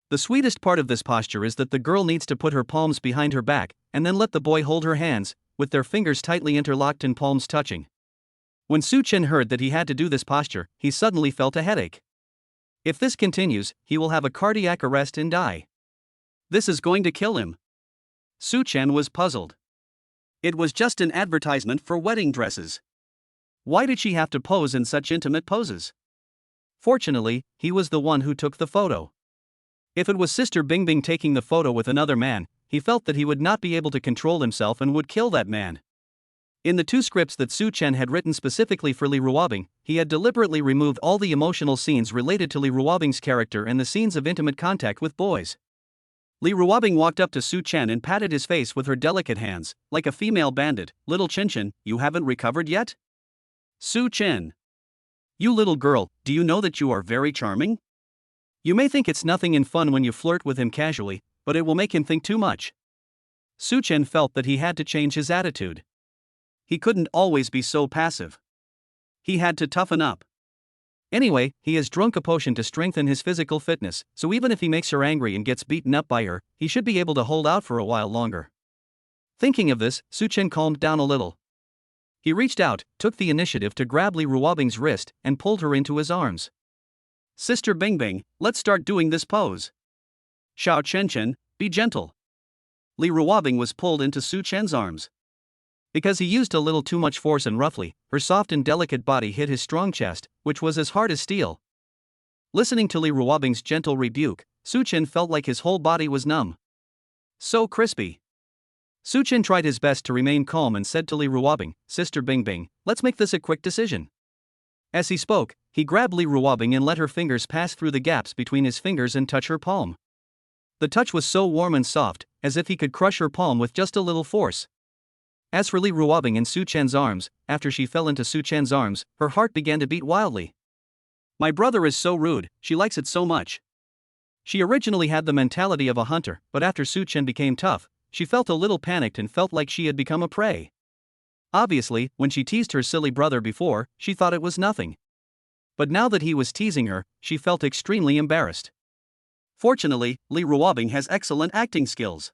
The sweetest part of this posture is that the girl needs to put her palms behind her back, and then let the boy hold her hands, with their fingers tightly interlocked and palms touching. When Su Chen heard that he had to do this posture, he suddenly felt a headache. If this continues, he will have a cardiac arrest and die. This is going to kill him. Su Chen was puzzled. It was just an advertisement for wedding dresses. Why did she have to pose in such intimate poses? Fortunately, he was the one who took the photo. If it was Sister Bingbing taking the photo with another man, he felt that he would not be able to control himself and would kill that man. In the two scripts that Su Chen had written specifically for Li Ruobing, he had deliberately removed all the emotional scenes related to Li Ruobing's character and the scenes of intimate contact with boys. Li Ruobing walked up to Su Chen and patted his face with her delicate hands, like a female bandit. Little Chen, you haven't recovered yet? Su Chen. You little girl, do you know that you are very charming? You may think it's nothing in fun when you flirt with him casually, but it will make him think too much. Su Chen felt that he had to change his attitude. He couldn't always be so passive. He had to toughen up. Anyway, he has drunk a potion to strengthen his physical fitness, so even if he makes her angry and gets beaten up by her, he should be able to hold out for a while longer. Thinking of this, Su Chen calmed down a little. He reached out, took the initiative to grab Li Ruobing's wrist, and pulled her into his arms. Sister Bingbing, let's start doing this pose. Xiao Chen, be gentle. Li Ruobing was pulled into Su Chen's arms. Because he used a little too much force and roughly, her soft and delicate body hit his strong chest, which was as hard as steel. Listening to Li Ruobing's gentle rebuke, Su Chen felt like his whole body was numb. So crispy. Su Chen tried his best to remain calm and said to Li Ruobing, Sister Bingbing, let's make this a quick decision. As he spoke, he grabbed Li Ruobing and let her fingers pass through the gaps between his fingers and touch her palm. The touch was so warm and soft, as if he could crush her palm with just a little force. As for Li Ruobing in Su Chen's arms, after she fell into Su Chen's arms, her heart began to beat wildly. My brother is so rude, she likes it so much. She originally had the mentality of a hunter, but after Su Chen became tough, she felt a little panicked and felt like she had become a prey. Obviously, when she teased her silly brother before, she thought it was nothing. But now that he was teasing her, she felt extremely embarrassed. Fortunately, Li Ruobing has excellent acting skills.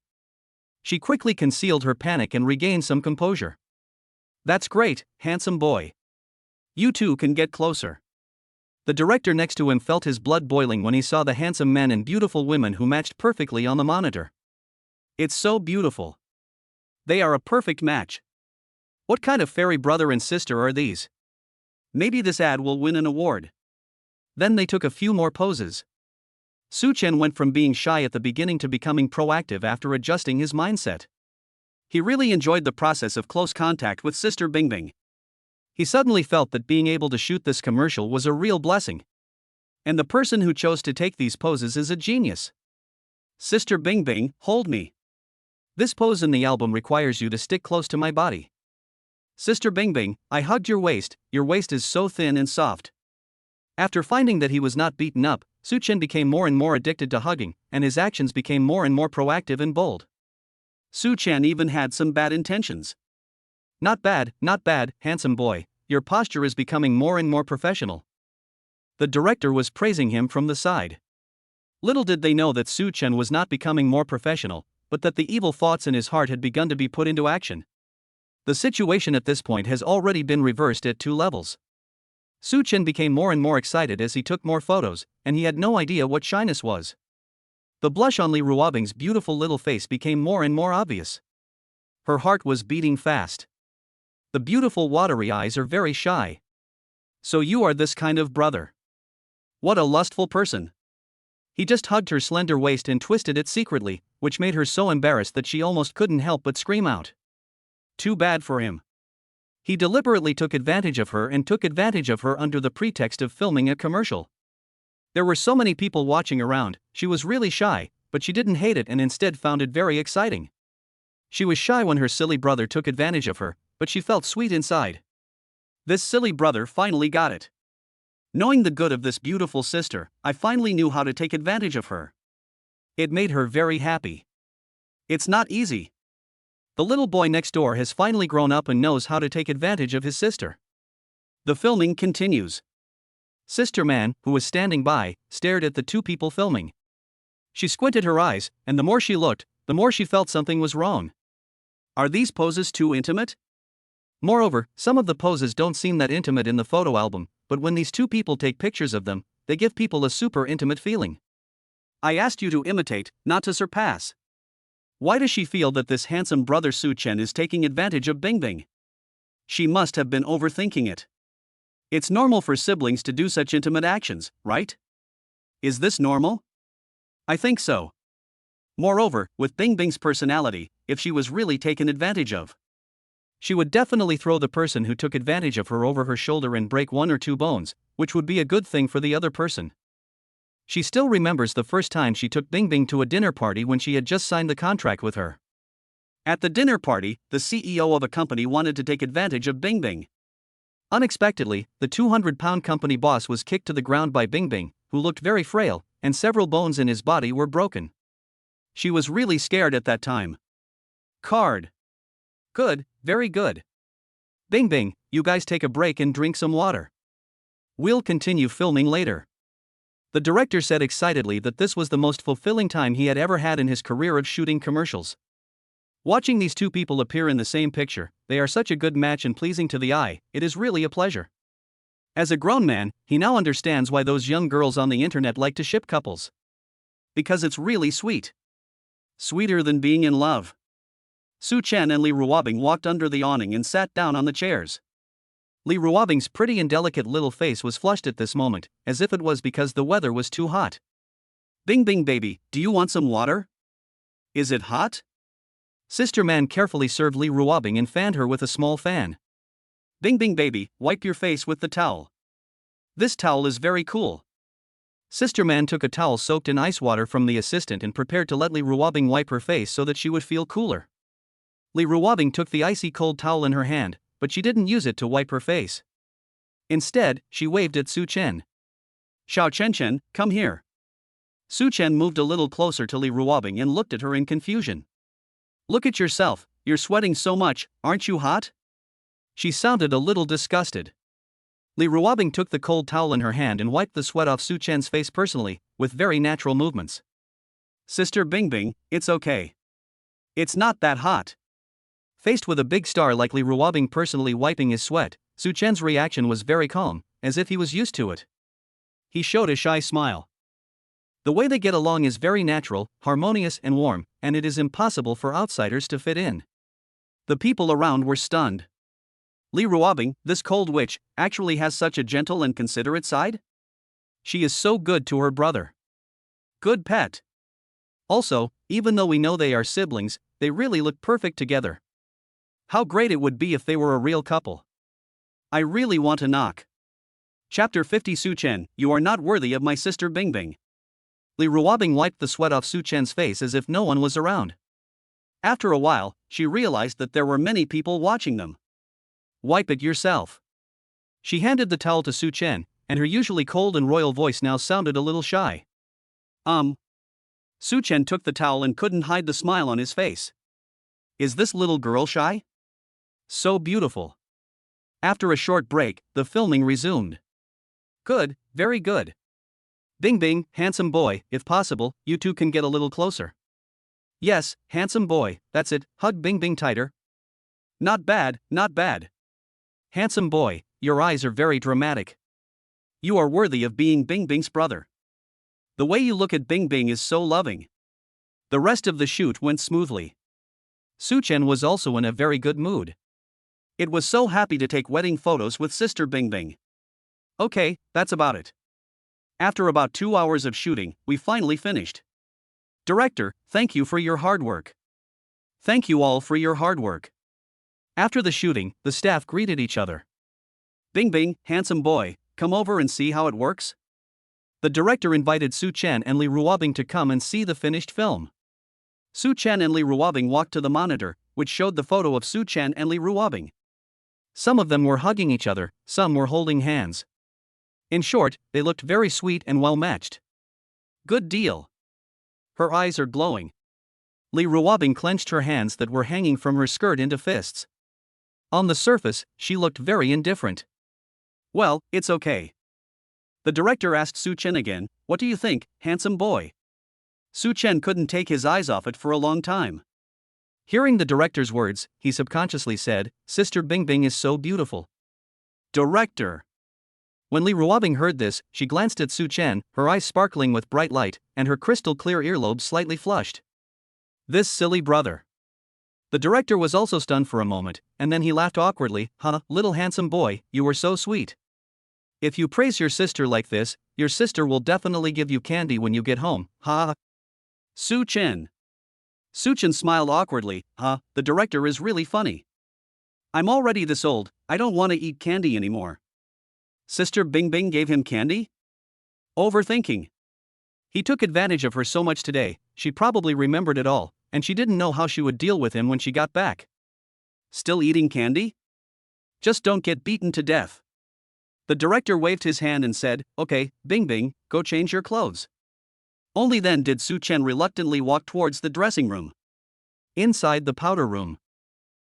She quickly concealed her panic and regained some composure. That's great, handsome boy. You two can get closer. The director next to him felt his blood boiling when he saw the handsome men and beautiful women who matched perfectly on the monitor. It's so beautiful. They are a perfect match. What kind of fairy brother and sister are these? Maybe this ad will win an award. Then they took a few more poses. Su Chen went from being shy at the beginning to becoming proactive after adjusting his mindset. He really enjoyed the process of close contact with Sister Bingbing. He suddenly felt that being able to shoot this commercial was a real blessing. And the person who chose to take these poses is a genius. Sister Bingbing, hold me. This pose in the album requires you to stick close to my body. Sister Bingbing, I hugged your waist is so thin and soft. After finding that he was not beaten up, Su Chen became more and more addicted to hugging, and his actions became more and more proactive and bold. Su Chen even had some bad intentions. Not bad, handsome boy, your posture is becoming more and more professional. The director was praising him from the side. Little did they know that Su Chen was not becoming more professional, but that the evil thoughts in his heart had begun to be put into action. The situation at this point has already been reversed at 2 levels. Su Chen became more and more excited as he took more photos, and he had no idea what shyness was. The blush on Li Ruobing's beautiful little face became more and more obvious. Her heart was beating fast. The beautiful watery eyes are very shy. So you are this kind of brother. What a lustful person. He just hugged her slender waist and twisted it secretly, which made her so embarrassed that she almost couldn't help but scream out. Too bad for him. He deliberately took advantage of her under the pretext of filming a commercial. There were so many people watching around, she was really shy, but she didn't hate it and instead found it very exciting. She was shy when her silly brother took advantage of her, but she felt sweet inside. This silly brother finally got it. Knowing the good of this beautiful sister, I finally knew how to take advantage of her. It made her very happy. It's not easy. The little boy next door has finally grown up and knows how to take advantage of his sister. The filming continues. Sister Man, who was standing by, stared at the 2 people filming. She squinted her eyes, and the more she looked, the more she felt something was wrong. Are these poses too intimate? Moreover, some of the poses don't seem that intimate in the photo album, but when these 2 people take pictures of them, they give people a super intimate feeling. I asked you to imitate, not to surpass. Why does she feel that this handsome brother Su Chen is taking advantage of Bingbing? She must have been overthinking it. It's normal for siblings to do such intimate actions, right? Is this normal? I think so. Moreover, with Bingbing's personality, if she was really taken advantage of, she would definitely throw the person who took advantage of her over her shoulder and break 1 or 2 bones, which would be a good thing for the other person. She still remembers the first time she took Bingbing to a dinner party when she had just signed the contract with her. At the dinner party, the CEO of a company wanted to take advantage of Bingbing. Unexpectedly, the 200-pound company boss was kicked to the ground by Bingbing, who looked very frail, and several bones in his body were broken. She was really scared at that time. Card. Good, very good. Bingbing, you guys take a break and drink some water. We'll continue filming later. The director said excitedly that this was the most fulfilling time he had ever had in his career of shooting commercials. Watching these 2 people appear in the same picture, they are such a good match and pleasing to the eye, it is really a pleasure. As a grown man, he now understands why those young girls on the internet like to ship couples. Because it's really sweet. Sweeter than being in love. Su Chen and Li Ruobing walked under the awning and sat down on the chairs. Li Ruobing's pretty and delicate little face was flushed at this moment, as if it was because the weather was too hot. Bingbing baby, do you want some water? Is it hot? Sister Man carefully served Li Ruobing and fanned her with a small fan. Bingbing baby, wipe your face with the towel. This towel is very cool. Sister Man took a towel soaked in ice water from the assistant and prepared to let Li Ruobing wipe her face so that she would feel cooler. Li Ruobing took the icy cold towel in her hand, but she didn't use it to wipe her face. Instead, she waved at Su Chen. Xiao Chen, come here. Su Chen moved a little closer to Li Ruobing and looked at her in confusion. Look at yourself, you're sweating so much, aren't you hot? She sounded a little disgusted. Li Ruobing took the cold towel in her hand and wiped the sweat off Su Chen's face personally, with very natural movements. Sister Bingbing, it's okay. It's not that hot. Faced with a big star like Li Ruobing personally wiping his sweat, Su Chen's reaction was very calm, as if he was used to it. He showed a shy smile. The way they get along is very natural, harmonious and warm, and it is impossible for outsiders to fit in. The people around were stunned. Li Ruobing, this cold witch, actually has such a gentle and considerate side? She is so good to her brother. Good pet. Also, even though we know they are siblings, they really look perfect together. How great it would be if they were a real couple. I really want to knock. Chapter 50 Su Chen, you are not worthy of my sister Bingbing. Li Ruobing wiped the sweat off Su Chen's face as if no one was around. After a while, she realized that there were many people watching them. Wipe it yourself. She handed the towel to Su Chen, and her usually cold and royal voice now sounded a little shy. Su Chen took the towel and couldn't hide the smile on his face. Is this little girl shy? So beautiful. After a short break, the filming resumed. Good, very good. Bingbing, handsome boy, if possible, you two can get a little closer. Yes, handsome boy, that's it, hug Bingbing tighter. Not bad, not bad. Handsome boy, your eyes are very dramatic. You are worthy of being Bingbing's brother. The way you look at Bingbing is so loving. The rest of the shoot went smoothly. Su Chen was also in a very good mood. It was so happy to take wedding photos with Sister Bingbing. Okay, that's about it. After about 2 hours of shooting, we finally finished. Director, thank you for your hard work. Thank you all for your hard work. After the shooting, the staff greeted each other. Bingbing, handsome boy, come over and see how it works? The director invited Su Chen and Li Ruobing to come and see the finished film. Su Chen and Li Ruobing walked to the monitor, which showed the photo of Su Chen and Li Ruobing. Some of them were hugging each other, some were holding hands. In short, they looked very sweet and well matched. Good deal. Her eyes are glowing. Li Ruobing clenched her hands that were hanging from her skirt into fists. On the surface, she looked very indifferent. Well, it's okay. The director asked Su Chen again, what do you think, handsome boy? Su Chen couldn't take his eyes off it for a long time. Hearing the director's words, he subconsciously said, Sister Bingbing is so beautiful. Director. When Li Ruobing heard this, she glanced at Su Chen, her eyes sparkling with bright light, and her crystal clear earlobes slightly flushed. This silly brother. The director was also stunned for a moment, and then he laughed awkwardly, little handsome boy, you were so sweet. If you praise your sister like this, your sister will definitely give you candy when you get home, Su Chen. Su Chen smiled awkwardly, the director is really funny. I'm already this old, I don't want to eat candy anymore. Sister Bingbing gave him candy? Overthinking. He took advantage of her so much today, she probably remembered it all, and she didn't know how she would deal with him when she got back. Still eating candy? Just don't get beaten to death. The director waved his hand and said, okay, Bingbing, go change your clothes. Only then did Su Chen reluctantly walk towards the dressing room. Inside the powder room,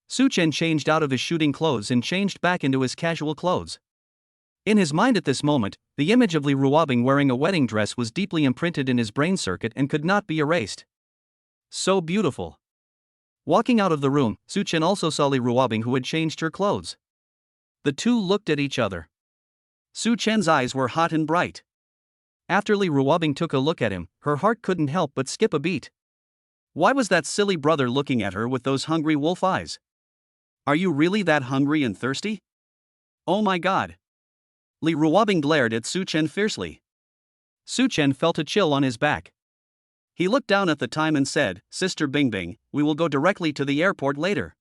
Su Chen changed out of his shooting clothes and changed back into his casual clothes. In his mind at this moment, the image of Li Ruobing wearing a wedding dress was deeply imprinted in his brain circuit and could not be erased. So beautiful. Walking out of the room, Su Chen also saw Li Ruobing, who had changed her clothes. The two looked at each other. Su Chen's eyes were hot and bright. After Li Ruobing took a look at him, her heart couldn't help but skip a beat. Why was that silly brother looking at her with those hungry wolf eyes? Are you really that hungry and thirsty? Oh my god. Li Ruobing glared at Su Chen fiercely. Su Chen felt a chill on his back. He looked down at the time and said, Sister Bingbing, we will go directly to the airport later.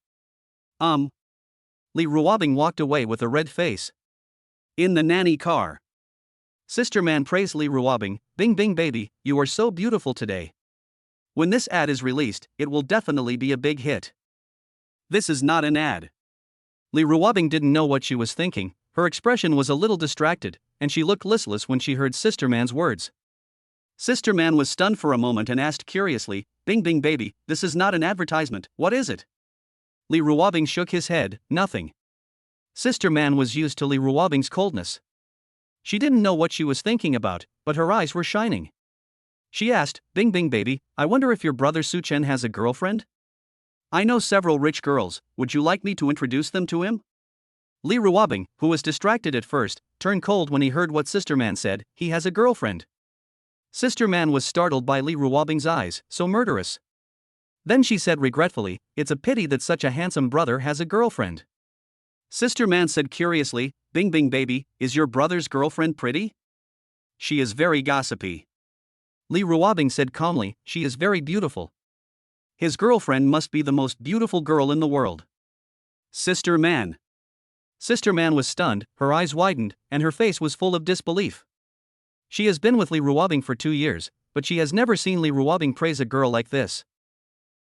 Li Ruobing walked away with a red face. In the nanny car. Sister Man praised Li Ruobing, Bingbing baby, you are so beautiful today. When this ad is released, it will definitely be a big hit. This is not an ad. Li Ruobing didn't know what she was thinking, her expression was a little distracted, and she looked listless when she heard Sister Man's words. Sister Man was stunned for a moment and asked curiously, Bingbing baby, this is not an advertisement, what is it? Li Ruobing shook his head, nothing. Sister Man was used to Li Ruobing's coldness. She didn't know what she was thinking about, but her eyes were shining. She asked, Bingbing baby, I wonder if your brother Suchen has a girlfriend? I know several rich girls, would you like me to introduce them to him? Li Ruobing, who was distracted at first, turned cold when he heard what Sister Man said, he has a girlfriend. Sister Man was startled by Li Ruobing's eyes, so murderous. Then she said regretfully, it's a pity that such a handsome brother has a girlfriend. Sister Man said curiously, Bingbing baby, is your brother's girlfriend pretty? She is very gossipy. Li Ruobing said calmly, she is very beautiful. His girlfriend must be the most beautiful girl in the world. Sister Man. Sister Man was stunned, her eyes widened, and her face was full of disbelief. She has been with Li Ruobing for 2 years, but she has never seen Li Ruobing praise a girl like this.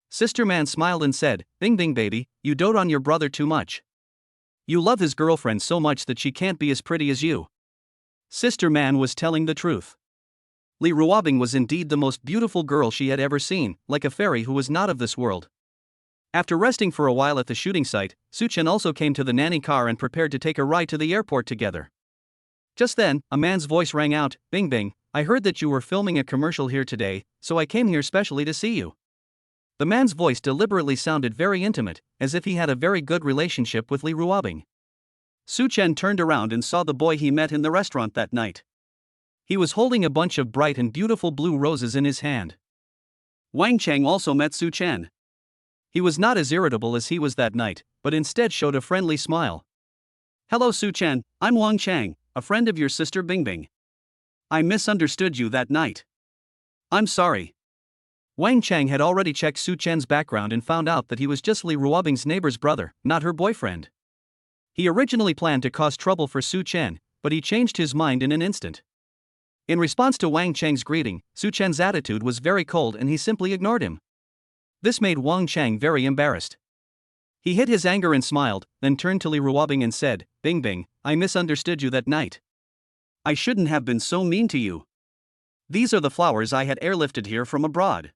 Sister Man smiled and said, Bingbing baby, you dote on your brother too much. You love his girlfriend so much that she can't be as pretty as you. Sister Man was telling the truth. Li Ruobing was indeed the most beautiful girl she had ever seen, like a fairy who was not of this world. After resting for a while at the shooting site, Suchen also came to the nanny car and prepared to take a ride to the airport together. Just then, a man's voice rang out, Bingbing, I heard that you were filming a commercial here today, so I came here specially to see you. The man's voice deliberately sounded very intimate, as if he had a very good relationship with Li Ruobing. Suchen turned around and saw the boy he met in the restaurant that night. He was holding a bunch of bright and beautiful blue roses in his hand. Wang Cheng also met Suchen. He was not as irritable as he was that night, but instead showed a friendly smile. Hello Suchen, I'm Wang Cheng, a friend of your sister Bingbing. I misunderstood you that night. I'm sorry. Wang Cheng had already checked Suchen's background and found out that he was just Li Ruobing's neighbor's brother, not her boyfriend. He originally planned to cause trouble for Suchen, but he changed his mind in an instant. In response to Wang Cheng's greeting, Suchen's attitude was very cold and he simply ignored him. This made Wang Cheng very embarrassed. He hid his anger and smiled, then turned to Li Ruobing and said, Bingbing, I misunderstood you that night. I shouldn't have been so mean to you. These are the flowers I had airlifted here from abroad.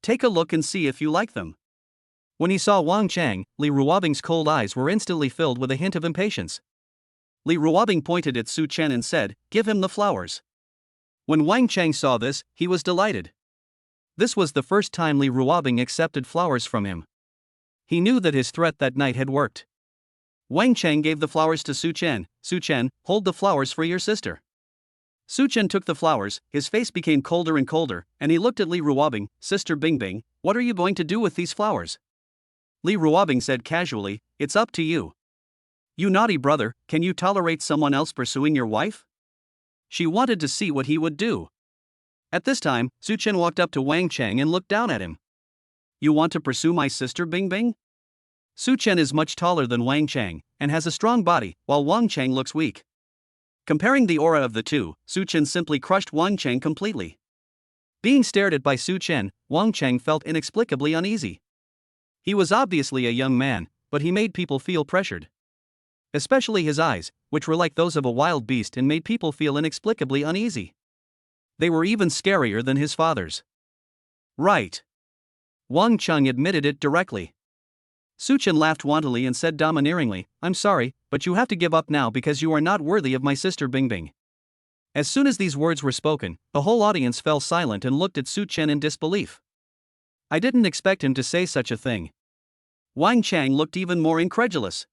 Take a look and see if you like them. When he saw Wang Cheng, Li Ruobing's cold eyes were instantly filled with a hint of impatience. Li Ruobing pointed at Suchen and said, give him the flowers. When Wang Cheng saw this, he was delighted. This was the first time Li Ruobing accepted flowers from him. He knew that his threat that night had worked. Wang Cheng gave the flowers to Suchen. Suchen, hold the flowers for your sister. Suchen took the flowers, his face became colder and colder, and he looked at Li Ruobing, Sister Bingbing, what are you going to do with these flowers? Li Ruobing said casually, it's up to you. You naughty brother, can you tolerate someone else pursuing your wife? She wanted to see what he would do. At this time, Suchen walked up to Wang Cheng and looked down at him. You want to pursue my sister Bingbing? Suchen is much taller than Wang Cheng, and has a strong body, while Wang Cheng looks weak. Comparing the aura of the two, Suchen simply crushed Wang Cheng completely. Being stared at by Suchen, Wang Cheng felt inexplicably uneasy. He was obviously a young man, but he made people feel pressured. Especially his eyes, which were like those of a wild beast and made people feel inexplicably uneasy. They were even scarier than his father's. Right. Wang Cheng admitted it directly. Suchen laughed wantonly and said domineeringly, I'm sorry, but you have to give up now because you are not worthy of my sister Bingbing. As soon as these words were spoken, the whole audience fell silent and looked at Suchen in disbelief. I didn't expect him to say such a thing. Wang Cheng looked even more incredulous.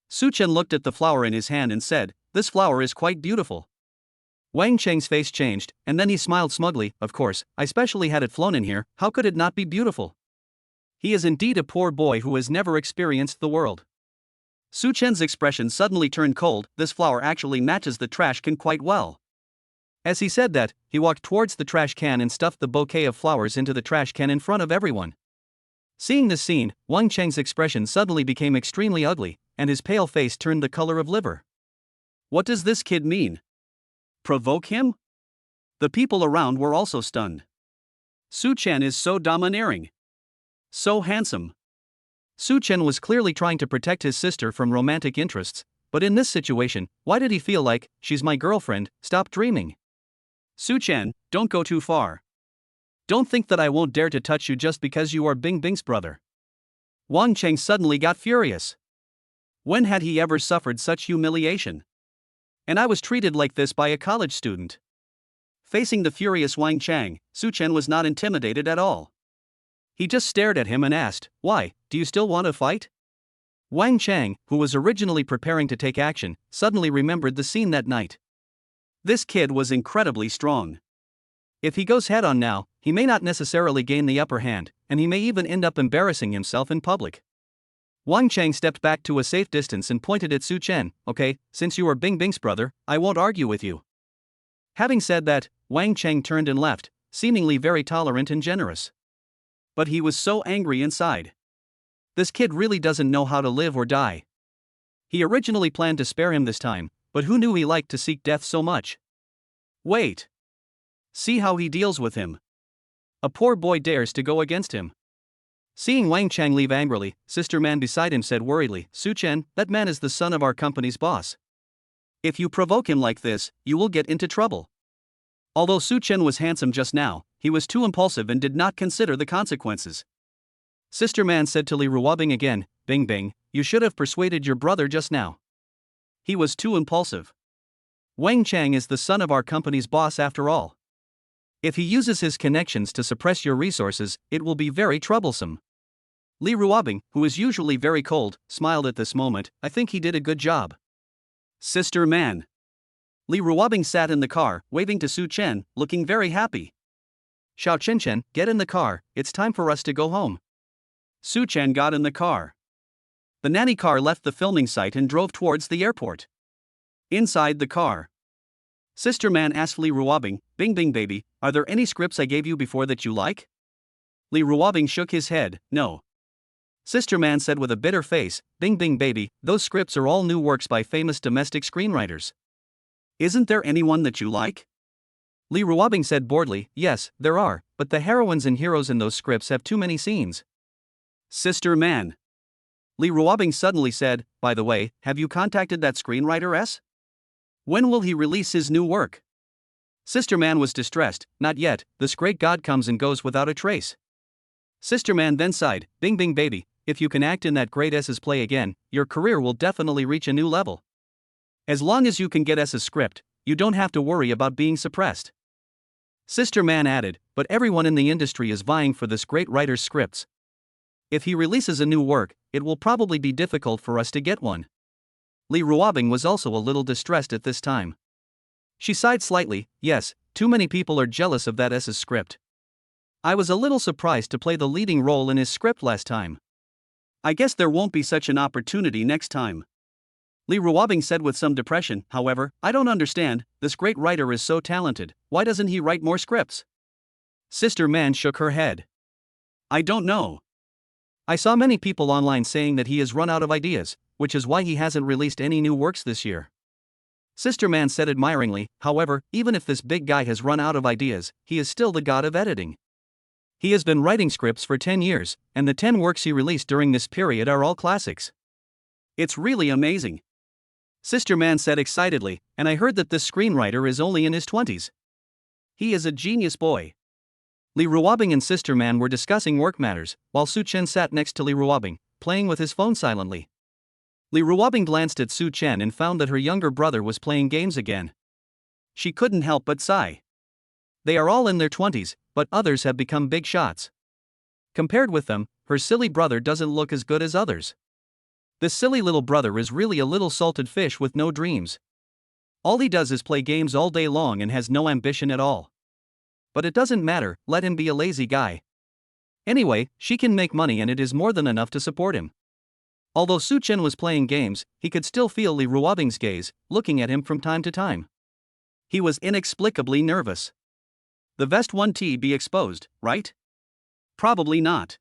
Suchen looked at the flower in his hand and said, this flower is quite beautiful. Wang Cheng's face changed, and then he smiled smugly, of course, I specially had it flown in here, how could it not be beautiful? He is indeed a poor boy who has never experienced the world. Suchen's expression suddenly turned cold, this flower actually matches the trash can quite well. As he said that, he walked towards the trash can and stuffed the bouquet of flowers into the trash can in front of everyone. Seeing this scene, Wang Cheng's expression suddenly became extremely ugly, and his pale face turned the color of liver. What does this kid mean? Provoke him? The people around were also stunned. Su Chen is so domineering. So handsome. Su Chen was clearly trying to protect his sister from romantic interests, but in this situation, why did he feel like, she's my girlfriend, stop dreaming? Su Chen, don't go too far. Don't think that I won't dare to touch you just because you are Bingbing's brother. Wang Cheng suddenly got furious. When had he ever suffered such humiliation? And I was treated like this by a college student. Facing the furious Wang Cheng, Su Chen was not intimidated at all. He just stared at him and asked, "Why, do you still want to fight?" Wang Cheng, who was originally preparing to take action, suddenly remembered the scene that night. This kid was incredibly strong. If he goes head on now, he may not necessarily gain the upper hand, and he may even end up embarrassing himself in public. Wang Cheng stepped back to a safe distance and pointed at Su Chen. "Okay, since you are Bingbing's brother, I won't argue with you." Having said that, Wang Cheng turned and left, seemingly very tolerant and generous. But he was so angry inside. This kid really doesn't know how to live or die. He originally planned to spare him this time, but who knew he liked to seek death so much? Wait. See how he deals with him. A poor boy dares to go against him. Seeing Wang Cheng leave angrily, Sister Man beside him said worriedly, "Su Chen, that man is the son of our company's boss. If you provoke him like this, you will get into trouble." Although Su Chen was handsome just now, he was too impulsive and did not consider the consequences. Sister Man said to Li Ruobing again, "Bingbing, you should have persuaded your brother just now. He was too impulsive. Wang Cheng is the son of our company's boss after all. If he uses his connections to suppress your resources, it will be very troublesome." Li Ruobing, who is usually very cold, smiled at this moment. "I think he did a good job." Sister Man. Li Ruobing sat in the car, waving to Su Chen, looking very happy. "Xiao Chen, get in the car, it's time for us to go home." Su Chen got in the car. The nanny car left the filming site and drove towards the airport. Inside the car, Sister Man asked Li Ruobing, "Bingbing baby, are there any scripts I gave you before that you like?" Li Ruobing shook his head, "No." Sister Man said with a bitter face, "Bingbing baby, those scripts are all new works by famous domestic screenwriters. Isn't there anyone that you like?" Li Ruobing said boredly, "Yes, there are, but the heroines and heroes in those scripts have too many scenes." Sister Man. Li Ruobing suddenly said, "By the way, have you contacted that screenwriter S? When will he release his new work?" Sister Man was distressed. "Not yet, this great god comes and goes without a trace." Sister Man then sighed, "Bingbing baby, if you can act in that great S's play again, your career will definitely reach a new level. As long as you can get S's script, you don't have to worry about being suppressed." Sister Man added, "But everyone in the industry is vying for this great writer's scripts. If he releases a new work, it will probably be difficult for us to get one." Li Ruobing was also a little distressed at this time. She sighed slightly, "Yes, too many people are jealous of that S's script. I was a little surprised to play the leading role in his script last time. I guess there won't be such an opportunity next time." Li Ruobing said with some depression, "However, I don't understand, this great writer is so talented, why doesn't he write more scripts?" Sister Man shook her head. "I don't know. I saw many people online saying that he has run out of ideas, which is why he hasn't released any new works this year." Sister Man said admiringly, "However, even if this big guy has run out of ideas, he is still the god of editing. He has been writing scripts for 10 years, and the 10 works he released during this period are all classics. It's really amazing." Sister Man said excitedly, "And I heard that this screenwriter is only in his 20s. He is a genius boy." Li Ruobing and Sister Man were discussing work matters, while Su Chen sat next to Li Ruobing, playing with his phone silently. Li Ruobing glanced at Su Chen and found that her younger brother was playing games again. She couldn't help but sigh. They are all in their 20s, but others have become big shots. Compared with them, her silly brother doesn't look as good as others. This silly little brother is really a little salted fish with no dreams. All he does is play games all day long and has no ambition at all. But it doesn't matter, let him be a lazy guy. Anyway, she can make money and it is more than enough to support him." Although Su Chen was playing games, he could still feel Li Ruobing's gaze, looking at him from time to time. He was inexplicably nervous. The vest 1T be exposed, right? Probably not.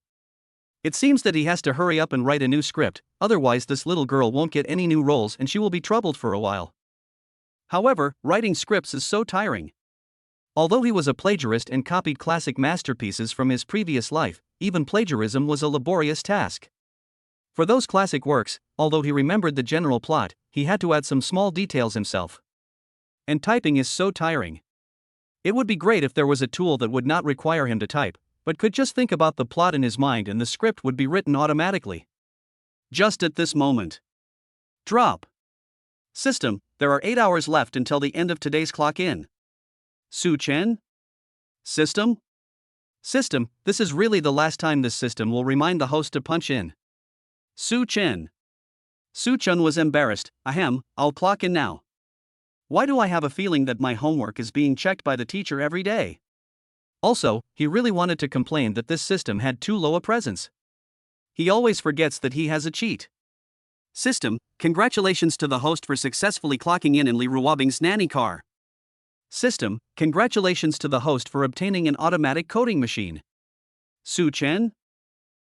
It seems that he has to hurry up and write a new script, otherwise this little girl won't get any new roles and she will be troubled for a while. However, writing scripts is so tiring. Although he was a plagiarist and copied classic masterpieces from his previous life, even plagiarism was a laborious task. For those classic works, although he remembered the general plot, he had to add some small details himself. And typing is so tiring. It would be great if there was a tool that would not require him to type, but could just think about the plot in his mind and the script would be written automatically. Just at this moment. Drop. System, there are 8 hours left until the end of today's clock in. Su Chen? System? System, this is really the last time this system will remind the host to punch in. Su Chen. Su Chen was embarrassed. Ahem, I'll clock in now. Why do I have a feeling that my homework is being checked by the teacher every day? Also, he really wanted to complain that this system had too low a presence. He always forgets that he has a cheat. System, congratulations to the host for successfully clocking in Li Ruobing's nanny car. System, congratulations to the host for obtaining an automatic coding machine. Su Chen?